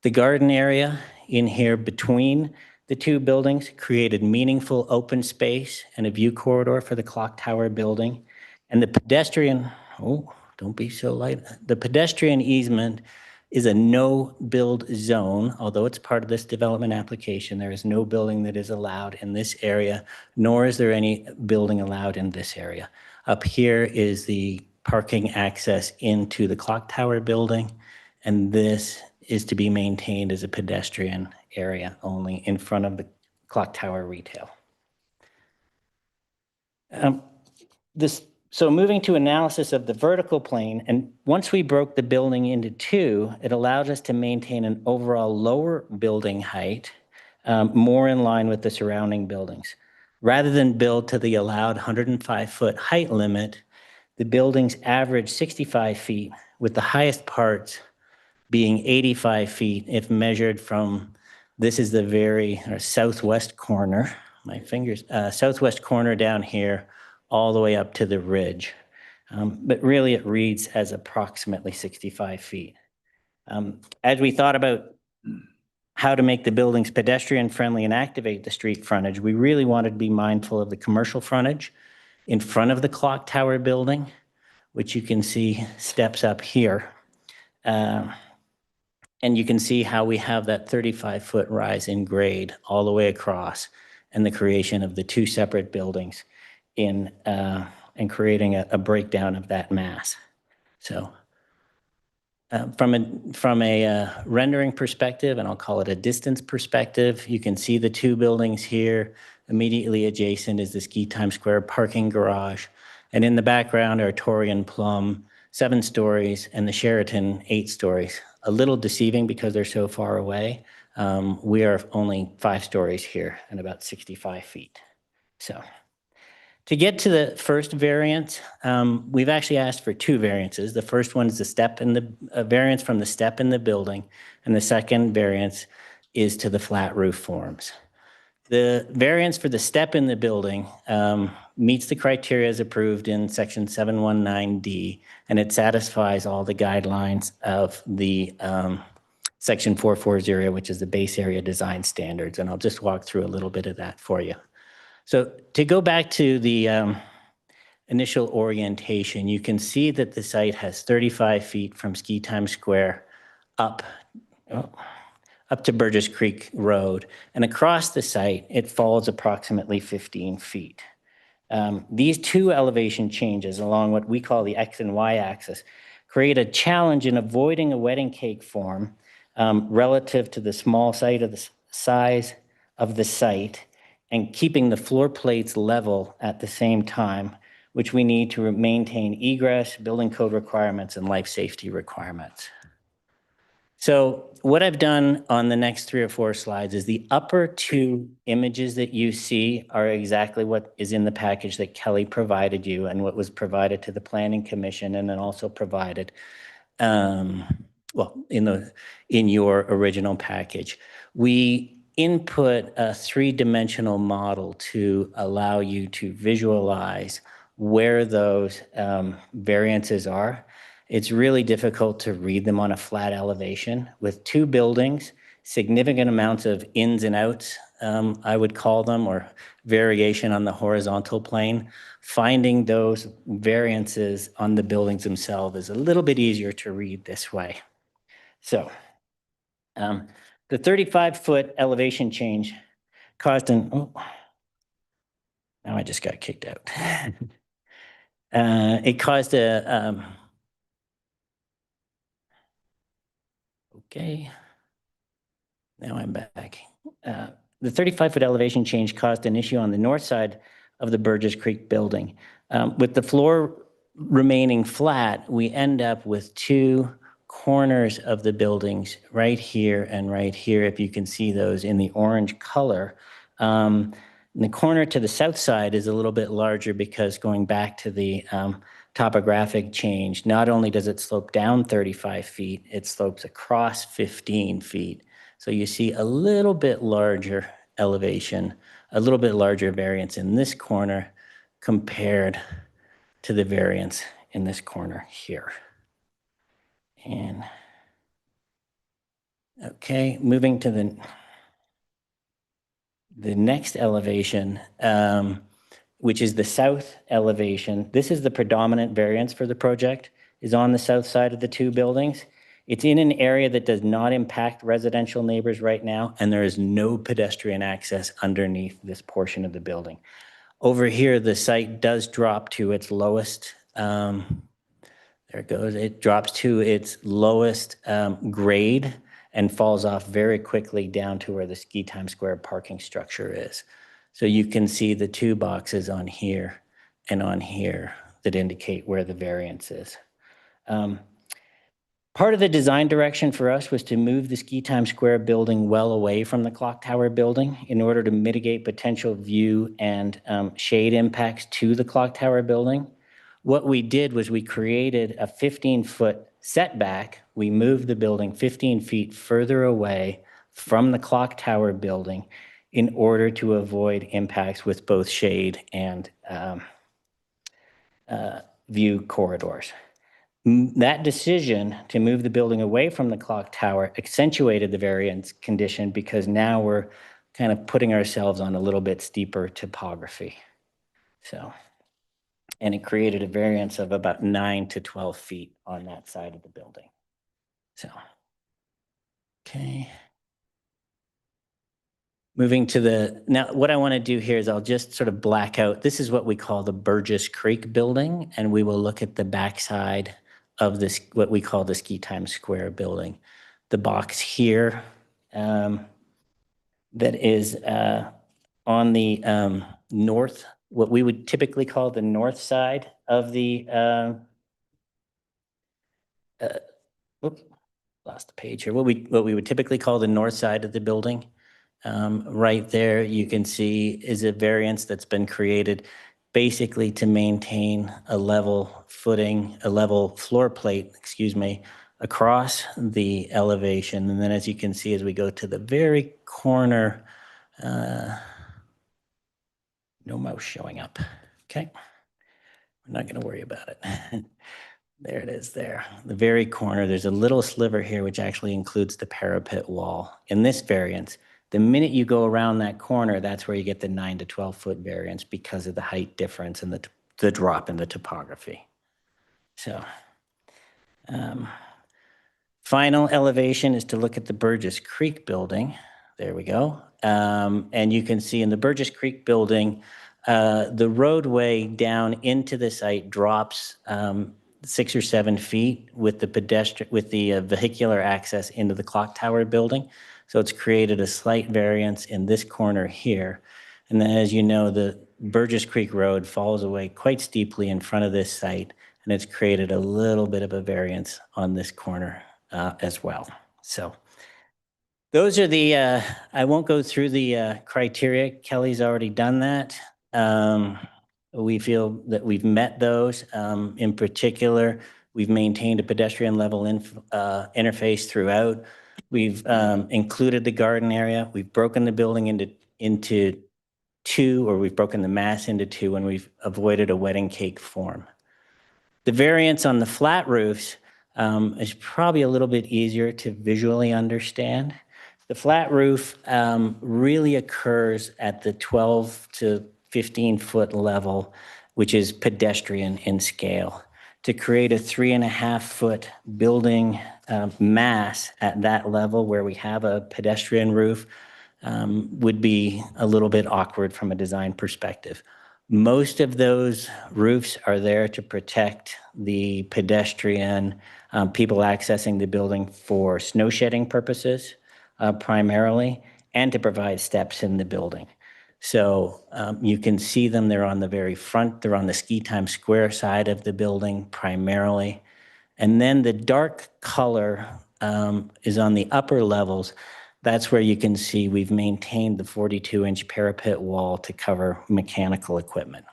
The garden area in here between the two buildings created meaningful open space and a view corridor for the Clock Tower Building. And the pedestrian, don't be so light. The pedestrian easement is a no-build zone, although it's part of this development application. There is no building that is allowed in this area, nor is there any building allowed in this area. Up here is the parking access into the Clock Tower Building, and this is to be maintained as a pedestrian area only in front of the Clock Tower retail. So moving to analysis of the vertical plane, and once we broke the building into two, it allowed us to maintain an overall lower building height, more in line with the surrounding buildings. Rather than build to the allowed 105-foot height limit, the buildings average 65 feet, with the highest parts being 85 feet if measured from, this is the very southwest corner, southwest corner down here, all the way up to the ridge. But really it reads as approximately 65 feet. As we thought about how to make the buildings pedestrian friendly and activate the street frontage, we really wanted to be mindful of the commercial frontage in front of the Clock Tower Building, which you can see steps up here. And you can see how we have that 35-foot rise in grade all the way across, and the creation of the two separate buildings in and creating a breakdown of that mass. So from a rendering perspective, and I'll call it a distance perspective, you can see the two buildings here. Immediately adjacent is the Ski Time Square parking garage. And in the background are Torrey and Plum, 7 stories, and the Sheraton, 8 stories. A little deceiving because they're so far away. We are only 5 stories here and about 65 feet. So to get to the first variant, we've actually asked for 2 variances. The first one is the step in the variance from the step in the building, and the second variance is to the flat roof forms. The variance for the step in the building meets the criteria as approved in section 719D, and it satisfies all the guidelines of the section 440, which is the base area design standards. And I'll just walk through a little bit of that for you. So to go back to the initial orientation, you can see that the site has 35 feet from Ski Time Square up to Burgess Creek Road. And across the site, it falls approximately 15 feet. These 2 elevation changes along what we call the X and Y axis create a challenge in avoiding a wedding cake form relative to the small site of the size of the site, and keeping the floor plates level at the same time, which we need to maintain egress, building code requirements, and life safety requirements. So what I've done on the next 3 or 4 slides is the upper 2 images that you see are exactly what is in the package that Kelly provided you and what was provided to the Planning Commission, and then also provided in your original package. We input a 3-dimensional model to allow you to visualize where those variances are. It's really difficult to read them on a flat elevation. With 2 buildings significant amounts of ins and outs, I would call them, or variation on the horizontal plane. Finding those variances on the buildings themselves is a little bit easier to read this way. So the 35-foot elevation change caused now I just got kicked out. It caused a, okay, now I'm back. The 35-foot elevation change caused an issue on the north side of the Burgess Creek building. With the floor remaining flat, we end up with two corners of the buildings right here and right here, if you can see those in the orange color. The corner to the south side is a little bit larger because going back to the topographic change, not only does it slope down 35 feet, it slopes across 15 feet. So you see a little bit larger elevation, a little bit larger variance in this corner compared to the variance in this corner here. And okay, moving to the next elevation, which is the south elevation. This is the predominant variance for the project, is on the south side of the two buildings. It's in an area that does not impact residential neighbors right now, and there is no pedestrian access underneath this portion of the building. Over here, the site does drop to its lowest, there it goes, it drops to its lowest grade and falls off very quickly down to where the Ski Times Square parking structure is. So you can see the two boxes on here and on here that indicate where the variance is. Part of the design direction for us was to move the Ski Times Square building well away from the clock tower building in order to mitigate potential view and shade impacts to the clock tower building. What we did was we created a 15-foot setback. We moved the building 15 feet further away from the clock tower building in order to avoid impacts with both shade and view corridors. That decision to move the building away from the clock tower accentuated the variance condition because now we're kind of putting ourselves on a little bit steeper topography. So, and it created a variance of about 9 to 12 feet on that side of the building. So, okay. Moving to now what I want to do here is I'll just sort of black out. This is what we call the Burgess Creek building, and we will look at the backside of this, what we call the Ski Times Square building. The box here that is on the north, what we would typically call the north side of the, lost the page here, what we would typically call the north side of the building. Right there, you can see is a variance that's been created basically to maintain a level footing, a level floor plate, excuse me, across the elevation. And then as you can see, as we go to the very corner, no mouse showing up. Okay. We're not going to worry about it. There it is there. The very corner, there's a little sliver here, which actually includes the parapet wall. In this variance, the minute you go around that corner, that's where you get the 9 to 12 foot variance because of the height difference and the drop in the topography. So, final elevation is to look at the Burgess Creek building. There we go. And you can see in the Burgess Creek building, the roadway down into the site drops 6 or 7 feet with the vehicular access into the clock tower building. So it's created a slight variance in this corner here. And then as you know, the Burgess Creek Road falls away quite steeply in front of this site, and it's created a little bit of a variance on this corner as well. So those are the, I won't go through the criteria. Kelly's already done that. We feel that we've met those. In particular, we've maintained a pedestrian level interface throughout. We've included the garden area. We've broken the building into two, or we've broken the mass into two, and we've avoided a wedding cake form. The variance on the flat roofs is probably a little bit easier to visually understand. The flat roof really occurs at the 12 to 15-foot level, which is pedestrian in scale. To create a 3.5-foot building mass at that level where we have a pedestrian roof would be a little bit awkward from a design perspective. Most of those roofs are there to protect the pedestrian, people accessing the building for snow shedding purposes primarily, and to provide steps in the building. So you can see them, they're on the very front, they're on the Ski Time Square side of the building primarily. And then the dark color is on the upper levels. That's where you can see we've maintained the 42-inch parapet wall to cover mechanical equipment.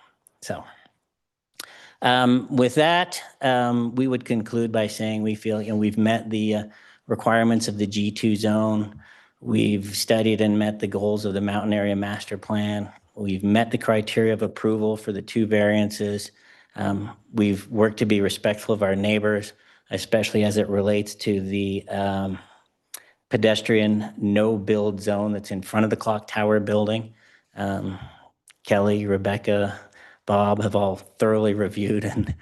So with that, we would conclude by saying we feel we've met the requirements of the G2 zone. We've studied and met the goals of the Mountain Area Master Plan. We've met the criteria of approval for the 2 variances. We've worked to be respectful of our neighbors, especially as it relates to the pedestrian no-build zone that's in front of the clock tower building. Kelly, Rebecca, Bob have all thoroughly reviewed and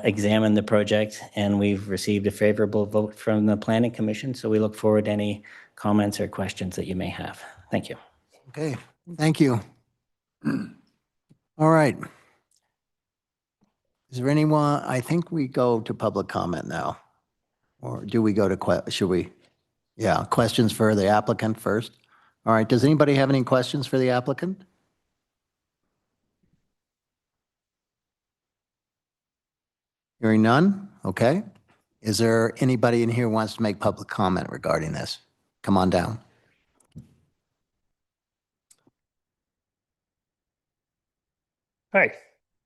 examined the project, and we've received a favorable vote from the Planning Commission. So we look forward to any comments or questions that you may have. Thank you. Okay, thank you. All right. Is there anyone, I think we go to public comment now. Or do we go to, should we? Yeah, questions for the applicant first. All right, does anybody have any questions for the applicant? Hearing none, okay. Is there anybody in here who wants to make public comment regarding this? Come on down. Hi.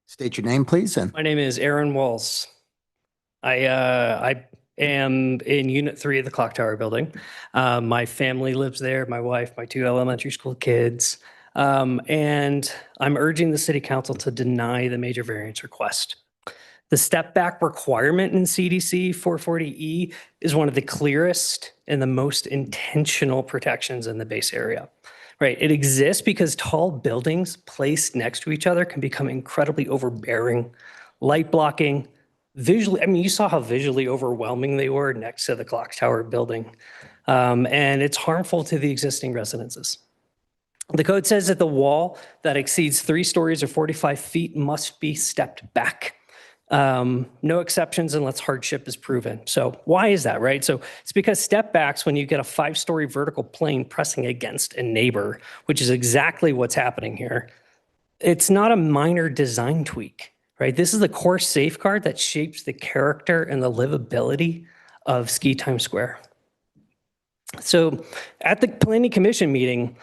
State your name, please. And My name is Aaron Walls. I am in Unit 3 of the Clock Tower building. My family lives there, my wife, my 2 elementary school kids. And I'm urging the City Council to deny the major variance request. The step back requirement in CDC 440E is one of the clearest and the most intentional protections in the base area. Right, it exists because tall buildings placed next to each other can become incredibly overbearing, light blocking, visually. I mean, you saw how visually overwhelming they were next to the clock tower building. And it's harmful to the existing residences. The code says that the wall that exceeds 3 stories or 45 feet must be stepped back. No exceptions unless hardship is proven. So why is that, right? So it's because step backs, when you get a 5-story vertical plane pressing against a neighbor, which is exactly what's happening here, it's not a minor design tweak, right? This is the core safeguard that shapes the character and the livability of Ski Time Square. So at the Planning Commission meeting,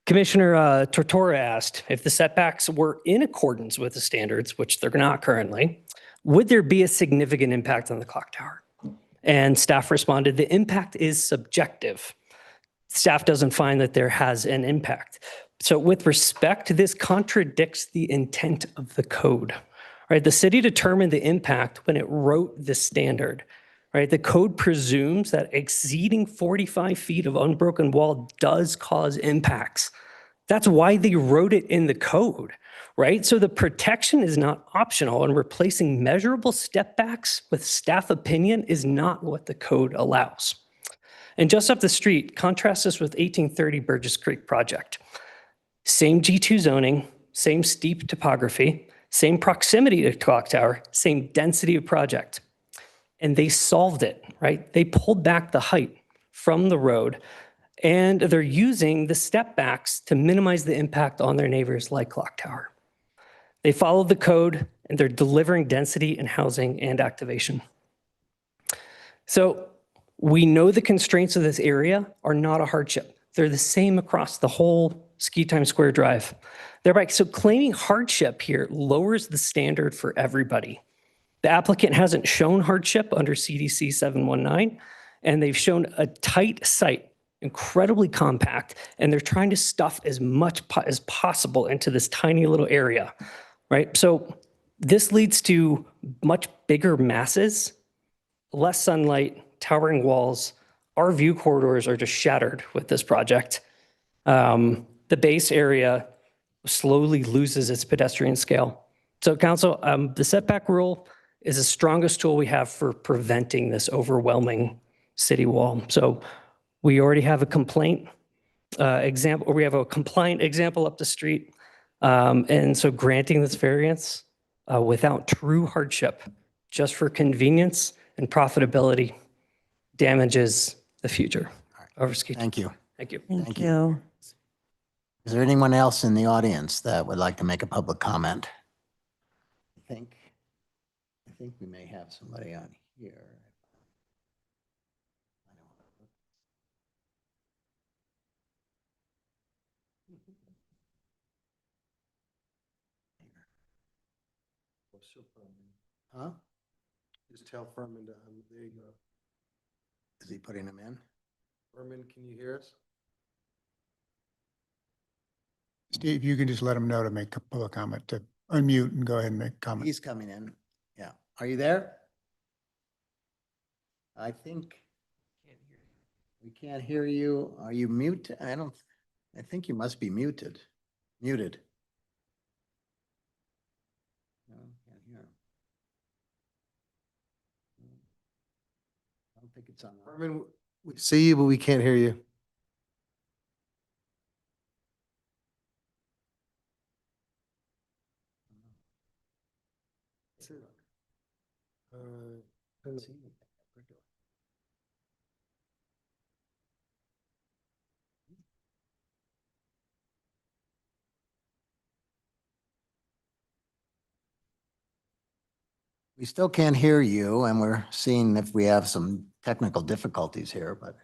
Commissioner Tortora asked if the setbacks were in accordance with the standards, which they're not currently, would there be a significant impact on the clock tower? And staff responded, the impact is subjective. Staff doesn't find that there has an impact. So with respect, this contradicts the intent of the code, right? The city determined the impact when it wrote the standard, right? The code presumes that exceeding 45 feet of unbroken wall does cause impacts. That's why they wrote it in the code, right? So the protection is not optional, and replacing measurable step backs with staff opinion is not what the code allows. And just up the street, contrast this with 1830 Burgess Creek project. Same G2 zoning, same steep topography, same proximity to clock tower, same density of project. And they solved it, right? They pulled back the height from the road, and they're using the step backs to minimize the impact on their neighbors like clock tower. They followed the code, and they're delivering density and housing and activation. So we know the constraints of this area are not a hardship. They're the same across the whole Ski Time Square Drive. So claiming hardship here lowers the standard for everybody. The applicant hasn't shown hardship under CDC 719, and they've shown a tight site, incredibly compact, and they're trying to stuff as much as possible into this tiny little area, right? So this leads to much bigger masses, less sunlight, towering walls, our view corridors are just shattered with this project. The base area slowly loses its pedestrian scale. So council, the setback rule is the strongest tool we have for preventing this overwhelming city wall. So we already have a complaint example, or we have a compliant example up the street. And so granting this variance without true hardship, just for convenience and profitability, damages the future. Thank you. Thank you. Thank you. Is there anyone else in the audience that would like to make a public comment? I think we may have somebody on here. Huh? Just tell Furman to, there you go. Is he putting them in? Furman, can you hear us? Steve, you can just let him know to make a public comment, to unmute and go ahead and make a comment. He's coming in. Yeah. Are you there? I think we can't hear you. Are you mute? I think you must be muted. Muted. No, can't hear him. I don't think it's on. Furman, we see you, but we can't hear you. We still can't hear you, and we're seeing if we have some technical difficulties here, but.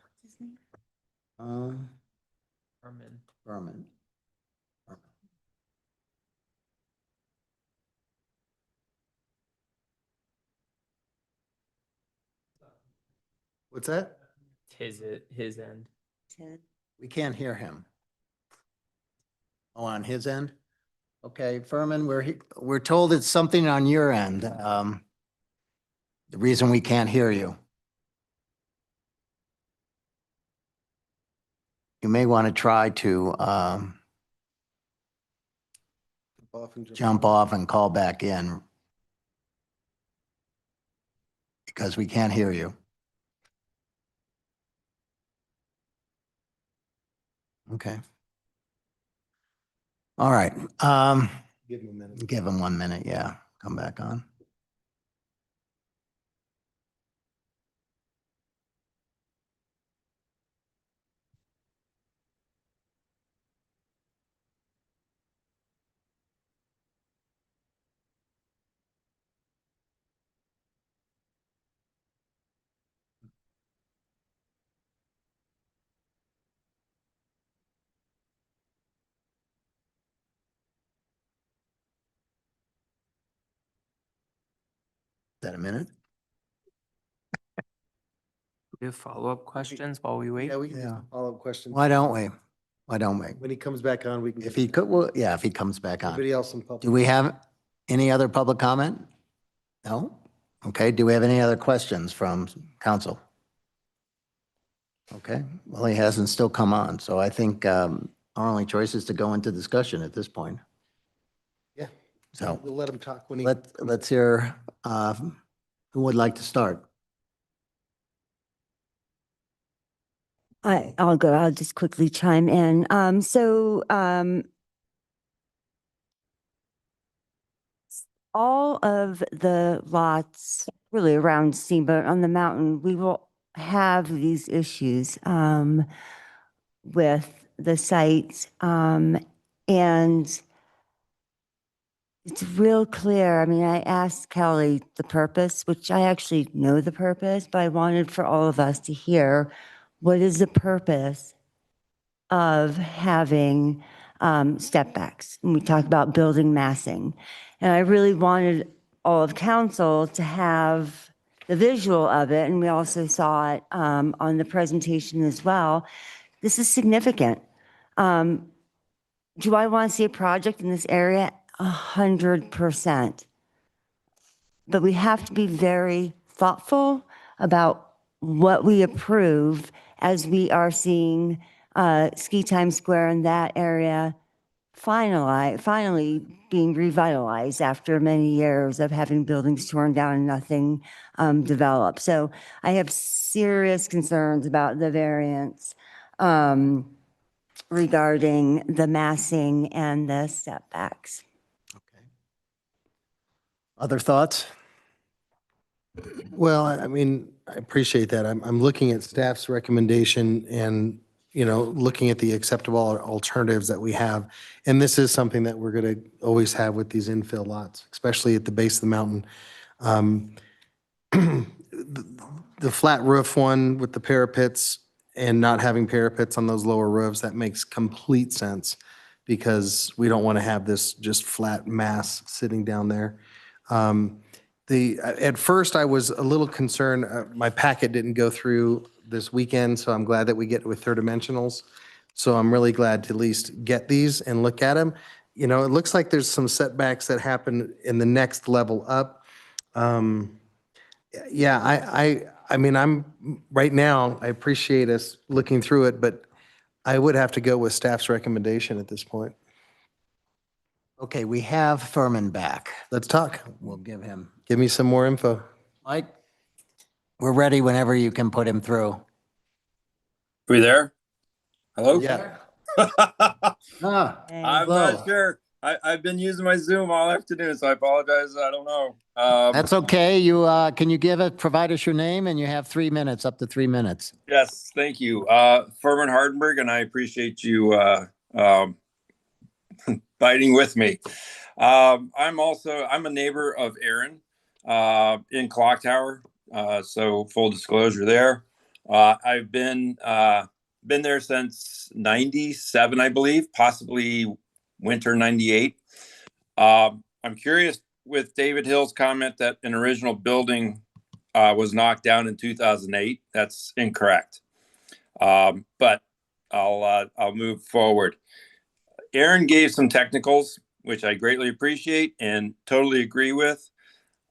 Berman. What's that? His end. We can't hear him. Oh, on his end? Okay, Furman, we're told it's something on your end. The reason we can't hear you. You may want to try to jump off and call back in because we can't hear you. Okay. All right. Give him a minute. Give him 1 minute. Yeah. Come back on. Is that a minute? We have follow-up questions while we wait. Yeah, we can just follow-up questions. Why don't we? Why don't we? When he comes back on, we can. If he could, well, yeah, if he comes back on. Anybody else in public? Do we have any other public comment? No? Okay, do we have any other questions from council? Okay, well, he hasn't still come on, so I think our only choice is to go into discussion at this point. Yeah. So We'll let him talk when he. let's hear, who would like to start? I'll go. I'll just quickly chime in. All of the lots really around Steamboat on the mountain, we will have these issues with the sites. And it's real clear. I mean, I asked Kelly the purpose, which I actually know the purpose, but I wanted for all of us to hear what is the purpose of having step backs. And we talk about building massing. And I really wanted all of council to have the visual of it. And we also saw it on the presentation as well. This is significant. Do I want to see a project in this area? 100%. But we have to be very thoughtful about what we approve as we are seeing Ski Time Square in that area finally being revitalized after many years of having buildings torn down and nothing developed. So I have serious concerns about the variance regarding the massing and the setbacks. Other thoughts? Well, I mean, I appreciate that. I'm looking at staff's recommendation and, looking at the acceptable alternatives that we have. And this is something that we're going to always have with these infill lots, especially at the base of the mountain. The flat roof one with the parapets and not having parapets on those lower roofs, that makes complete sense because we don't want to have this just flat mass sitting down there. At first, I was a little concerned. My packet didn't go through this weekend, so I'm glad that we get with third dimensionals. So I'm really glad to at least get these and look at them. It looks like there's some setbacks that happen in the next level up. Yeah, I mean, right now, I appreciate us looking through it, but I would have to go with staff's recommendation at this point. Okay, we have Furman back. Let's talk. We'll give him. Give me some more info. Mike, we're ready whenever you can put him through. Are we there? Hello? Yeah. I'm not sure. I've been using my Zoom all afternoon, so I apologize. I don't know. That's okay. Can you provide us your name, and you have 3 minutes, up to 3 minutes. Yes, thank you. Furman Hardenberg, and I appreciate you fighting with me. I'm a neighbor of Aaron in Clock Tower. So full disclosure there. I've been there since 97, I believe, possibly winter 98. I'm curious with David Hill's comment that an original building was knocked down in 2008. That's incorrect. But I'll move forward. Aaron gave some technicals, which I greatly appreciate and totally agree with.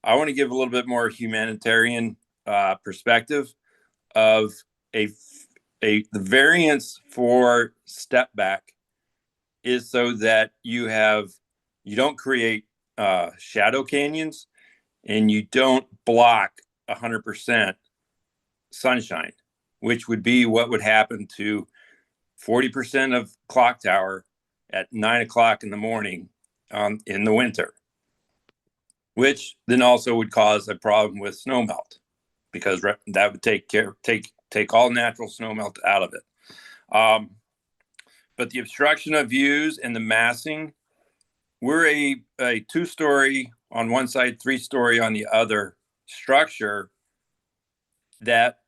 I want to give a little bit more humanitarian perspective of the variance for step back is so that you don't create shadow canyons and you don't block 100% sunshine, which would be what would happen to 40% of Clock Tower at 9 o'clock in the morning in the winter, which then also would cause a problem with snow melt because that would take all natural snow melt out of it. But the obstruction of views and the massing, we're a 2-story on one side, 3-story on the other structure that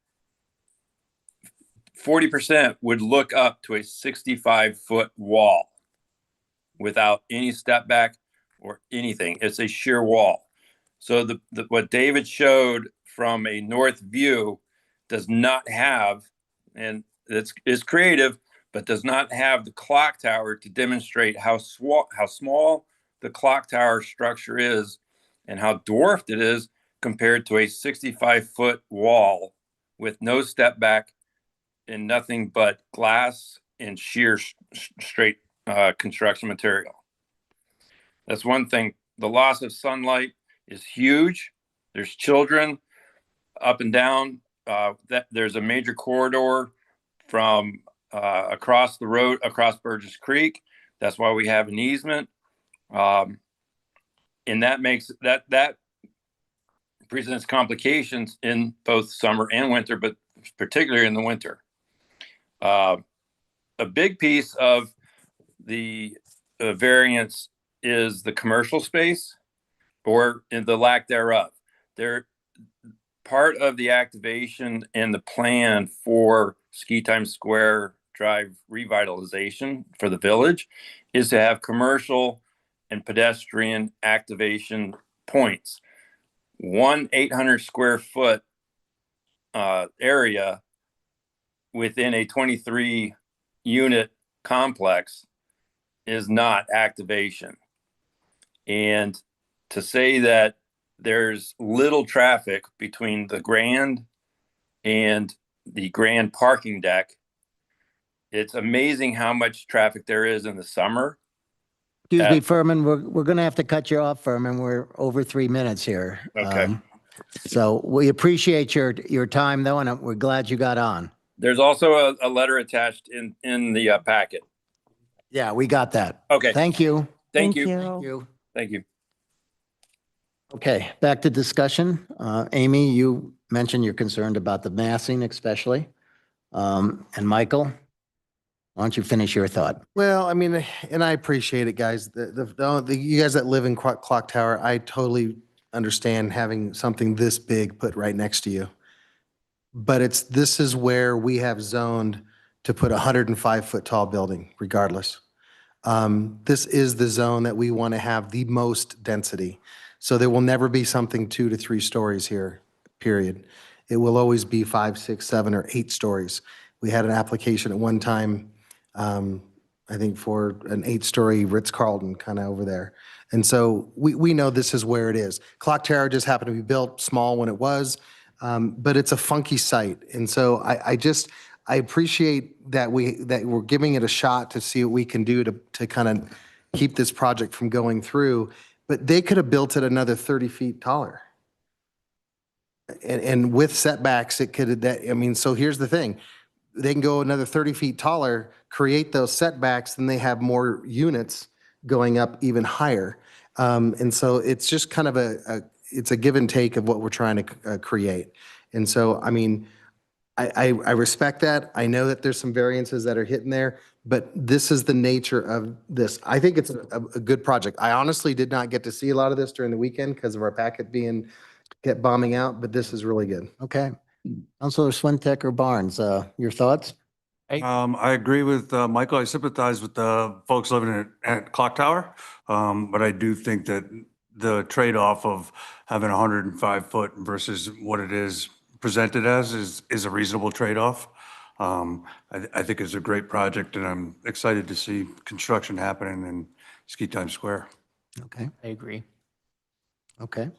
40% would look up to a 65-foot wall without any step back or anything. It's a sheer wall. So what David showed from a north view does not have, and it's creative, but does not have the clock tower to demonstrate how small the clock tower structure is and how dwarfed it is compared to a 65-foot wall with no step back and nothing but glass and sheer straight construction material. That's one thing. The loss of sunlight is huge. There's children up and down. There's a major corridor from across the road, across Burgess Creek. That's why we have an easement. And that makes that presents complications in both summer and winter, but particularly in the winter. A big piece of the variance is the commercial space or in the lack thereof. Part of the activation and the plan for Ski Time Square Drive revitalization for the village is to have commercial and pedestrian activation points. One 800 square foot area within a 23 unit complex is not activation. And to say that there's little traffic between the Grand and the grand parking deck. It's amazing how much traffic there is in the summer. Excuse me, Furman, we're going to have to cut you off, Furman. We're over 3 minutes here. Okay. So we appreciate your time though, and we're glad you got on. There's also a letter attached in the packet. Yeah, we got that. Okay. Thank you. Thank you. Thank you. Thank you. Okay, back to discussion. Amy, you mentioned you're concerned about the massing especially. And Michael, why don't you finish your thought? Well, I mean, and I appreciate it, guys. You guys that live in Clock Tower, I totally understand having something this big put right next to you. But this is where we have zoned to put a 105-foot tall building regardless. This is the zone that we want to have the most density. So there will never be something 2 to 3 stories here, period. It will always be 5, 6, 7, or 8 stories. We had an application at one time, I think for an 8-story Ritz-Carlton kind of over there. And so we know this is where it is. Clock Tower just happened to be built small when it was, but it's a funky site. And so I appreciate that we're giving it a shot to see what we can do to kind of keep this project from going through. But they could have built it another 30 feet taller. And with setbacks, it could have, I mean, so here's the thing. They can go another 30 feet taller, create those setbacks, then they have more units going up even higher. And so it's just kind of it's a give and take of what we're trying to create. And so, I mean, I respect that. I know that there's some variances that are hitting there, but this is the nature of this. I think it's a good project. I honestly did not get to see a lot of this during the weekend because of our packet kept bombing out, but this is really good. Okay. Councilor Swintek or Barnes, your thoughts? I agree with Michael. I sympathize with the folks living at Clock Tower, but I do think that the trade-off of having 105-foot versus what it is presented as is a reasonable trade-off. I think it's a great project, and I'm excited to see construction happening in Ski Time Square. Okay. I agree. Okay.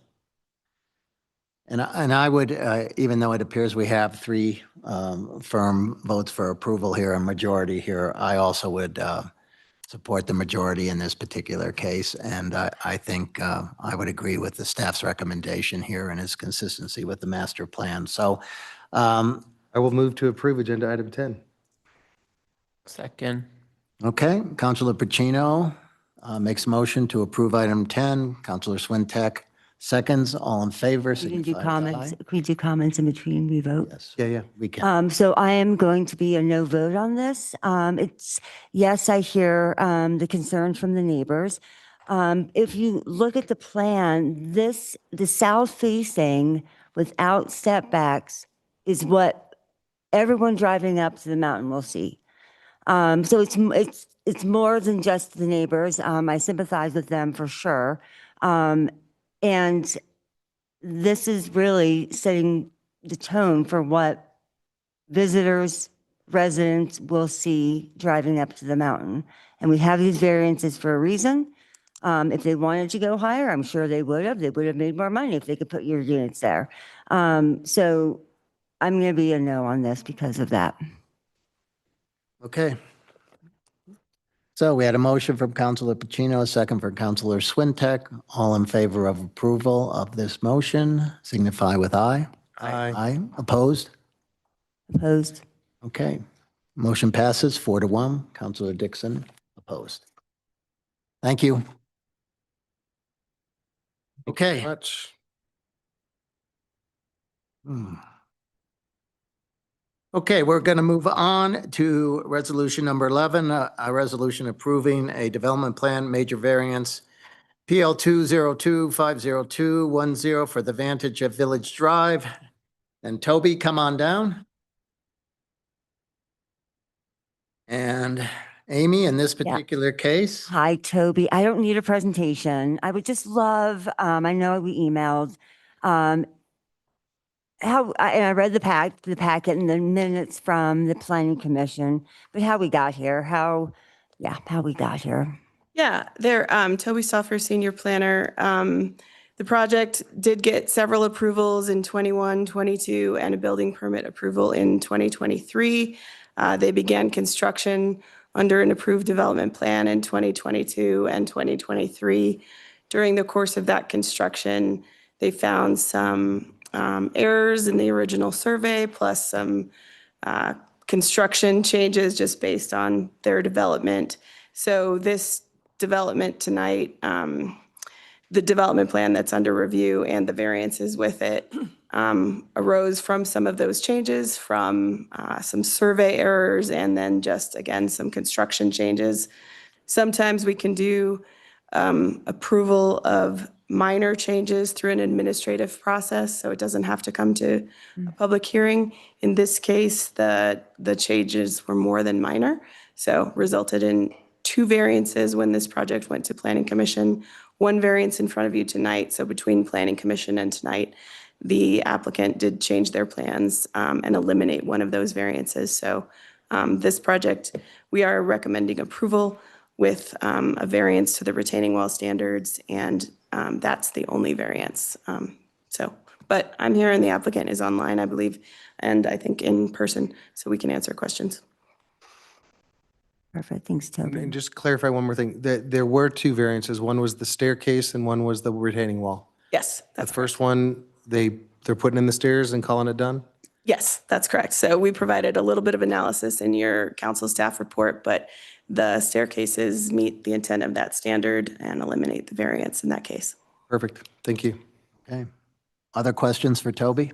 And I would, even though it appears we have 3 firm votes for approval here, a majority here, I also would support the majority in this particular case. And I think I would agree with the staff's recommendation here and its consistency with the master plan. So I will move to approve agenda item 10. Second. Okay, Councilor Pacino makes a motion to approve item 10. Councilor Swintek seconds. All in favor? We can do signify with comments. aye. Can we do comments in between we vote? Yes. Yeah. We can. So I am going to be a no vote on this. Yes, I hear the concerns from the neighbors. If you look at the plan, the south facing without setbacks is what everyone driving up to the mountain will see. So it's more than just the neighbors. I sympathize with them for sure. And this is really setting the tone for what visitors, residents will see driving up to the mountain. And we have these variances for a reason. If they wanted to go higher, I'm sure they would have. They would have made more money if they could put your units there. So I'm going to be a no on this because of that. Okay. So we had a motion from Councilor Pacino, a second from Councilor Swintek. All in favor of approval of this motion, signify with aye. Aye. Aye. Opposed? Opposed. Okay. Motion passes 4-1. Councilor Dixon, opposed. Thank you. Okay. Much. Okay, we're going to move on to resolution number 11, a resolution approving a development plan major variance PL 202-50210 for the Vantage at Village Drive. And Toby, come on down. And Amy, in this particular case. Hi, Toby. I don't need a presentation. I would just love, I know we emailed, and I read the packet and the minutes from the planning commission, but how we got here, how we got here. Yeah, there, Toby Stoffer, senior planner. The project did get several approvals in 21, 22, and a building permit approval in 2023. They began construction under an approved development plan in 2022 and 2023. During the course of that construction, they found some errors in the original survey, plus some construction changes just based on their development. So this development tonight, the development plan that's under review and the variances with it arose from some of those changes, from some survey errors, and then just, again, some construction changes. Sometimes we can do approval of minor changes through an administrative process, so it doesn't have to come to a public hearing. In this case, the changes were more than minor, so resulted in 2 variances when this project went to Planning Commission, 1 variance in front of you tonight. So between Planning Commission and tonight, the applicant did change their plans and eliminate one of those variances. So this project, we are recommending approval with a variance to the retaining wall standards, and that's the only variance. But I'm here and the applicant is online, I believe, and I think in person, so we can answer questions. Perfect. Thanks, Toby. And just clarify one more thing. There were 2 variances. One was the staircase and one was the retaining wall. Yes, The first one, they're putting in the stairs and calling it done? Yes, that's correct. So we provided a little bit of analysis in your council staff report, but the staircases meet the intent of that standard and eliminate the variance in that case. Perfect. Thank you. Okay. Other questions for Toby?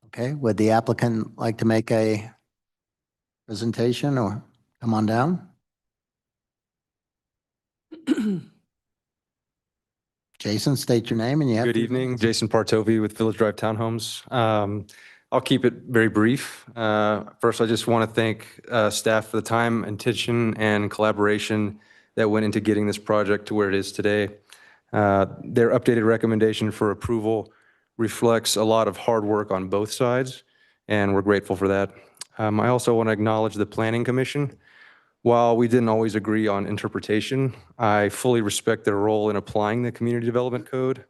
Okay, would the applicant like to make a presentation or come on down? Jason, state your name and you have. Good evening, Jason Partovi with Village Drive Townhomes. I'll keep it very brief. First, I just want to thank staff for the time, attention, and collaboration that went into getting this project to where it is today. Their updated recommendation for approval reflects a lot of hard work on both sides, and we're grateful for that. I also want to acknowledge the Planning Commission. While we didn't always agree on interpretation, I fully respect their role in applying the Community Development Code.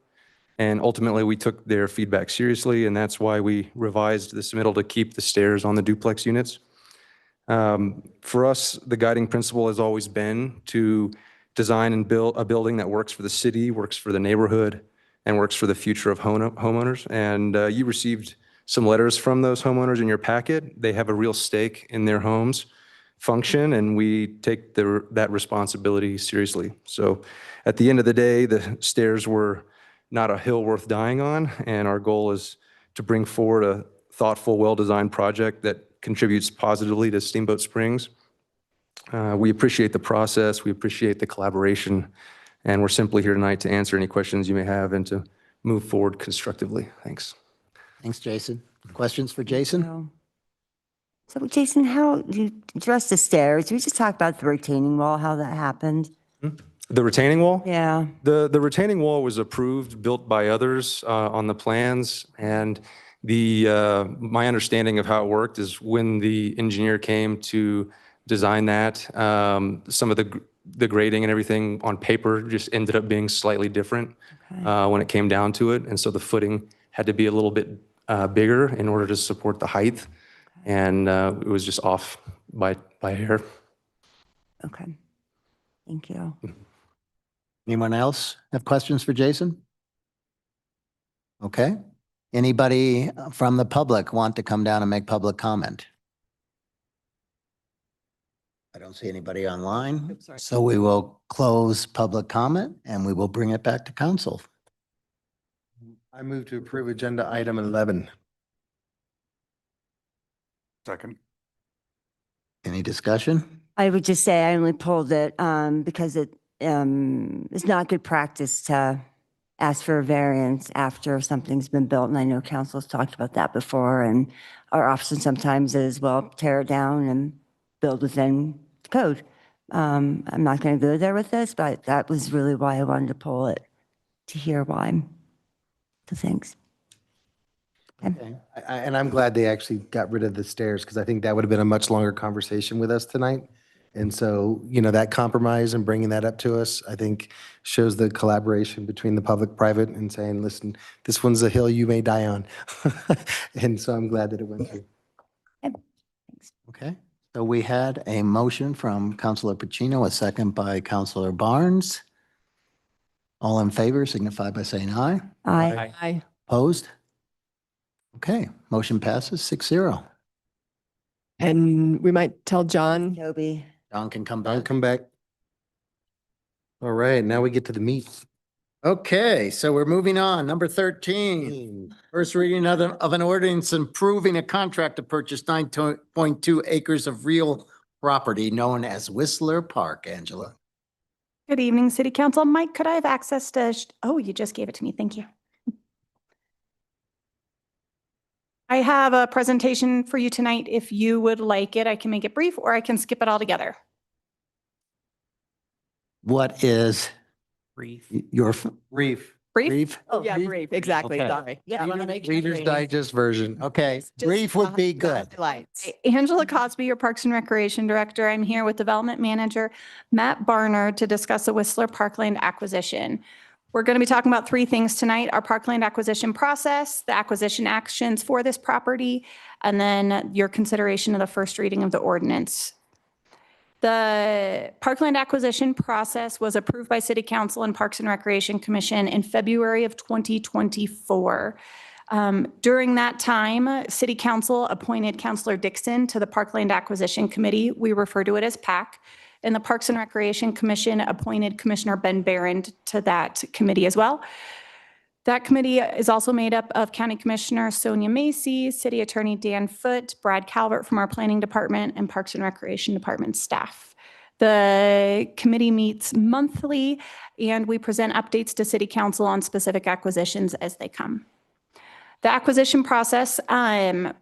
And ultimately, we took their feedback seriously, and that's why we revised the submittal to keep the stairs on the duplex units. For us, the guiding principle has always been to design and build a building that works for the city, works for the neighborhood, and works for the future of homeowners. And you received some letters from those homeowners in your packet. They have a real stake in their homes function, and we take that responsibility seriously. So at the end of the day, the stairs were not a hill worth dying on, and our goal is to bring forward a thoughtful, well-designed project that contributes positively to Steamboat Springs. We appreciate the process, we appreciate the collaboration, and we're simply here tonight to answer any questions you may have and to move forward constructively. Thanks. Thanks, Jason. Questions for Jason? So Jason, how you address the stairs? We just talked about the retaining wall, how that happened. The retaining wall? Yeah. The retaining wall was approved, built by others on the plans, and my understanding of how it worked is when the engineer came to design that, some of the grading and everything on paper just ended up being slightly different when it came down to it, and so the footing had to be a little bit bigger in order to support the height, and it was just off by hair. Okay. Thank you. Anyone else have questions for Jason? Okay. Anybody from the public want to come down and make public comment? I don't see anybody online, so we will close public comment and we will bring it back to council. I move to approve agenda item 11. Second. Any discussion? I would just say I only pulled it because it's not good practice to ask for a variance after something's been built. And I know council's talked about that before, and our option sometimes is, well, tear it down and build within the code. I'm not going to go there with this, but that was really why I wanted to pull it, to hear why. So thanks. Okay. And I'm glad they actually got rid of the stairs, because I think that would have been a much longer conversation with us tonight And so, that compromise and bringing that up to us, I think shows the collaboration between the public, private, and saying, listen, this one's a hill you may die on. And so I'm glad that it went through. Okay, so we had a motion from Councilor Pacino, a second by Councilor Barnes. All in favor signify by saying aye. Aye. Aye. Opposed? Okay, motion passes 6-0. And we might tell John. Toby. John can come I'll back. come back. All right, now we get to the meat. Okay, so we're moving on. Number 13, first reading of an ordinance improving a contract to purchase 9.2 acres of real property known as Whistler Park. Angela. Good evening, City Council. Mike, could I have access to, oh, you just gave it to me. Thank you. I have a presentation for you tonight. If you would like it, I can make it brief or I can skip it all together. What is Brief. your Brief. Brief? Oh, yeah, brief. Exactly. Okay. Sorry. Yeah, I want to make sure. Reader's Digest version. Okay, brief would be good. Lights. Angela Cosby, your Parks and Recreation Director. I'm here with Development Manager Matt Barnard to discuss the Whistler Parkland acquisition. We're going to be talking about three things tonight: our parkland acquisition process, the acquisition actions for this property, and then your consideration of the first reading of the ordinance. The parkland acquisition process was approved by City Council and Parks and Recreation Commission in February of 2024. During that time, City Council appointed Councilor Dixon to the Parkland Acquisition Committee. We refer to it as PAC. And the Parks and Recreation Commission appointed Commissioner Ben Barron to that committee as well. That committee is also made up of County Commissioner Sonia Macy, City Attorney Dan Foote, Brad Calvert from our Planning Department, and Parks and Recreation Department staff. The committee meets monthly, and we present updates to City Council on specific acquisitions as they come. The acquisition process,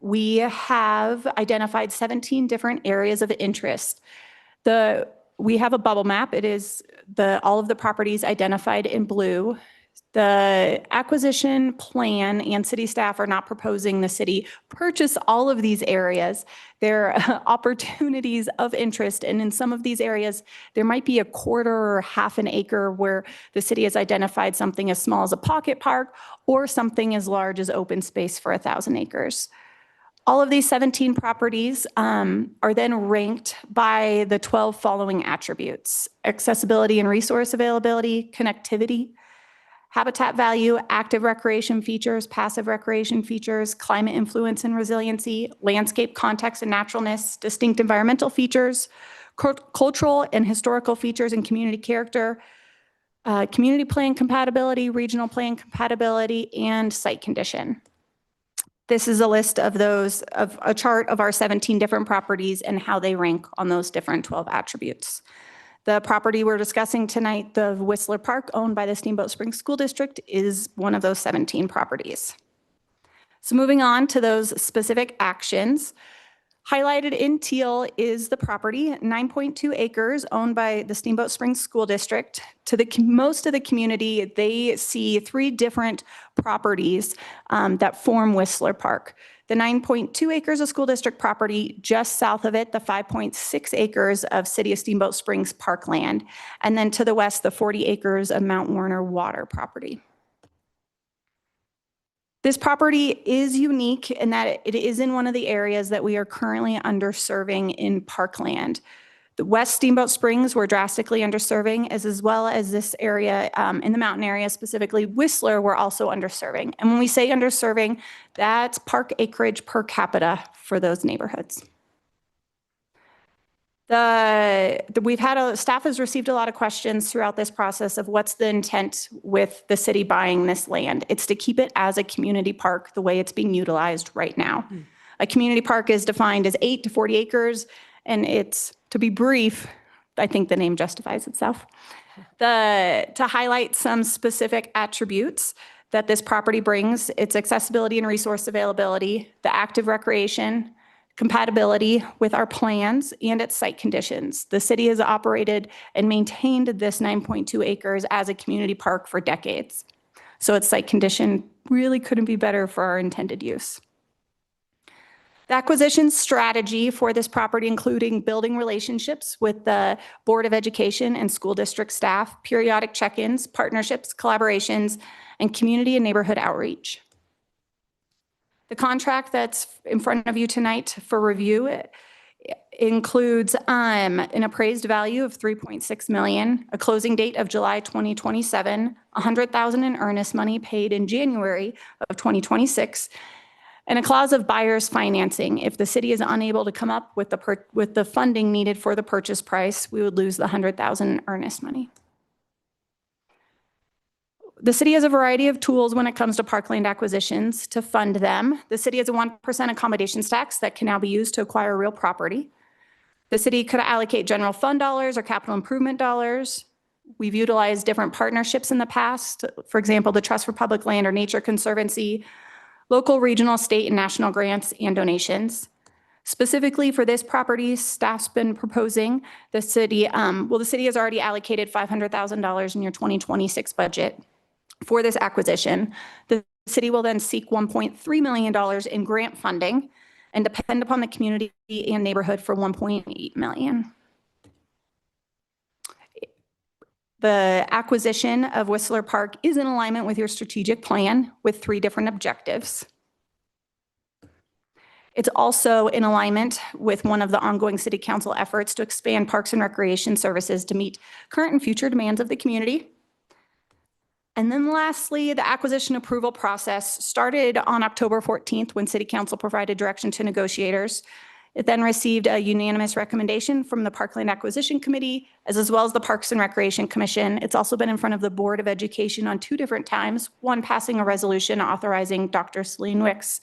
we have identified 17 different areas of interest. We have a bubble map. It is all of the properties identified in blue. The acquisition plan and city staff are not proposing the city purchase all of these areas. There are opportunities of interest, and in some of these areas, there might be a quarter or half an acre where the city has identified something as small as a pocket park or something as large as open space for 1,000 acres. All of these 17 properties are then ranked by the 12 following attributes: accessibility and resource availability, connectivity, habitat value, active recreation features, passive recreation features, climate influence and resiliency, landscape context and naturalness, distinct environmental features, cultural and historical features and community character, community plan compatibility, regional plan compatibility, and site condition. This is a list of a chart of our 17 different properties and how they rank on those different 12 attributes. The property we're discussing tonight, the Whistler Park, owned by the Steamboat Springs School District, is one of those 17 properties. So moving on to those specific actions. Highlighted in teal is the property, 9.2 acres owned by the Steamboat Springs School District. To most of the community, they see three different properties that form Whistler Park. The 9.2 acres of school district property, just south of it, the 5.6 acres of City of Steamboat Springs parkland, and then to the west, the 40 acres of Mount Warner water property. This property is unique in that it is in one of the areas that we are currently underserving in parkland. The West Steamboat Springs we're drastically underserving, as well as this area in the mountain area, specifically Whistler, we're also underserving. And when we say underserving, that's park acreage per capita for those neighborhoods. Staff has received a lot of questions throughout this process of what's the intent with the city buying this land. It's to keep it as a community park the way it's being utilized right now. A community park is defined as 8 to 40 acres, and it's, to be brief, I think the name justifies itself. To highlight some specific attributes that this property brings, its accessibility and resource availability, the active recreation, compatibility with our plans, and its site conditions. The city has operated and maintained this 9.2 acres as a community park for decades. So its site condition really couldn't be better for our intended use. The acquisition strategy for this property, including building relationships with the Board of Education and school district staff, periodic check-ins, partnerships, collaborations, and community and neighborhood outreach. The contract that's in front of you tonight for review includes an appraised value of $3.6 million, a closing date of July 2027, $100,000 in earnest money paid in January of 2026, and a clause of buyer's financing. If the city is unable to come up with the funding needed for the purchase price, we would lose the $100,000 in earnest money. The city has a variety of tools when it comes to parkland acquisitions to fund them. The city has a 1% accommodations tax that can now be used to acquire real property. The city could allocate general fund dollars or capital improvement dollars. We've utilized different partnerships in the past. For example, the Trust for Public Land or Nature Conservancy, local, regional, state, and national grants and donations. Specifically for this property, staff's been proposing the city, the city has already allocated $500,000 in your 2026 budget for this acquisition. The city will then seek $1.3 million in grant funding and depend upon the community and neighborhood for $1.8 million. The acquisition of Whistler Park is in alignment with your strategic plan with 3 different objectives. It's also in alignment with one of the ongoing city council efforts to expand parks and recreation services to meet current and future demands of the community. And then lastly, the acquisition approval process started on October 14th when City Council provided direction to negotiators. It then received a unanimous recommendation from the Parkland Acquisition Committee, as well as the Parks and Recreation Commission. It's also been in front of the Board of Education on 2 different times, one passing a resolution authorizing Dr. Celine Wicks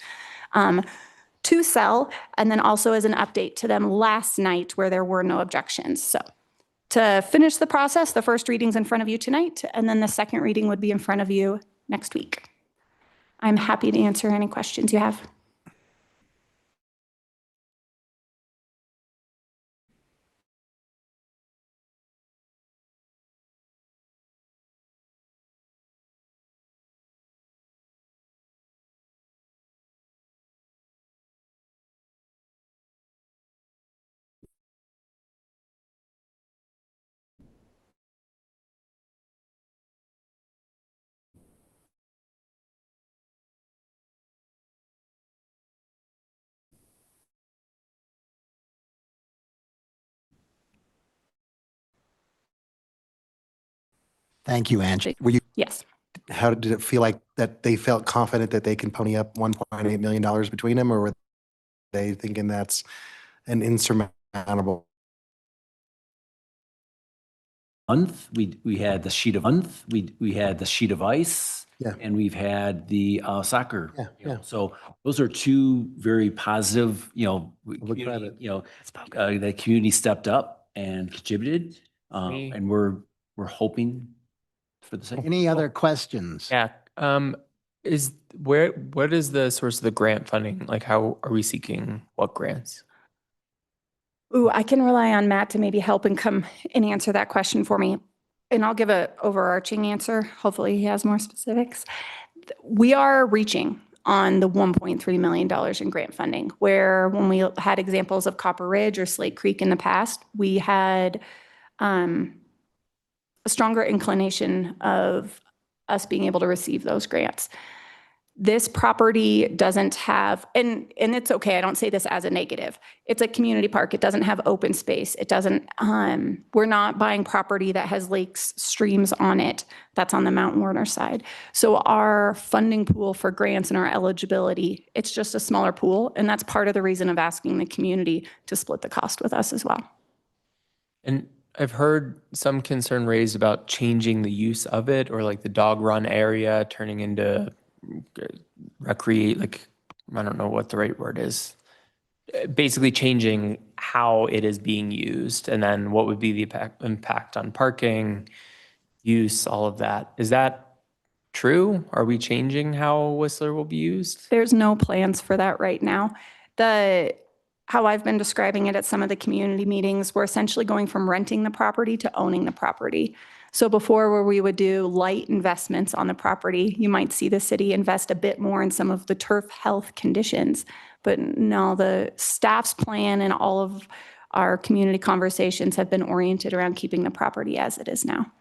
to sell, and then also as an update to them last night where there were no objections. So to finish the process, the first reading's in front of you tonight, and then the second reading would be in front of you next week. I'm happy to answer any questions you have. Thank you, Angie. Were you? Yes. How did it feel like that they felt confident that they can pony up $1.8 million between them, or were they thinking that's an insurmountable? Month, we had the sheet of month, we had the sheet of ice, Yeah. and we've had the soccer. Yeah, you know. yeah. So those are 2 very positive, Public private. the community stepped up and contributed, and we're hoping for the same. Any other questions? Yeah. What is the source of the grant funding? Like, how are we seeking what grants? Ooh, I can rely on Matt to maybe help and come and answer that question for me. And I'll give an overarching answer. Hopefully he has more specifics. We are reaching on the $1.3 million in grant funding, where when we had examples of Copper Ridge or Slate Creek in the past, we had a stronger inclination of us being able to receive those grants. This property doesn't have, and it's okay, I don't say this as a negative. It's a community park. It doesn't have open space. It doesn't, we're not buying property that has lakes, streams on it. That's on the Mount Warner side. So our funding pool for grants and our eligibility, it's just a smaller pool. And that's part of the reason of asking the community to split the cost with us as well. And I've heard some concern raised about changing the use of it, or like the dog run area turning into recreate, like, I don't know what the right word is. Basically changing how it is being used, and then what would be the impact on parking, use, all of that. Is that true? Are we changing how Whistler will be used? There's no plans for that right now. How I've been describing it at some of the community meetings, we're essentially going from renting the property to owning the property. So before, where we would do light investments on the property, you might see the city invest a bit more in some of the turf health conditions. But now the staff's plan and all of our community conversations have been oriented around keeping the property as it is now.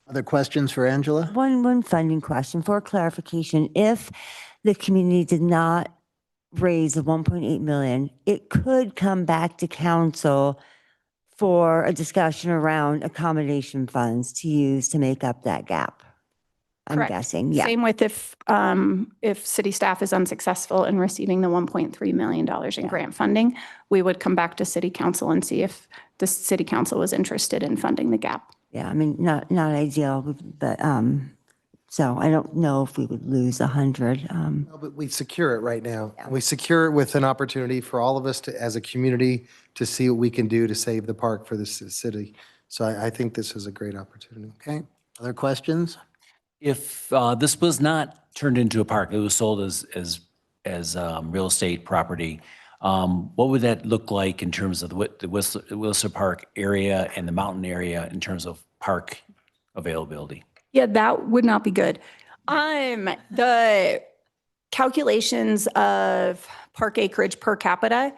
Other questions for Angela? One funding question for clarification. If the community did not raise the 1.8 million, it could come back to council for a discussion around accommodation funds to use to make up that gap. I'm Correct. guessing, yeah. Same with if city staff is unsuccessful in receiving the $1.3 million in grant funding, we would come back to city council and see if the city council was interested in funding the gap. Yeah, I mean, not ideal, but so I don't know if we would lose 100. No, but we secure it right now. We secure it with an opportunity for all of us to, as a community, to see what we can do to save the park for the city. So I think this is a great opportunity. Okay, other questions? If this was not turned into a park, it was sold as real estate property, what would that look like in terms of the Whistler Park area and the mountain area in terms of park availability? Yeah, that would not be good. The calculations of park acreage per capita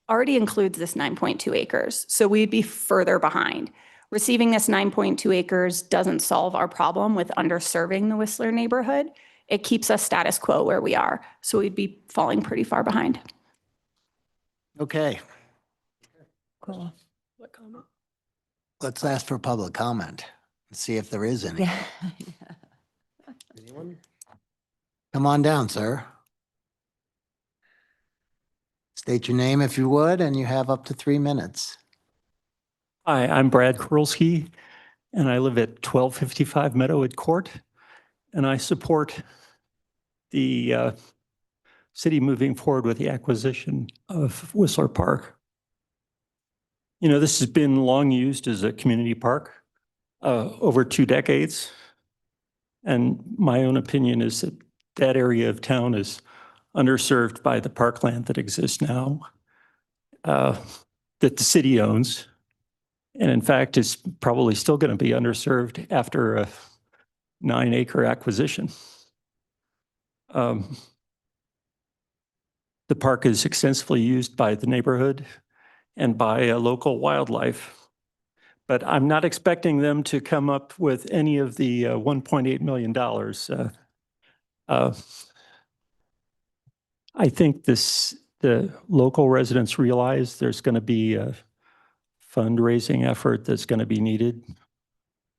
already includes this 9.2 acres. So we'd be further behind. Receiving this 9.2 acres doesn't solve our problem with underserving the Whistler neighborhood. It keeps us status quo where we are. So we'd be falling pretty far behind. Okay, Cool. What comment? let's ask for public comment and see if there is any. Anyone? Come on down, sir. State your name if you would, and you have up to 3 minutes. Hi, I'm Brad Kurlski, and I live at 1255 Meadowood Court, and I support the city moving forward with the acquisition of Whistler Park. You know, this has been long used as a community park over 2 decades, and my own opinion is that that area of town is underserved by the parkland that exists now, that the city owns. And in fact, it's probably still going to be underserved after a 9-acre acquisition. The park is extensively used by the neighborhood and by local wildlife. But I'm not expecting them to come up with any of the $1.8 million. I think the local residents realize there's going to be a fundraising effort that's going to be needed.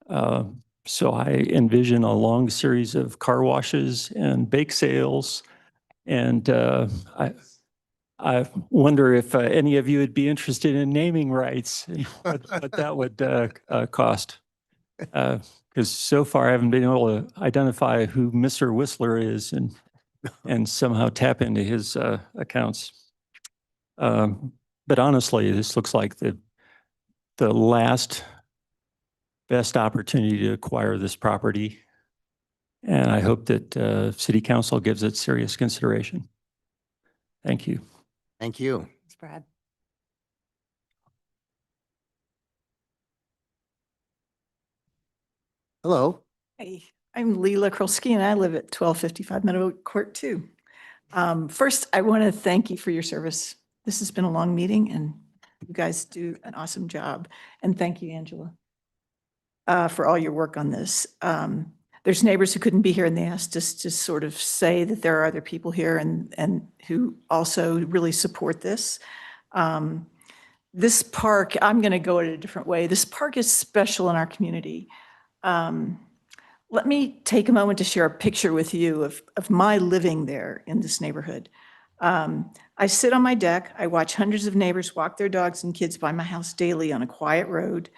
So I envision a long series of car washes and bake sales. And I wonder if any of you would be interested in naming rights, what that would cost. Because so far I haven't been able to identify who Mr. Whistler is and somehow tap into his accounts. But honestly, this looks like the last best opportunity to acquire this property. And I hope that City Council gives it serious consideration. Thank you. Thank you. Thanks, Brad. Hello. Hey, I'm Leela Krolski and I live at 1255 Meadowood Court too. First, I want to thank you for your service. This has been a long meeting and you guys do an awesome job. And thank you, Angela, for all your work on this. There's neighbors who couldn't be here and they asked us to sort of say that there are other people here and who also really support this. This park, I'm going to go it a different way. This park is special in our community. Let me take a moment to share a picture with you of my living there in this neighborhood. I sit on my deck. I watch hundreds of neighbors walk their dogs and kids by my house daily on a quiet road.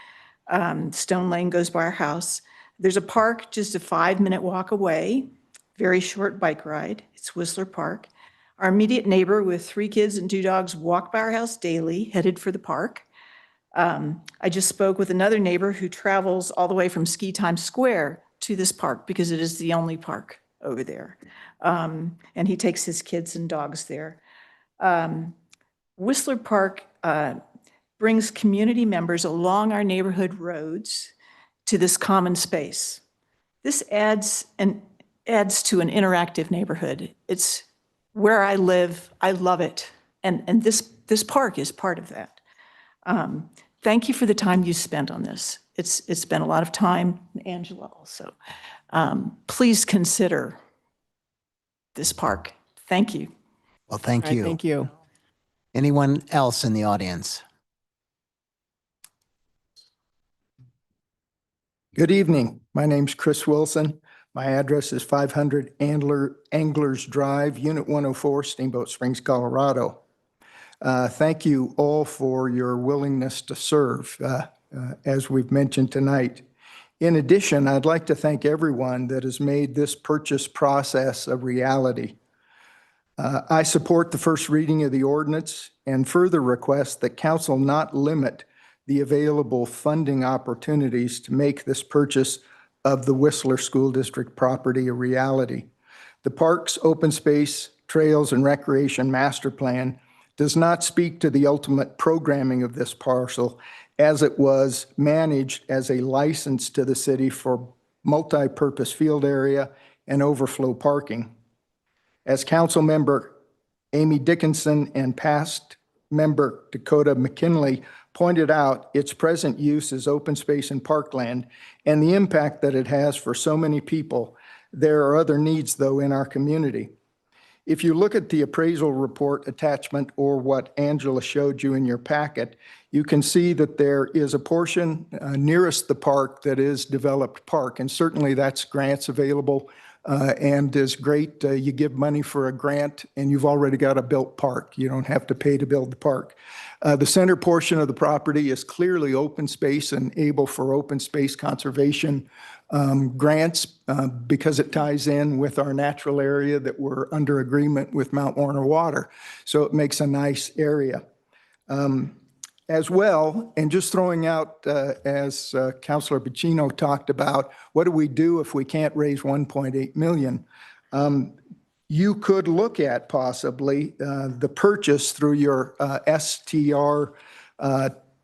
Stone Lane goes by our house. There's a park just a 5-minute walk away, very short bike ride. It's Whistler Park. Our immediate neighbor with 3 kids and 2 dogs walk by our house daily, headed for the park. I just spoke with another neighbor who travels all the way from Ski Times Square to this park because it is the only park over there. And he takes his kids and dogs there. Whistler Park brings community members along our neighborhood roads to this common space. This adds to an interactive neighborhood. It's where I live. I love it. And this park is part of that. Thank you for the time you spent on this. It's been a lot of time, Angela also. Please consider this park. Thank you. Well, thank All right, you. thank you. Anyone else in the audience? Good evening. My name's Chris Wilson. My address is 500 Anglers Drive, Unit 104, Steamboat Springs, Colorado. Thank you all for your willingness to serve, as we've mentioned tonight. In addition, I'd like to thank everyone that has made this purchase process a reality. I support the first reading of the ordinance and further request that council not limit the available funding opportunities to make this purchase of the Whistler School District property a reality. The park's open space, trails, and recreation master plan does not speak to the ultimate programming of this parcel, as it was managed as a license to the city for multi-purpose field area and overflow parking. As council member Amy Dickinson and past member Dakota McKinley pointed out, its present use is open space and parkland, and the impact that it has for so many people. There are other needs, though, in our community. If you look at the appraisal report attachment, or what Angela showed you in your packet, you can see that there is a portion nearest the park that is developed park, and certainly that's grants available and is great. You give money for a grant and you've already got a built park. You don't have to pay to build the park. The center portion of the property is clearly open space and able for open space conservation grants because it ties in with our natural area that we're under agreement with Mount Warner Water. So it makes a nice area. As well, and just throwing out, as Councilor Bacino talked about, what do we do if we can't raise 1.8 million? You could look at possibly the purchase through your STR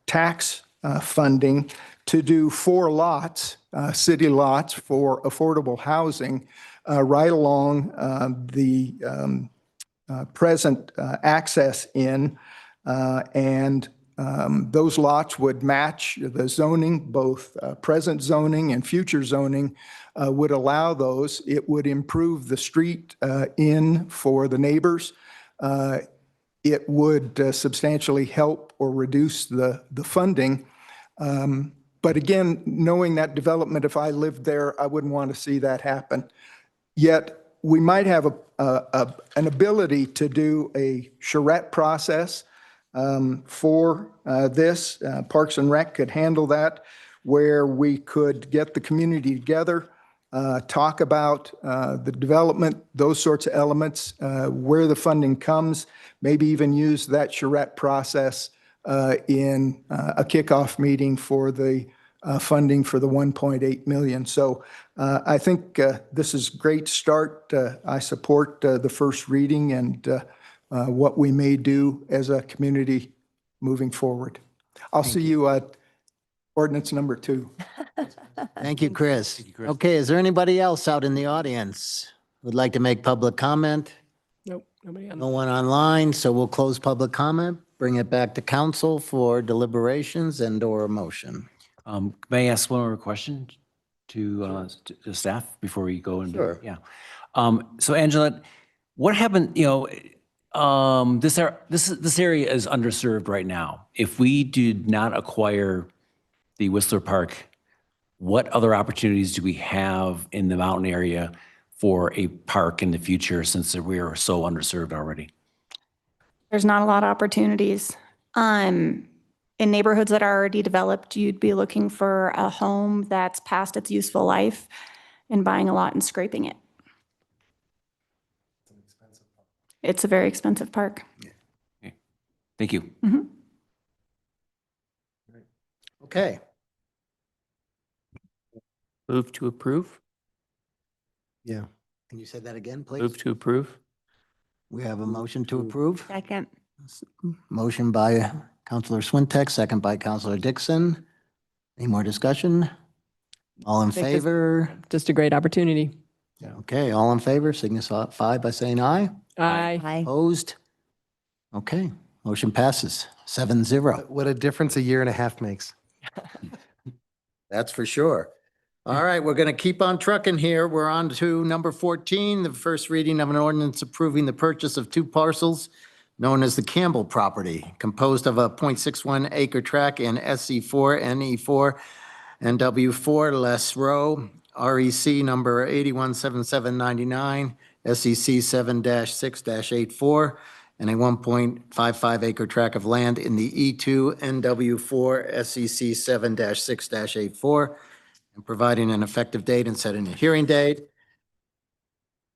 tax funding to do 4 lots, city lots for affordable housing right along the present access in, and those lots would match the zoning, both present zoning and future zoning would allow those. It would improve the street in for the neighbors. It would substantially help or reduce the funding. But again, knowing that development, if I lived there, I wouldn't want to see that happen. Yet we might have an ability to do a charrette process for this. Parks and Rec could handle that, where we could get the community together, talk about the development, those sorts of elements, where the funding comes, maybe even use that charrette process in a kickoff meeting for the funding for the 1.8 million. So I think this is a great start. I support the first reading and what we may do as a community moving forward. I'll see you at ordinance number 2. Thank you, Chris. Okay, is there anybody else out in the audience who'd like to make public comment? Nope, nobody on. No one online, so we'll close public comment, bring it back to council for deliberations and/or a motion. May I ask one more question to staff before we go into? Sure. Yeah. So Angela, what happened, this area is underserved right now. If we did not acquire the Whistler Park, what other opportunities do we have in the mountain area for a park in the future, since we are so underserved already? There's not a lot of opportunities. In neighborhoods that are already developed, you'd be looking for a home that's past its useful life and buying a lot and scraping it. It's a very expensive park. Okay. Thank you. Mhm. Okay. Move to approve? Yeah. Can you say that again, please? Move to approve? We have a motion to approve. Second. Motion by Counselor Swintek, second by Counselor Dixon. Any more discussion? All in think this- favor? Just a great opportunity. Okay, all in favor, signify by saying aye. Aye. Aye. Opposed? Okay, motion passes 7-0. What a difference a year and a half makes. That's for sure. All right, we're going to keep on trucking here. We're on to number 14, the first reading of an ordinance approving the purchase of 2 parcels known as the Campbell property, composed of a .61 acre tract in SC4, NE4, and W4 Les Row, REC number 817799, SEC 7-6-84, and a 1.55 acre tract of land in the E2 NW4 SEC 7-6-84, and providing an effective date and setting a hearing date.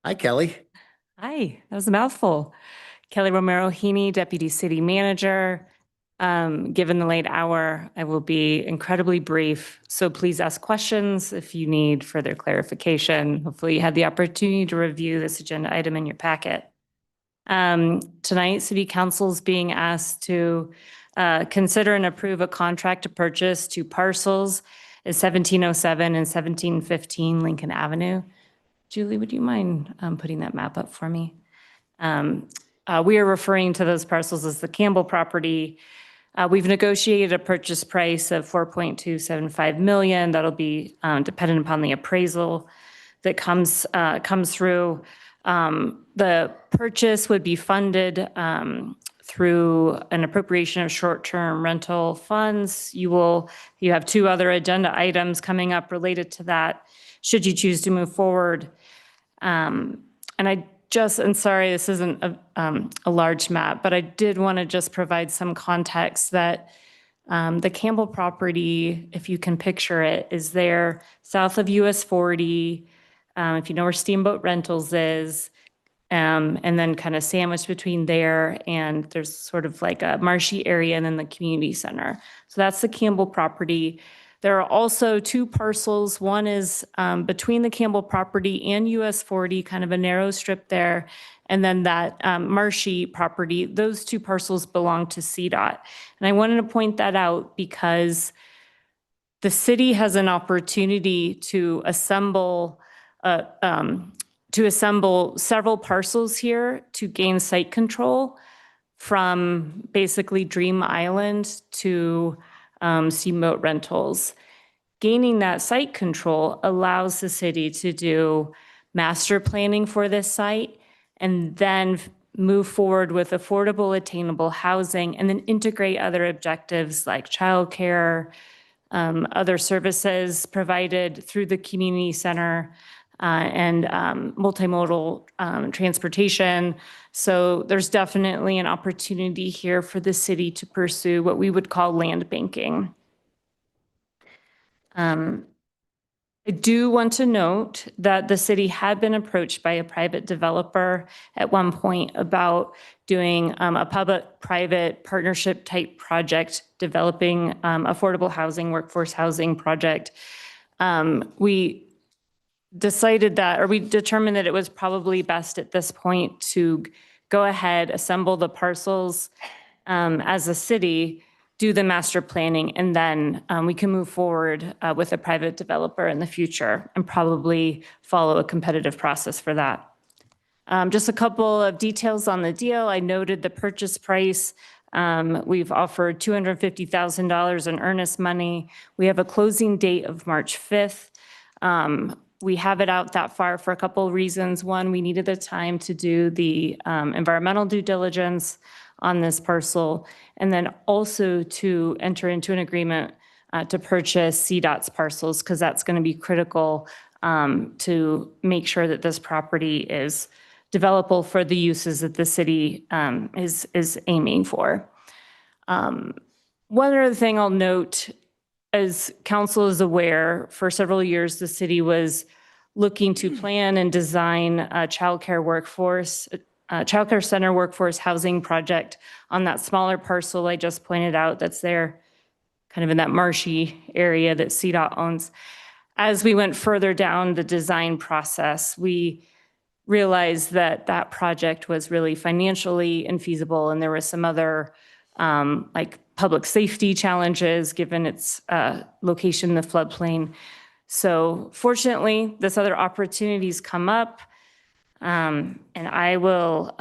Hi, Kelly. Hi, that was a mouthful. Kelly Romero Heaney, Deputy City Manager. Given the late hour, I will be incredibly brief, so please ask questions if you need further clarification. Hopefully you had the opportunity to review this agenda item in your packet. Tonight, City Council is being asked to consider and approve a contract to purchase 2 parcels at 1707 and 1715 Lincoln Avenue. Julie, would you mind putting that map up for me? We are referring to those parcels as the Campbell property. We've negotiated a purchase price of $4.275 million. That'll be dependent upon the appraisal that comes through. The purchase would be funded through an appropriation of short-term rental funds. You have 2 other agenda items coming up related to that, should you choose to move forward. And sorry, this isn't a large map, but I did want to just provide some context that the Campbell property, if you can picture it, is there south of US 40, if you know where Steamboat Rentals is, and then kind of sandwiched between there and there's sort of like a marshy area and then the community center. So that's the Campbell property. There are also 2 parcels. One is between the Campbell property and US 40, kind of a narrow strip there. And then that marshy property, those 2 parcels belong to CDOT. And I wanted to point that out because the city has an opportunity to assemble several parcels here to gain site control from basically Dream Island to Steamboat Rentals. Gaining that site control allows the city to do master planning for this site and then move forward with affordable, attainable housing and then integrate other objectives like childcare, other services provided through the community center, and multimodal transportation. So there's definitely an opportunity here for the city to pursue what we would call land banking. I do want to note that the city had been approached by a private developer at one point about doing a public-private partnership type project, developing affordable housing, workforce housing project. We determined that it was probably best at this point to go ahead, assemble the parcels as a city, do the master planning, and then we can move forward with a private developer in the future and probably follow a competitive process for that. Just a couple of details on the deal. I noted the purchase price. We've offered $250,000 in earnest money. We have a closing date of March 5th. We have it out that far for a couple of reasons. One, we needed the time to do the environmental due diligence on this parcel, and then also to enter into an agreement to purchase CDOT's parcels, because that's going to be critical to make sure that this property is developable for the uses that the city is aiming for. One other thing I'll note, as council is aware, for several years, the city was looking to plan and design a childcare center workforce housing project on that smaller parcel I just pointed out that's there, kind of in that marshy area that CDOT owns. As we went further down the design process, we realized that that project was really financially infeasible, and there was some other like public safety challenges given its location in the floodplain. So fortunately, this other opportunities come up. And I will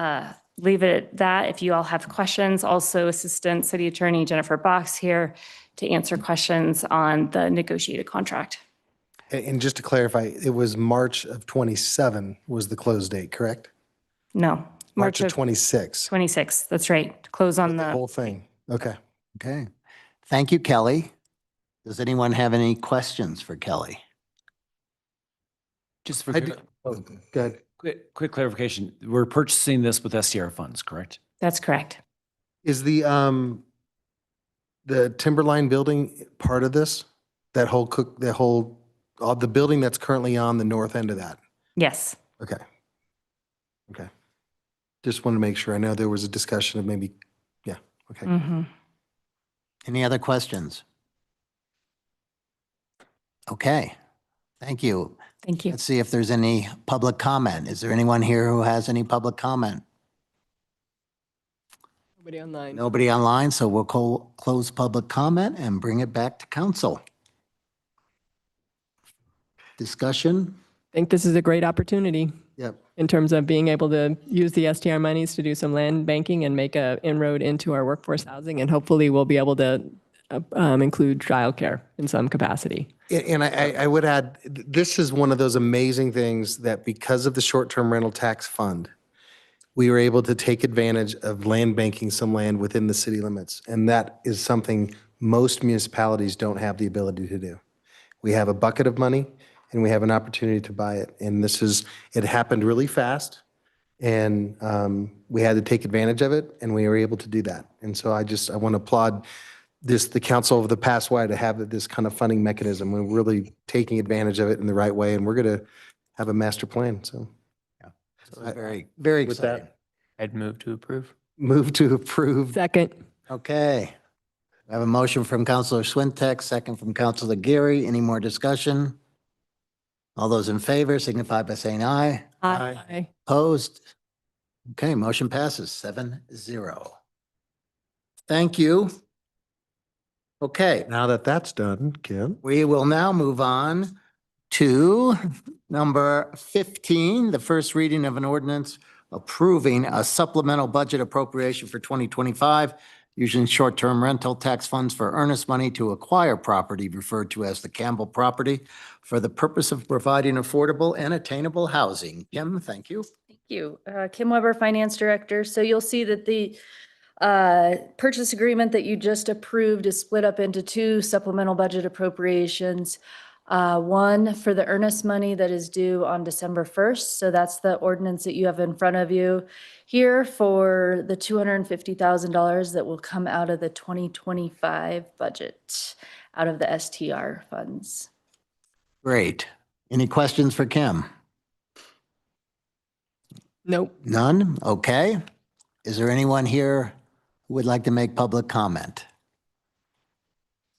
leave it at that. If you all have questions, also Assistant City Attorney Jennifer Box here to answer questions on the negotiated contract. And just to clarify, it was March of 27 was the close date, correct? No, March of 26. 26, that's right. To close on The the whole thing. Okay. Okay. Thank you, Kelly. Does anyone have any questions for Kelly? Just for I do- Oh, good. Quick clarification. We're purchasing this with STR funds, correct? That's correct. Is the Timberline building part of this? The building that's currently on the north end of that? Yes. Okay. Okay. Just want to make sure. I know there was a discussion of maybe, yeah, okay. Mhm. Any other questions? Okay, thank you. Thank you. Let's see if there's any public comment. Is there anyone here who has any public comment? Nobody online. Nobody online, so we'll close public comment and bring it back to council. Discussion? I think this is a great opportunity. Yep. In terms of being able to use the STR monies to do some land banking and make a inroad into our workforce housing. And hopefully we'll be able to include childcare in some capacity. And I would add, this is one of those amazing things that because of the short-term rental tax fund, we were able to take advantage of land banking some land within the city limits. And that is something most municipalities don't have the ability to do. We have a bucket of money and we have an opportunity to buy it. And it happened really fast. And we had to take advantage of it and we were able to do that. And so I want to applaud the council over the past while to have this kind of funding mechanism. We're really taking advantage of it in the right way, and we're going to have a master plan. So, Very, very with exciting. that, I'd move to approve. move to approve. Second. Okay. I have a motion from Councilor Swintek, second from Councilor Geary. Any more discussion? All those in favor signify by saying aye. Aye. Opposed? Okay, motion passes 7-0. Thank you. Okay, Now that that's done, Kim. we will now move on to number 15, the first reading of an ordinance approving a supplemental budget appropriation for 2025 using short-term rental tax funds for earnest money to acquire property referred to as the Campbell property for the purpose of providing affordable and attainable housing. Kim, thank you. Thank you. Kim Weber, Finance Director. So you'll see that the purchase agreement that you just approved is split up into two supplemental budget appropriations. One for the earnest money that is due on December 1st. So that's the ordinance that you have in front of you here for the $250,000 that will come out of the 2025 budget, out of the STR funds. Great. Any questions for Kim? Nope. None? Okay. Is there anyone here who would like to make public comment?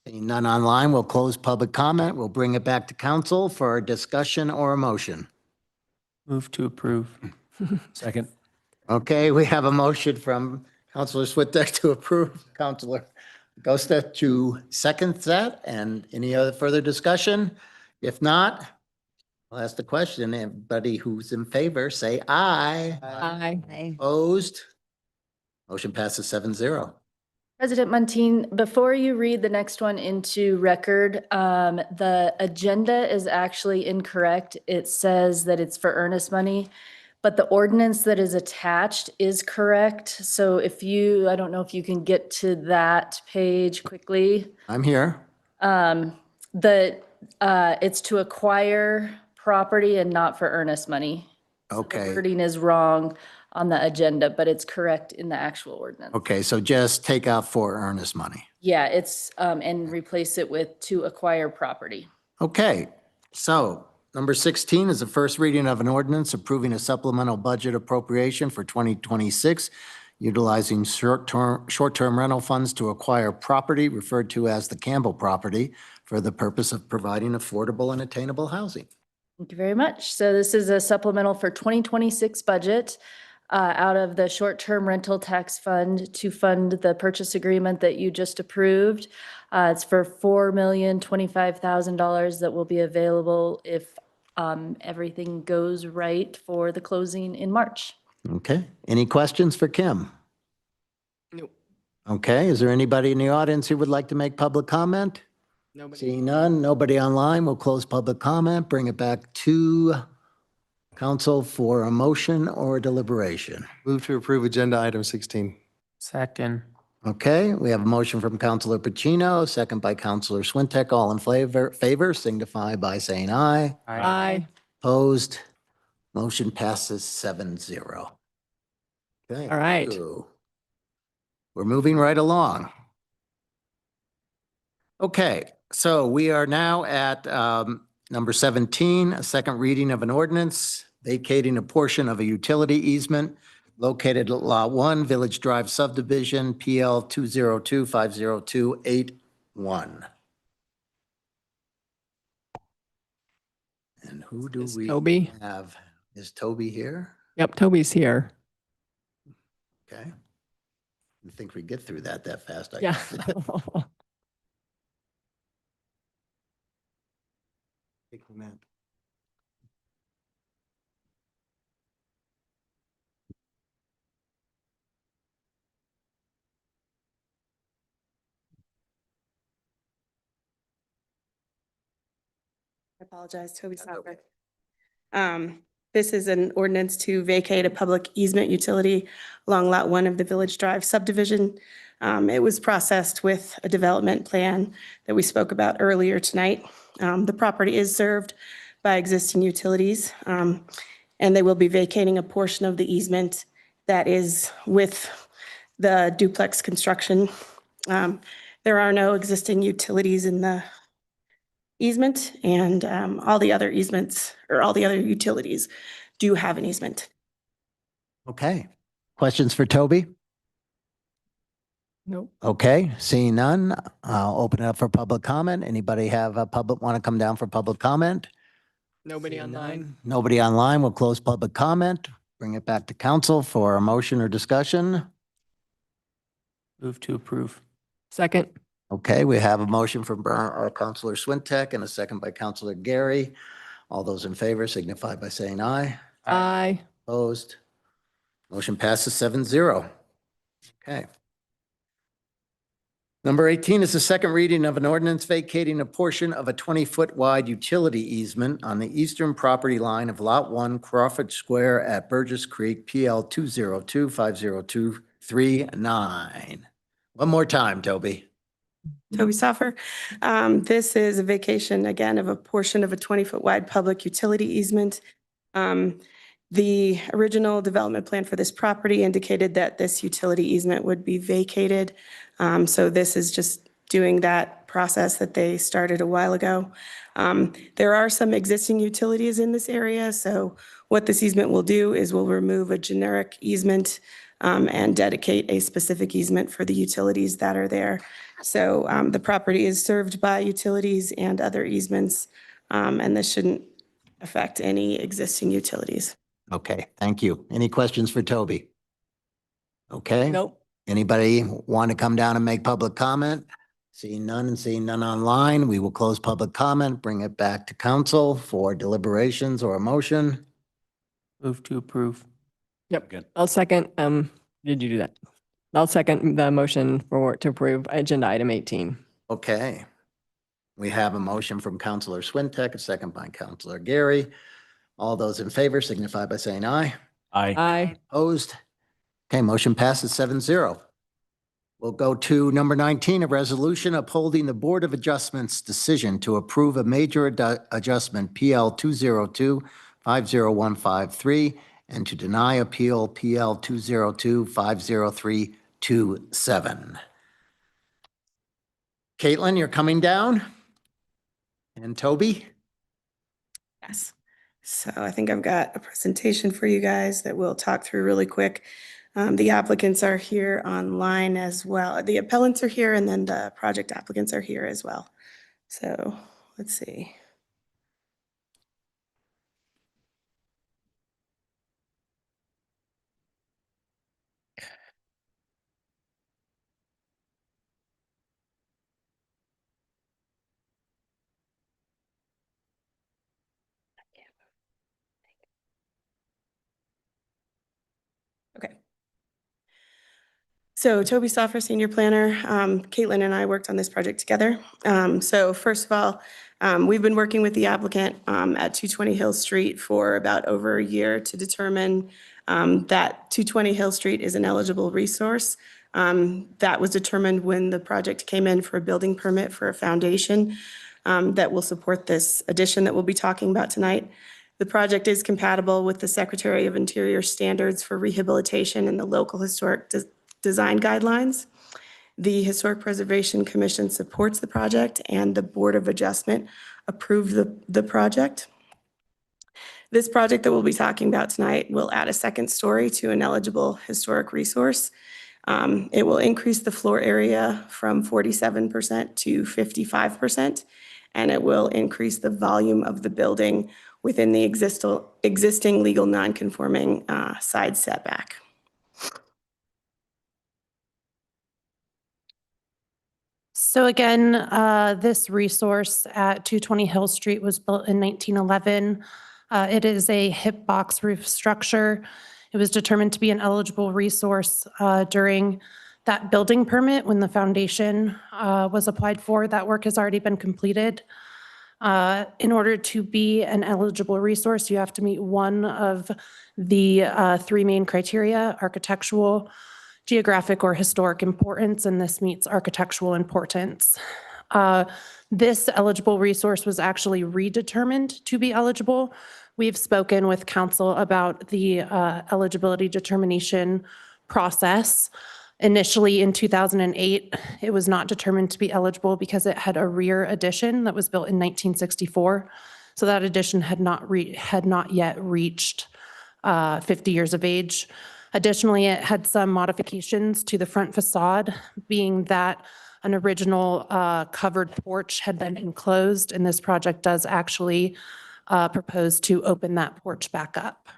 Seeing none online, we'll close public comment. We'll bring it back to council for a discussion or a motion. Move to approve. Second. Okay, we have a motion from Councilor Swintek to approve, Councilor Gosta to second that, and any other further discussion? If not, I'll ask the question. Everybody who's in favor, say aye. Aye. Opposed? Motion passes 7-0. President Muntean, before you read the next one into record, the agenda is actually incorrect. It says that it's for earnest money, but the ordinance that is attached is correct. So I don't know if you can get to that page quickly. I'm here. It's to acquire property and not for earnest money. The Okay. wording is wrong on the agenda, but it's correct in the actual ordinance. Okay, so just take out for earnest money. Yeah, it's, and replace it with to acquire property. Okay, so number 16 is the first reading of an ordinance approving a supplemental budget appropriation for 2026, utilizing short-term rental funds to acquire property referred to as the Campbell property for the purpose of providing affordable and attainable housing. Thank you very much. So this is a supplemental for 2026 budget. out of the short-term rental tax fund to fund the purchase agreement that you just approved. It's for $4,025,000 that will be available if everything goes right for the closing in March. Okay. Any questions for Kim? Okay. Is there anybody in the audience who would like to make public comment? Seeing none, nobody online, we'll close public comment, bring it back to council for a motion or deliberation. Move to approve agenda item 16. Second. Okay, we have a motion from Councilor Pacino, second by Councilor Swintek. All in favor signify by saying aye. Aye. Opposed? Motion passes 7-0. Okay. All right. so We're moving right along. Okay, so we are now at number 17, a second reading of an ordinance vacating a portion of a utility easement located at Lot 1, Village Drive subdivision, PL 202-50281. And who do we Toby. have? Is Toby here? Yep, Toby's here. Okay. I think we get through that fast. I Yeah. guess. Take a minute. I apologize, Toby Southwick. This is an ordinance to vacate a public easement utility along Lot 1 of the Village Drive subdivision. It was processed with a development plan that we spoke about earlier tonight. The property is served by existing utilities, and they will be vacating a portion of the easement that is with the duplex construction. There are no existing utilities in the easement, and all the other easements or all the other utilities do have an easement. Okay. Questions for Toby? Nope. Okay, seeing none, I'll open it up for public comment. Anybody have a want to come down for public comment? Nobody online. Nobody online. We'll close public comment. Bring it back to council for a motion or discussion. Move to approve. Second. Okay, we have a motion from Councilor Swintek and a second by Councilor Gary. All those in favor signify by saying aye. Aye. Opposed? Motion passes 7-0. Okay. Number 18 is the second reading of an ordinance vacating a portion of a 20-foot wide utility easement on the eastern property line of Lot 1 Crawford Square at Burgess Creek, PL 202-50239. One more time, Toby. Toby Soffer. This is a vacation, again, of a portion of a 20-foot wide public utility easement. The original development plan for this property indicated that this utility easement would be vacated. So this is just doing that process that they started a while ago. There are some existing utilities in this area. So what this easement will do is we'll remove a generic easement and dedicate a specific easement for the utilities that are there. So the property is served by utilities and other easements, and this shouldn't affect any existing utilities. Okay, thank you. Any questions for Toby? Okay. Nope. Anybody want to come down and make public comment? Seeing none and seeing none online, we will close public comment, bring it back to council for deliberations or a motion. Move to approve. Yep. Good. I'll second. Did you do that? I'll second the motion to approve agenda item 18. Okay. We have a motion from Councilor Swintek, a second by Councilor Gary. All those in favor signify by saying aye. Aye. Aye. Opposed? Okay, motion passes 7-0. We'll go to number 19, a resolution upholding the Board of Adjustments decision to approve a major adjustment PL 202-50153 and to deny appeal PL 202-50327. Caitlin, you're coming down? And Toby? Yes. So I think I've got a presentation for you guys that we'll talk through really quick. The applicants are here online as well. The appellants are here and then the project applicants are here as well. So let's see. So Toby Stoffer, Senior Planner. Caitlin and I worked on this project together. So first of all, we've been working with the applicant at 220 Hill Street for about over a year to determine that 220 Hill Street is an eligible resource. That was determined when the project came in for a building permit for a foundation that will support this addition that we'll be talking about tonight. The project is compatible with the Secretary of Interior standards for rehabilitation and the local historic design guidelines. The Historic Preservation Commission supports the project, and the Board of Adjustment approved the project. This project that we'll be talking about tonight will add a second story to an eligible historic resource. It will increase the floor area from 47% to 55%, and it will increase the volume of the building within the existing legal non-conforming side setback. So again, this resource at 220 Hill Street was built in 1911. It is a hip box roof structure. It was determined to be an eligible resource during that building permit when the foundation was applied for. That work has already been completed. In order to be an eligible resource, you have to meet one of the three main criteria: architectural, geographic, or historic importance, and this meets architectural importance. This eligible resource was actually redetermined to be eligible. We've spoken with council about the eligibility determination process. Initially in 2008, it was not determined to be eligible because it had a rear addition that was built in 1964. So that addition had not yet reached 50 years of age. Additionally, it had some modifications to the front facade, being that an original covered porch had been enclosed, and this project does actually propose to open that porch back up.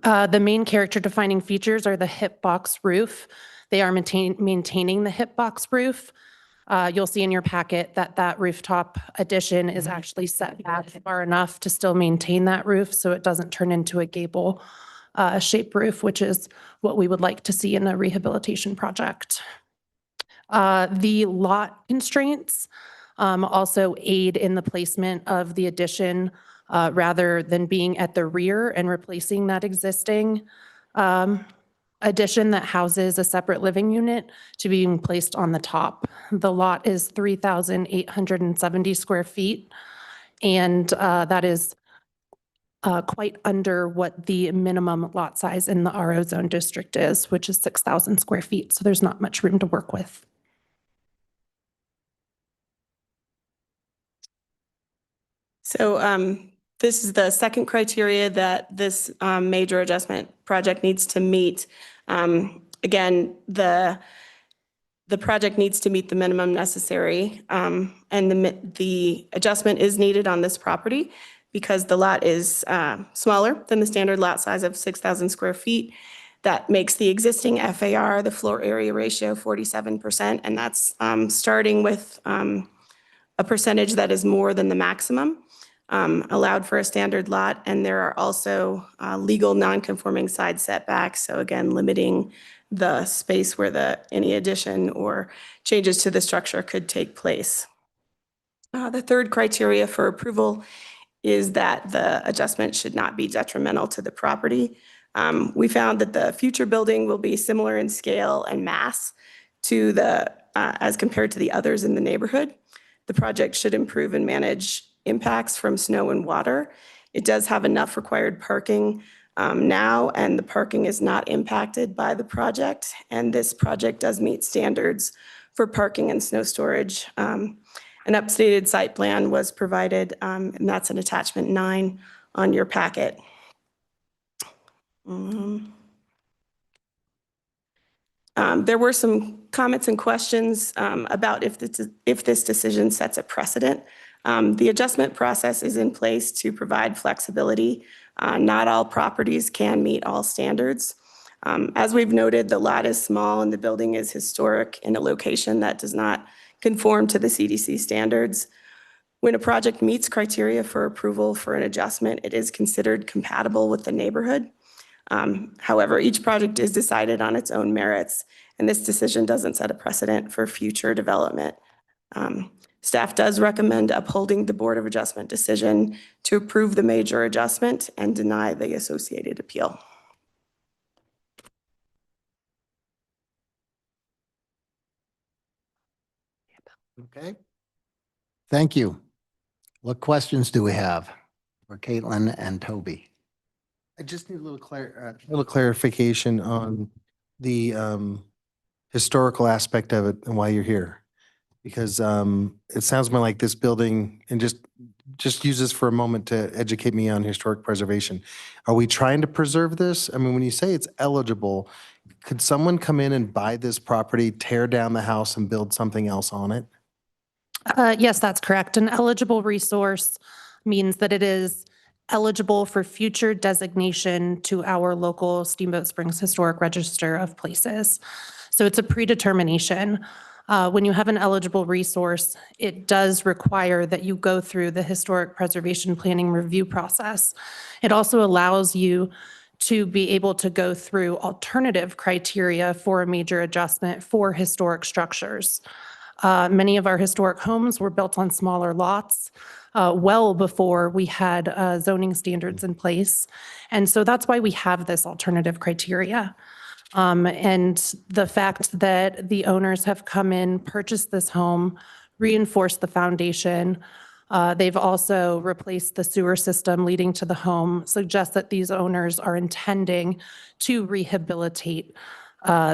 The main character defining features are the hip box roof. They are maintaining the hip box roof. You'll see in your packet that that rooftop addition is actually set back far enough to still maintain that roof so it doesn't turn into a gable shape roof, which is what we would like to see in a rehabilitation project. The lot constraints also aid in the placement of the addition rather than being at the rear and replacing that existing addition that houses a separate living unit to being placed on the top. The lot is 3,870 square feet, and that is quite under what the minimum lot size in the RO zone district is, which is 6,000 square feet. So there's not much room to work with. So this is the second criteria that this major adjustment project needs to meet. Again, the project needs to meet the minimum necessary, and the adjustment is needed on this property because the lot is smaller than the standard lot size of 6,000 square feet. That makes the existing FAR, the floor area ratio, 47%, and that's starting with a percentage that is more than the maximum allowed for a standard lot. And there are also legal non-conforming side setbacks. So again, limiting the space where any addition or changes to the structure could take place. The third criteria for approval is that the adjustment should not be detrimental to the property. We found that the future building will be similar in scale and mass to as compared to the others in the neighborhood. The project should improve and manage impacts from snow and water. It does have enough required parking now, and the parking is not impacted by the project. And this project does meet standards for parking and snow storage. An updated site plan was provided, and that's an attachment 9 on your packet. There were some comments and questions about if this decision sets a precedent. The adjustment process is in place to provide flexibility. Not all properties can meet all standards. As we've noted, the lot is small and the building is historic in a location that does not conform to the CDC standards. When a project meets criteria for approval for an adjustment, it is considered compatible with the neighborhood. However, each project is decided on its own merits, and this decision doesn't set a precedent for future development. Staff does recommend upholding the Board of Adjustment decision to approve the major adjustment and deny the associated appeal. Okay. Thank you. What questions do we have for Caitlin and Toby? I just need a little clarification on the historical aspect of it and why you're here. Because it sounds more like this building, and just use this for a moment to educate me on historic preservation. Are we trying to preserve this? I mean, when you say it's eligible, could someone come in and buy this property, tear down the house and build something else on it? Yes, that's correct. An eligible resource means that it is eligible for future designation to our local Steamboat Springs Historic Register of Places. So it's a predetermination. When you have an eligible resource, it does require that you go through the historic preservation planning review process. It also allows you to be able to go through alternative criteria for a major adjustment for historic structures. Many of our historic homes were built on smaller lots well before we had zoning standards in place. And so that's why we have this alternative criteria. And the fact that the owners have come in, purchased this home, reinforced the foundation, they've also replaced the sewer system leading to the home, suggests that these owners are intending to rehabilitate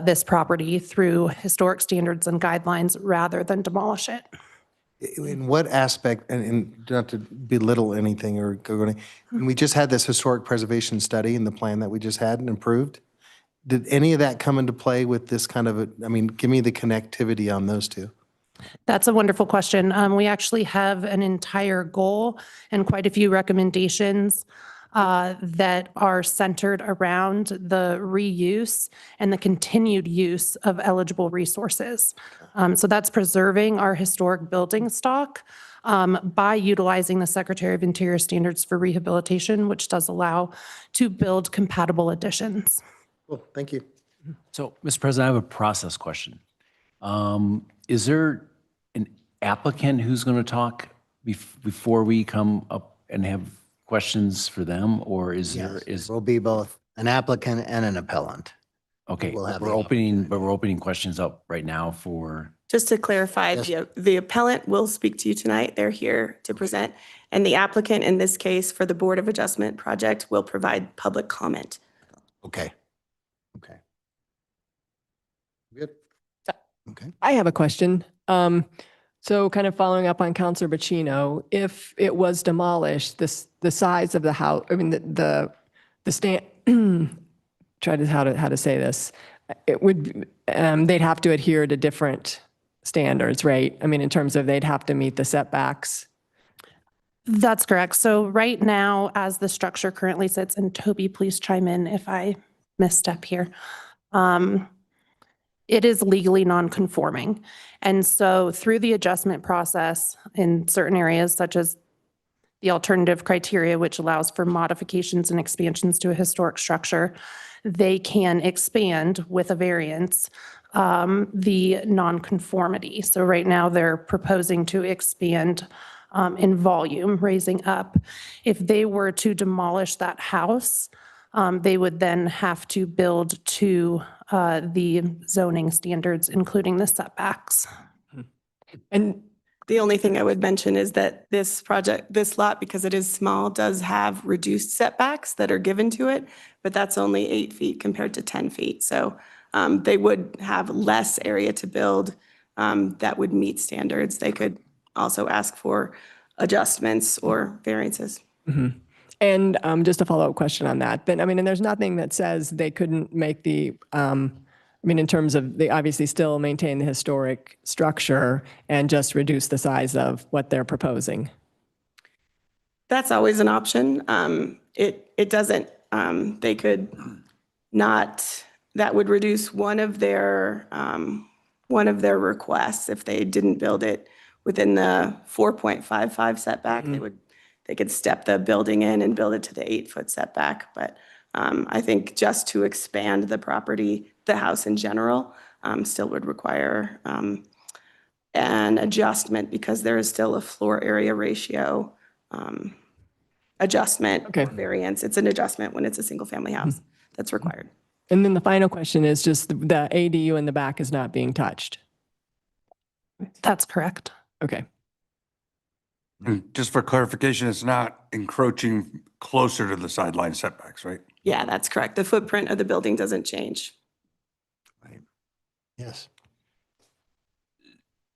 this property through historic standards and guidelines rather than demolish it. In what aspect, and not to belittle anything or go any, when we just had this historic preservation study in the plan that we just had and approved, did any of that come into play with this kind of, I mean, give me the connectivity on those two. That's a wonderful question. We actually have an entire goal and quite a few recommendations that are centered around the reuse and the continued use of eligible resources. So that's preserving our historic building stock by utilizing the Secretary of Interior standards for rehabilitation, which does allow to build compatible additions. Cool, thank you. So, Mr. President, I have a process question. Is there an applicant who's going to talk before we come up and have questions for them, or is there, Will be both an applicant and an appellant. okay, we'll have we're opening questions up right now for, Just to clarify, the appellant will speak to you tonight. They're here to present. And the applicant, in this case, for the Board of Adjustment project, will provide public comment. Okay. Okay. Good. Okay. I have a question. So kind of following up on Councilor Bacino, if it was demolished, the size of the house, I mean, the stand, how to say this, it would, they'd have to adhere to different standards, right? I mean, in terms of they'd have to meet the setbacks. That's correct. So right now, as the structure currently sits, and Toby, please chime in if I misstep here. It is legally non-conforming. And so through the adjustment process in certain areas, such as the alternative criteria, which allows for modifications and expansions to a historic structure, they can expand with a variance the non-conformity. So right now they're proposing to expand in volume, raising up. If they were to demolish that house, they would then have to build to the zoning standards, including the setbacks. And the only thing I would mention is that this project, this lot, because it is small, does have reduced setbacks that are given to it, but that's only 8 feet compared to 10 feet. So they would have less area to build that would meet standards. They could also ask for adjustments or variances. Mm-hmm. And just a follow-up question on that. But I mean, and there's nothing that says they couldn't make the, I mean, in terms of they obviously still maintain the historic structure and just reduce the size of what they're proposing. That's always an option. It doesn't, they could not, that would reduce one of their requests if they didn't build it within the 4.55 setback. they could step the building in and build it to the 8-foot setback. But I think just to expand the property, the house in general, still would require an adjustment because there is still a floor area ratio adjustment or variance. It's an adjustment when it's a single family house that's required. And then the final question is just the ADU in the back is not being touched. That's correct. Okay. And just for clarification, it's not encroaching closer to the sideline setbacks, right? Yeah, that's correct. The footprint of the building doesn't change. Yes.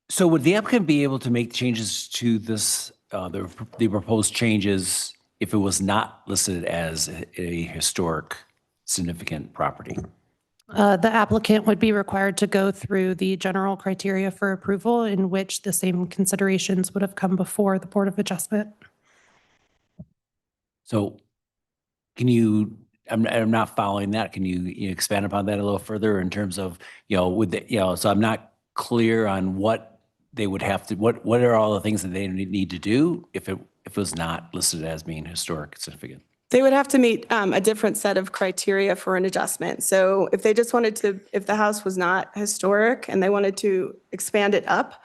So would the applicant be able to make changes to this, the proposed changes if it was not listed as a historic significant property? The applicant would be required to go through the general criteria for approval in which the same considerations would have come before the Board of Adjustment. So can you, I'm not following that. Can you expand upon that a little further in terms of, would they, so I'm not clear on what they would have to, what are all the things that they need to do if it was not listed as being historic significant? They would have to meet a different set of criteria for an adjustment. So if they just wanted to, if the house was not historic and they wanted to expand it up,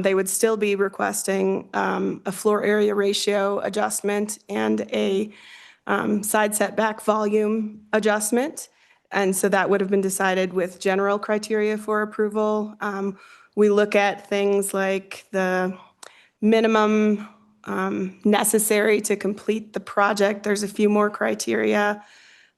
they would still be requesting a floor area ratio adjustment and a side setback volume adjustment. And so that would have been decided with general criteria for approval. We look at things like the minimum necessary to complete the project. There's a few more criteria.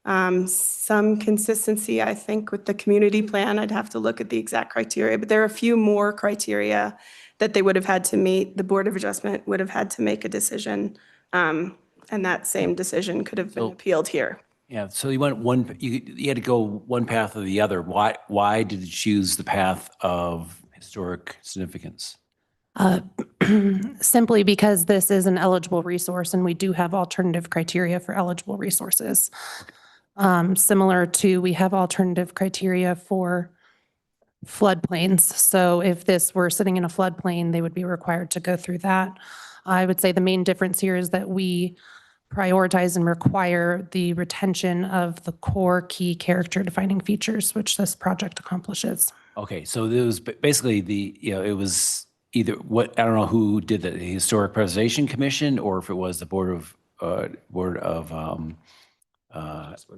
Some consistency, I think, with the community plan. I'd have to look at the exact criteria, but there are a few more criteria that they would have had to meet. The Board of Adjustment would have had to make a decision, and that same decision could have been appealed here. Yeah, so you went you had to go one path or the other. Why did you choose the path of historic significance? Simply because this is an eligible resource and we do have alternative criteria for eligible resources. Similar to, we have alternative criteria for floodplains. So if this were sitting in a floodplain, they would be required to go through that. I would say the main difference here is that we prioritize and require the retention of the core key character defining features, which this project accomplishes. Okay, so it was basically it was either I don't know who did the Historic Preservation Commission or if it was the Board of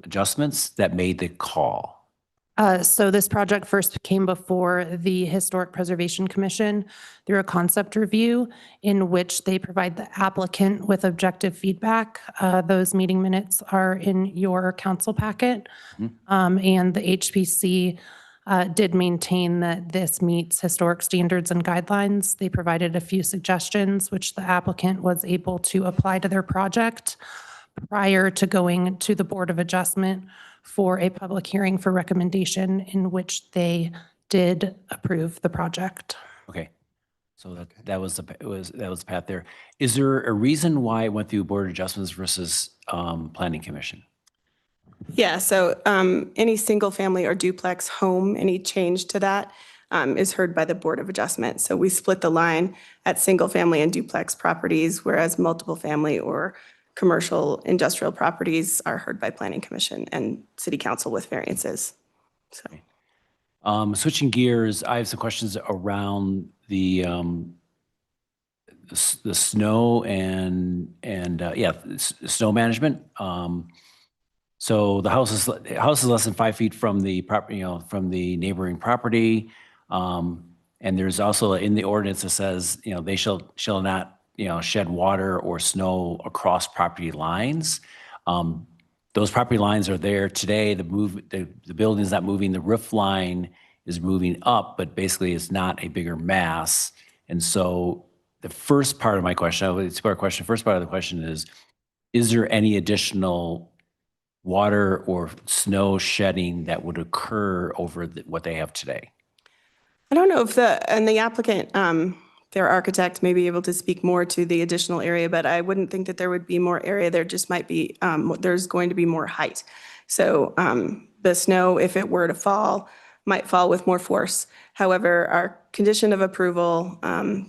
Adjustments that made the call. So this project first came before the Historic Preservation Commission through a concept review in which they provide the applicant with objective feedback. Those meeting minutes are in your council packet. And the HPC did maintain that this meets historic standards and guidelines. They provided a few suggestions which the applicant was able to apply to their project prior to going to the Board of Adjustment for a public hearing for recommendation in which they did approve the project. Okay, so that was the path there. Is there a reason why it went through Board of Adjustments versus Planning Commission? Yeah, so any single family or duplex home, any change to that is heard by the Board of Adjustment. So we split the line at single family and duplex properties, whereas multiple family or commercial industrial properties are heard by Planning Commission and City Council with variances. So. Switching gears, I have some questions around the snow and snow management. So the house is less than 5 feet from the property, from the neighboring property. And there's also in the ordinance that says, they shall not, shed water or snow across property lines. Those property lines are there today. The building is not moving. The roof line is moving up, but basically it's not a bigger mass. And so the first part of my question, first part of the question is there any additional water or snow shedding that would occur over what they have today? I don't know if the applicant, their architect may be able to speak more to the additional area, but I wouldn't think that there would be more area. There just might be, there's going to be more height. So the snow, if it were to fall, might fall with more force. However, our condition of approval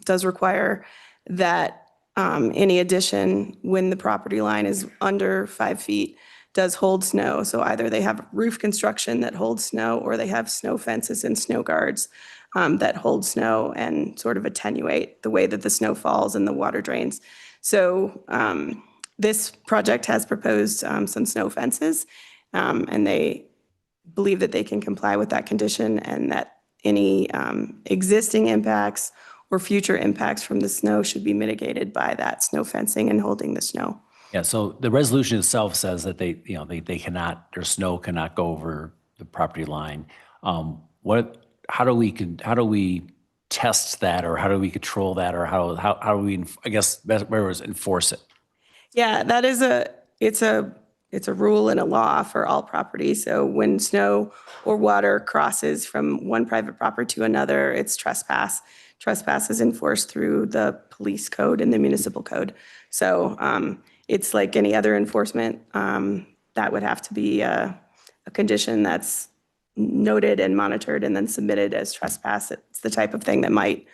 does require that Any addition when the property line is under 5 feet does hold snow. So either they have roof construction that holds snow, or they have snow fences and snow guards that hold snow and sort of attenuate the way that the snow falls and the water drains. So this project has proposed some snow fences, and they believe that they can comply with that condition, and that any existing impacts or future impacts from the snow should be mitigated by that snow fencing and holding the snow. Yeah, so the resolution itself says that they cannot, their snow cannot go over the property line. How do we test that, or how do we control that, or how do we, I guess, best way is enforce it? Yeah, that is it's a rule and a law for all properties. So when snow or water crosses from one private property to another, it's trespass. Trespass is enforced through the police code and the municipal code. So it's like any other enforcement. That would have to be a condition that's noted and monitored and then submitted as trespass. It's the type of thing that might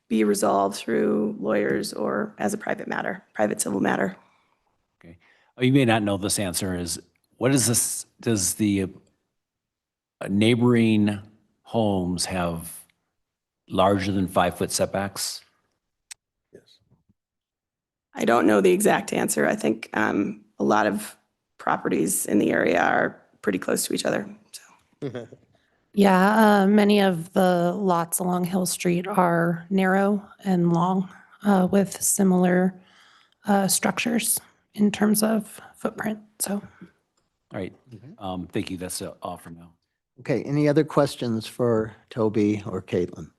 be resolved through lawyers or as a private matter, private civil matter. Okay. Oh, you may not know this answer. What is this? Does the neighboring homes have larger than 5-foot setbacks? I don't know the exact answer. I think a lot of properties in the area are pretty close to each other. So. Yeah, many of the lots along Hill Street are narrow and long with similar structures in terms of footprint. So, All right. Thank you. That's all for now. Okay, any other questions for Toby or Caitlin?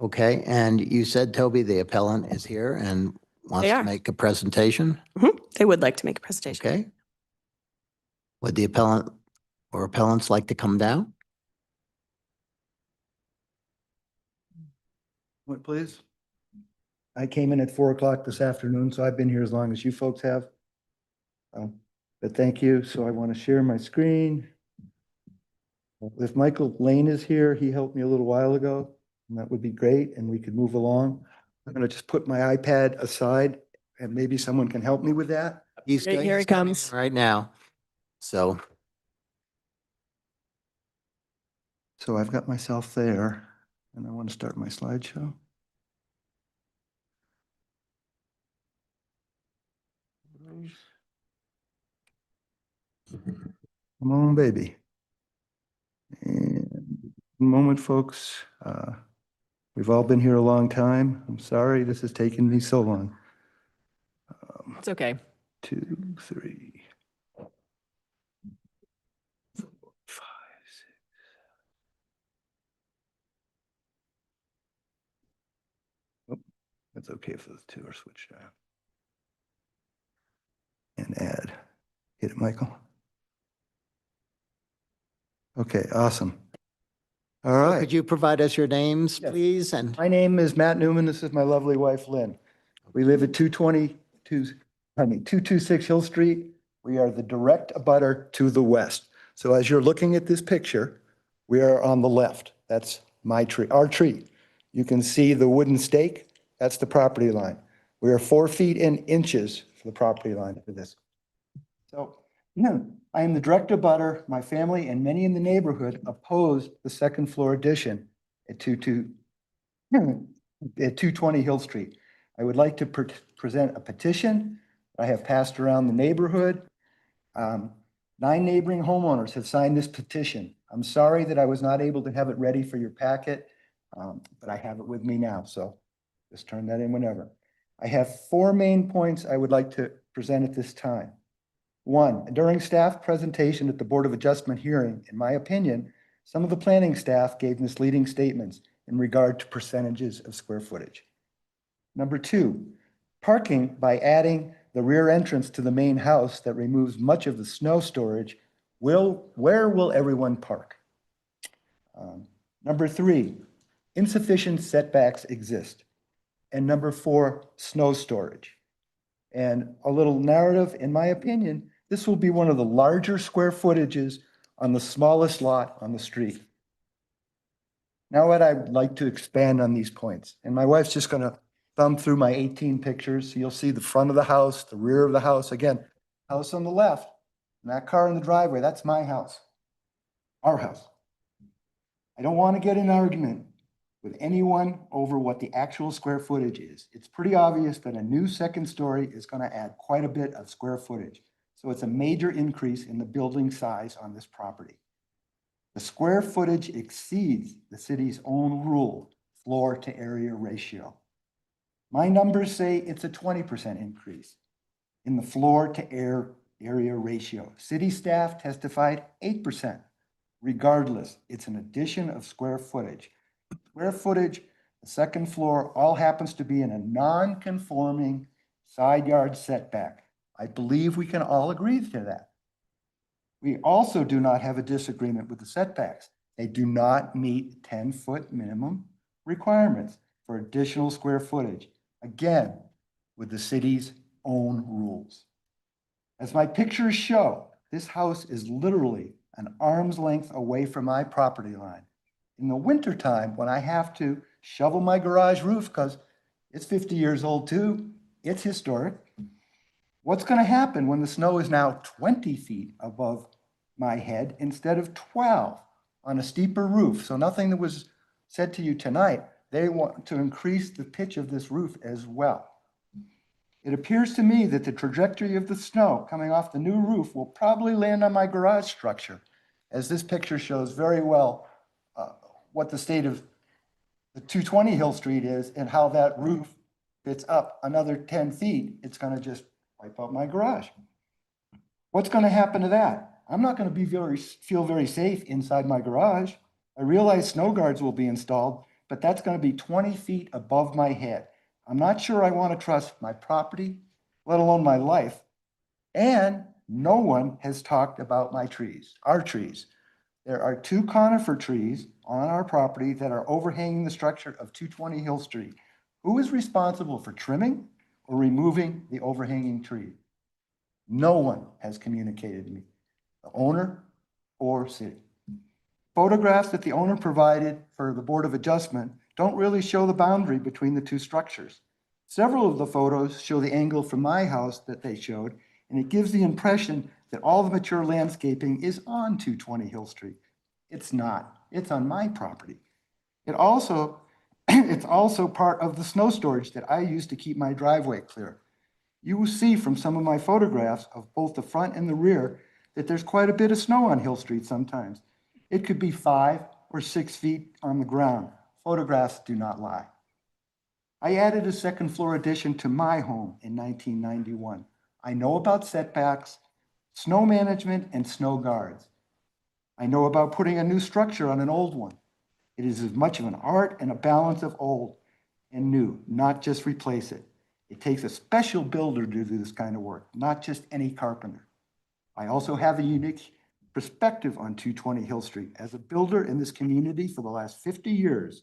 Okay, and you said, Toby, the appellant is here and wants They to are. make a presentation? They would like to make a presentation. Okay. Would the appellant or appellants like to come down? What, please? I came in at 4 o'clock this afternoon, so I've been here as long as you folks have. But thank you. So I want to share my screen. If Michael Lane is here, he helped me a little while ago, and that would be great, and we could move along. I'm going to just put my iPad aside, and maybe someone can help me with that. He's Great, here he coming comes. right now. So I've got myself there, and I want to start my slideshow. Come on, baby. And one moment, folks. We've all been here a long time. I'm sorry this has taken me so long. It's okay. 2, 3, 4, 5, 6. Oh, that's okay if those two are switched out. And add. Hit it, Michael. Okay, awesome. All right. could you provide us your names, please? And My name is Matt Newman. This is my lovely wife, Lynn. We live at 226 Hill Street. We are the direct abutter to the west. So as you're looking at this picture, we are on the left. That's my tree, our tree. You can see the wooden stake. That's the property line. We are 4 feet in inches for the property line for this. So, I am the direct abutter. My family and many in the neighborhood opposed the second floor addition at 220 Hill Street. I would like to present a petition I have passed around the neighborhood. 9 neighboring homeowners have signed this petition. I'm sorry that I was not able to have it ready for your packet, but I have it with me now, so just turn that in whenever. I have 4 main points I would like to present at this time. 1, during staff presentation at the Board of Adjustment hearing, in my opinion, some of the planning staff gave misleading statements in regard to percentages of square footage. Number 2, parking by adding the rear entrance to the main house that removes much of the snow storage, where will everyone park? Number 3, insufficient setbacks exist. And number 4, snow storage. And a little narrative, in my opinion, this will be one of the larger square footages on the smallest lot on the street. Now what I'd like to expand on these points, and my wife's just gonna thumb through my 18 pictures. So you'll see the front of the house, the rear of the house. Again, house on the left, and that car in the driveway, that's my house, our house. I don't want to get in an argument with anyone over what the actual square footage is. It's pretty obvious that a new second story is going to add quite a bit of square footage. So it's a major increase in the building size on this property. The square footage exceeds the city's own rule, floor to area ratio. My numbers say it's a 20% increase in the floor to area ratio. City staff testified 8%. Regardless, it's an addition of square footage. Square footage, the second floor, all happens to be in a non-conforming side yard setback. I believe we can all agree to that. We also do not have a disagreement with the setbacks. They do not meet 10-foot minimum requirements for additional square footage, again, with the city's own rules. As my pictures show, this house is literally an arm's length away from my property line. In the wintertime, when I have to shovel my garage roof because it's 50 years old too, it's historic. What's going to happen when the snow is now 20 feet above my head instead of 12 on a steeper roof? So nothing that was said to you tonight, they want to increase the pitch of this roof as well. It appears to me that the trajectory of the snow coming off the new roof will probably land on my garage structure, as this picture shows very well what the state of the 220 Hill Street is and how that roof fits up another 10 feet. It's going to just wipe out my garage. What's going to happen to that? I'm not going to feel very safe inside my garage. I realize snow guards will be installed, but that's going to be 20 feet above my head. I'm not sure I want to trust my property, let alone my life. And no one has talked about my trees, our trees. There are 2 conifer trees on our property that are overhanging the structure of 220 Hill Street. Who is responsible for trimming or removing the overhanging tree? No one has communicated to me, the owner or city. Photographs that the owner provided for the Board of Adjustment don't really show the boundary between the 2 structures. Several of the photos show the angle from my house that they showed, and it gives the impression that all the mature landscaping is on 220 Hill Street. It's not. It's on my property. It's also part of the snow storage that I use to keep my driveway clear. You will see from some of my photographs of both the front and the rear that there's quite a bit of snow on Hill Street sometimes. It could be 5 or 6 feet on the ground. Photographs do not lie. I added a second floor addition to my home in 1991. I know about setbacks, snow management, and snow guards. I know about putting a new structure on an old one. It is as much of an art and a balance of old and new, not just replace it. It takes a special builder to do this kind of work, not just any carpenter. I also have a unique perspective on 220 Hill Street. As a builder in this community for the last 50 years,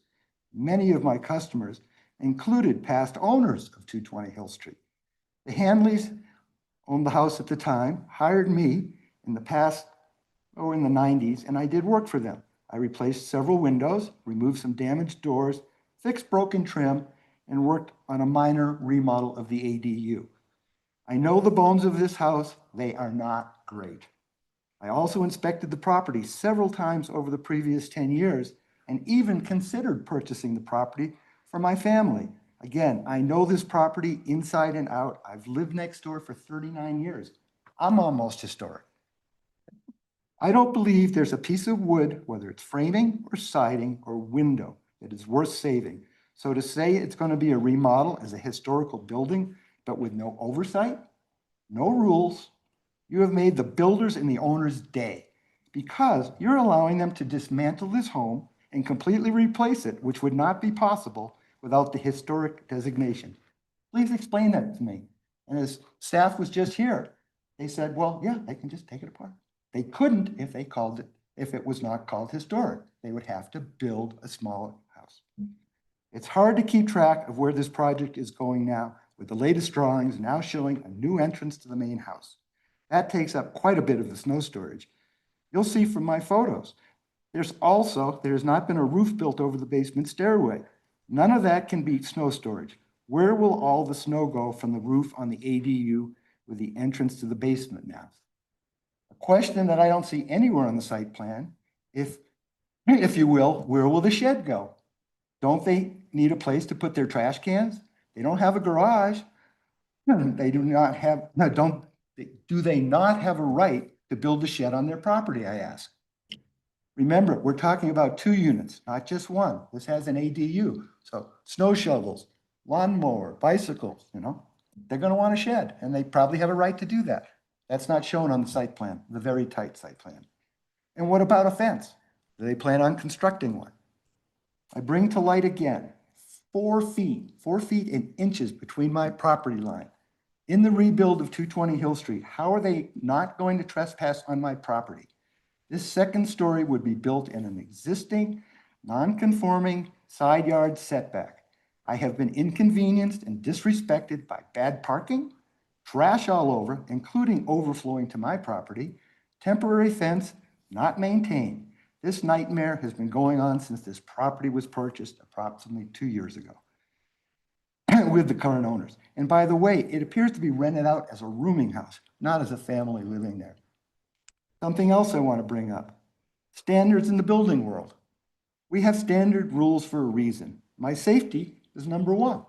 many of my customers included past owners of 220 Hill Street. The Hanleys owned the house at the time, hired me in the past, in the 90s, and I did work for them. I replaced several windows, removed some damaged doors, fixed broken trim, and worked on a minor remodel of the ADU. I know the bones of this house. They are not great. I also inspected the property several times over the previous 10 years and even considered purchasing the property for my family. Again, I know this property inside and out. I've lived next door for 39 years. I'm almost historic. I don't believe there's a piece of wood, whether it's framing or siding or window, that is worth saving. So to say it's going to be a remodel as a historical building, but with no oversight, no rules, you have made the builders and the owners' day, because you're allowing them to dismantle this home and completely replace it, which would not be possible without the historic designation. Please explain that to me. And as staff was just here, they said, well, yeah, they can just take it apart. They couldn't if it was not called historic. They would have to build a smaller house. It's hard to keep track of where this project is going now, with the latest drawings now showing a new entrance to the main house. That takes up quite a bit of the snow storage. You'll see from my photos. There's not been a roof built over the basement stairway. None of that can beat snow storage. Where will all the snow go from the roof on the ADU with the entrance to the basement now? A question that I don't see anywhere on the site plan, if you will, where will the shed go? Don't they need a place to put their trash cans? They don't have a garage. They do not have, do they not have a right to build a shed on their property, I ask? Remember, we're talking about 2 units, not just one. This has an ADU. So snow shovels, lawnmower, bicycles, they're going to want a shed, and they probably have a right to do that. That's not shown on the site plan, the very tight site plan. And what about a fence? Do they plan on constructing one? I bring to light again, 4 feet in inches between my property line. In the rebuild of 220 Hill Street, how are they not going to trespass on my property? This second story would be built in an existing, non-conforming side yard setback. I have been inconvenienced and disrespected by bad parking, trash all over, including overflowing to my property, temporary fence not maintained. This nightmare has been going on since this property was purchased approximately 2 years ago with the current owners. And by the way, it appears to be rented out as a rooming house, not as a family living there. Something else I want to bring up, standards in the building world. We have standard rules for a reason. My safety is number 1.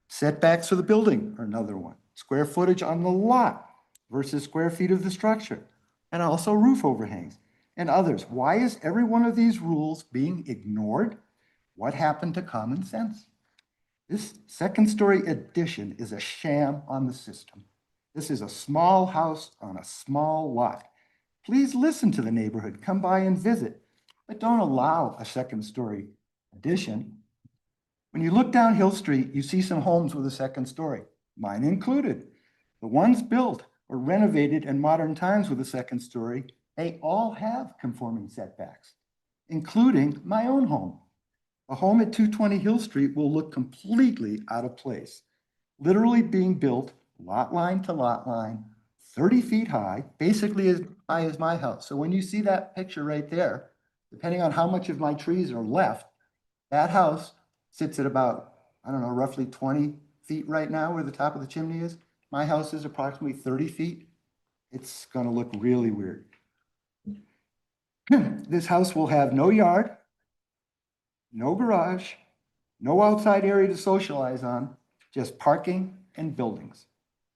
Setbacks for the building are another one. Square footage on the lot versus square feet of the structure, and also roof overhangs and others. Why is every one of these rules being ignored? What happened to common sense? This second-story addition is a sham on the system. This is a small house on a small lot. Please listen to the neighborhood, come by and visit, but don't allow a second-story addition. When you look down Hill Street, you see some homes with a second story, mine included. The ones built or renovated in modern times with a second story, they all have conforming setbacks, including my own home. A home at 220 Hill Street will look completely out of place, literally being built lot line to lot line, 30 feet high, basically as high as my house. So when you see that picture right there, depending on how much of my trees are left, that house sits at about, I don't know, roughly 20 feet right now where the top of the chimney is. My house is approximately 30 feet. It's going to look really weird. This house will have no yard, no garage, no outside area to socialize on, just parking and buildings.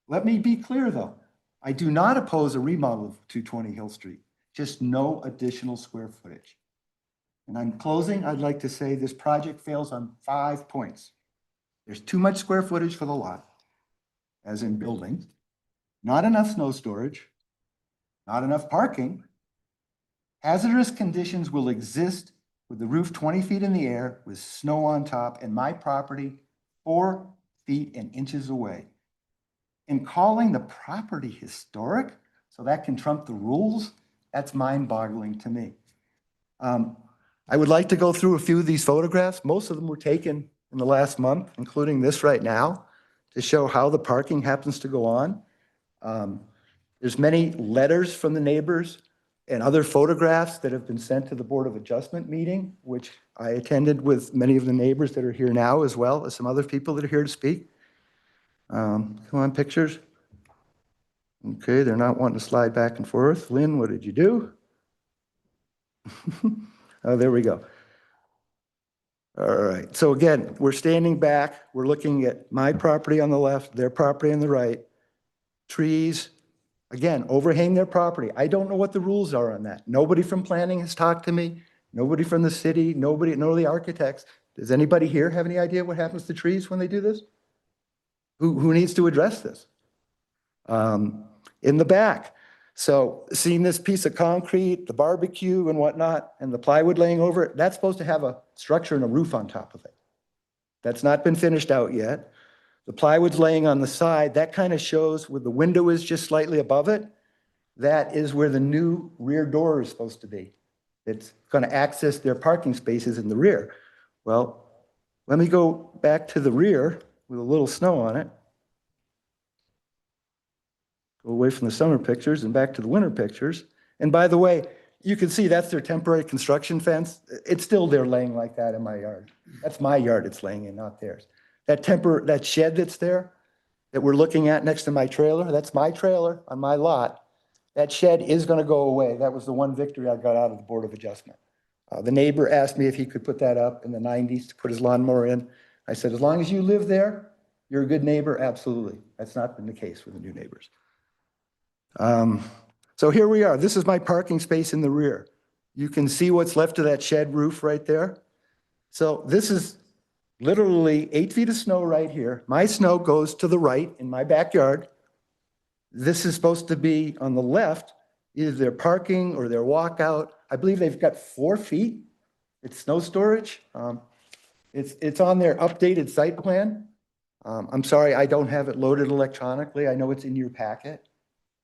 Let me be clear though, I do not oppose a remodel of 220 Hill Street, just no additional square footage. And I'm closing, I'd like to say this project fails on 5 points. There's too much square footage for the lot, as in buildings, not enough snow storage, not enough parking. Hazardous conditions will exist with the roof 20 feet in the air with snow on top and my property 4 feet and inches away. In calling the property historic, so that can trump the rules, that's mind-boggling to me. I would like to go through a few of these photographs. Most of them were taken in the last month, including this right now, to show how the parking happens to go on. There's many letters from the neighbors and other photographs that have been sent to the Board of Adjustment meeting, which I attended with many of the neighbors that are here now, as well as some other people that are here to speak. Come on, pictures. Okay, they're not wanting to slide back and forth. Lynn, what did you do? Oh, there we go. All right, so again, we're standing back. We're looking at my property on the left, their property on the right. Trees, again, overhang their property. I don't know what the rules are on that. Nobody from planning has talked to me. Nobody from the city, none of the architects. Does anybody here have any idea what happens to trees when they do this? Who needs to address this? In the back. So seeing this piece of concrete, the barbecue and whatnot, and the plywood laying over it, that's supposed to have a structure and a roof on top of it. That's not been finished out yet. The plywood's laying on the side. That kind of shows where the window is just slightly above it. That is where the new rear door is supposed to be. It's going to access their parking spaces in the rear. Well, let me go back to the rear with a little snow on it. Go away from the summer pictures and back to the winter pictures. And by the way, you can see that's their temporary construction fence. It's still there laying like that in my yard. That's my yard it's laying in, not theirs. that shed that's there that we're looking at next to my trailer, that's my trailer on my lot. That shed is going to go away. That was the one victory I got out of the Board of Adjustment. The neighbor asked me if he could put that up in the 90s to put his lawnmower in. I said, as long as you live there, you're a good neighbor. Absolutely. That's not been the case with the new neighbors. So here we are. This is my parking space in the rear. You can see what's left of that shed roof right there. So this is literally 8 feet of snow right here. My snow goes to the right in my backyard. This is supposed to be on the left, either their parking or their walkout. I believe they've got 4 feet. It's snow storage. It's on their updated site plan. I'm sorry, I don't have it loaded electronically. I know it's in your packet.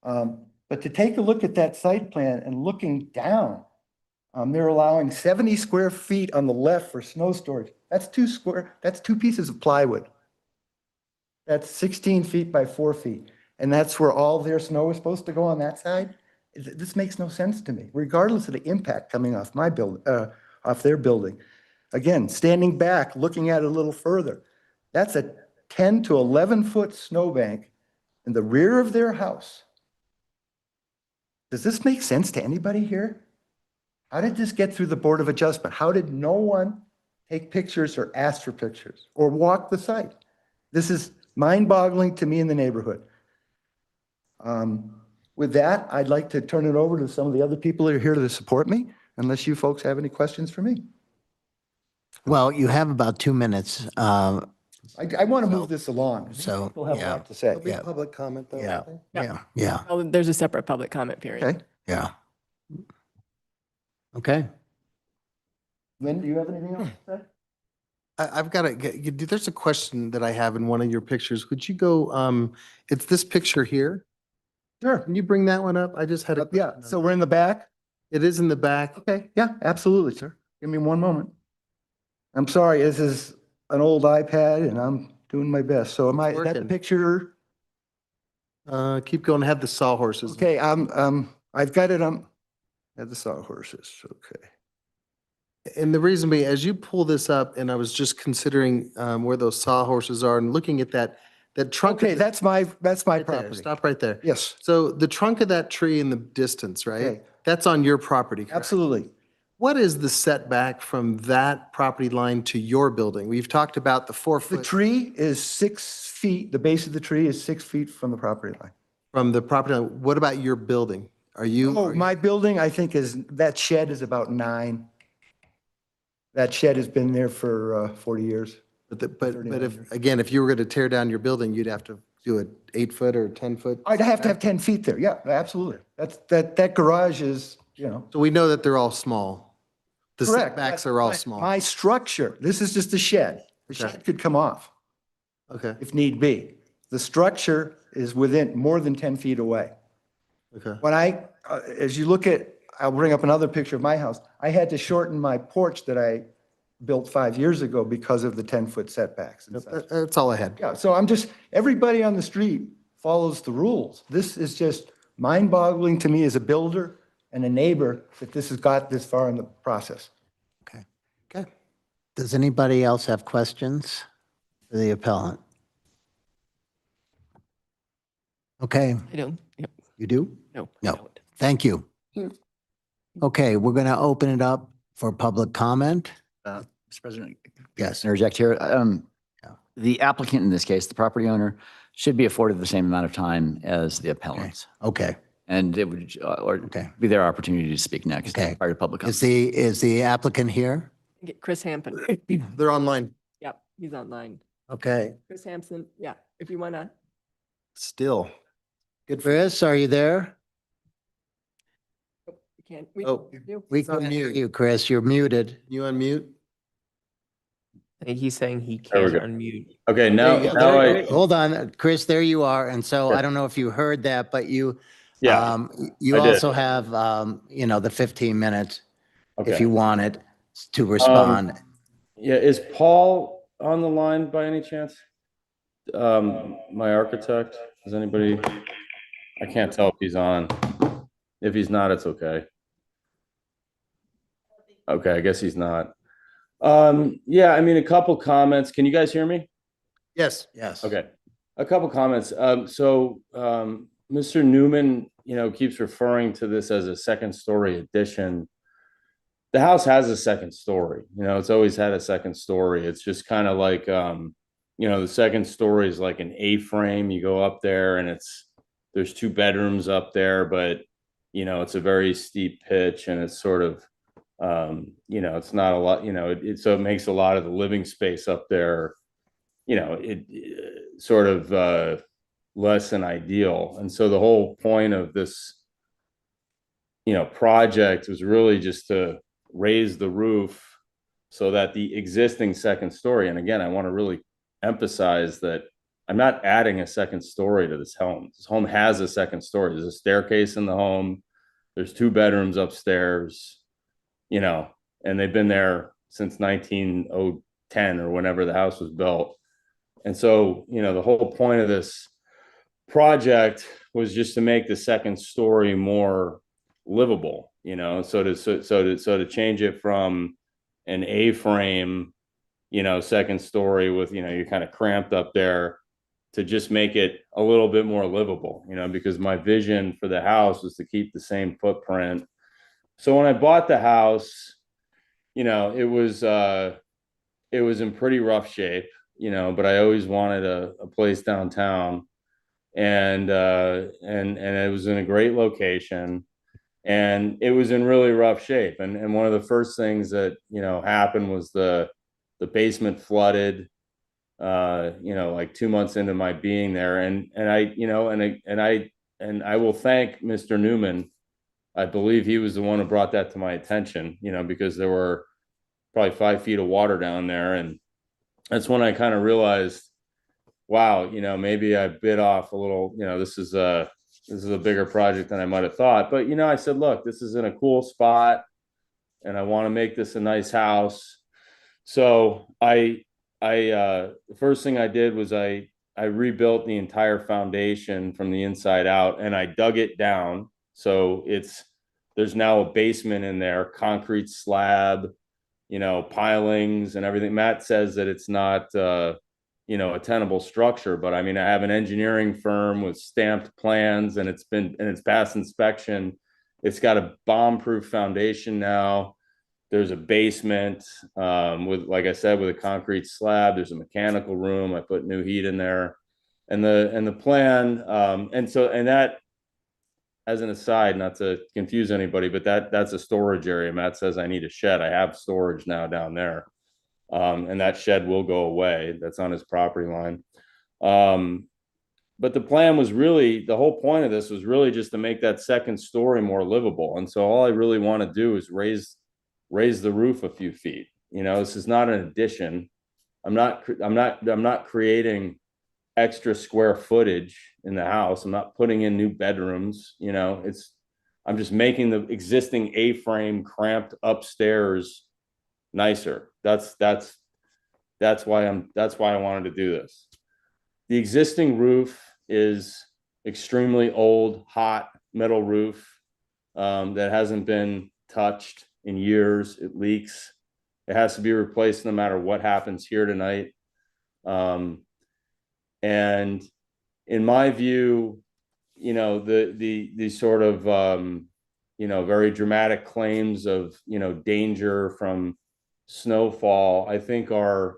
But to take a look at that site plan and looking down, they're allowing 70 square feet on the left for snow storage. That's 2 pieces of plywood. That's 16 feet by 4 feet. And that's where all their snow is supposed to go on that side. This makes no sense to me, regardless of the impact coming off my off their building. Again, standing back, looking at it a little further, that's a 10 to 11 foot snowbank in the rear of their house. Does this make sense to anybody here? How did this get through the Board of Adjustment? How did no one take pictures or ask for pictures or walk the site? This is mind-boggling to me in the neighborhood. With that, I'd like to turn it over to some of the other people that are here to support me, unless you folks have any questions for me. Well, you have about 2 minutes. I want to move this along. So, People have a yeah. lot to say. There'll be public comment though. Yeah. I think. Yeah. Oh, there's a separate public comment period. Okay. Yeah. Okay. Lynn, do you have anything else to say? I've got there's a question that I have in one of your pictures. Would you go, it's this picture here? Sure. Can you bring that one up? I just had a. Yeah, so we're in the back? It is in the back. Okay, yeah, absolutely, sir. Give me one moment. I'm sorry, this is an old iPad and I'm doing my best. So is that the working. picture? Keep going, have the sawhorses. Okay, I've got it on, have the sawhorses, okay. And the reason being, as you pull this up, and I was just considering where those sawhorses are and looking at that trunk. Okay, that's my right there. property. Stop right there. Yes, So the trunk of that tree in the distance, right? Okay. That's on your property, correct? absolutely. What is the setback from that property line to your building? We've talked about the 4 The foot tree is 6 feet, the base of the tree is 6 feet from the property line. from the property line. What about your building? Are you? Oh, my building, I think that shed is about 9. That shed has been there for 40 years. But if, 39. again, if you were going to tear down your building, you'd have to do an 8 foot or 10 foot. I'd have to have 10 feet there. Yeah, absolutely. That garage is, So we know that they're all small. The correct. setbacks are all My- small. My structure, this is just a shed. The Okay. shed could come off Okay, if need be. The structure is within more than 10 feet away. okay. When as you look at, I'll bring up another picture of my house. I had to shorten my porch that I built 5 years ago because of the 10-foot setbacks and such. That's all I had. Yeah, so everybody on the street follows the rules. This is just mind-boggling to me as a builder and a neighbor that this has got this far in the process. Okay. Does anybody else have questions for the appellant? Okay, I don't. Yep. you do? No. I No. don't. Thank you. Okay, we're going to open it up for public comment. Mr. President, Yes. interject here. The applicant in this case, the property owner, should be afforded the same amount of time as the appellants. Okay. And it would, or Okay. be their opportunity to speak next. Okay. Prior to public comment. Is the applicant here? Get Chris Hampton. They're online Yep, he's online. Okay. Chris Hampson, yeah, if you want to. still. Good. Chris, are you there? You can't. We Oh. can hear you. We It's on can mute. hear you, Chris. You're muted. You unmute? I think he's saying he There we can't go. unmute. Okay, now, There you go. now There- I, Hold on, Chris, there you are. And so Yeah. I don't know if you heard that, but you, yeah, you I did. also have, the 15 minutes if okay. you wanted to respond. Yeah, is Paul on the line by any chance? My architect, is anybody? I can't tell if he's on. If he's not, it's okay. Okay, I guess he's not. Yeah, I mean, a couple comments. Can you guys hear me? Yes. Yes. Okay, a couple comments. Mr. Newman, keeps referring to this as a second story addition. The house has a second story, it's always had a second story. It's just kind of like, the second story is like an A-frame. You go up there and there's 2 bedrooms up there, but it's a very steep pitch and it's sort of, it's not a lot, so it makes a lot of the living space up there, sort of less than ideal. And so the whole point of this, project was really just to raise the roof so that the existing second story, and again, I want to really emphasize that I'm not adding a second story to this home. This home has a second story. There's a staircase in the home. There's 2 bedrooms upstairs, and they've been there since 1910 or whenever the house was built. And so, the whole point of this project was just to make the second story more livable, so to change it from an A-frame, second story with, you're kind of cramped up there, to just make it a little bit more livable, because my vision for the house was to keep the same footprint. So when I bought the house, it was in pretty rough shape, but I always wanted a place downtown, and it was in a great location, and it was in really rough shape. And one of the first things that, happened was the basement flooded, like 2 months into my being there. And I will thank Mr. Newman. I believe he was the one who brought that to my attention, because there were probably 5 feet of water down there. And that's when I kind of realized, wow, maybe I bit off a little, this is a bigger project than I might have thought. But, I said, look, this is in a cool spot and I want to make this a nice house. So the first thing I did was I rebuilt the entire foundation from the inside out, and I dug it down. So there's now a basement in there, concrete slab, pilings and everything. Matt says that it's not, a tenable structure, but I mean, I have an engineering firm with stamped plans, and it's passed inspection. It's got a bomb-proof foundation now. There's a basement with, like I said, with a concrete slab. There's a mechanical room. I put new heat in there, and the plan. And that, as an aside, not to confuse anybody, but that's a storage area. Matt says I need a shed. I have storage now down there, and that shed will go away. That's on his property line. But the plan was really, the whole point of this was really just to make that second story more livable. And so all I really want to do is raise the roof a few feet. This is not an addition. I'm not creating extra square footage in the house. I'm not putting in new bedrooms. I'm just making the existing A-frame cramped upstairs nicer. That's why I wanted to do this. The existing roof is extremely old, hot metal roof that hasn't been touched in years. It leaks. It has to be replaced no matter what happens here tonight. And in my view, the sort of very dramatic claims of danger from snowfall, I think are,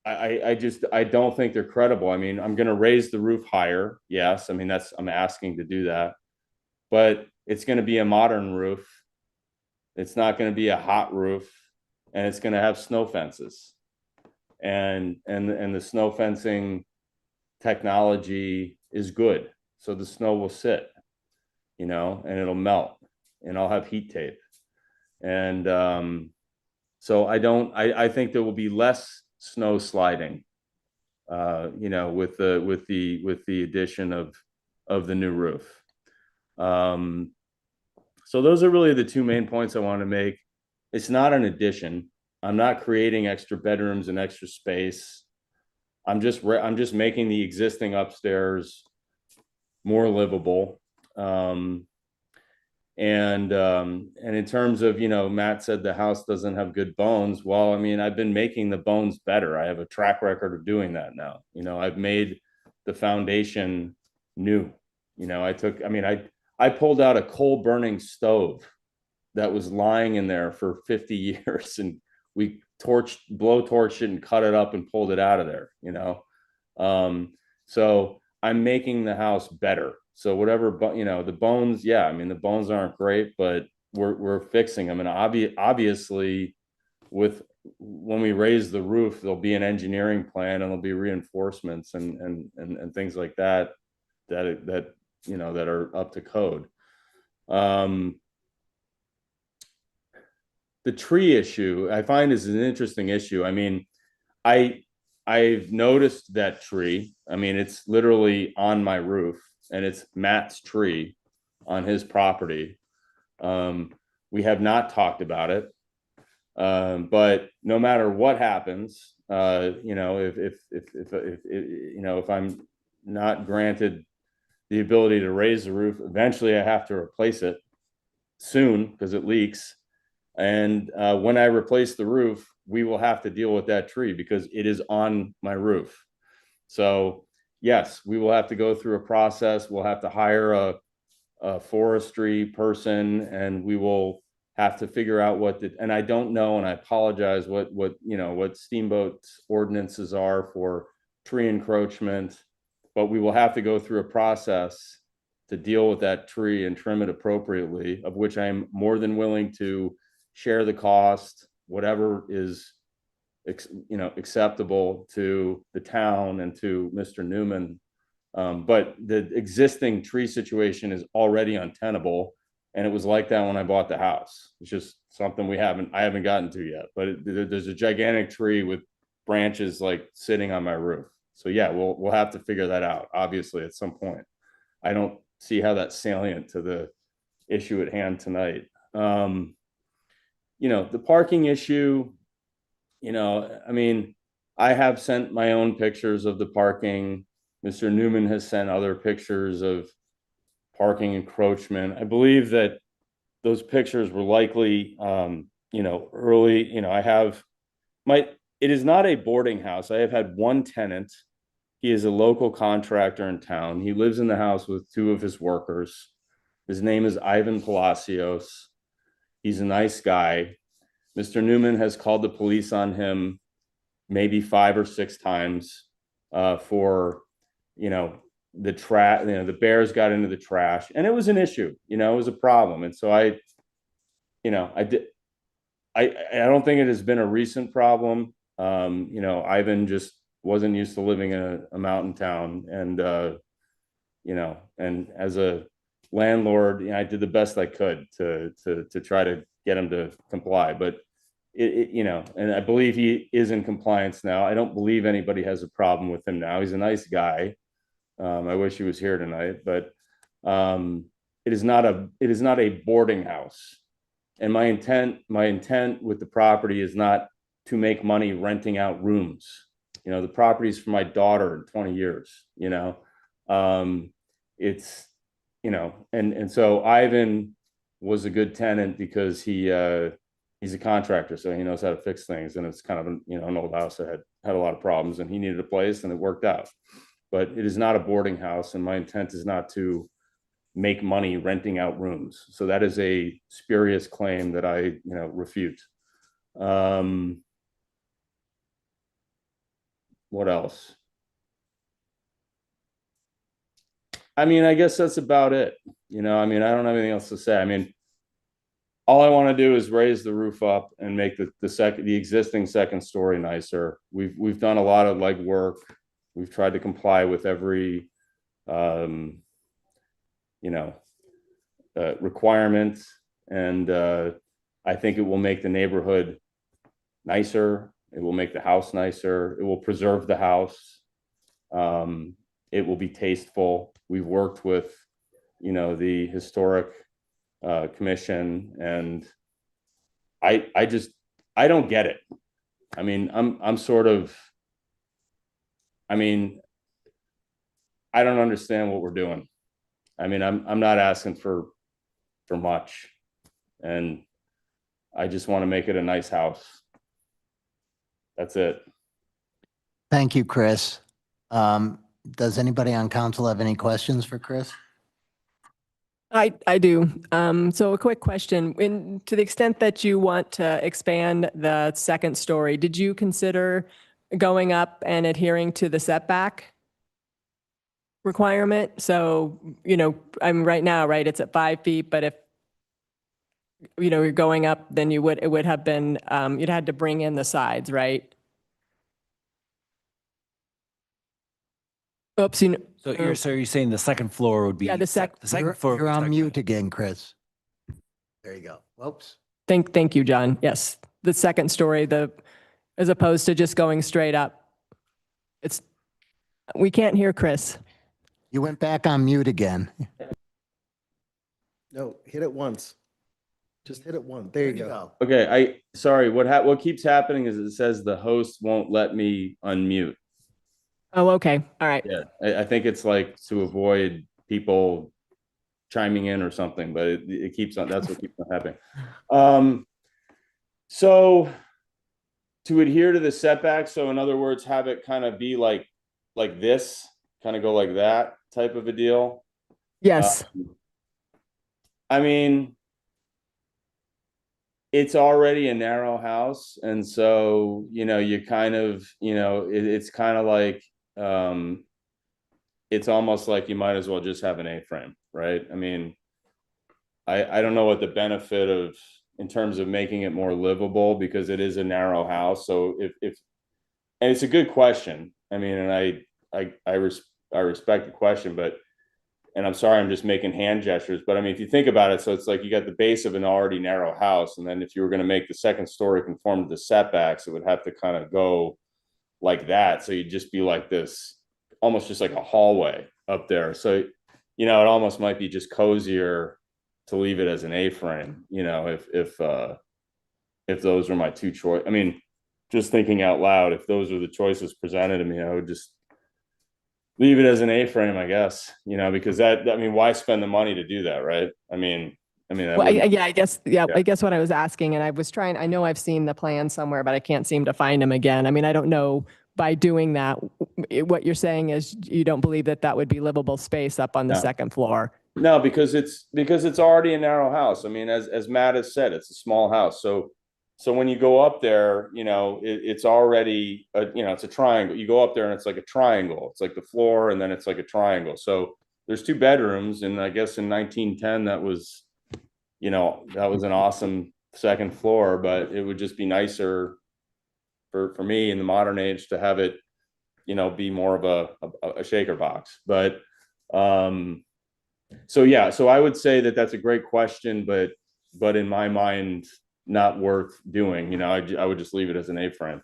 I don't think they're credible. I mean, I'm going to raise the roof higher. Yes. I mean, I'm asking to do that, but it's going to be a modern roof. It's not going to be a hot roof, and it's going to have snow fences, and the snow fencing technology is good. So the snow will sit, and it'll melt, and I'll have heat tape. And so I think there will be less snow sliding, with the addition of the new roof. So those are really the 2 main points I want to make. It's not an addition. I'm not creating extra bedrooms and extra space. I'm just making the existing upstairs more livable. And in terms of, you know, Matt said the house doesn't have good bones. Well, I mean, I've been making the bones better. I have a track record of doing that now. You know, I've made the foundation new. You know, I pulled out a coal burning stove that was lying in there for 50 years, and we blowtorched it and cut it up and pulled it out of there, you know? So I'm making the house better. So whatever, you know, the bones, yeah, I mean, the bones aren't great, but we're fixing them. And obviously when we raise the roof, there'll be an engineering plan and there'll be reinforcements and things like that, you know, that are up to code. The tree issue I find is an interesting issue. I mean, I've noticed that tree. I mean, it's literally on my roof, and it's Matt's tree on his property. We have not talked about it, but no matter what happens, you know, if you know, if I'm not granted the ability to raise the roof, eventually I have to replace it soon because it leaks. And when I replace the roof, we will have to deal with that tree because it is on my roof. So yes, we will have to go through a process. We'll have to hire a forestry person, and we will have to figure out and I don't know, and I apologize, what you know, what Steamboat's ordinances are for tree encroachment, but we will have to go through a process to deal with that tree and trim it appropriately, of which I'm more than willing to share the cost, whatever is, you know, acceptable to the town and to Mr. Newman. But the existing tree situation is already untenable, and it was like that when I bought the house. It's just something I haven't gotten to yet. But there's a gigantic tree with branches like sitting on my roof. So yeah, we'll have to figure that out, obviously, at some point. I don't see how that's salient to the issue at hand tonight. You know, the parking issue, you know, I mean, I have sent my own pictures of the parking. Mr. Newman has sent other pictures of parking encroachment. I believe that those pictures were likely, you know, early, you know, it is not a boarding house. I have had one tenant. He is a local contractor in town. He lives in the house with two of his workers. His name is Ivan Palacios. He's a nice guy. Mr. Newman has called the police on him maybe 5 or 6 times for, you know, the bears got into the trash, and it was an issue, you know, it was a problem. And so I don't think it has been a recent problem. You know, Ivan just wasn't used to living in a mountain town, and you know, and as a landlord, you know, I did the best I could to try to get him to comply. But you know, and I believe he is in compliance now. I don't believe anybody has a problem with him now. He's a nice guy. I wish he was here tonight, but it is not a boarding house. And my intent with the property is not to make money renting out rooms. You know, the property is for my daughter in 20 years, you know. It's, you know, and so Ivan was a good tenant because he's a contractor, so he knows how to fix things. And it's kind of an old house that had a lot of problems, and he needed a place, and it worked out. But it is not a boarding house, and my intent is not to make money renting out rooms. So that is a spurious claim that I, refute. What else? I mean, I guess that's about it. I don't have anything else to say. I mean, all I want to do is raise the roof up and make the existing second story nicer. We've done a lot of legwork. We've tried to comply with every, requirement, and I think it will make the neighborhood nicer. It will make the house nicer. It will preserve the house. It will be tasteful. We've worked with, the historic commission, and I don't get it. I mean, I don't understand what we're doing. I mean, I'm not asking for for much. And I just want to make it a nice house. That's it. Thank you, Chris. Does anybody on council have any questions for Chris? I do. So a quick question, to the extent that you want to expand the second story, did you consider going up and adhering to the setback requirement? So, I'm right now, right, it's at 5 feet, but if, you're going up, then it would have been, you'd had to bring in the sides, right? Oops, So you're saying the second floor would be? Yeah, the second You're floor. you're on mute again, Chris. There you go. Whoops. Thank you, John. Yes, the second story, as opposed to just going straight up. We can't hear Chris. You went back on mute again. No, hit it once. Just hit it once. There you go. Okay, sorry, what keeps happening is it says the host won't let me unmute. Oh, okay. All right. Yeah, I think it's like to avoid people chiming in or something, but it keeps on, that's what keeps on happening. So to adhere to the setback, so in other words, have it kind of be like this, kind of go like that type of a deal. Yes. I mean, it's already a narrow house. And so, you kind of, it's kind of like, it's almost like you might as well just have an A-frame, right? I mean, I don't know what the benefit of, in terms of making it more livable, because it is a narrow house. So and it's a good question. I mean, and I respect the question, but, and I'm sorry, I'm just making hand gestures, but I mean, if you think about it, so it's like you got the base of an already narrow house. And then if you were going to make the second story conform to the setbacks, it would have to kind of go like that. So you'd just be like this, almost just like a hallway up there. So, it almost might be just cozier to leave it as an A-frame, if those were my two choices. I mean, just thinking out loud, if those were the choices presented to me, I would just leave it as an A-frame, I guess, because why spend the money to do that, right? I mean, Well, I guess what I was asking, and I was trying, I know I've seen the plan somewhere, but I can't seem to find them again. I mean, I don't know, by doing that, what you're saying is you don't believe that would be livable space up on the second floor. No, because it's already a narrow house. I mean, as Matt has said, it's a small house. So when you go up there, it's already, it's a triangle. You go up there and it's like a triangle. It's like the floor and then it's like a triangle. So there's 2 bedrooms. And I guess in 1910, that was an awesome second floor, but it would just be nicer for me in the modern age to have it, be more of a shaker box. But, so I would say that's a great question, but in my mind, not worth doing. I would just leave it as an A-frame.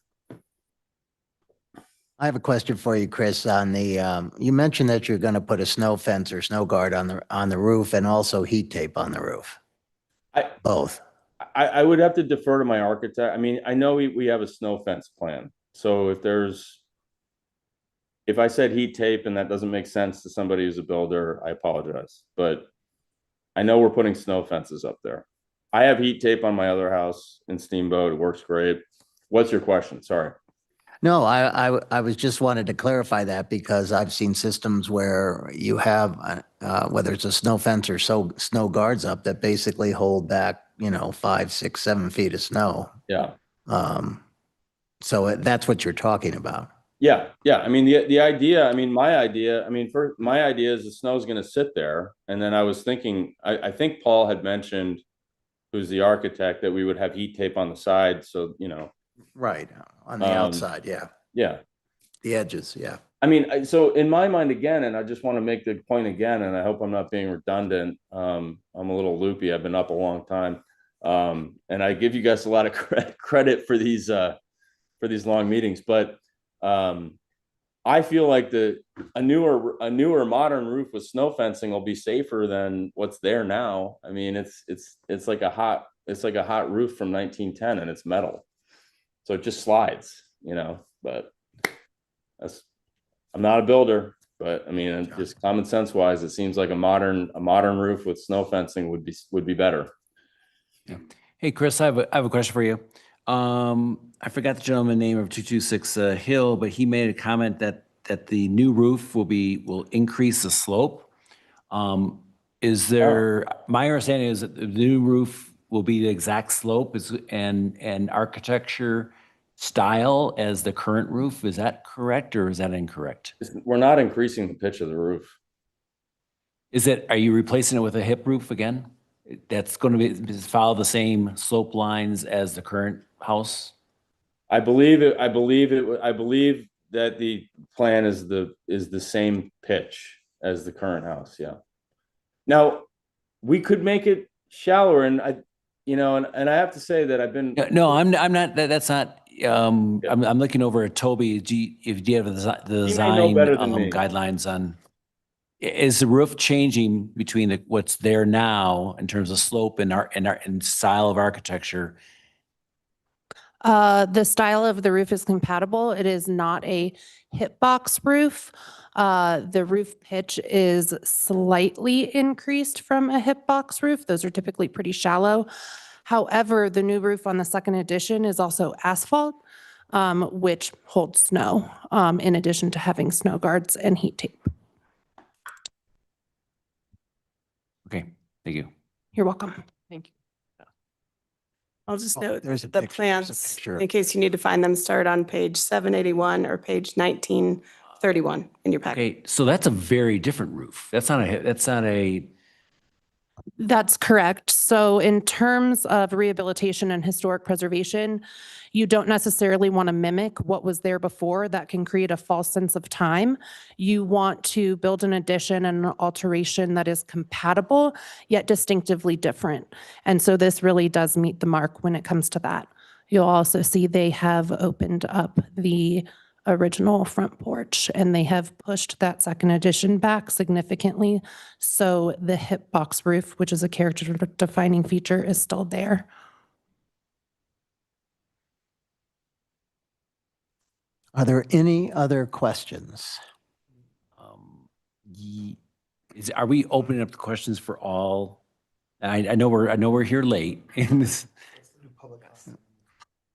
I have a question for you, Chris, on the, you mentioned that you're going to put a snow fence or snow guard on the roof and also heat tape on the roof. Both. I would have to defer to my architect. I mean, I know we have a snow fence plan. So if I said heat tape and that doesn't make sense to somebody who's a builder, I apologize. But I know we're putting snow fences up there. I have heat tape on my other house in Steamboat. It works great. What's your question? Sorry. No, I was just wanted to clarify that because I've seen systems where you have, whether it's a snow fence or snow guards up that basically hold back, 5, 6, 7 feet of snow. Yeah. So that's what you're talking about. Yeah. I mean, the idea, my idea is the snow's going to sit there. And then I was thinking, I think Paul had mentioned, who's the architect, that we would have heat tape on the side. So, Right. On the outside. Yeah. Yeah. The edges. Yeah. I mean, so in my mind again, and I just want to make the point again, and I hope I'm not being redundant. I'm a little loopy. I've been up a long time. And I give you guys a lot of credit for these long meetings, but I feel like a newer modern roof with snow fencing will be safer than what's there now. I mean, it's like a hot roof from 1910 and it's metal. So it just slides, but I'm not a builder. But I mean, just common sense wise, it seems like a modern roof with snow fencing would be better. Hey, Chris, I have a question for you. I forgot the gentleman's name of 226 Hill, but he made a comment that the new roof will increase the slope. Is there, my understanding is that the new roof will be the exact slope and architecture style as the current roof. Is that correct or is that incorrect? We're not increasing the pitch of the roof. Are you replacing it with a hip roof again? That's going to follow the same slope lines as the current house? I believe that the plan is the same pitch as the current house. Yeah. Now, we could make it shallower, and I have to say that I've been. No, I'm not. That's not. I'm looking over at Toby. Do you have the design guidelines on? Is the roof changing between what's there now in terms of slope and style of architecture? The style of the roof is compatible. It is not a hip box roof. The roof pitch is slightly increased from a hip box roof. Those are typically pretty shallow. However, the new roof on the second edition is also asphalt, which holds snow, in addition to having snow guards and heat tape. Okay, thank you. You're welcome. Thank you. I'll just note there's a the picture, plans, picture. in case you need to find them, start on page 781 or page 1931 in your packet. Okay, so that's a very different roof. That's not a. That's correct. So in terms of rehabilitation and historic preservation, you don't necessarily want to mimic what was there before. That can create a false sense of time. You want to build an addition and an alteration that is compatible, yet distinctively different. And so this really does meet the mark when it comes to that. You'll also see they have opened up the original front porch and they have pushed that second addition back significantly. So the hip box roof, which is a character defining feature, is still there. Are there any other questions? Are we opening up the questions for all? I know we're here late.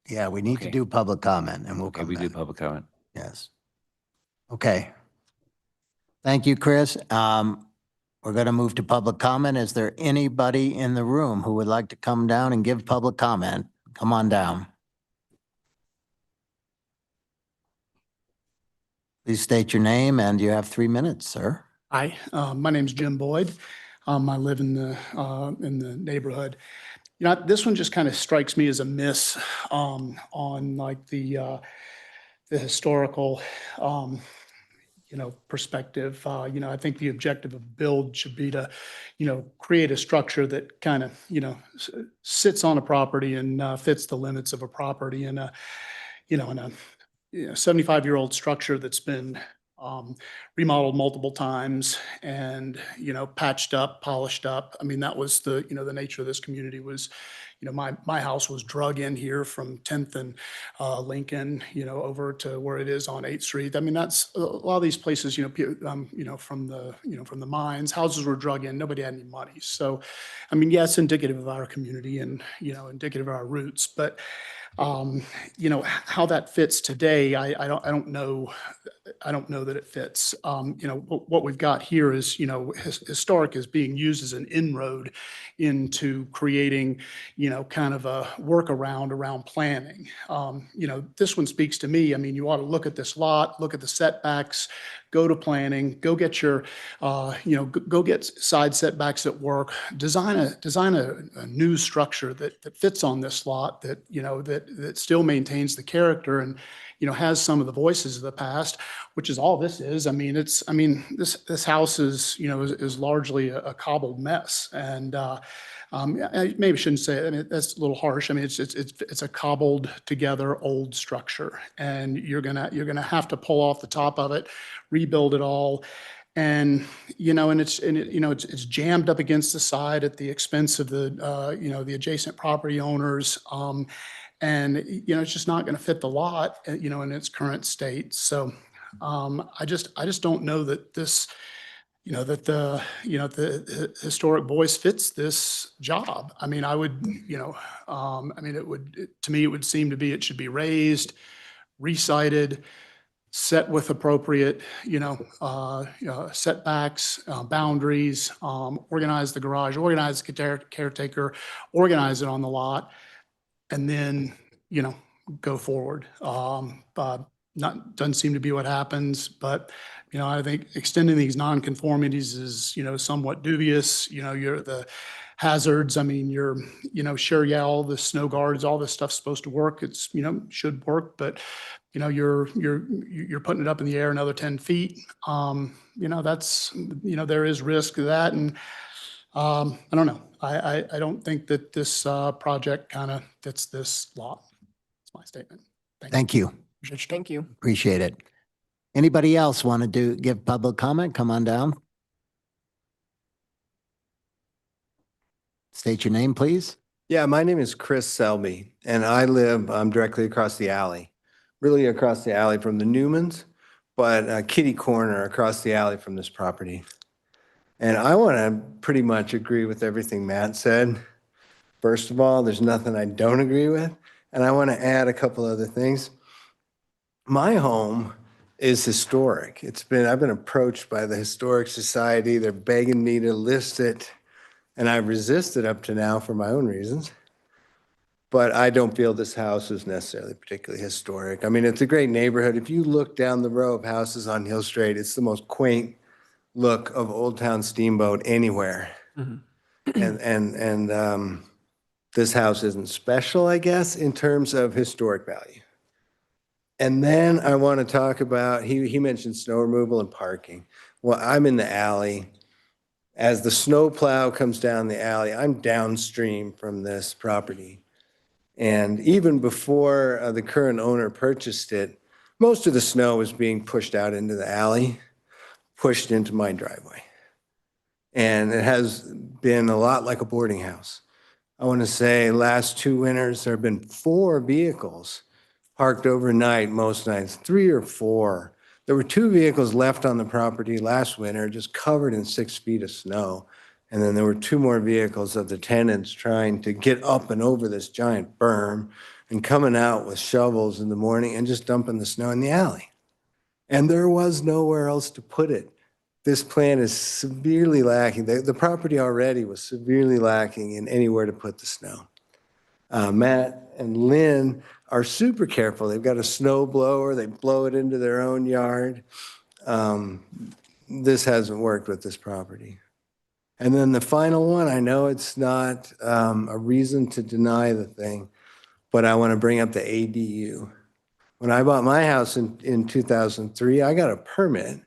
Yeah, we need to do public comment and we'll come We back. do public comment. Yes. Okay. Thank you, Chris. We're going to move to public comment. Is there anybody in the room who would like to come down and give public comment? Come on down. Please state your name and you have 3 minutes, sir. Hi, my name's Jim Boyd. I live in the neighborhood. You know, this one just kind of strikes me as a miss on like the historical, perspective. I think the objective of build should be to, create a structure that kind of, sits on a property and fits the limits of a property in a 75-year-old structure that's been remodeled multiple times and, patched up, polished up. I mean, that was the nature of this community was, my house was drug in here from 10th and Lincoln, over to where it is on 8th Street. I mean, that's a lot of these places, from the mines, houses were drug in, nobody had any money. So, I mean, yeah, it's indicative of our community and, indicative of our roots, but how that fits today, I don't know. I don't know that it fits. What we've got here is, historic is being used as an inroad into creating, kind of a workaround around planning. This one speaks to me. I mean, you ought to look at this lot, look at the setbacks, go to planning, go get your, go get side setbacks at work, design a new structure that fits on this lot that, that still maintains the character and, has some of the voices of the past, which is all this is. I mean, this house is, is largely a cobbled mess. And I maybe shouldn't say it. I mean, that's a little harsh. I mean, it's a cobbled together old structure, and you're gonna have to pull off the top of it, rebuild it all. And, it's jammed up against the side at the expense of the, the adjacent property owners. And, it's just not going to fit the lot, in its current state. So, I just don't know that this, that the historic voice fits this job. I mean, I would, I mean, to me, it would seem to be, it should be raised, recited, set with appropriate, setbacks, boundaries, organize the garage, organize the caretaker, organize it on the lot, and then, go forward. Doesn't seem to be what happens, but, I think extending these nonconformities is, somewhat dubious. You're the hazards. I mean, sure, yeah, all the snow guards, all this stuff's supposed to work. It's, should work, but, you're putting it up in the air another 10 feet. That's, there is risk of that. And, I don't know. I don't think that this, project kind of fits this lot. That's my statement. Thank you. Thank you. Appreciate it. Anybody else want to give public comment? Come on down. State your name, please. Yeah, my name is Chris Selby, and I live directly across the alley, really across the alley from the Newmans, but kitty corner across the alley from this property. And I want to pretty much agree with everything Matt said. First of all, there's nothing I don't agree with, and I want to add a couple other things. My home is historic. I've been approached by the Historic Society. They're begging me to list it, and I've resisted up to now for my own reasons. But I don't feel this house is necessarily particularly historic. I mean, it's a great neighborhood. If you look down the row of houses on Hill Street, it's the most quaint look of Old Town Steamboat anywhere. And this house isn't special, I guess, in terms of historic value. And then I want to talk about, he mentioned snow removal and parking. Well, I'm in the alley. As the snow plow comes down the alley, I'm downstream from this property. And even before the current owner purchased it, most of the snow was being pushed out into the alley, pushed into my driveway. And it has been a lot like a boarding house. I want to say last 2 winters, there have been 4 vehicles parked overnight most nights, 3 or 4. There were 2 vehicles left on the property last winter, just covered in 6 feet of snow. And then there were 2 more vehicles of the tenants trying to get up and over this giant berm and coming out with shovels in the morning and just dumping the snow in the alley. And there was nowhere else to put it. This plan is severely lacking. The property already was severely lacking in anywhere to put the snow. Matt and Lynn are super careful. They've got a snow blower. They blow it into their own yard. This hasn't worked with this property. And then the final one, I know it's not a reason to deny the thing, but I want to bring up the ADU. When I bought my house in 2003, I got a permit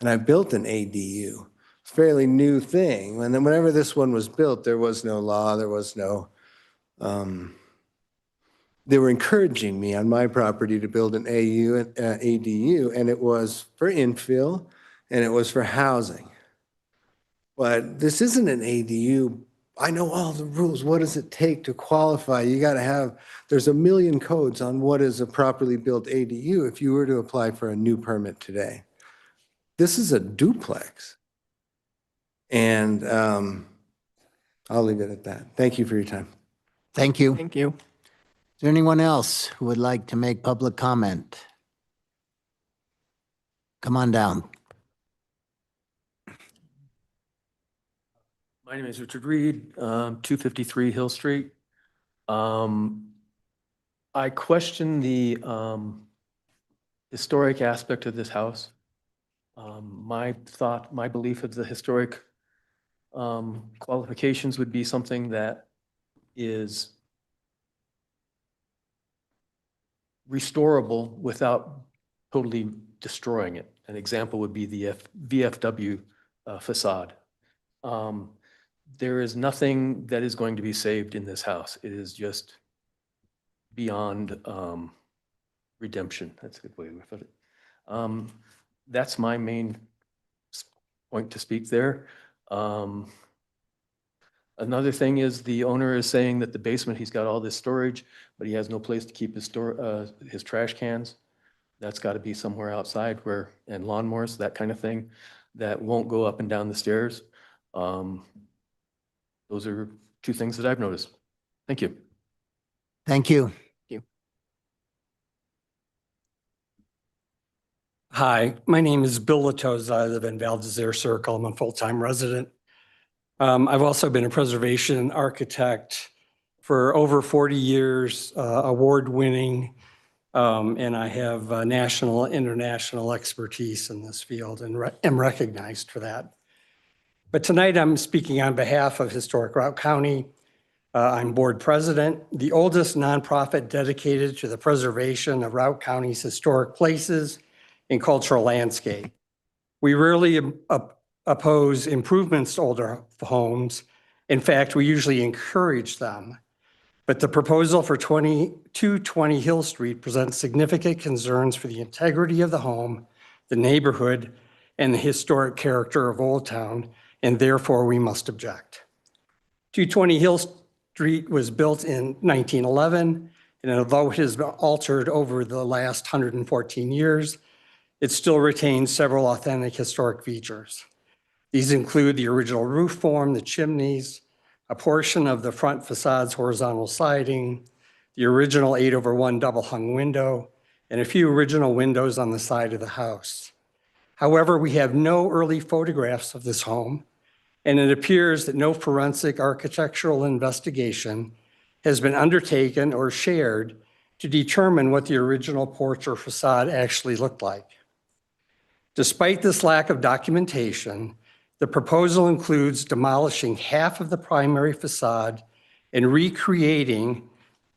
and I built an ADU. It's a fairly new thing. And then whenever this one was built, there was no law, there was no, they were encouraging me on my property to build an ADU, and it was for infill and it was for housing. But this isn't an ADU. I know all the rules. What does it take to qualify? You got to have, there's a million codes on what is a properly built ADU if you were to apply for a new permit today. This is a duplex. And I'll leave it at that. Thank you for your time. Thank you. Thank you. Is there anyone else who would like to make public comment? Come on down. My name is Richard Reed, 253 Hill Street. I question the historic aspect of this house. My belief of the historic qualifications would be something that is restorable without totally destroying it. An example would be the VFW facade. There is nothing that is going to be saved in this house. It is just beyond redemption. That's a good way to put it. That's my main point to speak there. Another thing is the owner is saying that the basement, he's got all this storage, but he has no place to keep his trash cans. That's got to be somewhere outside where, and lawnmowers, that kind of thing, that won't go up and down the stairs. Those are two things that I've noticed. Thank you. Thank you. Hi, my name is Bill Latoza. I live in Valdezir Circle. I'm a full-time resident. I've also been a preservation architect for over 40 years, award-winning, and I have national and international expertise in this field and am recognized for that. But tonight I'm speaking on behalf of Historic Routt County. I'm board president, the oldest nonprofit dedicated to the preservation of Routt County's historic places and cultural landscape. We rarely oppose improvements to older homes. In fact, we usually encourage them. But the proposal for 220 Hill Street presents significant concerns for the integrity of the home, the neighborhood, and the historic character of Old Town, and therefore we must object. 220 Hill Street was built in 1911, and although it has been altered over the last 114 years, it still retains several authentic historic features. These include the original roof form, the chimneys, a portion of the front facade's horizontal siding, the original 8/1 double hung window, and a few original windows on the side of the house. However, we have no early photographs of this home, and it appears that no forensic architectural investigation has been undertaken or shared to determine what the original porch or facade actually looked like. Despite this lack of documentation, the proposal includes demolishing half of the primary facade and recreating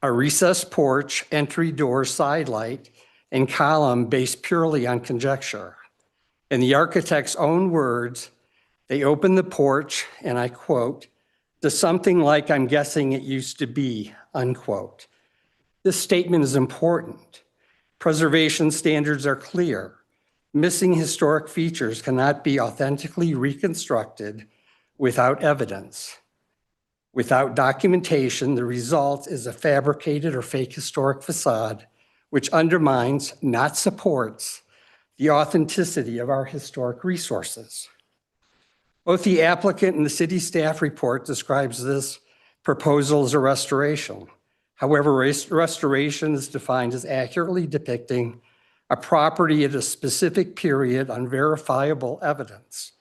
a recessed porch, entry door, side light, and column based purely on conjecture. In the architect's own words, they opened the porch, and I quote, to something like I'm guessing it used to be, unquote. This statement is important. Preservation standards are clear. Missing historic features cannot be authentically reconstructed without evidence. Without documentation, the result is a fabricated or fake historic facade, which undermines, not supports, the authenticity of our historic resources. Both the applicant and the city staff report describes this proposal as a restoration. However, restoration is defined as accurately depicting a property at a specific period on verifiable evidence.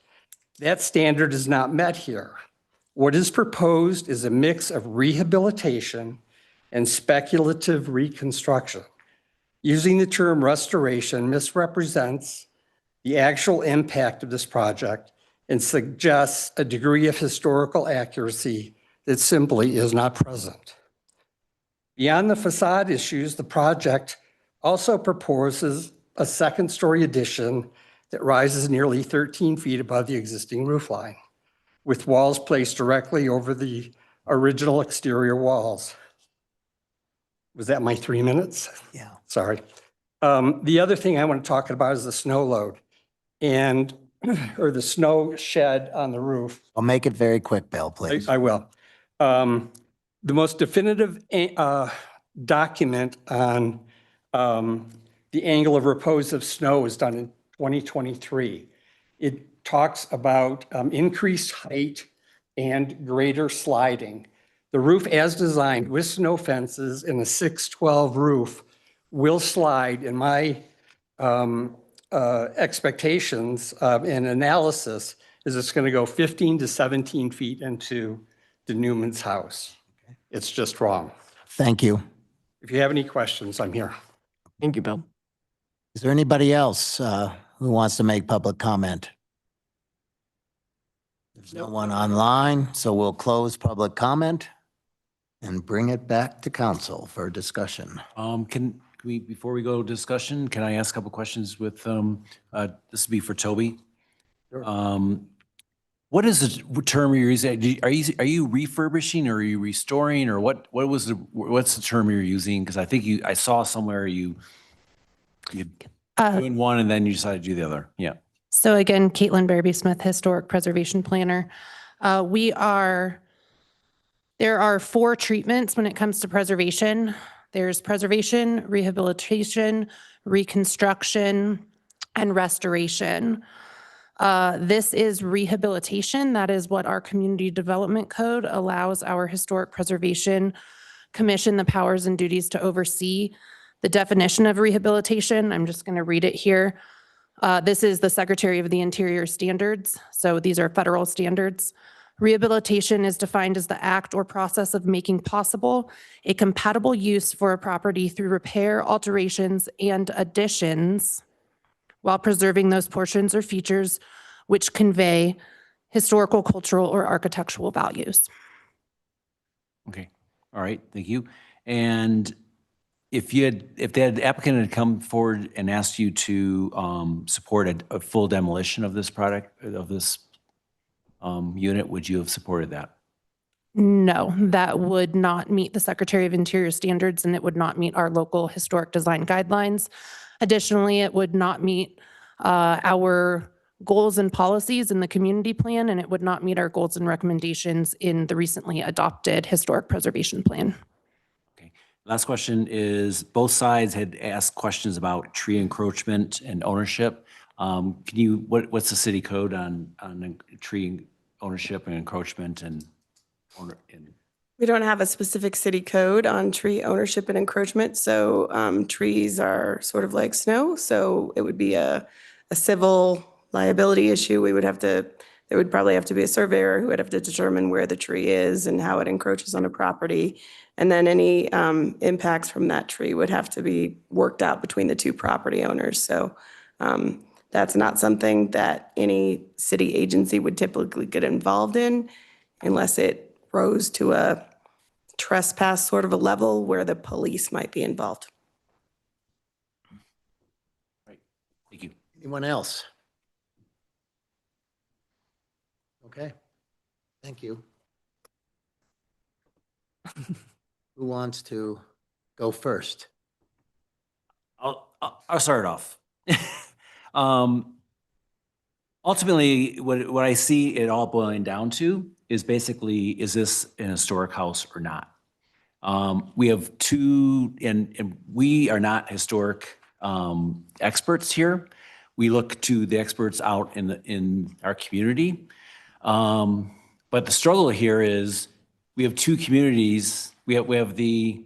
That standard is not met here. What is proposed is a mix of rehabilitation and speculative reconstruction. Using the term restoration misrepresents the actual impact of this project and suggests a degree of historical accuracy that simply is not present. Beyond the facade issues, the project also proposes a second-story addition that rises nearly 13 feet above the existing roof line, with walls placed directly over the original exterior walls. Was that my 3 minutes? Yeah. Sorry. The other thing I want to talk about is the snow load or the snow shed on the roof. I'll make it very quick, Bill, please. I will. The most definitive document on the angle of repose of snow was done in 2023. It talks about increased height and greater sliding. The roof as designed with snow fences and a 612 roof will slide, in my expectations and analysis, is it's going to go 15 to 17 feet into the Newman's house. It's just wrong. Thank you. If you have any questions, I'm here. Thank you, Bill. Is there anybody else who wants to make public comment? There's no one online, so we'll close public comment and bring it back to council for discussion. Can we, before we go to discussion, can I ask a couple questions with, this would be for Toby? What is the term you're using? Are you refurbishing or are you restoring, or what's the term you're using? Because I think I saw somewhere you doing one and then you decided to do the other. Yeah. So again, Caitlin Barby Smith, Historic Preservation Planner. There are 4 treatments when it comes to preservation. There's preservation, rehabilitation, reconstruction, and restoration. This is rehabilitation. That is what our Community Development Code allows our Historic Preservation Commission the powers and duties to oversee. The definition of rehabilitation, I'm just going to read it here. This is the Secretary of the Interior standards. So these are federal standards. Rehabilitation is defined as the act or process of making possible a compatible use for a property through repair, alterations, and additions while preserving those portions or features which convey historical, cultural, or architectural values. Okay, all right, thank you. And if the applicant had come forward and asked you to support a full demolition of this product, of this unit, would you have supported that? No, that would not meet the Secretary of Interior standards, and it would not meet our local historic design guidelines. Additionally, it would not meet our goals and policies in the community plan, and it would not meet our goals and recommendations in the recently adopted historic preservation plan. Last question is, both sides had asked questions about tree encroachment and ownership. What's the city code on tree ownership and encroachment and We don't have a specific city code on tree ownership and encroachment. So trees are sort of like snow. So it would be a civil liability issue. There would probably have to be a surveyor who would have to determine where the tree is and how it encroaches on a property. And then any impacts from that tree would have to be worked out between the two property owners. So that's not something that any city agency would typically get involved in unless it rose to a trespass sort of a level where the police might be involved. Thank you. Anyone else? Okay, thank you. Who wants to go first? I'll start off. Ultimately, what I see it all boiling down to is basically, is this an historic house or not? We have two, and we are not historic experts here. We look to the experts out in our community. But the struggle here is we have two communities. We have the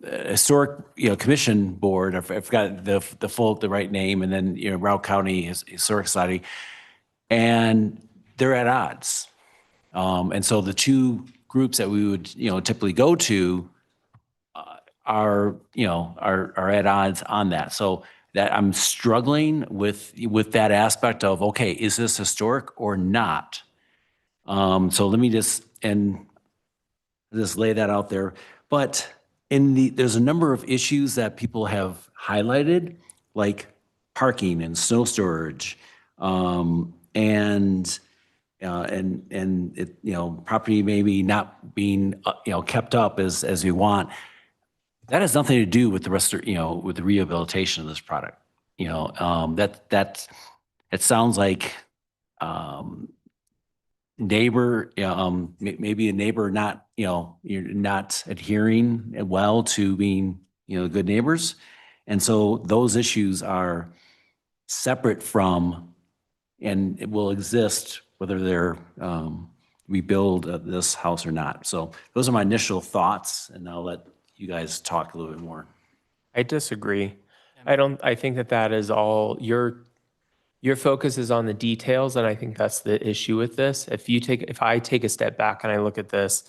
historic, commission board. I forgot the right name, and then Routt County Historic Society, and they're at odds. And so the two groups that we would typically go to are at odds on that. So that I'm struggling with that aspect of, okay, is this historic or not? So let me just lay that out there. But there's a number of issues that people have highlighted, like parking and snow storage, and property maybe not being kept up as we want. That has nothing to do with the rest of, with the rehabilitation of this product. It sounds like neighbor, maybe a neighbor not, you're not adhering well to being, good neighbors. And so those issues are separate from, and it will exist whether they're rebuild this house or not. So those are my initial thoughts, and I'll let you guys talk a little bit more. I disagree. I think that is all your focus is on the details, and I think that's the issue with this. If I take a step back and I look at this,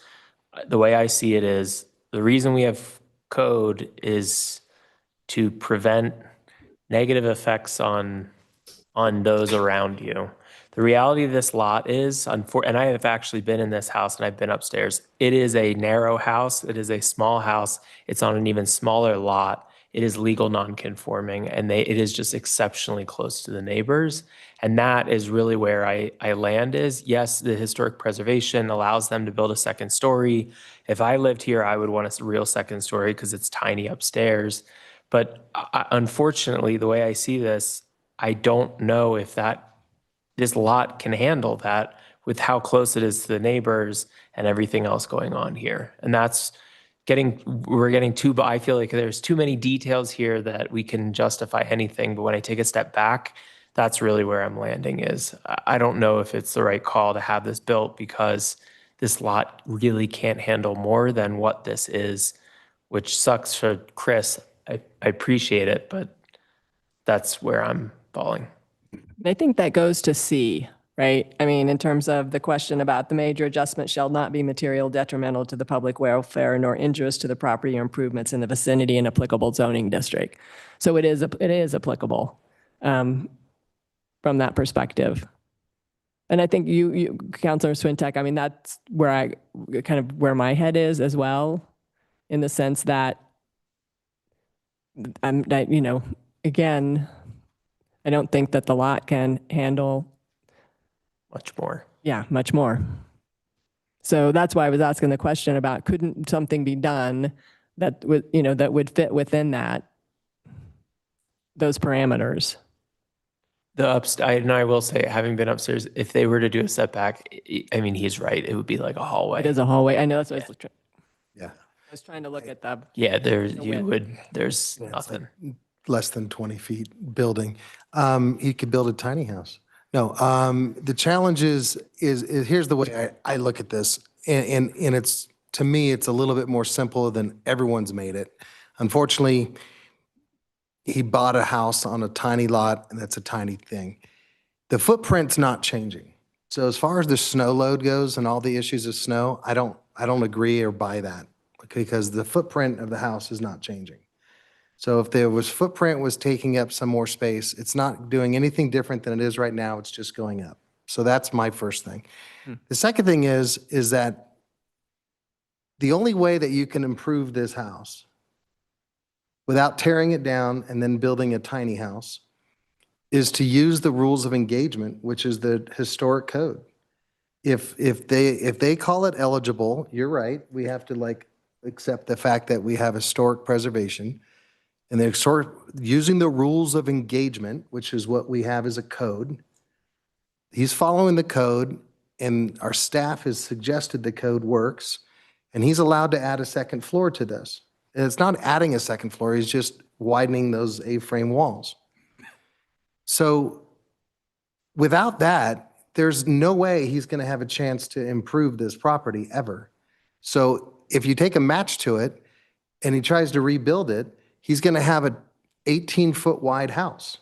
the way I see it is the reason we have code is to prevent negative effects on those around you. The reality of this lot is, and I have actually been in this house and I've been upstairs. It is a narrow house. It is a small house. It's on an even smaller lot. It is legal non-conforming, and it is just exceptionally close to the neighbors. And that is really where I land is, yes, the historic preservation allows them to build a second story. If I lived here, I would want a real second story because it's tiny upstairs. But unfortunately, the way I see this, I don't know if this lot can handle that with how close it is to the neighbors and everything else going on here. And that's we're getting too, but I feel like there's too many details here that we can justify anything. But when I take a step back, that's really where I'm landing is I don't know if it's the right call to have this built because this lot really can't handle more than what this is, which sucks for Chris. I appreciate it, but that's where I'm falling. I think that goes to C, right? I mean, in terms of the question about the major adjustment shall not be material detrimental to the public welfare nor injurious to the property or improvements in the vicinity and applicable zoning district. So it is applicable from that perspective. And I think you Councilor Swintek, I mean, that's where where my head is as well, in the sense that again, I don't think that the lot can handle much more. Yeah, much more. So that's why I was asking the question about couldn't something be done that would, that would fit within those parameters. And I will say, having been upstairs, if they were to do a setback, I mean, he's right. It would be like a hallway. It is a hallway. I know that's what I was trying. Yeah. I was trying to look at the. Yeah, there's nothing. Less than 20 feet building. He could build a tiny house. No, the challenge is here's the way I look at this. And it's, to me, it's a little bit more simple than everyone's made it. Unfortunately, he bought a house on a tiny lot, and that's a tiny thing. The footprint's not changing. So as far as the snow load goes and all the issues of snow, I don't agree or buy that because the footprint of the house is not changing. So if there was footprint was taking up some more space, it's not doing anything different than it is right now. It's just going up. So that's my first thing. The second thing is that the only way that you can improve this house without tearing it down and then building a tiny house is to use the rules of engagement, which is the historic code. If they call it eligible, you're right. We have to accept the fact that we have historic preservation. And they're using the rules of engagement, which is what we have as a code. He's following the code, and our staff has suggested the code works, and he's allowed to add a second floor to this. And it's not adding a second floor, he's just widening those A-frame walls. So without that, there's no way he's going to have a chance to improve this property ever. So if you take a match to it and he tries to rebuild it, he's going to have an 18-foot wide house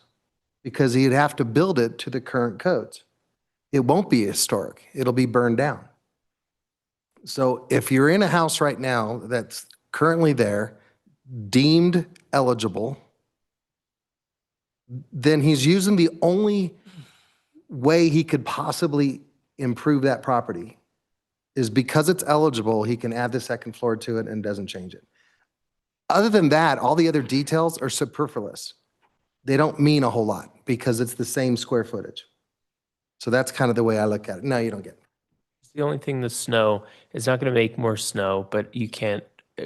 because he'd have to build it to the current codes. It won't be historic. It'll be burned down. So if you're in a house right now that's currently there, deemed eligible, then he's using the only way he could possibly improve that property is because it's eligible, he can add the second floor to it and doesn't change it. Other than that, all the other details are superfluous. They don't mean a whole lot because it's the same square footage. So that's kind of the way I look at it. No, you don't get it. The only thing, the snow, is not going to make more snow, but you can't,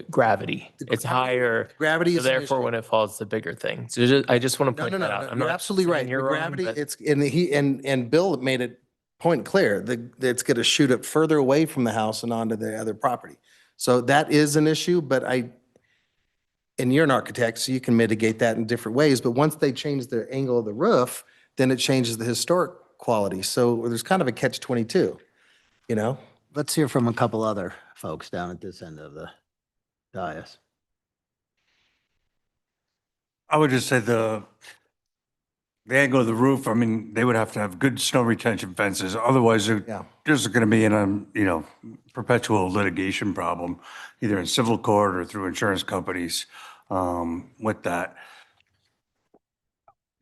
gravity. It's higher. Gravity So is an therefore, issue. when it falls, it's the bigger thing. So I just want to point that out. I'm You're not absolutely saying right. You're The wrong, gravity, but it's, and Bill made it point clear that it's going to shoot it further away from the house and onto the other property. So that is an issue, but and you're an architect, so you can mitigate that in different ways. But once they change the angle of the roof, then it changes the historic quality. So there's kind of a catch-22, you know? Let's hear from a couple other folks down at this end of the dais. I would just say the angle of the roof, I mean, they would have to have good snow retention fences. Otherwise, they're just going to be in a, perpetual litigation problem, either in civil court or through insurance companies with that.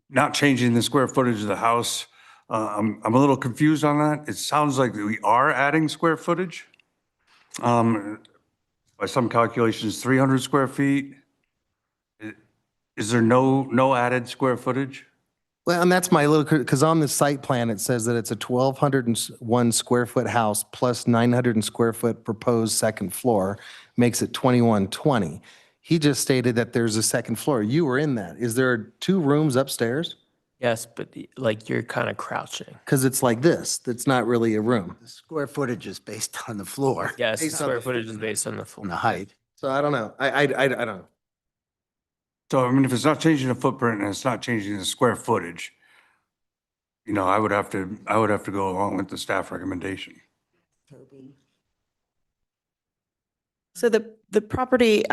Not changing the square footage of the house, I'm a little confused on that. It sounds like we are adding square footage. By some calculations, 300 square feet. Is there no added square footage? Well, and that's my little, because on the site plan, it says that it's a 1,201 square foot house plus 900 square foot proposed second floor, makes it 2,120. He just stated that there's a second floor. You were in that. Is there 2 rooms upstairs? yes, but you're kind of crouching. Because it's like this. That's not really a room. The square footage is based on the floor. Yes, Based on square the footage is based on the floor. and the height. So I don't know. I don't know. So, I mean, if it's not changing the footprint and it's not changing the square footage, I would have to go along with the staff recommendation. So the property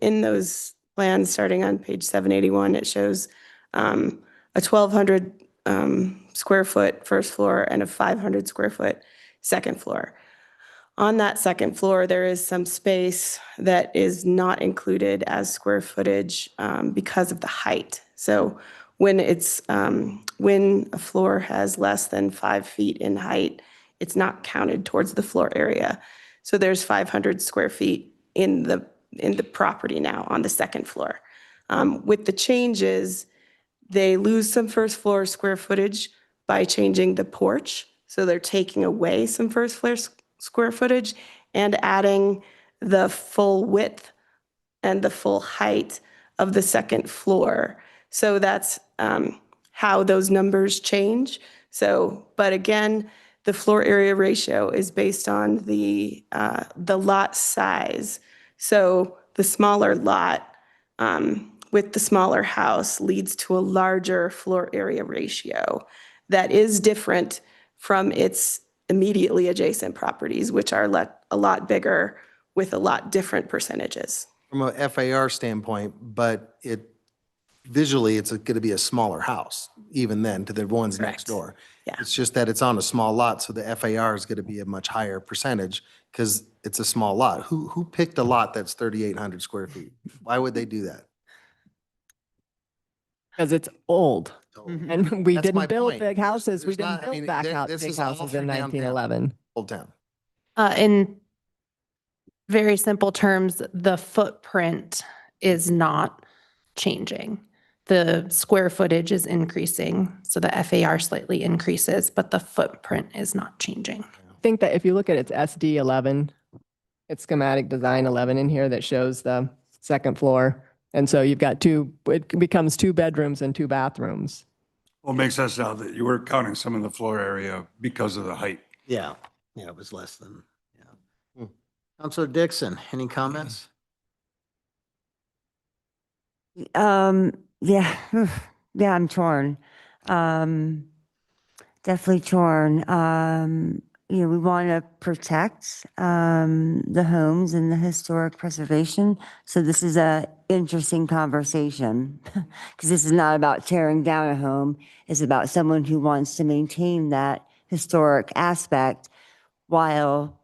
in those plans, starting on page 781, it shows a 1,200 square foot first floor and a 500 square foot second floor. On that second floor, there is some space that is not included as square footage because of the height. So when when a floor has less than 5 feet in height, it's not counted towards the floor area. So there's 500 square feet in the property now on the second floor. With the changes, they lose some first floor square footage by changing the porch. So they're taking away some first floor square footage and adding the full width and the full height of the second floor. So that's how those numbers change. So, but again, the floor area ratio is based on the lot size. So the smaller lot with the smaller house leads to a larger floor area ratio that is different from its immediately adjacent properties, which are a lot bigger with a lot different percentages. From a FAR standpoint, but visually, it's going to be a smaller house, even then, to the ones next door. Yeah. It's just that it's on a small lot, so the FAR is going to be a much higher percentage because it's a small lot. Who picked a lot that's 3,800 square feet? Why would they do that? Because it's old. And we That's my didn't build point. big houses. We There's not- didn't I mean, build back out this big is all houses for in downtown. 1911. Old Town. In very simple terms, the footprint is not changing. The square footage is increasing, so the FAR slightly increases, but the footprint is not changing. I think that if you look at its SD 11, it's schematic design 11 in here that shows the second floor. And so you've got it becomes 2 bedrooms and 2 bathrooms. Well, it makes sense now that you were counting some of the floor area because of the height. Yeah, it was less than, yeah. Counselor Dixon, any comments? Yeah, I'm torn. Definitely torn. We want to protect the homes and the historic preservation. So this is a interesting conversation because this is not about tearing down a home. It's about someone who wants to maintain that historic aspect while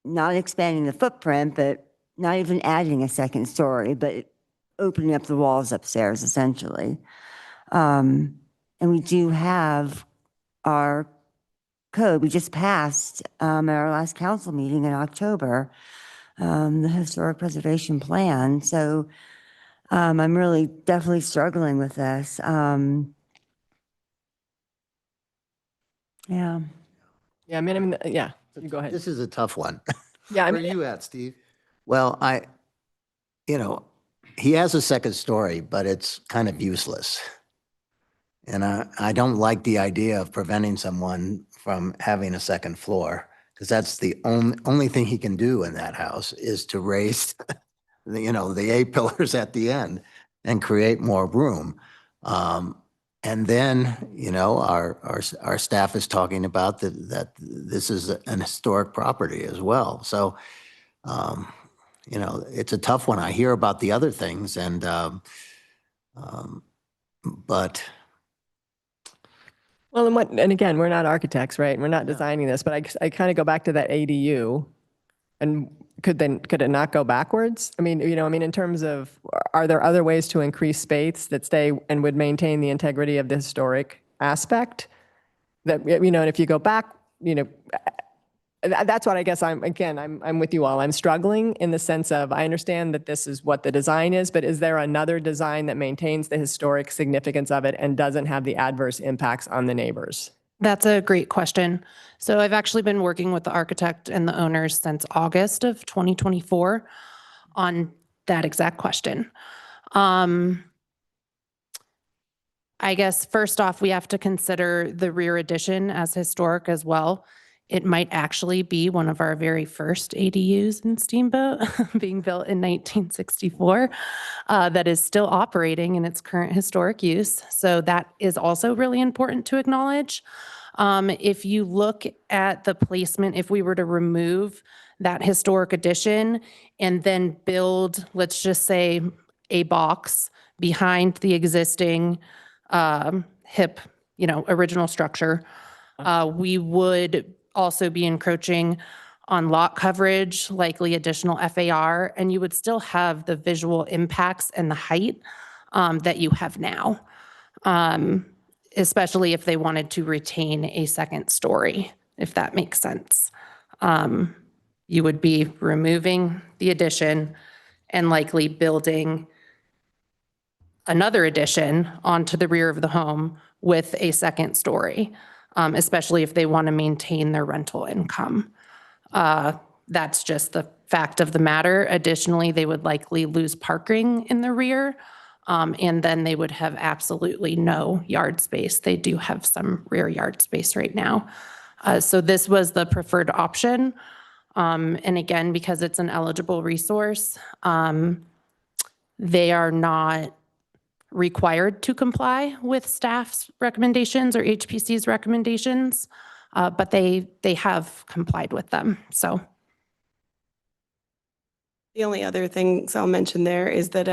not expanding the footprint, but not even adding a second story, but opening up the walls upstairs, essentially. And we do have our code. We just passed at our last council meeting in October, the historic preservation plan. So I'm really definitely struggling with this. Yeah. Yeah, I mean, yeah, you go ahead. This is a tough one. Yeah, I Where are mean, you at, Steve? Well, he has a second story, but it's kind of useless. And I don't like the idea of preventing someone from having a second floor because that's the only thing he can do in that house is to raise, the A-pillars at the end and create more room. And then, our staff is talking about that this is an historic property as well. So, it's a tough one. I hear about the other things but. well, and again, we're not architects, right? We're not designing this, but I kind of go back to that ADU. And could it not go backwards? I mean, in terms of, are there other ways to increase space that stay and would maintain the integrity of the historic aspect? That, and if you go back, that's what I guess I'm with you all. I'm struggling in the sense of, I understand that this is what the design is, but is there another design that maintains the historic significance of it and doesn't have the adverse impacts on the neighbors? That's a great question. So I've actually been working with the architect and the owners since August of 2024 on that exact question. I guess first off, we have to consider the rear addition as historic as well. It might actually be one of our very first ADUs in Steamboat, being built in 1964, that is still operating in its current historic use. So that is also really important to acknowledge. If you look at the placement, if we were to remove that historic addition and then build, let's just say, a box behind the existing HIP, original structure, we would also be encroaching on lot coverage, likely additional FAR, and you would still have the visual impacts and the height that you have now, especially if they wanted to retain a second story, if that makes sense. You would be removing the addition and likely building another addition onto the rear of the home with a second story, especially if they want to maintain their rental income. That's just the fact of the matter. Additionally, they would likely lose parking in the rear, and then they would have absolutely no yard space. They do have some rear yard space right now. So this was the preferred option. And again, because it's an eligible resource, they are not required to comply with staff's recommendations or HPC's recommendations, but they have complied with them. So The only other things I'll mention there is that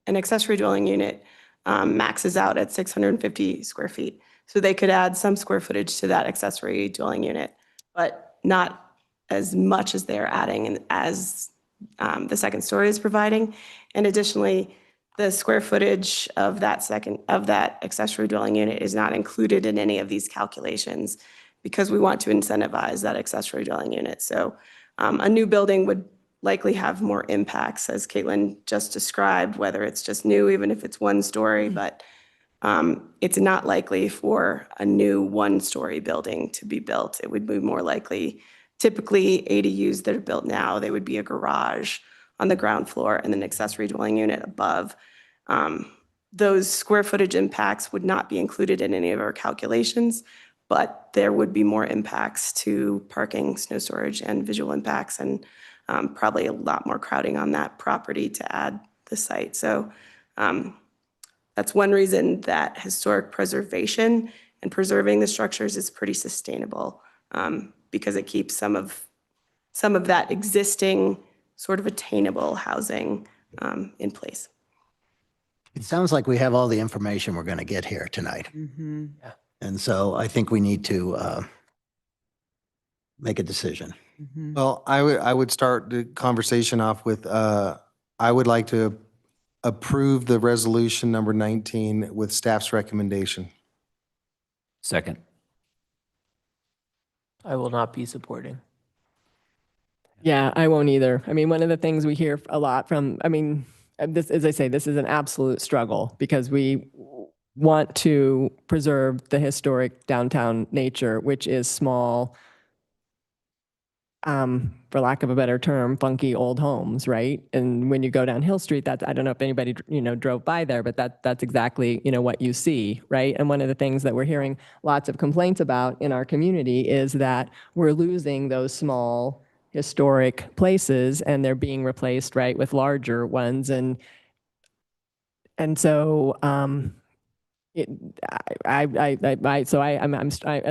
an accessory dwelling unit maxes out at 650 square feet. So they could add some square footage to that accessory dwelling unit, but not as much as they're adding as the second story is providing. And additionally, the square footage of that accessory dwelling unit is not included in any of these calculations because we want to incentivize that accessory dwelling unit. So a new building would likely have more impacts, as Caitlin just described, whether it's just new, even if it's one story, but it's not likely for a new one-story building to be built. It would be more likely, typically ADUs that are built now, they would be a garage on the ground floor and an accessory dwelling unit above. Those square footage impacts would not be included in any of our calculations, but there would be more impacts to parking, snow storage, and visual impacts, and probably a lot more crowding on that property to add the site. So that's one reason that historic preservation and preserving the structures is pretty sustainable, because it keeps some of that existing sort of attainable housing in place. It sounds like we have all the information we're going to get here tonight. Yeah. And so I think we need to make a decision. Well, I would start the conversation off with, I would like to approve the resolution number 19 with staff's recommendation. Second. I will not be supporting. Yeah, I won't either. I mean, one of the things we hear a lot from, this, as I say, this is an absolute struggle because we want to preserve the historic downtown nature, which is small, for lack of a better term, funky old homes, right? And when you go down Hill Street, I don't know if anybody, drove by there, but that's exactly, what you see, right? And one of the things that we're hearing lots of complaints about in our community is that we're losing those small historic places and they're being replaced, right, with larger ones. And so, I'm as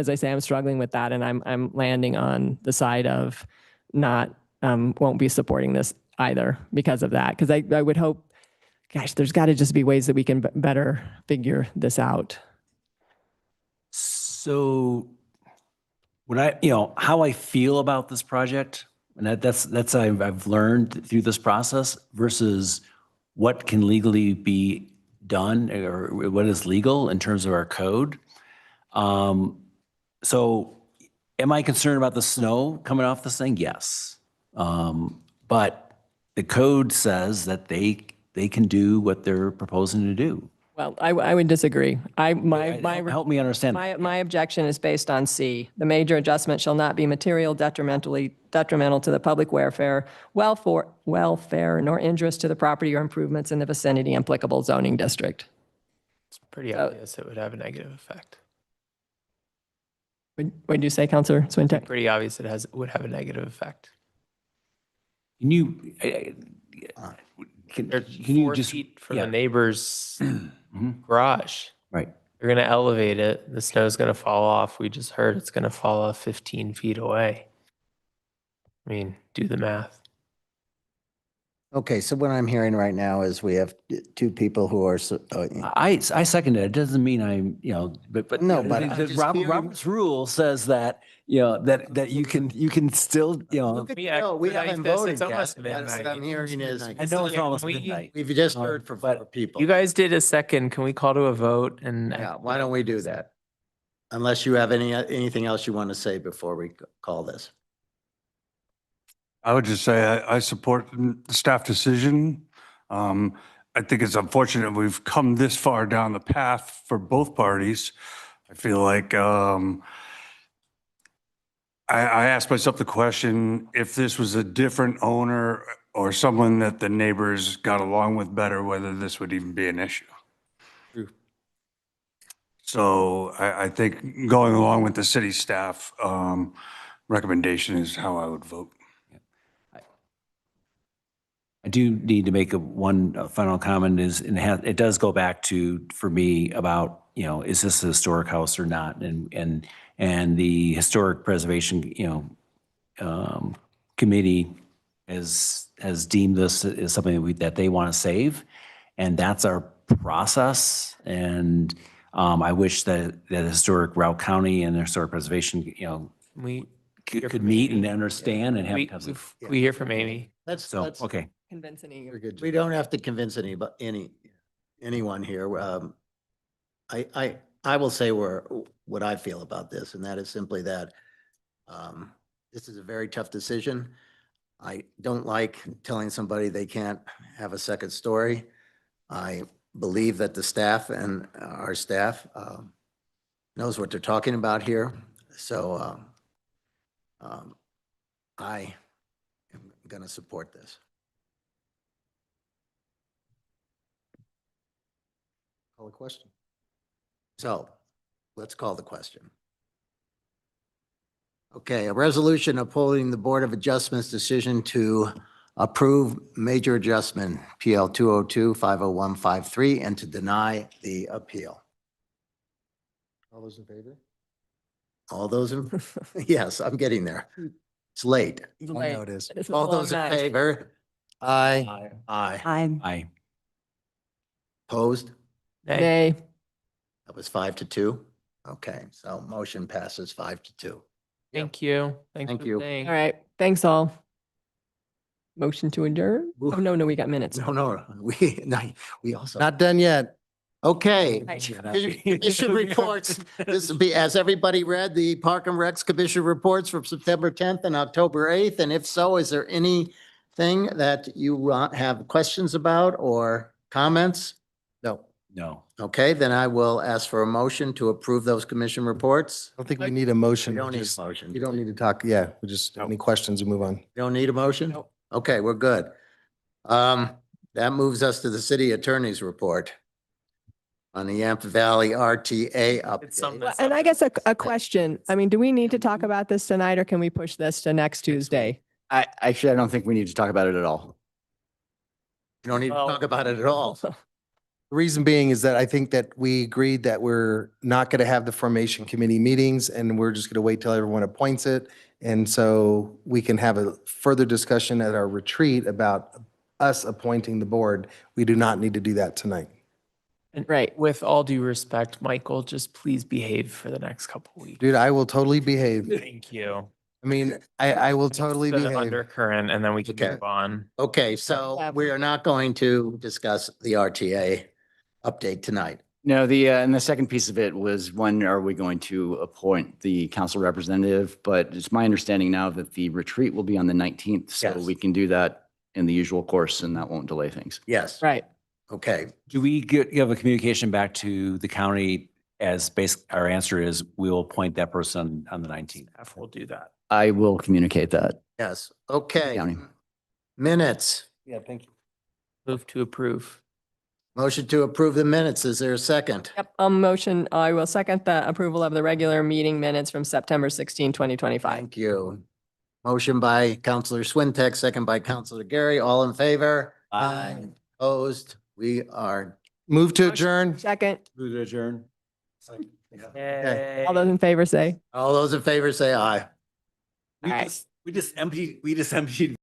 I say, I'm struggling with that, and I'm landing on the side of not won't be supporting this either because of that. Because I would hope, gosh, there's got to just be ways that we can better figure this out. So when how I feel about this project, and that's I've learned through this process versus what can legally be done or what is legal in terms of our code. So am I concerned about the snow coming off this thing? Yes. But the code says that they can do what they're proposing to do. Well, I would disagree. Help me understand. My objection is based on C. The major adjustment shall not be material detrimental to the public welfare, nor injurious to the property or improvements in the vicinity applicable zoning district. It's pretty obvious it would have a negative effect. What did you say, Counselor Swinton? Pretty obvious it would have a negative effect. Can you, can They're you 4 just? feet from yeah. the neighbor's Mhm. garage. Right. You're gonna elevate it, the snow's gonna fall off. We just heard it's gonna fall off 15 feet away. I mean, do the math. Okay, so what I'm hearing right now is we have two people who are, I second it. It doesn't mean I'm, but. No, but I'm just hearing- Robert's rule says that, that you can still, No, we haven't voted It's yet. almost What I'm midnight. hearing is, I know it's almost we- midnight. we've just heard from 4 people. You guys did a second. Can we call to a vote and? Yeah, why don't we do that? Unless you have anything else you want to say before we call this. I would just say I support the staff decision. I think it's unfortunate we've come this far down the path for both parties. I feel like I asked myself the question, if this was a different owner or someone that the neighbors got along with better, whether this would even be an issue. So I think going along with the city staff recommendation is how I would vote. I do need to make one final comment is, and it does go back to, for me, about, is this a historic house or not? And the historic preservation, committee has deemed this as something that they want to save. And that's our process. And I wish that historic Routt County and the historic preservation, We could meet and understand and have. we hear from Amy. That's Okay. Convincing. We don't have to convince anyone here. I will say what I feel about this, and that is simply that this is a very tough decision. I don't like telling somebody they can't have a second story. I believe that the staff and our staff knows what they're talking about here. So I am going to support this. Call a question. So let's call the question. Okay, a resolution upholding the Board of Adjustments decision to approve major adjustment PL 202-50153 and to deny the appeal. All those in favor? All those in, yes, I'm getting there. It's late. I know it is. It's been a All long those in night. favor? Aye. Aye. Aye. Opposed? Nay. That was 5-2. Okay, so motion passes 5-2. Thank you. Thanks Thank for you. staying. All right. Thanks all. Motion to adjourn? Oh, no, we got minutes. No, we also. Not done yet. Okay. Right. Commission reports. This will be, has everybody read the Park and Recs Commission reports from September 10th and October 8th? And if so, is there anything that you have questions about or comments? No, No. Okay, then I will ask for a motion to approve those commission reports. I don't think we need a motion. We don't need Just- a motion. You don't need to talk. Yeah, we just, any questions and move on. You don't need a motion? Okay, we're good. That moves us to the city attorney's report on the Yampa Valley RTA update. And I guess a question. I mean, do we need to talk about this tonight or can we push this to next Tuesday? I don't think we need to talk about it at all. You don't need to talk about it at all. The reason being is that I think that we agreed that we're not going to have the formation committee meetings and we're just going to wait till everyone appoints it. And so we can have a further discussion at our retreat about us appointing the board. We do not need to do that tonight. And Right. with all due respect, Michael, just please behave for the next couple weeks. Dude, I will totally behave. Thank you. I mean, I will totally The behave. undercurrent, and then we can Okay. move on. Okay, so we are not going to discuss the RTA update tonight. No, and the second piece of it was, when are we going to appoint the council representative? But it's my understanding now that the retreat will be on the 19th, so Yes. we can do that in the usual course and that won't delay things. Yes, Right. okay. Do we give a communication back to the county as our answer is we will appoint that person on the 19th? Staff will do that. I will communicate that. Yes, okay. County. Minutes. Yeah, thank you. Move to approve. Motion to approve the minutes. Is there a second? Yep, I will second the approval of the regular meeting minutes from September 16, 2025. Thank you. Motion by Counselor Swintek, second by Counselor Gary. All in favor? Aye. Opposed? We are. Move to adjourn. Second, Move to adjourn. Okay. all those in favor say. All those in favor say aye. We just emptied